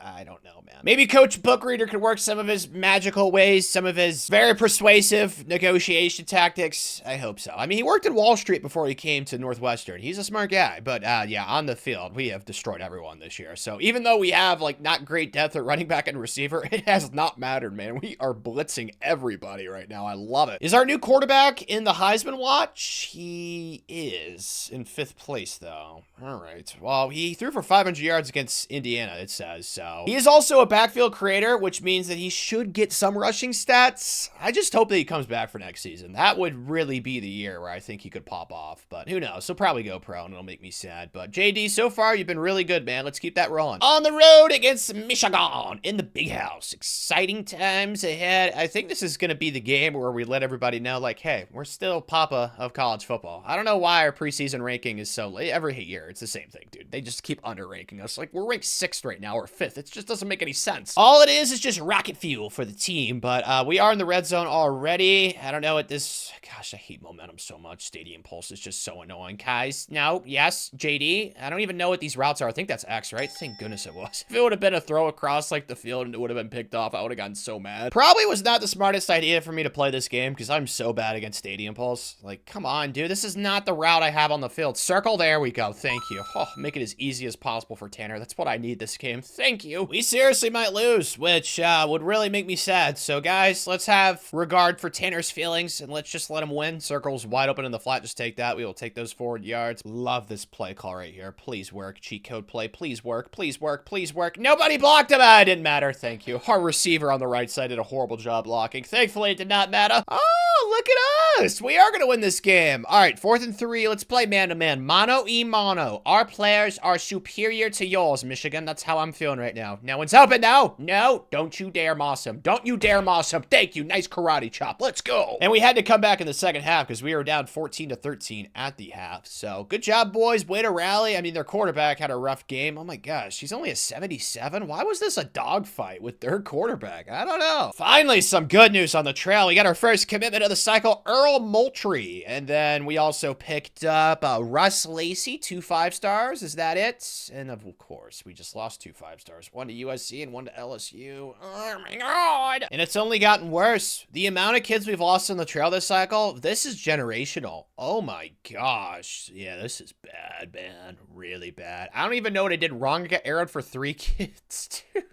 I don't know, man. Maybe Coach Bookreader could work some of his magical ways, some of his very persuasive negotiation tactics. I hope so. I mean, he worked in Wall Street before he came to Northwestern. He's a smart guy, but yeah, on the field, we have destroyed everyone this year. So even though we have like not great depth at running back and receiver, it has not mattered, man. We are blitzing everybody right now. I love it. Is our new quarterback in the Heisman watch? He is in 5th place, though. All right. Well, he threw for 500 yards against Indiana, it says. So he is also a backfield creator, which means that he should get some rushing stats. I just hope that he comes back for next season. That would really be the year where I think he could pop off, but who knows? He'll probably go pro and it'll make me sad. But JD, so far, you've been really good, man. Let's keep that rolling. On the road against Michigan in the big house. Exciting times ahead. I think this is going to be the game where we let everybody know, like, hey, we're still Papa of college football. I don't know why our preseason ranking is so late. Every year, it's the same thing, dude. They just keep under-ranking us. Like, we're ranked 6th right now or 5th. It just doesn't make any sense. All it is just rocket fuel for the team. But we are in the red zone already. Honestly, I don't know what this... Gosh, I hate momentum so much. Stadium Pulse is just so annoying. Guys, no, yes, JD. I don't even know what these routes are. I think that's X, right? Thank goodness it was. If it would have been a throw across like the field and it would have been picked off, I would have gotten so mad. Probably was not the smartest idea for me to play this game because I'm so bad against Stadium Pulse. Like, come on, dude. This is not the route I have on the field. Circle, there we go. Thank you. Oh, make it as easy as possible for Tanner. That's what I need this game. Thank you. We seriously might lose, which would really make me sad. So, guys, let's have regard for Tanner's feelings and let's just let him win. Circle's wide open in the flat. Just take that. We will take those forward yards. Love this play call right here. Please work. Cheat code play. Please work. Please work. Please work. Nobody blocked him. Ah, it didn't matter. Thank you. Our receiver on the right side did a horrible job blocking. Thankfully, it did not matter. Oh, look at us. We are going to win this game. All right, 4th and 3. Let's play man-to-man. Mono-e-mono. Our players are superior to yours, Michigan. That's how I'm feeling right now. No one's open. No. No. Don't you dare moss him. Don't you dare moss him. Thank you. Nice karate chop. Let's go. And we had to come back in the second half because we were down 14-13 at the half. So good job, boys. Way to rally. I mean, their quarterback had a rough game. Oh my gosh, he's only a 77. Why was this a dogfight with their quarterback? I don't know. Finally, some good news on the trail. We got our first commitment of the cycle, Earl Moultrie. And then we also picked up Russ Lacey, 2 5-stars. Is that it? And of course, we just lost 2 5-stars. 1 to USC and 1 to LSU. Oh my God. And it's only gotten worse. The amount of kids we've lost on the trail this cycle, this is generational. Oh my gosh. Yeah, this is bad, man. Really bad. I don't even know what I did wrong. I got arrowed for 3 kids, dude.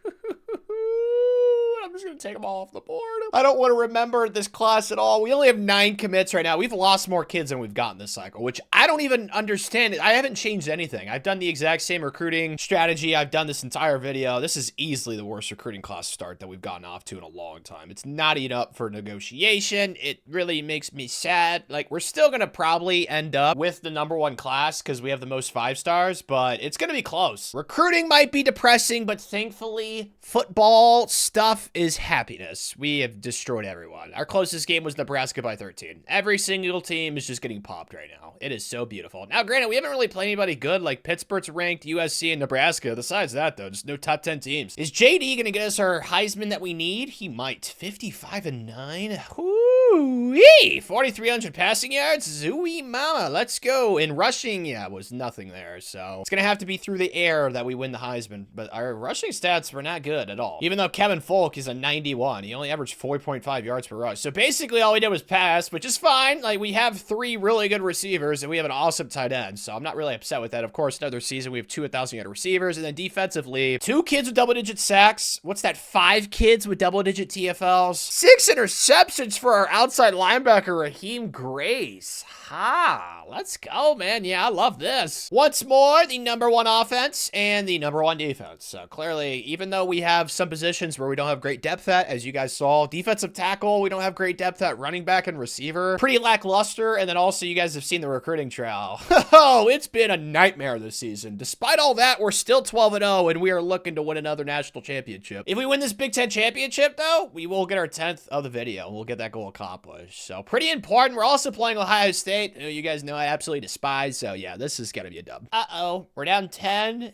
I'm just going to take them all off the board. I don't want to remember this class at all. We only have 9 commits right now. We've lost more kids than we've gotten this cycle, which I don't even understand. I haven't changed anything. I've done the exact same recruiting strategy. I've done this entire video. This is easily the worst recruiting class start that we've gotten off to in a long time. It's not even up for negotiation. It really makes me sad. Like, we're still going to probably end up with the #1 class because we have the most 5-stars, but it's going to be close. Recruiting might be depressing, but thankfully, football stuff is happiness. We have destroyed everyone. Our closest game was Nebraska by 13. Every single team is just getting popped right now. It is so beautiful. Now, granted, we haven't really played anybody good, like Pittsburgh's ranked, USC, and Nebraska. Besides that, though, just no top 10 teams. Is JD going to get us our Heisman that we need? He might. 55-9. Whoo-wee! 4,300 passing yards. Zooey mama. Let's go. In rushing, yeah, was nothing there. So it's going to have to be through the air that we win the Heisman. But our rushing stats were not good at all. Even though Kevin Folk is a 91. He only averaged 4.5 yards per rush. So basically all we did was pass, which is fine. Like, we have 3 really good receivers and we have an awesome tight end. So I'm not really upset with that. Of course, another season we have 2 1,000-yard receivers. And then defensively, 2 kids with double-digit sacks. What's that? 5 kids with double-digit TFLs. 6 interceptions for our outside linebacker, Raheem Grace. Ha! Let's go, man. Yeah, I love this. Once more, the #1 offense and the #1 defense. So clearly, even though we have some positions where we don't have great depth at, as you guys saw, defensive tackle, we don't have great depth at, running back and receiver, pretty lackluster. And then also, you guys have seen the recruiting trail. Oh, it's been a nightmare this season. Despite all that, we're still 12-0, and we are looking to win another national championship. If we win this Big Ten championship, though, we will get our 10th of the video. We'll get that goal accomplished. So pretty important. We're also playing Ohio State. You guys know I absolutely despise. So yeah, this is gonna be a dub. Uh-oh, we're down 10.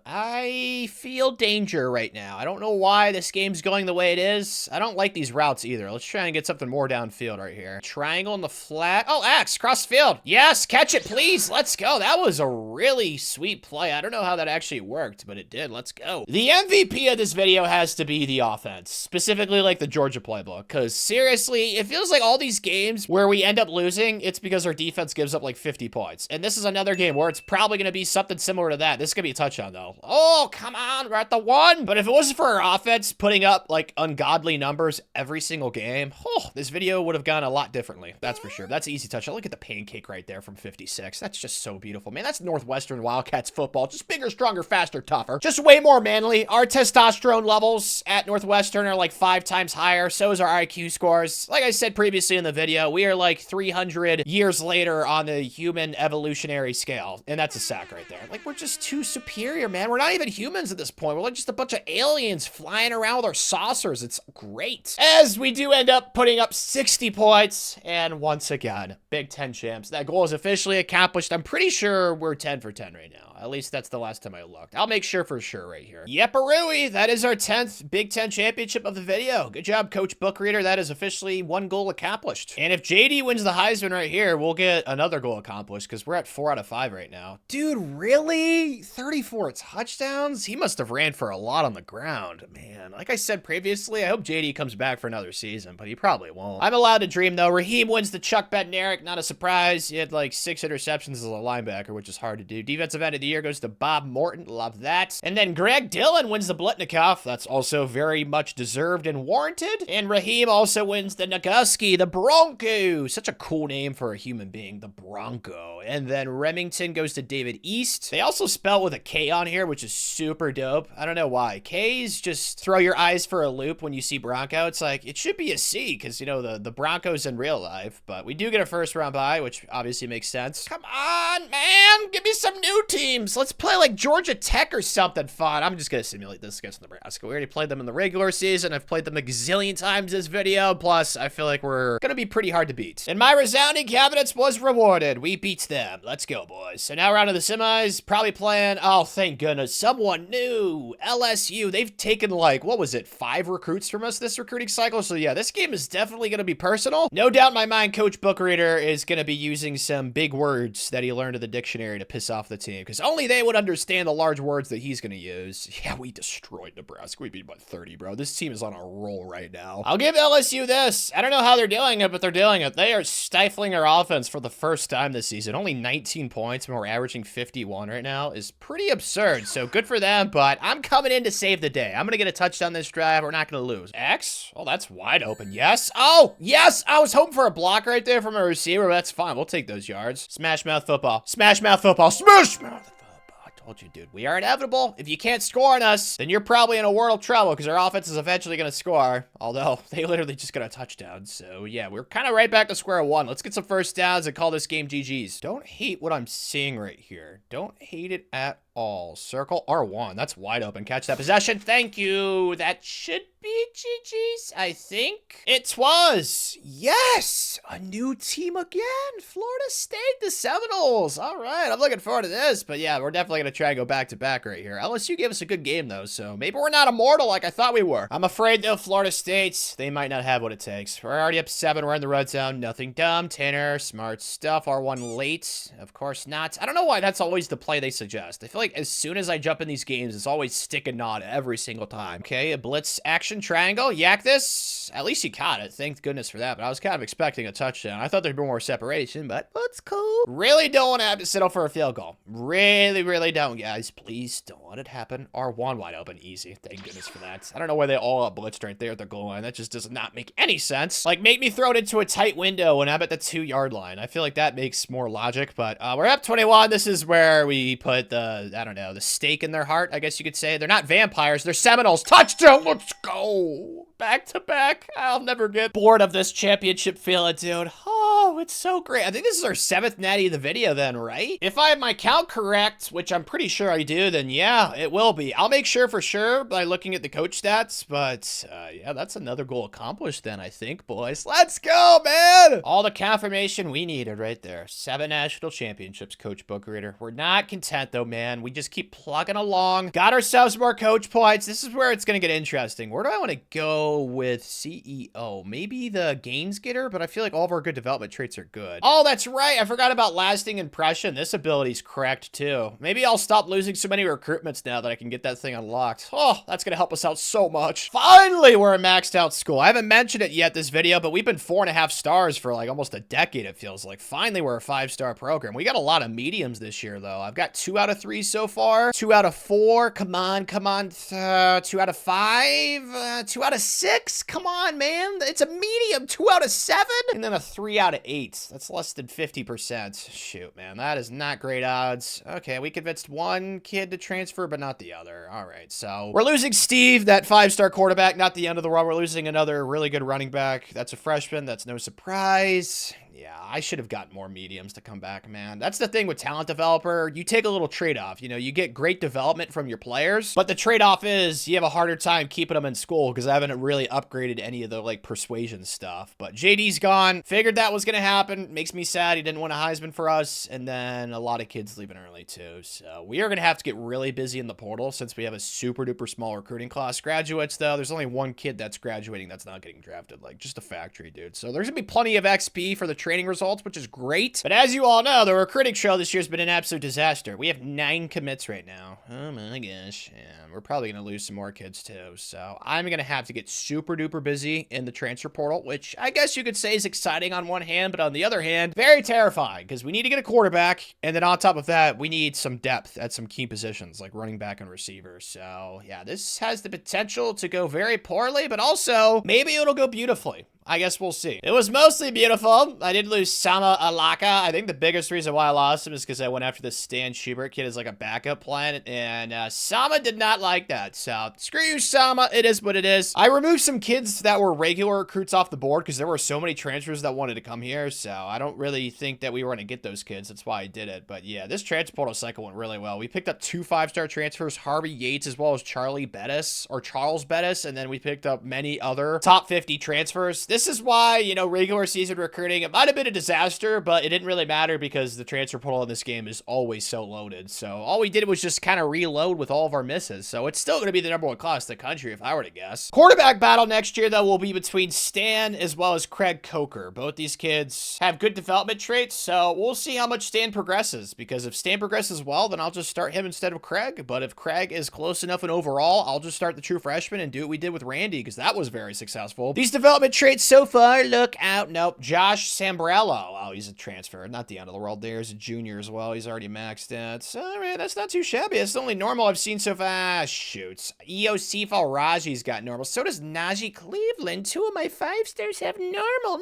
I feel danger right now. I don't know why this game's going the way it is. I don't like these routes either. Let's try and get something more downfield right here. Triangle in the flat. Oh, X, cross field. Yes, catch it, please. Let's go. That was a really sweet play. I don't know how that actually worked, but it did. Let's go. The MVP of this video has to be the offense, specifically like the Georgia playbook, because seriously, it feels like all these games where we end up losing, it's because our defense gives up like 50 points. And this is another game where it's probably going to be something similar to that. This is going to be a touchdown, though. Oh, come on. We're at the 1. But if it wasn't for our offense putting up like ungodly numbers every single game, oh, this video would have gone a lot differently. That's for sure. That's an easy touchdown. Look at the pancake right there from 56. That's just so beautiful, man. That's Northwestern Wildcats football. Just bigger, stronger, faster, tougher. Just way more manly. Our testosterone levels at Northwestern are like 5 times higher. So is our IQ scores. Like I said previously in the video, we are like 300 years later on the human evolutionary scale. And that's a sack right there. Like, we're just too superior, man. We're not even humans at this point. We're like just a bunch of aliens flying around with our saucers. It's great. As we do end up putting up 60 points. And once again, Big Ten champs. That goal is officially accomplished. I'm pretty sure we're 10 for 10 right now. At least that's the last time I looked. I'll make sure for sure right here. Yep-a-rooey, that is our 10th Big Ten championship of the video. Good job, Coach Bookreader. That is officially 1 goal accomplished. And if JD wins the Heisman right here, we'll get another goal accomplished because we're at 4 out of 5 right now. Dude, really? 34 touchdowns? He must have ran for a lot on the ground. Man, like I said previously, I hope JD comes back for another season, but he probably won't. I'm allowed to dream, though. Raheem wins the Chuck Bednarik. Not a surprise. He had like 6 interceptions as a linebacker, which is hard to do. Defensive end of the year goes to Bob Morton. Love that. And then Greg Dillon wins the Blitnikoff. That's also very much deserved and warranted. And Raheem also wins the Nagusky, the Bronco. Such a cool name for a human being, the Bronco. And then Remington goes to David East. They also spell with a K on here, which is super dope. I don't know why. K's just throw your eyes for a loop when you see Bronco. It's like, it should be a C because, you know, the Broncos in real life. But we do get a first round bye, which obviously makes sense. Come on, man. Give me some new teams. Let's play like Georgia Tech or something fun. I'm just going to simulate this against Nebraska. We already played them in the regular season. I've played them a gazillion times this video. Plus, I feel like we're going to be pretty hard to beat. And my resounding cabinets was rewarded. We beat them. Let's go, boys. So now we're on to the semis. Probably playing, oh, thank goodness, someone new. LSU. They've taken like, what was it, 5 recruits from us this recruiting cycle? So yeah, this game is definitely going to be personal. No doubt in my mind, Coach Bookreader is going to be using some big words that he learned in the dictionary to piss off the team because only they would understand the large words that he's going to use. Yeah, we destroyed Nebraska. We beat by 30, bro. This team is on a roll right now. I'll give LSU this. I don't know how they're doing it, but they're doing it. They are stifling our offense for the first time this season. Only 19 points when we're averaging 51 right now is pretty absurd. So good for them, but I'm coming in to save the day. I'm going to get a touchdown this drive. We're not going to lose. X? Oh, that's wide open. Yes. Oh, yes. I was hoping for a block right there from a receiver. But that's fine. We'll take those yards. Smash mouth football. Smash mouth football. Smash mouth football. I told you, dude. We are inevitable. If you can't score on us, then you're probably in a world of trouble because our offense is eventually going to score. Although, they literally just got a touchdown. So, yeah, we're kind of right back to square one. Let's get some first downs and call this game GG's. Don't hate what I'm seeing right here. Don't hate it at all. Circle R1. That's wide open. Catch that possession. Thank you. That should be GG's, I think. It was. Yes. A new team again. Florida State, the Seminoles. All right. I'm looking forward to this. But yeah, we're definitely going to try and go back to back right here. LSU gave us a good game, though. So maybe we're not immortal like I thought we were. I'm afraid, though, Florida State, they might not have what it takes. We're already up 7. We're in the red zone. Nothing dumb. Tanner, smart stuff. R1 late. Of course not. I don't know why that's always the play they suggest. I feel like as soon as I jump in these games, it's always stick and nod every single time. Okay, a blitz action triangle. Yak this. At least he caught it. Thank goodness for that. But I was kind of expecting a touchdown. I thought there'd be more separation, but it's cool. Really don't want to have to settle for a field goal. Really, really don't, guys. Please don't let it happen. R1 wide open. Easy. Thank goodness for that. I don't know why they all up blitzed right there at the goal line. That just does not make any sense. Like, make me throw it into a tight window when I'm at the 2-yard line. I feel like that makes more logic, but we're up 21. This is where we put the, I don't know, the stake in their heart, I guess you could say. They're not vampires, they're Seminoles. Touchdown, let's go. Back to back. I'll never get bored of this championship feeling, dude. Oh, it's so great. I think this is our 7th natty of the video then, right? If I have my count correct, which I'm pretty sure I do, then yeah, it will be. I'll make sure for sure by looking at the coach stats, but yeah, that's another goal accomplished then, I think, boys. Let's go, man! All the confirmation we needed right there. 7 national championships, Coach Bookreader. We're not content though, man. We just keep plugging along. Got ourselves more coach points. This is where it's gonna get interesting. Where do I want to go with CEO? Maybe the gains getter, but I feel like all of our good development traits are good. Oh, that's right. I forgot about lasting impression. This ability's correct too. Maybe I'll stop losing so many recruitments now that I can get that thing unlocked. Oh, that's gonna help us out so much. Finally, we're a maxed out school. I haven't mentioned it yet this video, but we've been 4.5 stars for like almost a decade, it feels like. Finally, we're a 5-star program. We got a lot of mediums this year though. I've got 2 out of 3 so far. 2 out of 4. Come on, come on. 2 out of 5. 2 out of 6. Come on, man. It's a medium. 2 out of 7. And then a 3 out of 8. That's less than 50%. Shoot, man. That is not great odds. Okay, we convinced one kid to transfer, but not the other. All right, so we're losing Steve, that 5-star quarterback. Not the end of the world. We're losing another really good running back. That's a freshman. That's no surprise. Yeah, I should have gotten more mediums to come back, man. That's the thing with talent developer. You take a little trade-off. You know, you get great development from your players, but the trade-off is you have a harder time keeping them in school because I haven't really upgraded any of the, like, persuasion stuff. But JD's gone. Figured that was going to happen. Makes me sad he didn't win a Heisman for us. And then a lot of kids leaving early, too. So we are going to have to get really busy in the portal since we have a super-duper small recruiting class. Graduates, though, there's only one kid that's graduating that's not getting drafted. Like, just a factory, dude. So there's going to be plenty of XP for the training results, which is great. But as you all know, the recruiting trail this year's been an absolute disaster. We have 9 commits right now. Oh my gosh. And we're probably going to lose some more kids too. So I'm going to have to get super duper busy in the transfer portal, which I guess you could say is exciting on one hand, but on the other hand, very terrifying because we need to get a quarterback. And then on top of that, we need some depth at some key positions like running back and receiver. So yeah, this has the potential to go very poorly, but also maybe it'll go beautifully. I guess we'll see. It was mostly beautiful. I did lose Sama Alaka. I think the biggest reason why I lost him is because I went after this Stan Schubert kid as like a backup plan, and Sama did not like that. So screw you, Sama. It is what it is. I removed some kids that were regular recruits off the board because there were so many transfers that wanted to come here. So I don't really think that we were going to get those kids. That's why I did it. But yeah, this transfer portal cycle went really well. We picked up 2 5-star transfers, Harvey Yates as well as Charles Bettis, and then we picked up many other top 50 transfers. This is why, you know, regular season recruiting, it might have been a disaster, but it didn't really matter because the transfer portal in this game is always so loaded. So all we did was just kind of reload with all of our misses. So it's still going to be the #1 class in the country, if I were to guess. Quarterback battle next year, though, will be between Stan as well as Craig Coker. Both these kids have good development traits, so we'll see how much Stan progresses, because if Stan progresses well, then I'll just start him instead of Craig. But if Craig is close enough in overall, I'll just start the true freshman and do what we did with Randy, because that was very successful. These development traits so far look out. Nope. Josh Sambrello. Oh, he's a transfer. Not the end of the world there. He's a junior as well. He's already maxed out. So, all right, that's not too shabby. That's the only normal I've seen so far. Shoots. EOC Falraji's got normal. So does Najee Cleveland. 2 of my 5-stars have normal.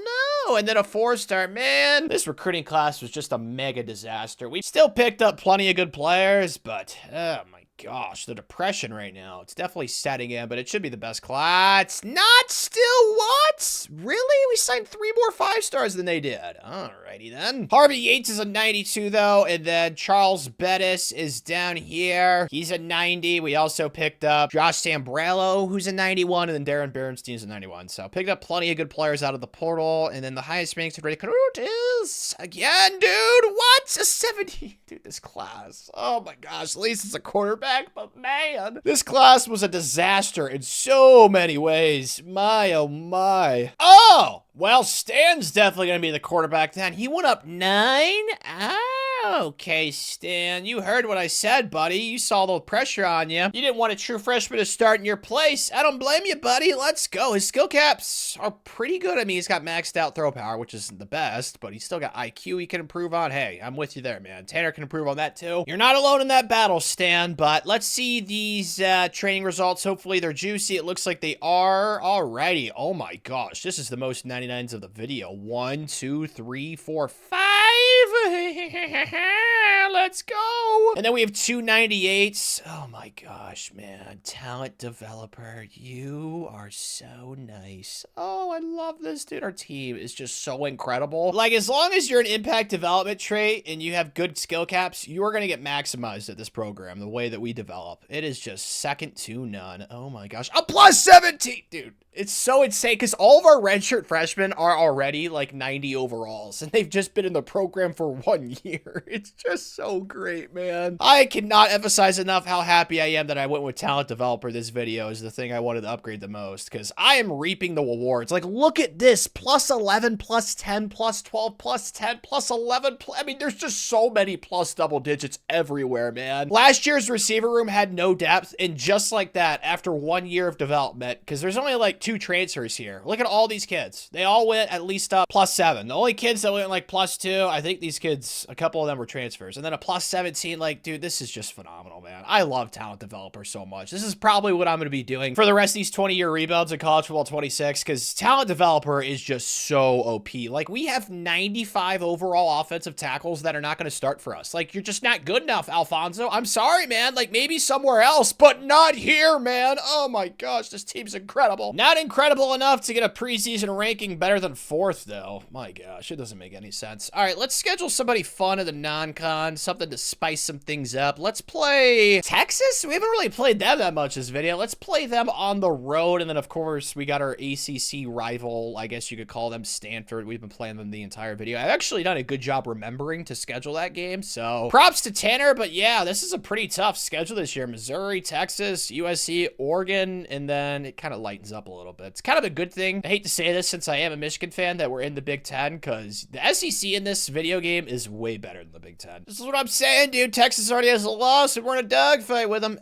No. And then a 4-star. Man, this recruiting class was just a mega disaster. We still picked up plenty of good players, but oh my gosh, the depression right now. It's definitely setting in, but it should be the best class. Not still what? Really? We signed 3 more 5-stars than they did. Alrighty then. Harvey Yates is a 92 though, and then Charles Bettis is down here. He's a 90. We also picked up Josh Sambrello, who's a 91, and then Darren Berenstein is a 91. So picked up plenty of good players out of the portal, and then the highest ranked recruit is, again, dude, what? A 70. Dude, this class. Oh my gosh, at least it's a quarterback. But man, this class was a disaster in so many ways. My, oh my. Oh, well, Stan's definitely going to be the quarterback then. He went up 9? Okay, Stan, you heard what I said, buddy. You saw the pressure on you. You didn't want a true freshman to start in your place. I don't blame you, buddy. Let's go. His skill caps are pretty good. I mean, he's got maxed out throw power, which isn't the best, but he's still got IQ he can improve on. Hey, I'm with you there, man. Tanner can improve on that too. You're not alone in that battle, Stan, but let's see these training results. Hopefully they're juicy. It looks like they are. Alrighty. Oh my gosh. This is the most 99s of the video. 1, 2, 3, 4, 5. Let's go. And then we have 2 98s. Oh my gosh, man. Talent developer. You are so nice. Oh, I love this, dude. Our team is just so incredible. Like, as long as you're an impact development trait and you have good skill caps, you are going to get maximized at this program the way that we develop. It is just second to none. Oh my gosh. A plus 17, dude. It's so insane because all of our redshirt freshmen are already like 90 overalls, and they've just been in the program for 1 year. It's just so great, man. I cannot emphasize enough how happy I am that I went with talent developer. This video is the thing I wanted to upgrade the most because I am reaping the rewards. Like, look at this. Plus 11, plus 10, plus 12, plus 10, plus 11. I mean, there's just so many plus double digits everywhere, man. Last year's receiver room had no depth, and just like that, after 1 year of development, because there's only like 2 transfers here. Look at all these kids. They all went at least up plus 7. The only kids that went like plus 2, I think these kids, a couple of them were transfers. And then a plus 17, like, dude, this is just phenomenal, man. I love talent developer so much. This is probably what I'm going to be doing for the rest of these 20-year rebuilds in college football 26, because talent developer is just so OP. Like, we have 95 overall offensive tackles that are not going to start for us. Like, you're just not good enough, Alfonso. I'm sorry, man. Like, maybe somewhere else, but not here, man. Oh my gosh, this team's incredible. Now Not incredible enough to get a preseason ranking better than 4th, though. My gosh, it doesn't make any sense. All right, let's schedule somebody fun in the non-con, something to spice some things up. Let's play Texas. We haven't really played them that much this video. Let's play them on the road, and then, of course, we got our ACC rival. I guess you could call them Stanford. We've been playing them the entire video. I've actually done a good job remembering to schedule that game, so props to Tanner, but yeah, this is a pretty tough schedule this year. Missouri, Texas, USC, Oregon, and then it kind of lightens up a little bit. It's kind of a good thing. I hate to say this since I am a Michigan fan that we're in the Big Ten, because the SEC in this video game is way better than the Big Ten. This is what I'm saying, dude. Texas already has a loss, and we're in a dogfight with them.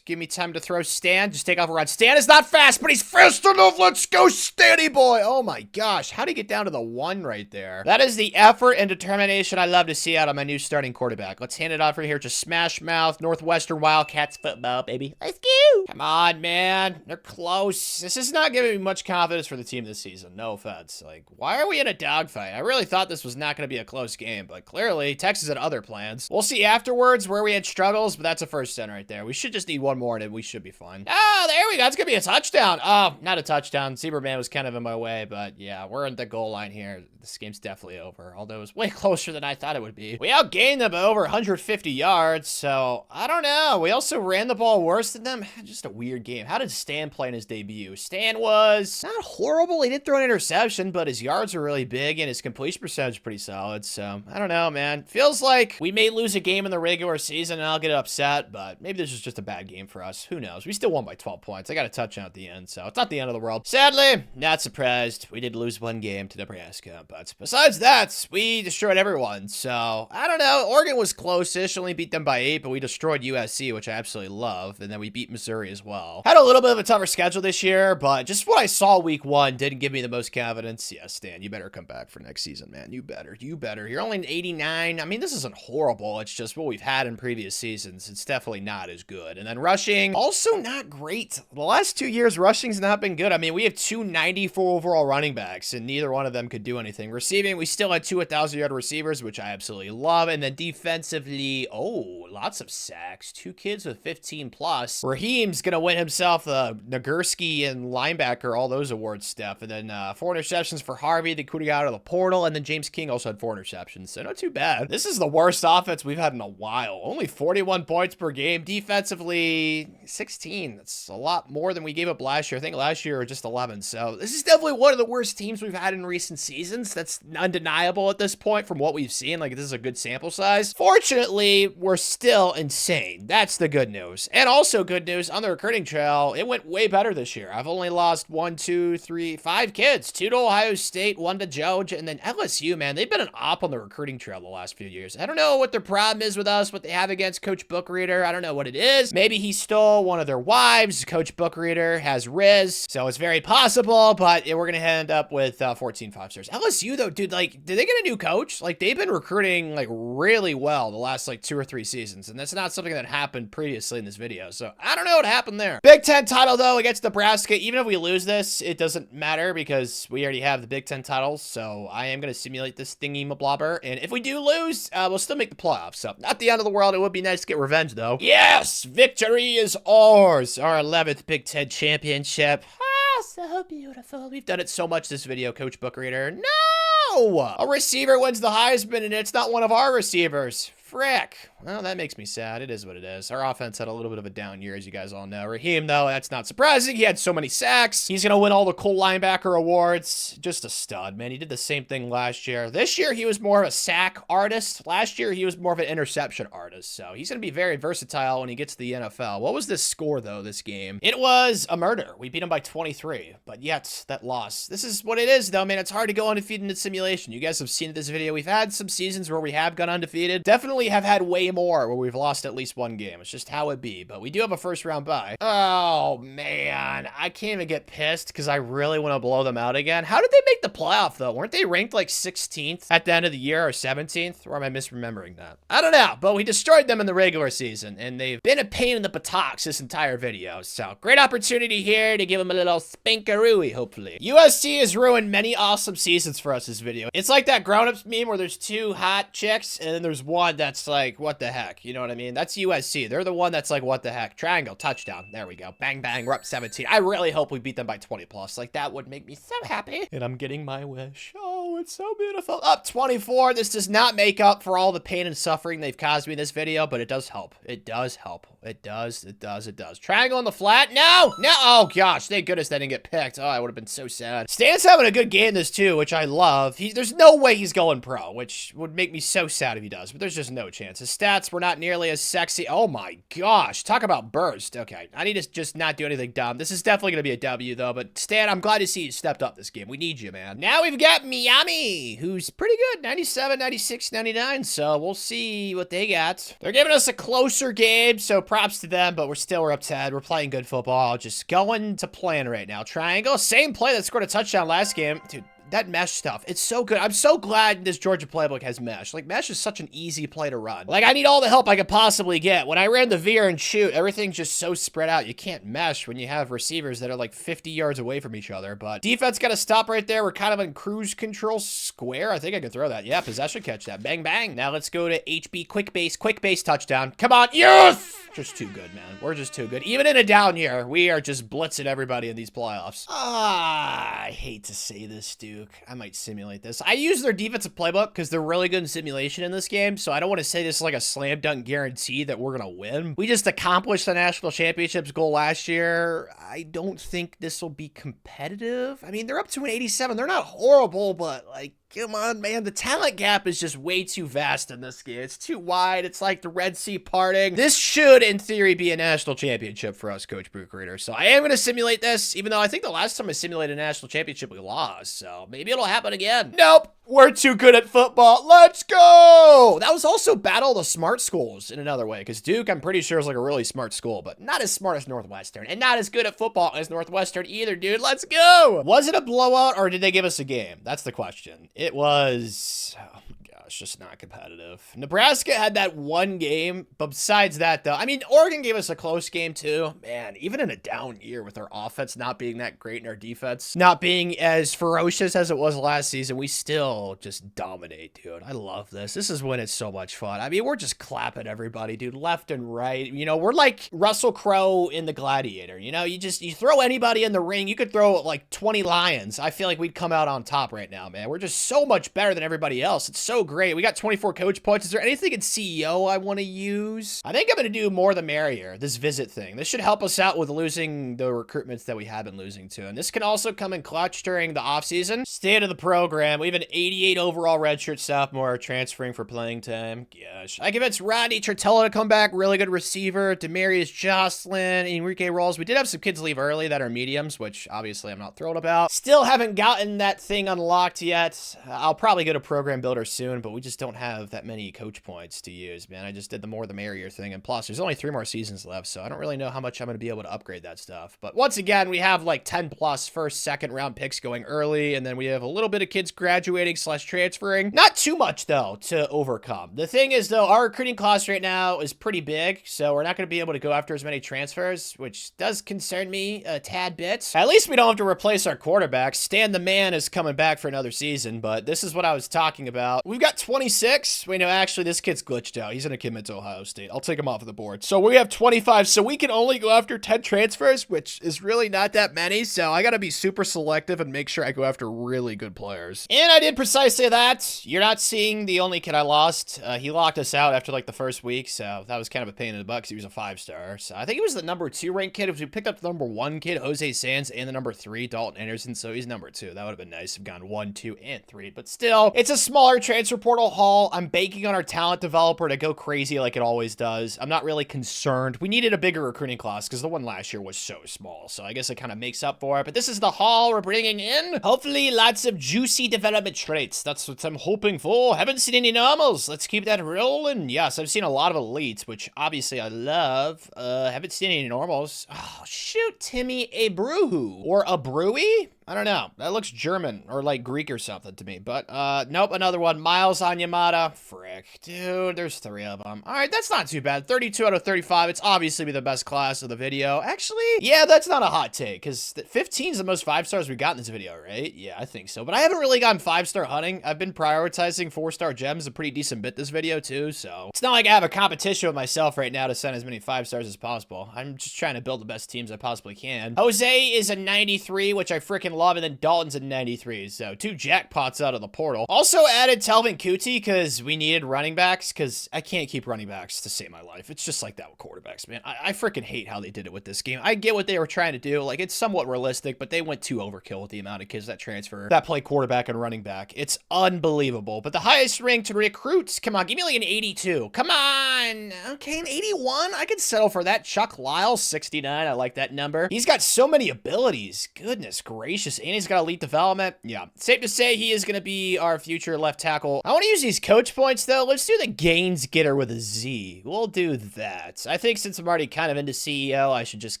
Give me time to throw Stan. Just take off a run. Stan is not fast, but he's fast enough. Let's go, Stanny boy. Oh my gosh. How'd he get down to the 1 right there? That is the effort and determination I love to see out of my new starting quarterback. Let's hand it off right here to Smash Mouth, Northwestern Wildcats football, baby. Let's go. Come on, man. They're close. This is not giving me much confidence for the team this season. No offense. Like, why are we in a dogfight? I really thought this was not going to be a close game, but clearly Texas had other plans. We'll see afterwards where we had struggles, but that's a first down right there. We should just need one more and we should be fine. Oh, there we go. It's gonna be a touchdown. Oh, not a touchdown. Zebra-Man was kind of in my way, but yeah, we're in the goal line here. This game's definitely over, although it was way closer than I thought it would be. We outgained them by over 150 yards, so I don't know. We also ran the ball worse than them. Just a weird game. How did Stan play in his debut? Stan was not horrible. He did throw an interception, but his yards were really big and his completion percentage is pretty solid, so I don't know, man. Feels like we may lose a game in the regular season and I'll get upset, but maybe this was just a bad game for us. Who knows? We still won by 12 points. I got a touchdown at the end, so it's not the end of the world. Sadly, not surprised. We did lose 1 game to Nebraska, but besides that, we destroyed everyone, so I don't know. Oregon was close-ish. Only beat them by 8, but we destroyed USC, which I absolutely love, and then we beat Missouri as well. Had a little bit of a tougher schedule this year, but just what I saw week 1 didn't give me the most confidence. Yeah, Stan, you better come back for next season, man. You better. You better. You're only an 89. I mean, this isn't horrible. It's just what we've had in previous seasons. It's definitely not as good. And then rushing, also not great. The last 2 years, rushing's not been good. I mean, we have 294 overall running backs, and neither one of them could do anything. Receiving, we still had 2 1,000-yard receivers, which I absolutely love. And then defensively, oh, lots of sacks. 2 kids with 15 plus. Raheem's gonna win himself the Nagurski and linebacker, all those awards stuff. And then 4 interceptions for Harvey, the coup out of the portal. And then James King also had 4 interceptions, so not too bad. This is the worst offense we've had in a while. Only 41 points per game. Defensively, 16. That's a lot more than we gave up last year. I think last year were just 11. So this is definitely one of the worst teams we've had in recent seasons. That's undeniable at this point from what we've seen. Like, this is a good sample size. Fortunately, we're still insane. That's the good news. And also good news on the recruiting trail, it went way better this year. I've only lost 1, 2, 3, 5 kids. 2 to Ohio State, 1 to Georgia, and then LSU, man. They've been an op on the recruiting trail the last few years. I don't know what their problem is with us, what they have against Coach Bookreader. I don't know what it is. Maybe he stole one of their wives. Coach Bookreader has Riz, so it's very possible, but we're going to end up with 14 5-stars. LSU, though, dude, like, did they get a new coach? Like, they've been recruiting, like, really well the last, like, 2 or 3 seasons, and that's not something that happened previously in this video, so I don't know what happened there. Big Ten title, though, against Nebraska. Even if we lose this, it doesn't matter because we already have the Big Ten titles, so I am going to simulate this thingy-mablobber, and if we do lose, we'll still make the playoffs, so not the end of the world. It would be nice to get revenge, though. Yes! Victory is ours! Our 11th Big Ten championship. Ah, so beautiful. We've done it so much this video, Coach Bookreader. No! A receiver wins the Heisman, and it's not one of our receivers. Frick. Well, that makes me sad. It is what it is. Our offense had a little bit of a down year, as you guys all know. Raheem, though, that's not surprising. He had so many sacks. He's going to win all the cool linebacker awards. Just a stud, man. He did the same thing last year. This year, he was more of a sack artist. Last year, he was more of an interception artist. So he's going to be very versatile when he gets to the NFL. What was this score, though, this game? It was a murder. We beat him by 23, but yet that loss. This is what it is, though, man. It's hard to go undefeated in the simulation. You guys have seen this video. We've had some seasons where we have gone undefeated. Definitely have had way more where we've lost at least 1 game. It's just how it be, but we do have a first round bye. Oh man, I can't even get pissed because I really want to blow them out again. How did they make the playoff though? Weren't they ranked like 16th at the end of the year or 17th? Or am I misremembering that? I don't know, but we destroyed them in the regular season and they've been a pain in the buttocks this entire video. So great opportunity here to give them a little spankarooey, hopefully. USC has ruined many awesome seasons for us this video. It's like that grown-ups meme where there's 2 hot chicks and then there's one that's that's like, what the heck? You know what I mean? That's USC. They're the one that's like, what the heck? Triangle, touchdown. There we go. Bang, bang. We're up 17. I really hope we beat them by 20 plus. Like, that would make me so happy. And I'm getting my wish. Oh, it's so beautiful. Up 24. This does not make up for all the pain and suffering they've caused me in this video, but it does help. It does help. It does. It does. It does. Triangle on the flat. No! No! Oh, gosh. Thank goodness they didn't get picked. Oh, I would have been so sad. Stan's having a good game this, too, which I love. There's no way he's going pro, which would make me so sad if he does, but there's just no chance. His stats were not nearly as sexy. Oh, my gosh. Talk about burst. Okay. I need to just not do anything dumb. This is definitely going to be a W, though, but Stan, I'm glad to see you stepped up this game. We need you, man. Now we've got Miami, who's pretty good. 97, 96, 99, so we'll see what they got. They're giving us a closer game, so props to them, but we're up 10. We're playing good football. Just going to plan right now. Triangle, same play that scored a touchdown last game. Dude, that mesh stuff, it's so good. I'm so glad this Georgia playbook has mesh. Like, mesh is such an easy play to run. Like, I need all the help I could possibly get. When I ran the veer and shoot, everything's just so spread out. You can't mesh when you have receivers that are like 50 yards away from each other. But defense got to stop right there. We're kind of in cruise control square. I think I could throw that. Yeah, possession catch that. Bang, bang. Now let's go to HB quick base touchdown. Come on. Yes! Just too good, man. We're just too good. Even in a down year, we are just blitzing everybody in these playoffs. I hate to say this, Duke. I might simulate this. I use their defensive playbook because they're really good in simulation in this game, so I don't want to say this is like a slam dunk guarantee that we're going to win. We just accomplished the national championships goal last year. I don't think this will be competitive. I mean, they're up to an 87. They're not horrible, but like, come on, man. The talent gap is just way too vast in this game. It's too wide. It's like the Red Sea parting. This should, in theory, be a national championship for us, Coach Brook Reader. So I am going to simulate this, even though I think the last time I simulated a national championship, we lost. So maybe it'll happen again. Nope. We're too good at football. Let's go. That was also Battle of the Smart Schools in another way, because Duke, I'm pretty sure, is like a really smart school, but not as smart as Northwestern, and not as good at football as Northwestern either, dude. Let's go. Was it a blowout, or did they give us a game? That's the question. It was, oh my gosh, just not competitive. Nebraska had that one game, but besides that, though, I mean, Oregon gave us a close game, too. Man, even in a down year with our offense not being that great and our defense not being as ferocious as it was last season, we still just dominate, dude. I love this. This is when it's so much fun. I mean, we're just clapping everybody, dude, left and right. You know, we're like Russell Crowe in The Gladiator. You know, you throw anybody in the ring. You could throw like 20 lions. I feel like we'd come out on top right now, man. We're just so much better than everybody else. It's so great. We got 24 coach points. Is there anything in CEO I want to use? I think I'm going to do more the merrier, this visit thing. This should help us out with losing the recruitments that we have been losing to. And this can also come in clutch during the offseason. State of the program. We have an 88 overall redshirt sophomore transferring for playing time. Gosh. I convinced Rodney Chertella to come back. Really good receiver. Demarius Jocelyn, Enrique Rolls. We did have some kids leave early that are mediums, which obviously I'm not thrilled about. Still haven't gotten that thing unlocked yet. I'll probably go to program builder soon, but we just don't have that many coach points to use, man. I just did the more the merrier thing. And plus, there's only 3 more seasons left, so I don't really know how much I'm going to be able to upgrade that stuff. But once again, we have like 10 plus first, second round picks going early, and then we have a little bit of kids graduating / transferring. Not too much, though, to overcome. The thing is, though, our recruiting class right now is pretty big, so we're not going to be able to go after as many transfers, which does concern me a tad bit. At least we don't have to replace our quarterback. Stan the Man is coming back for another season, but this is what I was talking about. We've got 26. Wait, no, actually, this kid's glitched out. He's going to commit to Ohio State. I'll take him off of the board. So we have 25, so we can only go after 10 transfers, which is really not that many, so I got to be super selective and make sure I go after really good players. And I did precisely that. You're not seeing the only kid I lost. He locked us out after like the first week, so that was kind of a pain in the butt because he was a 5-star. So I think he was the number 2 ranked kid. We picked up the number 1 kid, Jose Sands, and the number 3, Dalton Anderson, so he's number 2. That would have been nice to have gone 1, 2, and 3, but still, it's a smaller transfer portal haul. I'm banking on our talent developer to go crazy like it always does. I'm not really concerned. We needed a bigger recruiting class because the one last year was so small, so I guess it kind of makes up for it, but this is the haul we're bringing in. Hopefully, lots of juicy development traits. That's what I'm hoping for. Haven't seen any normals. Let's keep that rolling. Yes, I've seen a lot of elites, which obviously I love. Haven't seen any normals. Oh, shoot, Timmy Abreu. Or Abrui? I don't know. That looks German or like Greek or something to me. But nope, another one. Miles Onyemata. Frick. Dude, there's 3 of them. All right, that's not too bad. 32 out of 35. It's obviously the best class of the video. Actually, yeah, that's not a hot take because 15 is the most 5-stars we got in this video, right? Yeah, I think so. But I haven't really gotten 5-star hunting. I've been prioritizing 4-star gems a pretty decent bit this video too. So it's not like I have a competition with myself right now to send as many 5-stars as possible. I'm just trying to build the best teams I possibly can. Jose is a 93, which I freaking love. And then Dalton's a 93. So 2 jackpots out of the portal. Also added Telvin Kuti because we needed running backs because I can't keep running backs to save my life. It's just like that with quarterbacks, man. I freaking hate how they did it with this game. I get what they were trying to do. Like, it's somewhat realistic, but they went too overkill with the amount of kids that transfer that play quarterback and running back. It's unbelievable. But the highest ranked recruits, come on, give me like an 82. Come on. Okay, an 81. I could settle for that. Chuck Lyle, 69. I like that number. He's got so many abilities. Goodness gracious. And he's got elite development. Yeah. Safe to say he is going to be our future left tackle. I want to use these coach points, though. Let's do the gains getter with a Z. We'll do that. I think since I'm already kind of into CEO, I should just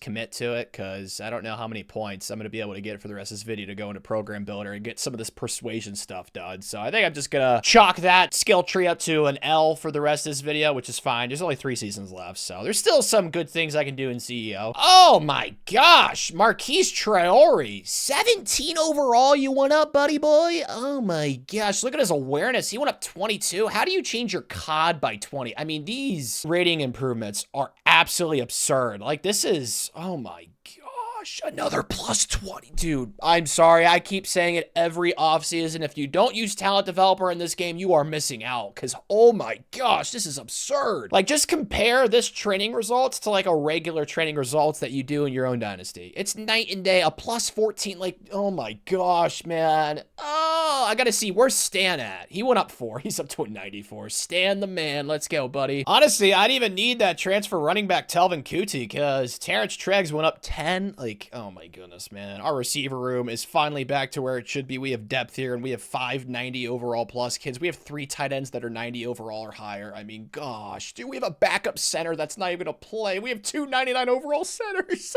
commit to it because I don't know how many points I'm going to be able to get for the rest of this video to go into program builder and get some of this persuasion stuff done. So I think I'm just going to chalk that skill tree up to an L for the rest of this video, which is fine. There's only 3 seasons left, so there's still some good things I can do in CEO. Oh my gosh, Marquise Traore, 17 overall. You went up, buddy boy. Oh my gosh, look at his awareness. He went up 22. How do you change your COD by 20? I mean, these rating improvements are absolutely absurd. Like, this is, oh my gosh, another plus 20. Dude, I'm sorry. I keep saying it every offseason. If you don't use talent developer in this game, you are missing out because, oh my gosh, this is absurd. Like, just compare this training results to like a regular training results that you do in your own dynasty. It's night and day. A plus 14. Like, oh my gosh, man. Oh, I gotta see. Where's Stan at? He went up 4. He's up to a 94. Stan the man. Let's go, buddy. Honestly, I didn't even need that transfer running back Telvin Kuti because Terrence Treggs went up 10. Like, oh my goodness, man. Our receiver room is finally back to where it should be. We have depth here, and we have 5 90 overall plus kids. We have 3 tight ends that are 90 overall or higher. I mean, gosh, dude, we have a backup center that's not even gonna play. We have 2 99 overall centers.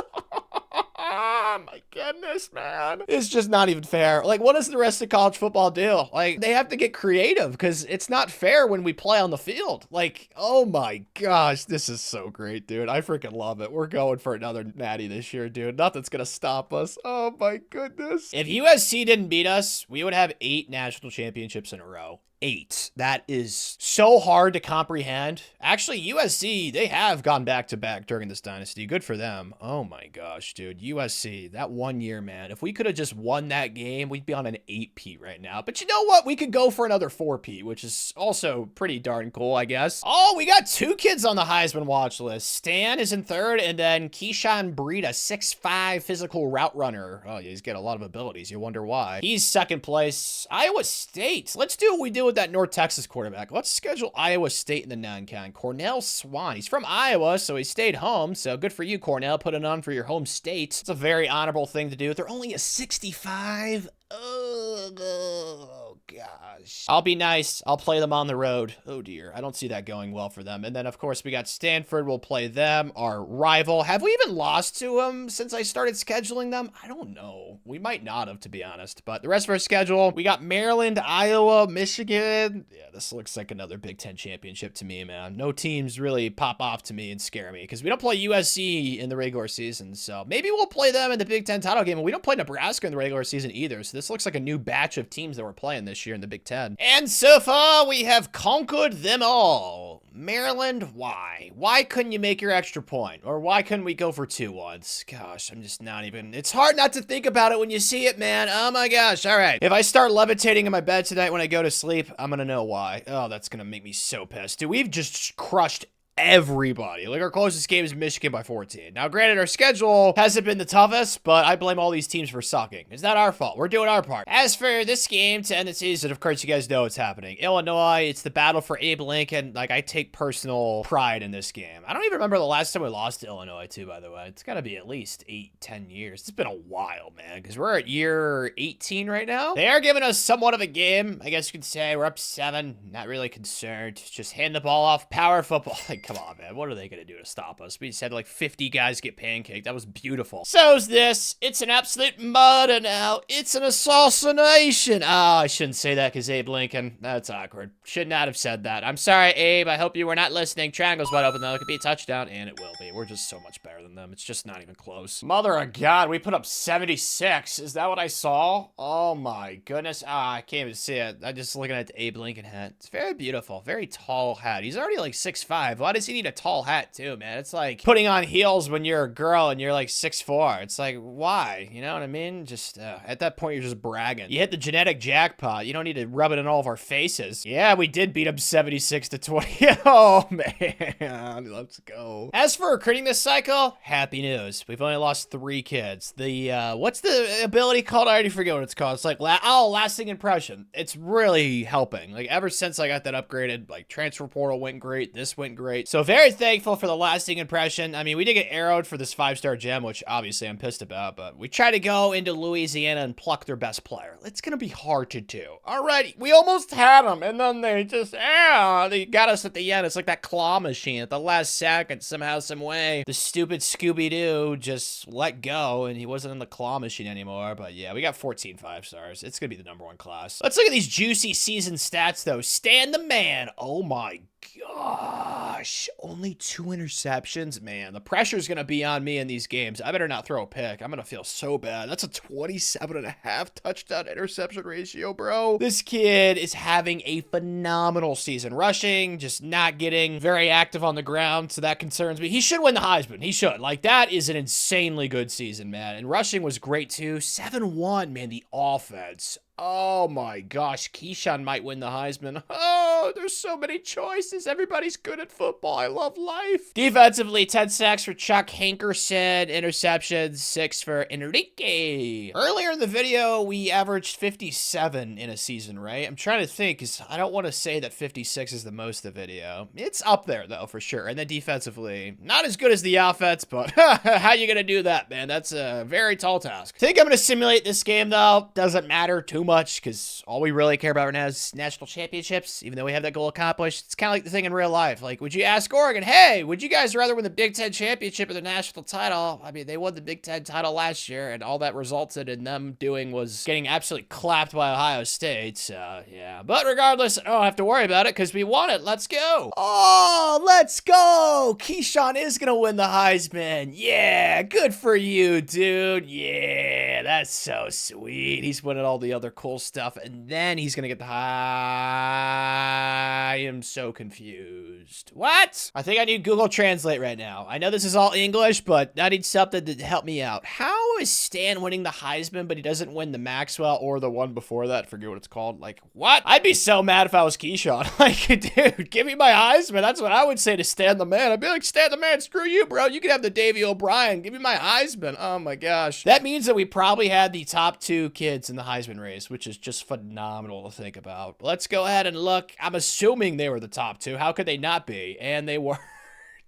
Oh my goodness, man. It's just not even fair. Like, what does the rest of college football do? Like, they have to get creative because it's not fair when we play on the field. Like, oh my gosh, this is so great, dude. I freaking love it. We're going for another natty this year, dude. Nothing's gonna stop us. Oh my goodness. If USC didn't beat us, we would have 8 national championships in a row. 8. That is so hard to comprehend. Actually, USC, they have gone back to back during this dynasty. Good for them. Oh my gosh, dude. USC, that 1 year, man. If we could have just won that game, we'd be on an 8-peat right now. But you know what? We could go for another 4-peat, which is also pretty darn cool, I guess. Oh, we got 2 kids on the Heisman watch list. Stan is in 3rd, and then Keyshawn Breida, 6'5", physical route runner. Oh, yeah, he's got a lot of abilities. You wonder why. He's 2nd place. Iowa State. Let's do what we did with that North Texas quarterback. Let's schedule Iowa State in the non-con. Cornell Swan. He's from Iowa, so he stayed home. So good for you, Cornell. Put it on for your home state. It's a very honorable thing to do. They're only a 65. Oh, gosh. I'll be nice. I'll play them on the road. Oh, dear. I don't see that going well for them. And then, of course, we got Stanford. We'll play them, our rival. Have we even lost to them since I started scheduling them? I don't know. We might not have, to be honest. But the rest of our schedule, we got Maryland, Iowa, Michigan. Yeah, this looks like another Big Ten championship to me, man. No teams really pop off to me and scare me because we don't play USC in the regular season. So maybe we'll play them in the Big Ten title game. And we don't play Nebraska in the regular season either. So this looks like a new batch of teams that we're playing this year in the Big Ten. And so far, we have conquered them all. Maryland, why? Why couldn't you make your extra point? Or why couldn't we go for 2 once? Gosh, I'm just not even... It's hard not to think about it when you see it, man. Oh my gosh. All right. If I start levitating in my bed tonight when I go to sleep, I'm gonna know why. Oh, that's gonna make me so pissed. Dude, we've just crushed everybody. Like, our closest game is Michigan by 14. Now, granted, our schedule hasn't been the toughest, but I blame all these teams for sucking. It's not our fault. We're doing our part. As for this game to end the season, of course, you guys know what's happening. Illinois, it's the battle for Abe Lincoln. Like, I take personal pride in this game. I don't even remember the last time we lost to Illinois, too, by the way. It's gotta be at least 8-10 years. It's been a while, man, because we're at year 18 right now. They are giving us somewhat of a game. I guess you could say we're up 7. Not really concerned. Just hand the ball off. Power football. Like, come on, man. What are they going to do to stop us? We just had like 50 guys get pancaked. That was beautiful. So's this. It's an absolute murder now. It's an assassination. Oh, I shouldn't say that because Abe Lincoln. That's awkward. Should not have said that. I'm sorry, Abe. I hope you were not listening. Triangle's wide open, though. It could be a touchdown, and it will be. We're just so much better than them. It's just not even close. Mother of God, we put up 76. Is that what I saw? Oh, my goodness. Ah, I can't even see it. I'm just looking at the Abe Lincoln hat. It's very beautiful. Very tall hat. He's already like 6'5". Why does he need a tall hat, too, man? It's like putting on heels when you're a girl and you're like 6'4". It's like, why? You know what I mean? Just, at that point, you're just bragging. You hit the genetic jackpot. You don't need to rub it in all of our faces. Yeah, we did beat him 76-20. Oh, man. Let's go. As for recruiting this cycle, happy news. We've only lost 3 kids. The, what's the ability called? I already forget what it's called. It's like, lasting impression. It's really helping. Like, ever since I got that upgraded, like, transfer portal went great. This went great. So, very thankful for the lasting impression. I mean, we did get arrowed for this 5-star gem, which obviously I'm pissed about, but we try to go into Louisiana and pluck their best player. It's gonna be hard to do. Alrighty, we almost had them, and then they just, they got us at the end. It's like that claw machine at the last second, somehow, some way. The stupid Scooby-Doo just let go, and he wasn't in the claw machine anymore, but yeah, we got 14 5-stars. It's gonna be the #1 class. Let's look at these juicy season stats, though. Stan the man. Oh my gosh. Only 2 interceptions? Man, the pressure's gonna be on me in these games. I better not throw a pick. I'm gonna feel so bad. That's a 27.5 touchdown interception ratio, bro. This kid is having a phenomenal season. Rushing, just not getting very active on the ground, so that concerns me. He should win the Heisman. He should. Like, that is an insanely good season, man. And rushing was great, too. 7-1, man, the offense. Oh my gosh, Keyshawn might win the Heisman. Oh, there's so many choices. Everybody's good at football. I love life. Defensively, 10 sacks for Chuck Hankerson. Interceptions, 6 for Enrique. Earlier in the video, we averaged 57 in a season, right? I'm trying to think, because I don't want to say that 56 is the most of the video. It's up there, though, for sure. And then defensively, not as good as the offense, but how you going to do that, man? That's a very tall task. I think I'm going to simulate this game, though. Doesn't matter too much, because all we really care about right now is national championships. Even though we have that goal accomplished, it's kind of like the thing in real life. Like, would you ask Oregon, hey, would you guys rather win the Big Ten championship or the national title? I mean, they won the Big Ten title last year, and all that resulted in them doing was getting absolutely clapped by Ohio State. So, yeah. But regardless, I don't have to worry about it, because we won it. Let's go. Oh, let's go. Keyshawn is going to win the Heisman. Yeah, good for you, dude. Yeah, that's so sweet. He's winning all the other cool stuff, and then he's gonna get the high. I am so confused. What? I think I need Google Translate right now. I know this is all English, but I need something to help me out. How is Stan winning the Heisman, but he doesn't win the Maxwell or the one before that? I forget what it's called. Like, what? I'd be so mad if I was Keyshawn. Like, dude, give me my Heisman. That's what I would say to Stan the man. I'd be like, Stan the man, screw you, bro. You can have the Davey O'Brien. Give me my Heisman. Oh my gosh. That means that we probably had the top 2 kids in the Heisman race, which is just phenomenal to think about. Let's go ahead and look. I'm assuming they were the top 2. How could they not be? And they were.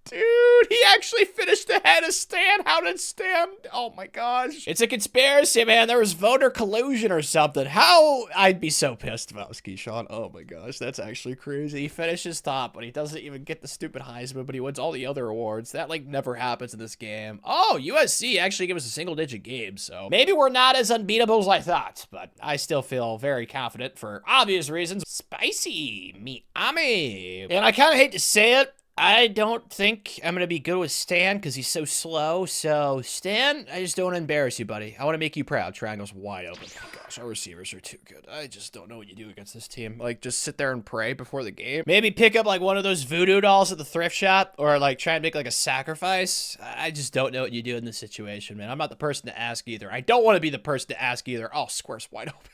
Dude, he actually finished ahead of Stan. How did Stan? Oh my gosh. It's a conspiracy, man. There was voter collusion or something. How? I'd be so pissed if I was Keyshawn. Oh my gosh, that's actually crazy. He finishes top, but he doesn't even get the stupid Heisman, but he wins all the other awards. That, like, never happens in this game. Oh, USC actually gave us a single-digit game, so maybe we're not as unbeatable as I thought, but I still feel very confident for obvious reasons. Spicy Miami. And I kind of hate to say it, I don't think I'm going to be good with Stan because he's so slow. So, Stan, I just don't want to embarrass you, buddy. I want to make you proud. Triangle's wide open. Oh, gosh, our receivers are too good. I just don't know what you do against this team. Like, just sit there and pray before the game. Maybe pick up, like, one of those voodoo dolls at the thrift shop or, like, try and make, like, a sacrifice. I just don't know what you do in this situation, man. I'm not the person to ask either. I don't want to be the person to ask either. Oh, square's wide open.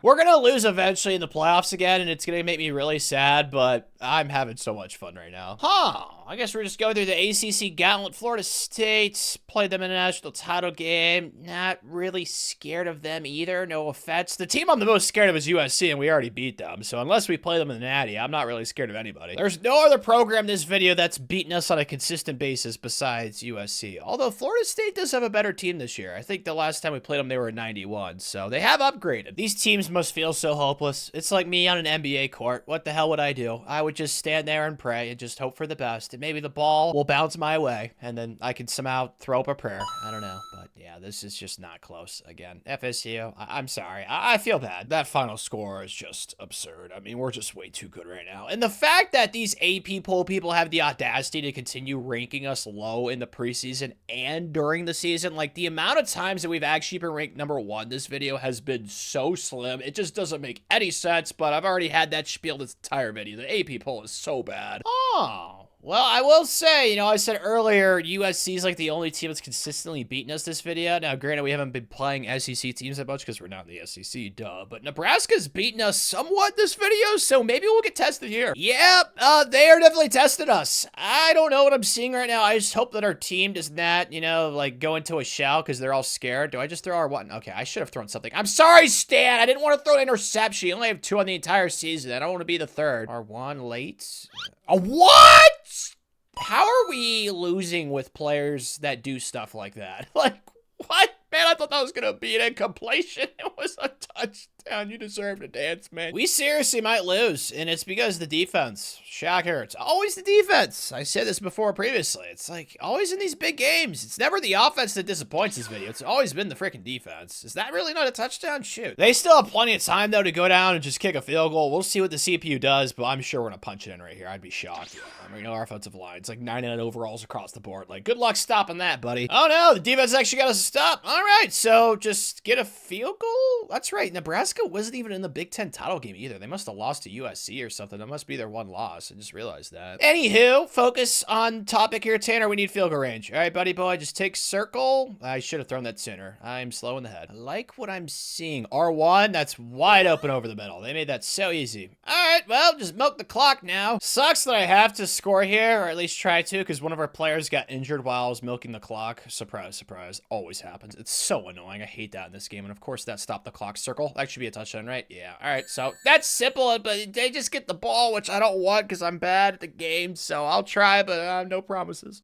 We're gonna lose eventually in the playoffs again, and it's gonna make me really sad, but I'm having so much fun right now. I guess we're just going through the ACC gauntlet. Florida State played them in a national title game. Not really scared of them either, no offense. The team I'm the most scared of is USC, and we already beat them, so unless we play them in the Natty, I'm not really scared of anybody. There's no other program in this video that's beaten us on a consistent basis besides USC, although Florida State does have a better team this year. I think the last time we played them, they were at 91, so they have upgraded. These teams must feel so hopeless. It's like me on an NBA court. What the hell would I do? I would just stand there and pray and just hope for the best. And maybe the ball will bounce my way, and then I can somehow throw up a prayer. I don't know, but yeah, this is just not close. Again, FSU, I'm sorry. I feel bad. That final score is just absurd. I mean, we're just way too good right now. And the fact that these AP poll people have the audacity to continue ranking us low in the preseason and during the season, like the amount of times that we've actually been ranked #1 this video has been so slim. It just doesn't make any sense, but I've already had that spiel this entire video. The AP poll is so bad. Oh. Well, I will say, I said earlier, USC is like the only team that's consistently beaten us this video. Now, granted, we haven't been playing SEC teams that much because we're not in the SEC, duh. But Nebraska's beaten us somewhat this video, so maybe we'll get tested here. Yeah, they are definitely testing us. I don't know what I'm seeing right now. I just hope that our team does not, like go into a shell because they're all scared. Do I just throw our what? Okay, I should have thrown something. I'm sorry, Stan. I didn't want to throw an interception. You only have 2 on the entire season. I don't want to be the third. R1 late. A what? How are we losing with players that do stuff like that? Like, what? Man, I thought that was going to be an incompletion. It was a touchdown. You deserve to dance, man. We seriously might lose, and it's because of the defense. Shocker. It's always the defense. I said this before previously. It's like always in these big games. It's never the offense that disappoints this video. It's always been the freaking defense. Is that really not a touchdown? Shoot. They still have plenty of time, though, to go down and just kick a field goal. We'll see what the CPU does, but I'm sure we're going to punch it in right here. I'd be shocked. I mean, our offensive line, it's like 99 overalls across the board. Like, good luck stopping that, buddy. Oh, no. The defense actually got us to stop. All right. So just get a field goal? That's right. Nebraska wasn't even in the Big Ten title game either. They must have lost to USC or something. That must be their one loss. I just realized that. Anywho, focus on topic here, Tanner. We need field goal range. All right, buddy boy, just take circle. I should have thrown that sooner. I'm slow in the head. I like what I'm seeing. R1, that's wide open over the middle. They made that so easy. All right, well, just milk the clock now. Sucks that I have to score here, or at least try to, because one of our players got injured while I was milking the clock. Surprise, surprise. Always happens. It's so annoying. I hate that in this game. And of course, that stopped the clock circle. That should be a touchdown, right? Yeah. All right. So that's simple, but they just get the ball, which I don't want because I'm bad at the game. So I'll try, but no promises.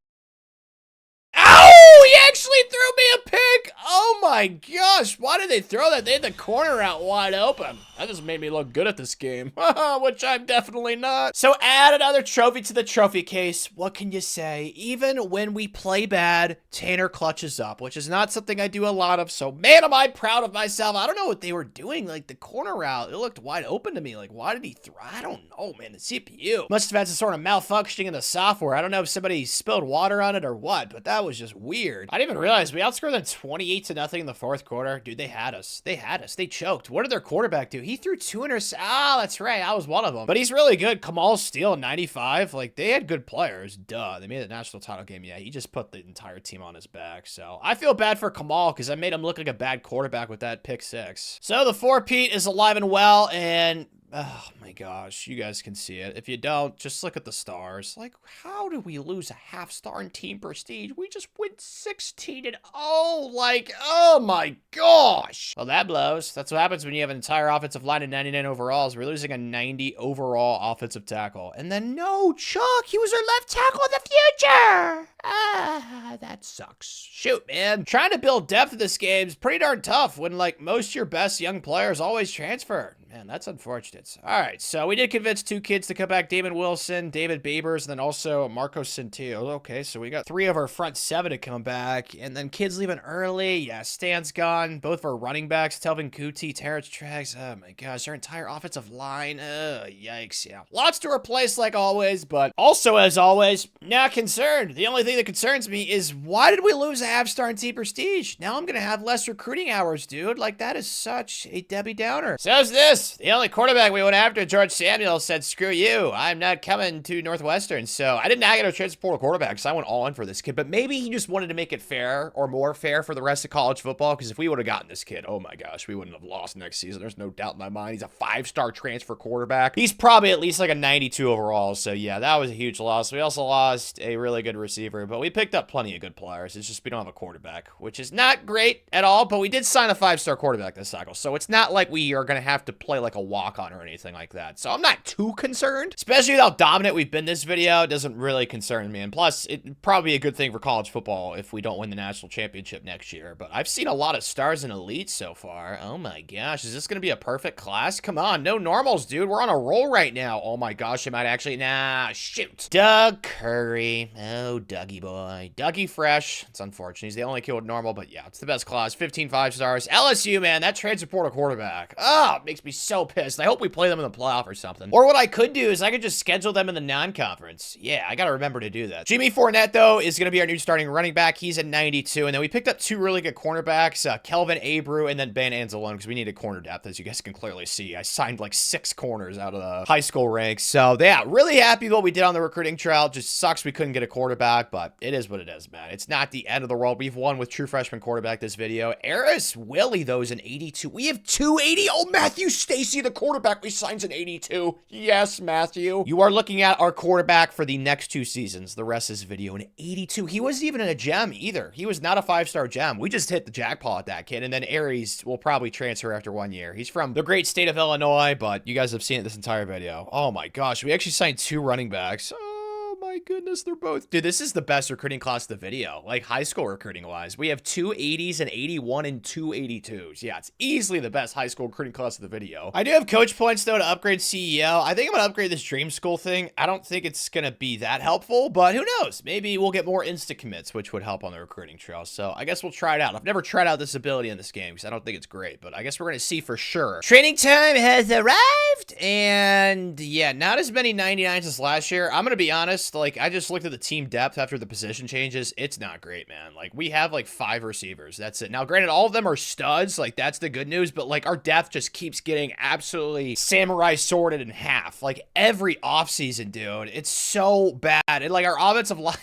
Ow! He actually threw me a pick! Oh my gosh, why did they throw that? They had the corner out wide open. That just made me look good at this game, which I'm definitely not. So add another trophy to the trophy case. What can you say? Even when we play bad, Tanner clutches up, which is not something I do a lot of. So man, am I proud of myself. I don't know what they were doing. Like the corner route, it looked wide open to me. Like why did he throw? I don't know, man. The CPU must have had some sort of malfunctioning in the software. I don't know if somebody spilled water on it or what, but that was just weird. I didn't even realize we outscored them 28-0 in the fourth quarter. Dude, they had us. They had us. They choked. What did their quarterback do? He threw 2 interceptions. Ah, that's right. I was one of them. But he's really good. Kamal Steele, 95. Like, they had good players. Duh. They made the national title game. Yeah, he just put the entire team on his back. So, I feel bad for Kamal because I made him look like a bad quarterback with that pick 6. So, the 4-peat is alive and well, and oh my gosh, you guys can see it. If you don't, just look at the stars. Like, how do we lose a half star in team prestige? We just went 16-0. Like, oh my gosh. Well, that blows. That's what happens when you have an entire offensive line of 99 overalls. We're losing a 90 overall offensive tackle. And then, no, Chuck, he was our left tackle in the future. Ah, that sucks. Shoot, man. Trying to build depth in this game is pretty darn tough when, like, most of your best young players always transfer. Man, that's unfortunate. All right, so we did convince 2 kids to come back. Damon Wilson, David Babers, and then also Marco Centillo. Okay, so we got 3 of our front 7 to come back. And then kids leaving early. Yeah, Stan's gone. Both of our running backs, Telvin Kuti, Terrence Trags. Oh my gosh, our entire offensive line. Yikes, yeah. Lots to replace like always, but also as always, not concerned. The only thing that concerns me is why did we lose a half-star in Team Prestige? Now I'm going to have less recruiting hours, dude. Like, that is such a Debbie Downer. So how's this? The only quarterback we went after, George Samuel, said, screw you. I'm not coming to Northwestern. So I did not get a transfer portal quarterback, so I went all in for this kid. But maybe he just wanted to make it fair or more fair for the rest of college football. Because if we would have gotten this kid, oh my gosh, we wouldn't have lost next season. There's no doubt in my mind. He's a 5-star transfer quarterback. He's probably at least like a 92 overall. So yeah, that was a huge loss. We also lost a really good receiver, but we picked up plenty of good players. It's just we don't have a quarterback, which is not great at all. But we did sign a 5-star quarterback this cycle. So it's not like we are going to have to play like a walk-on or anything like that. So I'm not too concerned, especially with how dominant we've been this video. It doesn't really concern me. And plus, it'd probably be a good thing for college football if we don't win the national championship next year. But I've seen a lot of stars and elites so far. Oh my gosh, is this going to be a perfect class? Come on, no normals, dude. We're on a roll right now. Oh my gosh, I might actually, nah, shoot. Doug Curry. Oh, Dougie boy. Dougie Fresh. It's unfortunate. He's the only kid with normal, but yeah, it's the best class. 15 5-stars. LSU, man, that transfer portal quarterback. Oh, it makes me so pissed. I hope we play them in the playoff or something. Or what I could do is I could just schedule them in the non-conference. Yeah, I gotta remember to do that. Jimmy Fournette, though, is gonna be our new starting running back. He's at 92, and then we picked up 2 really good cornerbacks, Kelvin Abreu and then Ben Anzalone, because we need a corner depth, as you guys can clearly see. I signed like 6 corners out of the high school ranks. So, yeah, really happy with what we did on the recruiting trail. Just sucks we couldn't get a quarterback, but it is what it is, man. It's not the end of the world. We've won with true freshman quarterback this video. Eris Willie, though, is an 82. We have 280. Oh, Matthew Stacy, the quarterback, we signed an 82. Yes, Matthew. You are looking at our quarterback for the next 2 seasons. The rest of this video, an 82. He wasn't even in a gem either. He was not a 5-star gem. We just hit the jackpot at that kid. And then Aries will probably transfer after 1 year. He's from the great state of Illinois, but you guys have seen it this entire video. Oh my gosh, we actually signed 2 running backs. Oh my goodness, they're both... Dude, this is the best recruiting class of the video. Like, high school recruiting-wise. We have 2 80s, an 81, and 2 82s. Yeah, it's easily the best high school recruiting class of the video. I do have coach points, though, to upgrade CEO. I think I'm gonna upgrade this dream school thing. I don't think it's gonna be that helpful, but who knows? Maybe we'll get more insta-commits, which would help on the recruiting trail. So I guess we'll try it out. I've never tried out this ability in this game, because I don't think it's great, but I guess we're gonna see for sure. Training time has arrived, and yeah, not as many 99s as last year. I'm gonna be honest, like, I just looked at the team depth after the position changes. It's not great, man. Like, we have like 5 receivers. That's it. Now, granted, all of them are studs. Like, that's the good news, but like, our depth just keeps getting absolutely samurai sworded in half. Like, every offseason, dude. It's so bad. And like, our offensive line...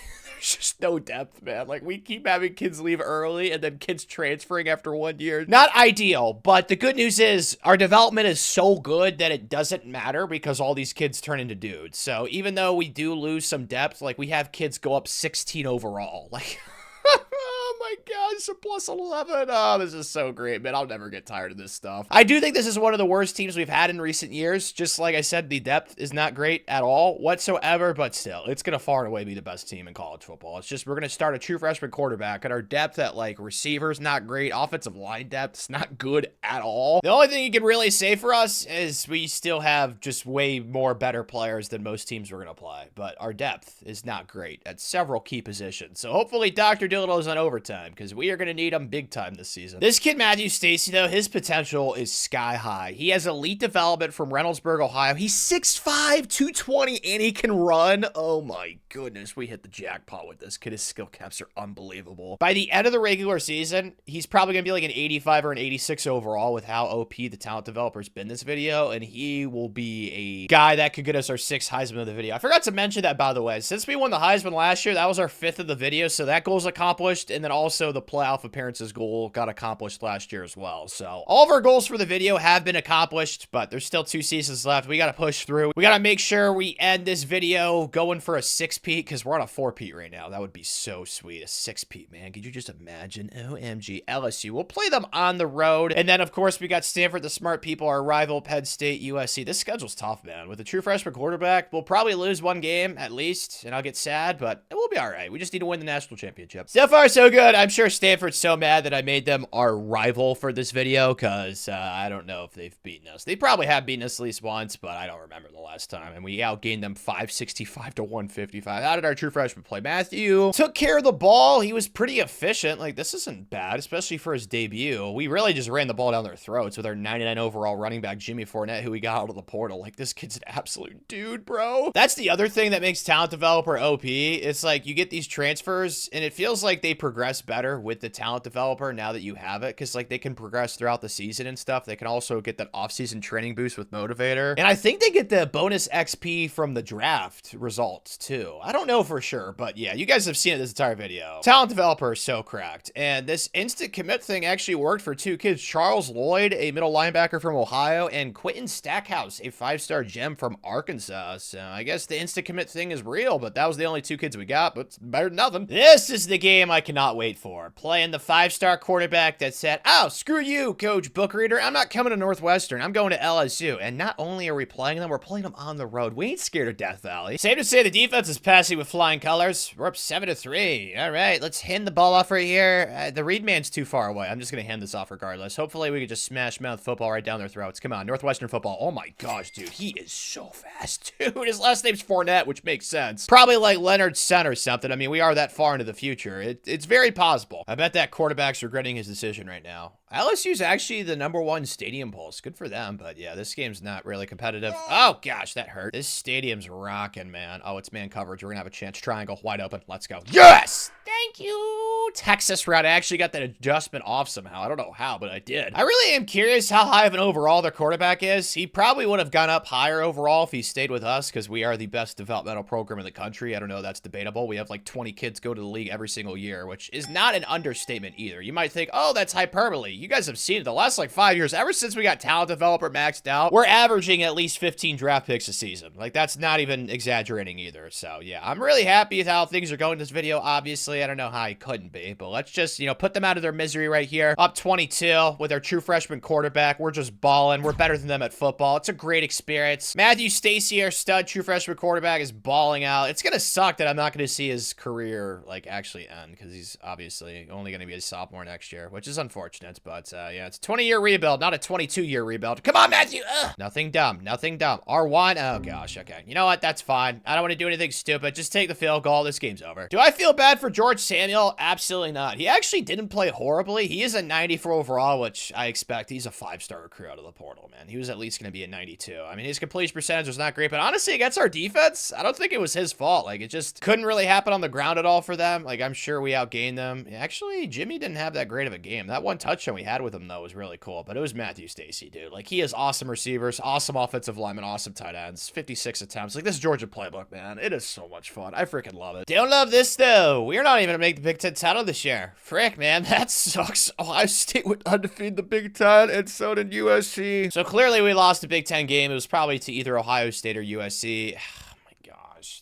There's just no depth, man. Like, we keep having kids leave early and then kids transferring after 1 year. Not ideal, but the good news is our development is so good that it doesn't matter because all these kids turn into dudes. So even though we do lose some depth, like, we have kids go up 16 overall. Like... Oh my god, it's a plus 11. Oh, this is so great, man. I'll never get tired of this stuff. I do think this is one of the worst teams we've had in recent years. Just like I said, the depth is not great at all whatsoever, but still, it's going to far and away be the best team in college football. It's just we're going to start a true freshman quarterback, and our depth at, like, receivers, not great. Offensive line depth's not good at all. The only thing you can really say for us is we still have just way more better players than most teams we're going to play, but our depth is not great at several key positions. So hopefully Dr. Dildo's on overtime, because we are going to need him big time this season. This kid, Matthew Stacy, though, his potential is sky high. He has elite development from Reynoldsburg, Ohio. He's 6'5", 220, and he can run. Oh my goodness, we hit the jackpot with this kid. His skill caps are unbelievable. By the end of the regular season, he's probably going to be like an 85 or an 86 overall with how OP the talent developer's been this video, and he will be a guy that could get us our 6th Heisman of the video. I forgot to mention that, by the way. Since we won the Heisman last year, that was our 5th of the video, so that goal's accomplished, and then also the playoff appearances goal got accomplished last year as well. So all of our goals for the video have been accomplished, but there's still 2 seasons left. We got to push through. We got to make sure we end this video going for a 6-peat, because we're on a 4-peat right now. That would be so sweet. A 6-peat, man. Could you just imagine? OMG. LSU. We'll play them on the road. And then, of course, we got Stanford, the smart people, our rival, Penn State, USC. This schedule's tough, man. With a true freshman quarterback, we'll probably lose 1 game at least, and I'll get sad, but it will be all right. We just need to win the national championship. So far, so good. I'm sure Stanford's so mad that I made them our rival for this video, because I don't know if they've beaten us. They probably have beaten us at least once, but I don't remember the last time. And we outgained them 565 to 155. How did our true freshman play? Matthew took care of the ball. He was pretty efficient. Like, this isn't bad, especially for his debut. We really just ran the ball down their throats with our 99 overall running back, Jimmy Fournette, who we got out of the portal. Like, this kid's an absolute dude, bro. That's the other thing that makes talent developer OP. It's like you get these transfers, and it feels like they progress better with the talent developer now that you have it, because like they can progress throughout the season and stuff. They can also get that off-season training boost with Motivator, and I think they get the bonus XP from the draft results too. I don't know for sure, but yeah, you guys have seen it this entire video. Talent developer is so cracked, and this instant commit thing actually worked for 2 kids. Charles Lloyd, a middle linebacker from Ohio, and Quentin Stackhouse, a 5-star gem from Arkansas. So I guess the instant commit thing is real, but that was the only 2 kids we got, but it's better than nothing. This is the game I cannot wait wait for. Playing the 5-star quarterback that said, oh, screw you, Coach Book Reader. I'm not coming to Northwestern. I'm going to LSU. And not only are we playing them, we're playing them on the road. We ain't scared of Death Valley. Safe to say the defense is passing with flying colors. We're up 7-3. All right, let's hand the ball off right here. The read man's too far away. I'm just going to hand this off regardless. Hopefully we can just smash mouth football right down their throats. Come on, Northwestern football. Oh my gosh, dude. He is so fast, dude. His last name's Fournette, which makes sense. Probably like Leonard Son or something. I mean, we are that far into the future. It's very possible. I bet that quarterback's regretting his decision right now. LSU's actually the #1 stadium pulse. Good for them, but yeah, this game's not really competitive. Oh gosh, that hurt. This stadium's rocking, man. Oh, it's man coverage. We're gonna have a chance. Triangle, wide open. Let's go. Yes! Thank you, Texas route. I actually got that adjustment off somehow. I don't know how, but I did. I really am curious how high of an overall their quarterback is. He probably would have gone up higher overall if he stayed with us, because we are the best developmental program in the country. I don't know, that's debatable. We have like 20 kids go to the league every single year, which is not an understatement either. You might think, oh, that's hyperbole. You guys have seen it the last like 5 years. Ever since we got talent developer maxed out, we're averaging at least 15 draft picks a season. Like, that's not even exaggerating either. So yeah, I'm really happy with how things are going in this video. Obviously, I don't know how he couldn't be, but let's just, you know, put them out of their misery right here. Up 22 with our true freshman quarterback. We're just balling. We're better than them at football. It's a great experience. Matthew Stacy, our stud true freshman quarterback, is balling out. It's gonna suck that I'm not gonna see his career like actually end, because he's obviously only gonna be a sophomore next year, which is unfortunate. But yeah, it's a 20-year rebuild, not a 22-year rebuild. Come on, Matthew. Ugh. Nothing dumb. Nothing dumb. R1. Oh gosh. Okay. You know what? That's fine. I don't want to do anything stupid. Just take the field goal. This game's over. Do I feel bad for George Samuel? Absolutely not. He actually didn't play horribly. He is a 94 overall, which I expect. He's a 5-star recruit out of the portal, man. He was at least going to be a 92. I mean, his completion percentage was not great, but honestly, against our defense, I don't think it was his fault. Like, it just couldn't really happen on the ground at all for them. Like, I'm sure we outgained them. Actually, Jimmy didn't have that great of a game. That one touchdown we had with him, though, was really cool, but it was Matthew Stacy, dude. Like, he has awesome receivers, awesome offensive linemen, awesome tight ends, 56 attempts. Like, this Georgia playbook, man, it is so much fun. I freaking love it. Don't love this, though. We're not even gonna make the Big Ten title this year. Frick, man, that sucks. Ohio State went undefeated the Big Ten, and so did USC. So clearly we lost the Big Ten game. It was probably to either Ohio State or USC.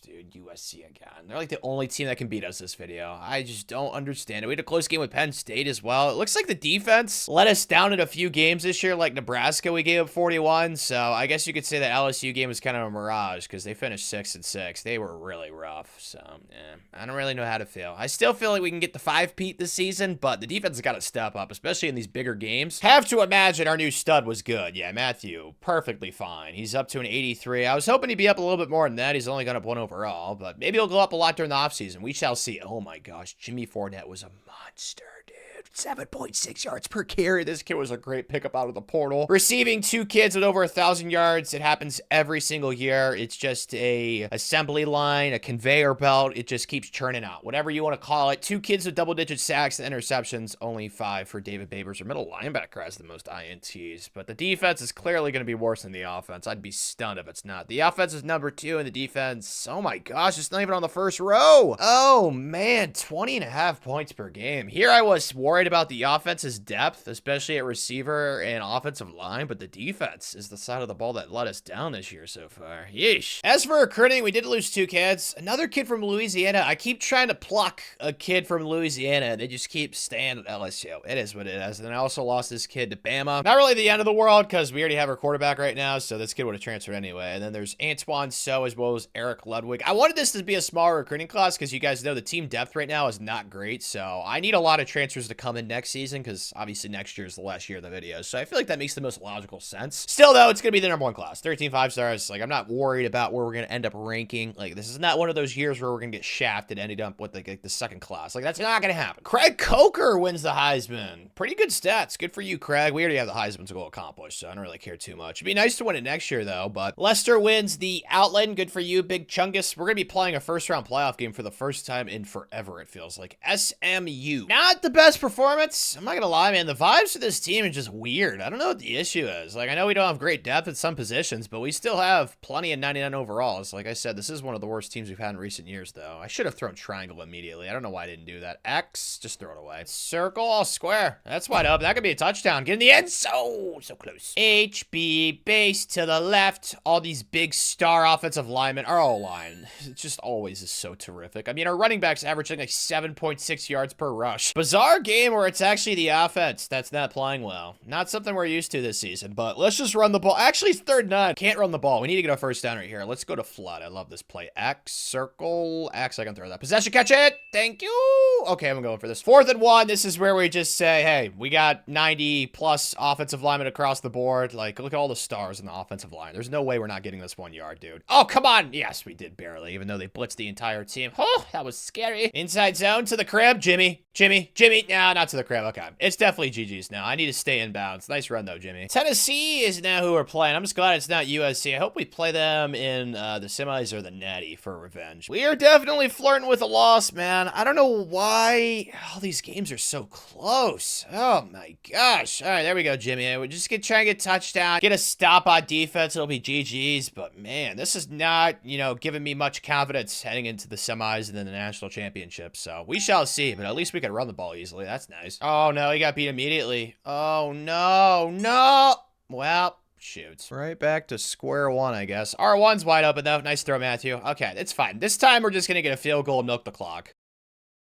Dude, USC again. They're like the only team that can beat us this video. I just don't understand it. We had a close game with Penn State as well. It looks like the defense let us down in a few games this year, like Nebraska, we gave up 41. So I guess you could say that LSU game was kind of a mirage, because they finished 6-6. They were really rough. So yeah, I don't really know how to feel. I still feel like we can get the 5-peat this season, but the defense has got to step up, especially in these bigger games. Have to imagine our new stud was good. Yeah, Matthew, perfectly fine. He's up to an 83. I was hoping he'd be up a little bit more than that. He's only gone up 1 overall, but maybe he'll go up a lot during the offseason. We shall see. Oh my gosh, Jimmy Fournette was a monster, dude. 7.6 yards per carry. This kid was a great pickup out of the portal. Receiving 2 kids with over 1,000 yards. It happens every single year. It's just a assembly line, a conveyor belt. It just keeps churning out. Whatever you want to call it. 2 kids with double-digit sacks and interceptions. Only 5 for David Babers. Our middle linebacker has the most INTs. But the defense is clearly going to be worse than the offense. I'd be stunned if it's not. The offense is number 2 and the defense, oh my gosh, it's not even on the first row. Oh man, 20.5 points per game. Here I was worried about the offense's depth, especially at receiver and offensive line, but the defense is the side of the ball that let us down this year so far. Yeesh. As for recruiting, we did lose 2 kids. Another kid from Louisiana. I keep trying to pluck a kid from Louisiana, and they just keep staying at LSU. It is what it is. And I also lost this kid to Bama. Not really the end of the world, because we already have our quarterback right now, so this kid would have transferred anyway. And then there's Antoine So, as well as Eric Ludwig. I wanted this to be a smaller recruiting class, because you guys know the team depth right now is not great, so I need a lot of transfers to come in next season, because obviously next year is the last year of the videos, so I feel like that makes the most logical sense. Still though, it's gonna be the #1 class, 13 5-stars. Like, I'm not worried about where we're gonna end up ranking. Like, this is not one of those years where we're gonna get shafted and end up with like the 2nd class. Like, that's not gonna happen. Craig Coker wins the Heisman. Pretty good stats. Good for you, Craig. We already have the Heisman to go accomplish, so I don't really care too much. It'd be nice to win it next year though. But Lester wins the Outland. Good for you, Big Chungus. We're gonna be playing a 1st-round playoff game for the first time in forever, it feels like. SMU. Not the best performance performance, I'm not gonna lie, man, the vibes of this team are just weird. I don't know what the issue is. Like, I know we don't have great depth at some positions, but we still have plenty of 99 overalls. Like I said, this is one of the worst teams we've had in recent years, though. I should have thrown triangle immediately. I don't know why I didn't do that. X, just throw it away. Circle, square. That's wide open. That could be a touchdown. Get in the end. So close. HB, base to the left. All these big star offensive linemen. Our O-line, it just always is so terrific. I mean, our running backs averaging like 7.6 yards per rush. Bizarre game where it's actually the offense that's not playing well. Not something we're used to this season, but let's just run the ball. Actually, it's 3rd and 9. Can't run the ball. We need to get a first down right here. Let's go to flood. I love this play. X, circle, X. I can throw that. Possession, catch it. Thank you. Okay, I'm going for this. 4th and 1. This is where we just say, hey, we got 90 plus offensive linemen across the board. Like, look at all the stars in the offensive line. There's no way we're not getting this 1 yard, dude. Oh, come on. Yes, we did barely, even though they blitzed the entire team. Oh, that was scary. Inside zone to the crib. Jimmy. No, not to the crib. Okay. It's definitely GG's now. I need to stay in bounds. Nice run, though, Jimmy. Tennessee is now who we're playing. I'm just glad it's not USC. I hope we play them in the semis or the natty for revenge. We are definitely flirting with a loss, man. I don't know why all these games are so close. Oh, my gosh. All right, there we go, Jimmy. We're just going to try and get a touchdown, get a stop on defense. It'll be GG's. But, man, this is not, giving me much confidence heading into the semis and then the national championship. So we shall see, but at least we can run the ball easily. That's nice. Oh, no, he got beat immediately. Oh, no. Well, shoot. Right back to square one, I guess. R1's wide open, though. Nice throw, Matthew. Okay, it's fine. This time, we're just going to get a field goal and milk the clock.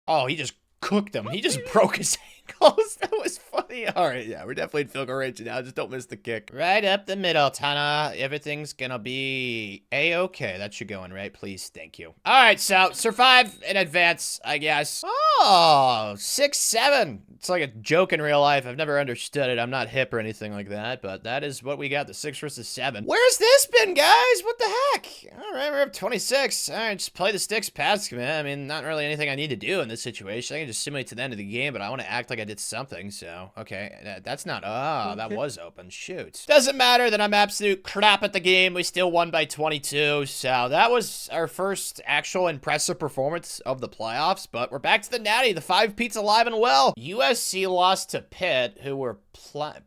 Oh, he just cooked him. He just broke his ankles. That was funny. All right, yeah, we're definitely in field goal range now. Just don't miss the kick. Right up the middle, Tana. Everything's gonna be A-okay. That should go in, right? Please, thank you. All right, so survive in advance, I guess. Oh, 6-7. It's like a joke in real life. I've never understood it. I'm not hip or anything like that, but that is what we got, the 6 versus 7. Where's this been, guys? What the heck? All right, we're up 26. All right, just play the sticks past, man. I mean, not really anything I need to do in this situation. I can just simulate to the end of the game, but I want to act like I did something, so, okay. That's not, that was open. Shoot. Doesn't matter that I'm absolute crap at the game. We still won by 22, so that was our first actual impressive performance of the playoffs, but we're back to the natty. The 5-peat's alive and well. USC lost to Pitt, who were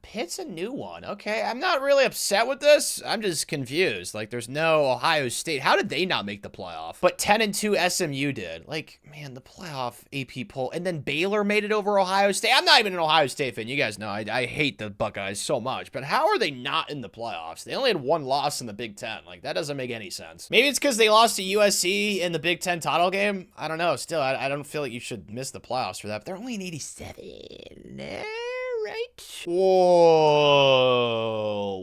Pitt's a new one. Okay, I'm not really upset with this. I'm just confused. Like, there's no Ohio State. How did they not make the playoff? But 10-2 SMU did. Like, man, the playoff AP poll. And then Baylor made it over Ohio State. I'm not even an Ohio State fan. You guys know I hate the Buckeyes so much. But how are they not in the playoffs? They only had 1 loss in the Big Ten. Like, that doesn't make any sense. Maybe it's because they lost to USC in the Big Ten title game. I don't know. Still, I don't feel like you should miss the playoffs for that. But they're only in 87. Right? Whoa.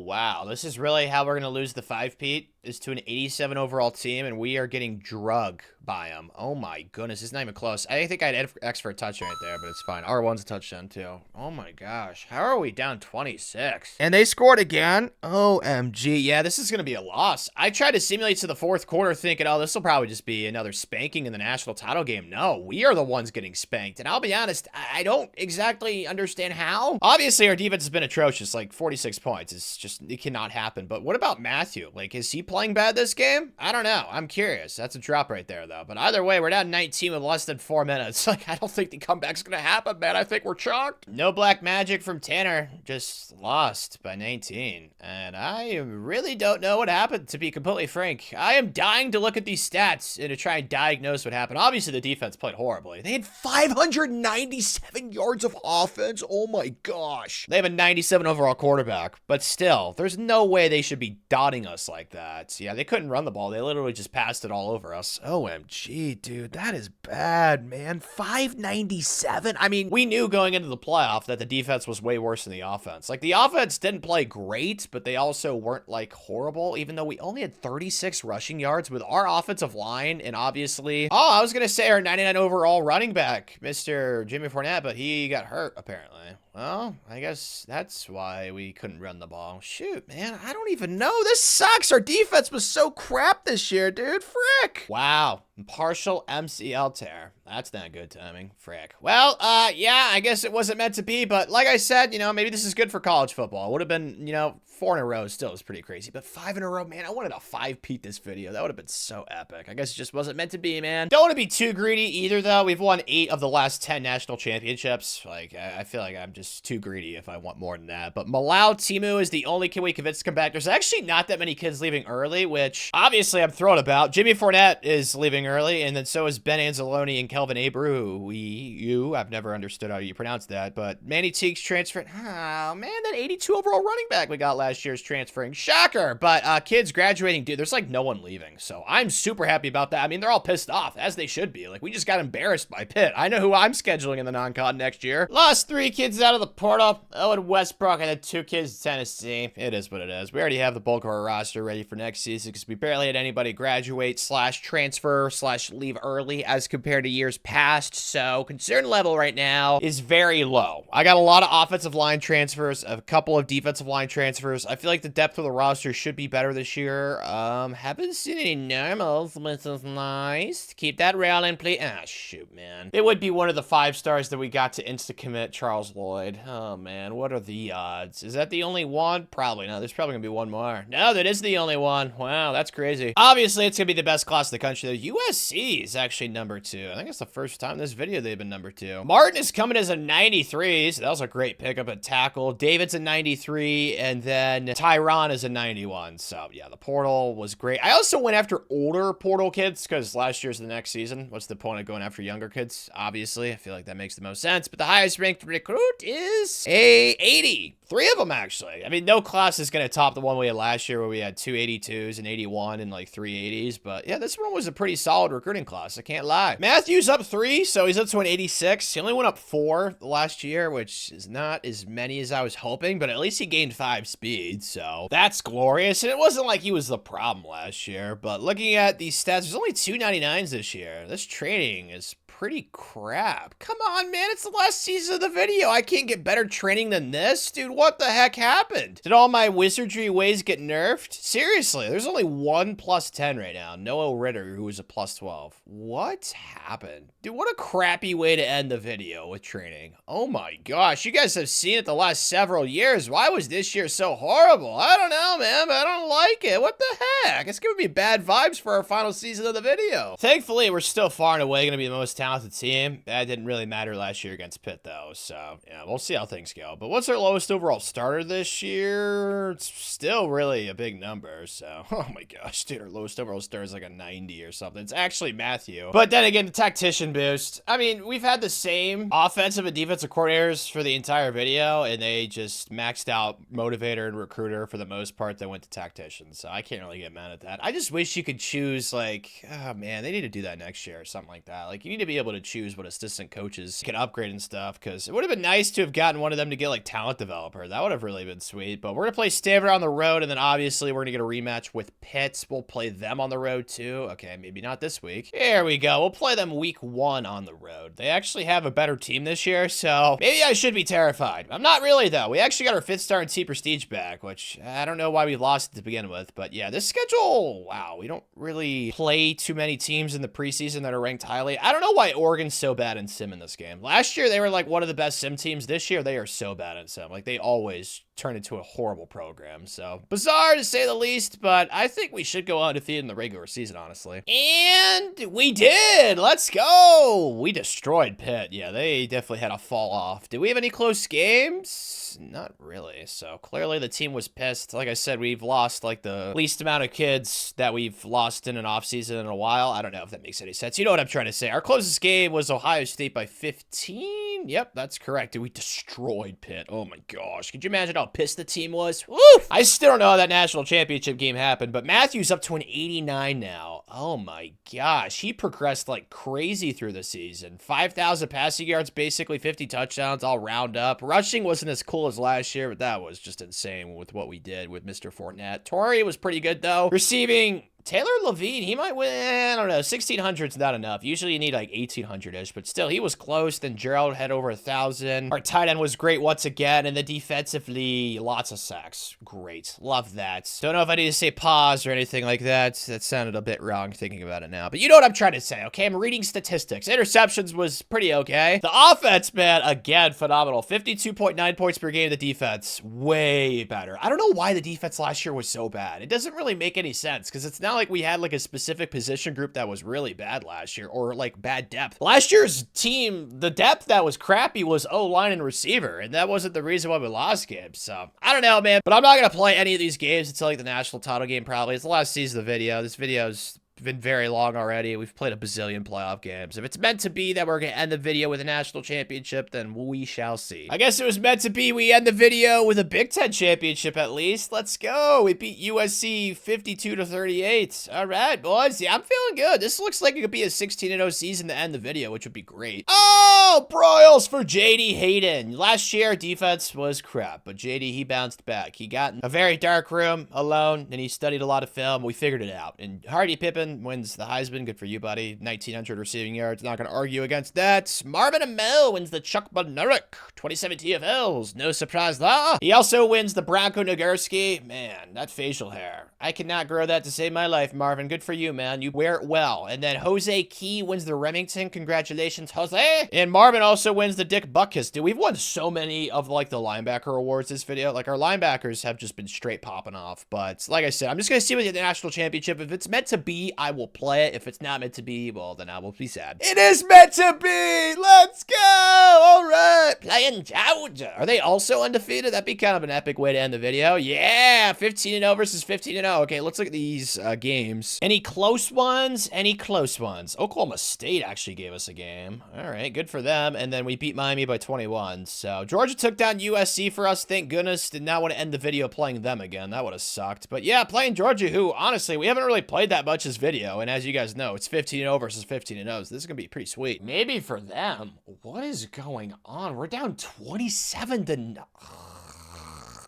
Wow. This is really how we're going to lose the 5-peat, is to an 87 overall team, and we are getting drug by them. Oh my goodness. It's not even close. I think I'd X for a touchdown right there, but it's fine. R1's a touchdown too. Oh my gosh. How are we down 26? And they scored again? OMG. Yeah, this is going to be a loss. I tried to simulate to the 4th quarter thinking, oh, this will probably just be another spanking in the national title game. No, we are the ones getting spanked. And I'll be honest, I don't exactly understand how. Obviously, our defense has been atrocious, like 46 points. It's just, it cannot happen. But what about Matthew? Like, is he playing bad this game? I don't know. I'm curious. That's a drop right there, though. But either way, we're down 19 with less than 4 minutes. Like, I don't think the comeback's gonna happen, man. I think we're chalked. No black magic from Tanner. Just lost by 19. And I really don't know what happened, to be completely frank. I am dying to look at these stats and to try and diagnose what happened. Obviously, the defense played horribly. They had 597 yards of offense. Oh my gosh. They have a 97 overall quarterback, but still, there's no way they should be dotting us like that. Yeah, they couldn't run the ball. They literally just passed it all over us. OMG, dude, that is bad, man. 597. I mean, we knew going into the playoff that the defense was way worse than the offense. Like, the offense didn't play great, but they also weren't, like, horrible, even though we only had 36 rushing yards with our offensive line, and obviously, oh, I was gonna say our 99 overall running back, Mr. Jimmy Fournette, but he got hurt, apparently. Well, I guess that's why we couldn't run the ball. Shoot, man, I don't even know. This sucks. Our defense was so crap this year, dude. Frick. Wow. Partial MCL tear. That's not good timing. Frick. Well, yeah, I guess it wasn't meant to be, but like I said, maybe this is good for college football. It would have been, 4 in a row still is pretty crazy, but 5 in a row, man, I wanted a 5-peat this video. That would have been so epic. I guess it just wasn't meant to be, man. Don't want to be too greedy either, though. We've won 8 of the last 10 national championships. Like, I feel like I'm just too greedy if I want more than that. But Malau Timu is the only kid we convinced to come back. There's actually not that many kids leaving early, which obviously I'm thrilled about. Jimmy Fournette is leaving early, and then so is Ben Anzalone and Kelvin Abreu. I've never understood how you pronounce that, but Manny Teague's transferred. Oh, man, that 82 overall running back we got last year is transferring. Shocker! But kids graduating, dude, there's like no one leaving, so I'm super happy about that. I mean, they're all pissed off, as they should be. Like, we just got embarrassed by Pitt. I know who I'm scheduling in the non-con next year. Lost 3 kids out of the portal. Owen Westbrook and then 2 kids to Tennessee. It is what it is. We already have the bulk of our roster ready for next season because we barely had anybody graduate / transfer / leave early as compared to years past, so concern level right now is very low. I got a lot of offensive line transfers, a couple of defensive line transfers. I feel like the depth of the roster should be better this year. Haven't seen any normals, which is nice. Keep that railing, please. Ah, shoot, man. It would be one of the 5 stars that we got to insta-commit Charles Lloyd. Oh, man, what are the odds? Is that the only one? Probably not. There's probably gonna be one more. No, that is the only one. Wow, that's crazy. Obviously, it's gonna be the best class in the country, though. USC is actually number 2. I think it's the first time in this video they've been number 2. Martin is coming as a 93, so that was a great pickup at tackle. David's a 93, and then Tyron is a 91. So, yeah, the portal was great. I also went after older portal kids, because last year's the next season. What's the point of going after younger kids? Obviously, I feel like that makes the most sense, but the highest ranked recruit is a 80. 3 of them, actually. I mean, no class is going to top the one we had last year where we had 2 82s, and 81, and like 3 80s. But yeah, this one was a pretty solid recruiting class. I can't lie. Matthew's up 3, so he's up to an 86. He only went up 4 last year, which is not as many as I was hoping, but at least he gained 5 speed, so that's glorious. And it wasn't like he was the problem last year, but looking at these stats, there's only 2 99s this year. This training is pretty crap. Come on, man. It's the last season of the video. I can't get better training than this. Dude, what the heck happened? Did all my wizardry ways get nerfed? Seriously, there's only 1 +10 right now. Noah Ritter, who was a +12. What happened? Dude, what a crappy way to end the video with training. Oh my gosh, you guys have seen it the last several years. Why was this year so horrible? I don't know, man, but I don't like it. What the heck? It's giving me bad vibes for our final season of the video. Thankfully, we're still far and away going to be the most talented team. That didn't really matter last year against Pitt, though, so yeah, we'll see how things go. But what's our lowest overall starter this year? It's still really a big number, so oh my gosh, dude, our lowest overall starter is like a 90 or something. It's actually Matthew. But then again, the tactician boost. I mean, we've had the same offensive and defensive coordinators for the entire video, and they just maxed out motivator and recruiter for the most part that went to tactician, so I can't really get mad at that. I just wish you could choose, like, oh man, they need to do that next year or something like that. Like, you need to be able to choose what assistant coaches can upgrade and stuff, because it would have been nice to have gotten one of them to get like talent developer. That would have really been sweet. But we're gonna play Stanford on the road, and then obviously we're gonna get a rematch with Pitt. We'll play them on the road too. Okay, maybe not this week. Here we go. We'll play them week 1 on the road. They actually have a better team this year, so maybe I should be terrified. I'm not really, though. We actually got our 5th star and T Prestige back, which I don't know why we lost it to begin with. But yeah, this schedule, wow, we don't really play too many teams in the preseason that are ranked highly. I don't know why Oregon's so bad in sim in this game. Last year, they were like one of the best sim teams. This year, they are so bad in sim. Like, they always turn into a horrible program. So, bizarre to say the least, but I think we should go undefeated in the regular season, honestly. And we did! Let's go! We destroyed Pitt. Yeah, they definitely had a fall off. Did we have any close games? Not really. So, clearly the team was pissed. Like I said, we've lost like the least amount of kids that we've lost in an offseason in a while. I don't know if that makes any sense. You know what I'm trying to say. Our closest game was Ohio State by 15. Yep, that's correct. Dude, we destroyed Pitt. Oh my gosh. Could you imagine how pissed the team was? Woo! I still don't know how that national championship game happened, but Matthew's up to an 89 now. Oh my gosh. He progressed like crazy through the season. 5,000 passing yards, basically 50 touchdowns, all round up. Rushing wasn't as cool as last year, but that was just insane with what we did with Mr. Fournette. Torrey was pretty good, though. Receiving Taylor Levine, he might win, I don't know, 1,600's not enough. Usually you need like 1,800-ish, but still, he was close. Then Gerald had over 1,000. Our tight end was great once again, and then defensively, lots of sacks. Great. Love that. Don't know if I need to say pause or anything like that. That sounded a bit wrong thinking about it now, but you know what I'm trying to say, okay? I'm reading statistics. Interceptions was pretty okay. The offense, man, again, phenomenal. 52.9 points per game. The defense, way better. I don't know why the defense last year was so bad. It doesn't really make any sense, because it's not like we had like a specific position group that was really bad last year, or like bad depth. Last year's team, the depth that was crappy was O-line and receiver, and that wasn't the reason why we lost games. So I don't know, man, but I'm not gonna play any of these games until like the national title game. Probably it's the last season of the video. This video's been very long already. We've played a bazillion playoff games. If it's meant to be that we're gonna end the video with a national championship, then we shall see. I guess it was meant to be we end the video with a Big Ten championship at least. Let's go. We beat USC 52-38. All right, boys. Yeah, I'm feeling good. This looks like it could be a 16-0 season to end the video, which would be great. Oh, broils for JD Hayden. Last year, defense was crap, but JD, he bounced back. He got in a very dark room alone, and he studied a lot of film. We figured it out. And Hardy Pippen wins the Heisman. Good for you, buddy. 1,900 receiving yards. Not going to argue against that. Marvin Amell wins the Chuck Bednarik 27 TFLs. No surprise there. He also wins the Bronco Nagurski. Man, that facial hair. I cannot grow that to save my life, Marvin. Good for you, man. You wear it well. And then Jose Key wins the Remington. Congratulations, Jose. And Marvin also wins the Dick Butkus. Dude, we've won so many of like the linebacker awards this video. Like our linebackers have just been straight popping off. But like I said, I'm just going to see what the national championship. If it's meant to be, I will play it. If it's not meant to be, well, then I will be sad. It is meant to be! Let's go! All right. Playing Georgia. Are they also undefeated? That'd be kind of an epic way to end the video. Yeah, 15-0 versus 15-0. Okay, let's look at these games. Any close ones? Any close ones? Oklahoma State actually gave us a game. All right, good for them. And then we beat Miami by 21. So Georgia took down USC for us. Thank goodness. Did not want to end the video playing them again. That would have sucked. But yeah, playing Georgia, who honestly, we haven't really played that much this video. And as you guys know, it's 15-0 versus 15-0. So this is going to be pretty sweet. Maybe for them. What is going on? We're down 27-0.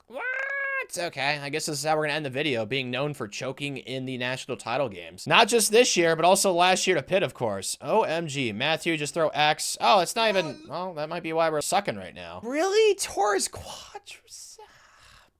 What? Okay, I guess this is how we're gonna end the video, being known for choking in the national title games. Not just this year, but also last year to Pitt, of course. OMG, Matthew, just throw X. Oh, it's not even, well, that might be why we're sucking right now. Really? Torres quadricep?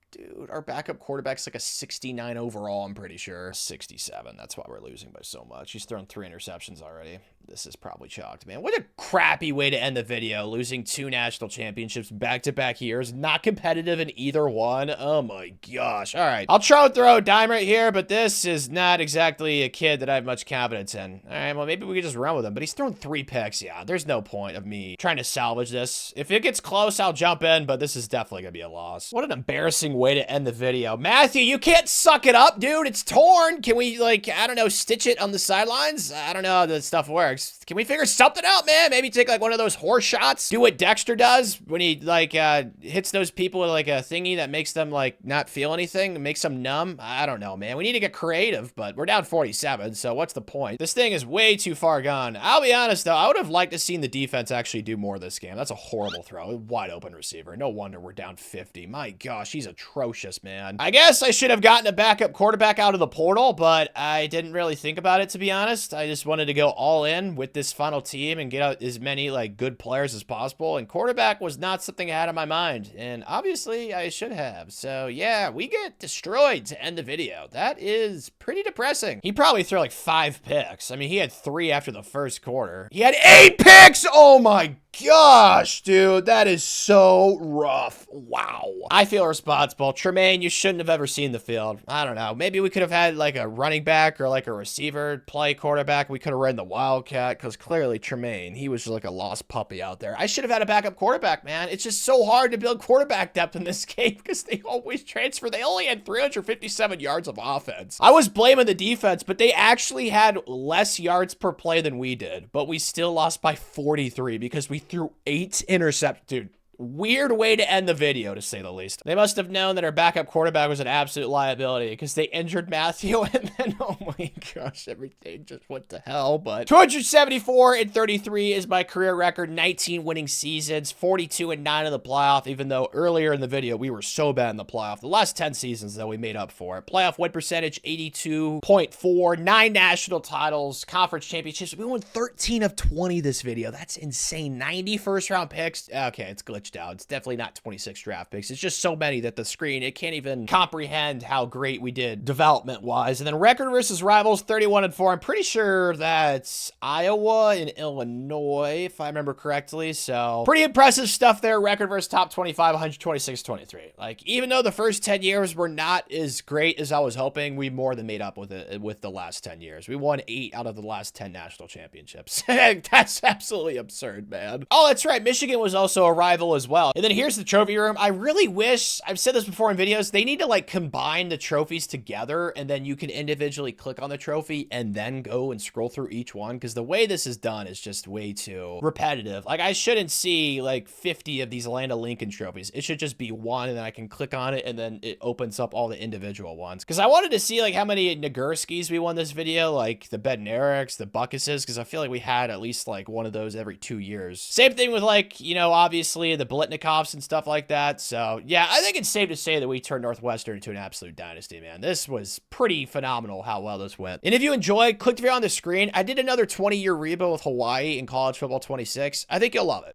Dude, our backup quarterback's like a 69 overall, I'm pretty sure. 67, that's why we're losing by so much. He's thrown 3 interceptions already. This is probably chalked, man. What a crappy way to end the video. Losing 2 national championships back-to-back years. Not competitive in either one. Oh my gosh. All right. I'll try to throw a dime right here, but this is not exactly a kid that I have much confidence in. All right, well, maybe we could just run with him, but he's thrown 3 picks. Yeah, there's no point of me trying to salvage this. If it gets close, I'll jump in, but this is definitely going to be a loss. What an embarrassing way to end the video. Matthew, you can't suck it up, dude. It's torn. Can we, like, I don't know, stitch it on the sidelines? I don't know how this stuff works. Can we figure something out, man? Maybe take like one of those horse shots. Do what Dexter does when he like hits those people with like a thingy that makes them like not feel anything, makes them numb. I don't know, man. We need to get creative, but we're down 47, so what's the point? This thing is way too far gone. I'll be honest though, I would have liked to seen the defense actually do more this game. That's a horrible throw. Wide open receiver. No wonder we're down 50. My gosh, he's atrocious, man. I guess I should have gotten a backup quarterback out of the portal, but I didn't really think about it, to be honest. I just wanted to go all in with this final team and get out as many like good players as possible, and quarterback was not something I had in my mind, and obviously I should have. So yeah, we get destroyed to end the video. That is pretty depressing. He probably threw like 5 picks. I mean, he had 3 after the first quarter. He had 8 picks. Oh my gosh, dude, that is so rough. Wow. I feel responsible. Tremaine, you shouldn't have ever seen the field. I don't know. Maybe we could have had like a running back or like a receiver play quarterback. We could have run the Wildcat, because clearly Tremaine, he was just like a lost puppy out there. I should have had a backup quarterback, man. It's just so hard to build quarterback depth in this game because they always transfer. They only had 357 yards of offense. I was blaming the defense, but they actually had less yards per play than we did, but we still lost by 43 because we threw 8 interceptions. Dude, Weird way to end the video, to say the least. They must have known that our backup quarterback was an absolute liability because they injured Matthew, and then, oh my gosh, everything just went to hell. But 274-33 is my career record, 19 winning seasons, 42-9 in the playoff, even though earlier in the video, we were so bad in the playoff. The last 10 seasons, though, we made up for it. Playoff win percentage, 82.4, 9 national titles, conference championships. We won 13 of 20 this video. That's insane. 90 first-round picks. Okay, it's glitched out. It's definitely not 26 draft picks. It's just so many that the screen, it can't even comprehend how great we did development-wise. And then record versus rivals, 31-4. I'm pretty sure that's Iowa and Illinois, if I remember correctly. So pretty impressive stuff there. Record versus top 25, 126-23. Like, even though the first 10 years were not as great as I was hoping, we more than made up with it with the last 10 years. We won 8 out of the last 10 national championships. That's absolutely absurd, man. Oh, that's right. Michigan was also a rival as well. And then here's the trophy room. I really wish, I've said this before in videos, they need to like combine the trophies together, and then you can individually click on the trophy and then go and scroll through each one, because the way this is done is just way too repetitive. Like, I shouldn't see like 50 of these Atlanta Lincoln trophies. It should just be one, and then I can click on it and then it opens up all the individual ones. Because I wanted to see like how many Nagurskis we won this video, like the Bednareks, the Buckuses, because I feel like we had at least like one of those every 2 years. Same thing with like, you know, obviously the Blitnikoffs and stuff like that. So yeah, I think it's safe to say that we turned Northwestern into an absolute dynasty, man. This was pretty phenomenal how well this went. And if you enjoyed, click the video on the screen. I did another 20-year rebuild with Hawaii in college football 26. I think you'll love it.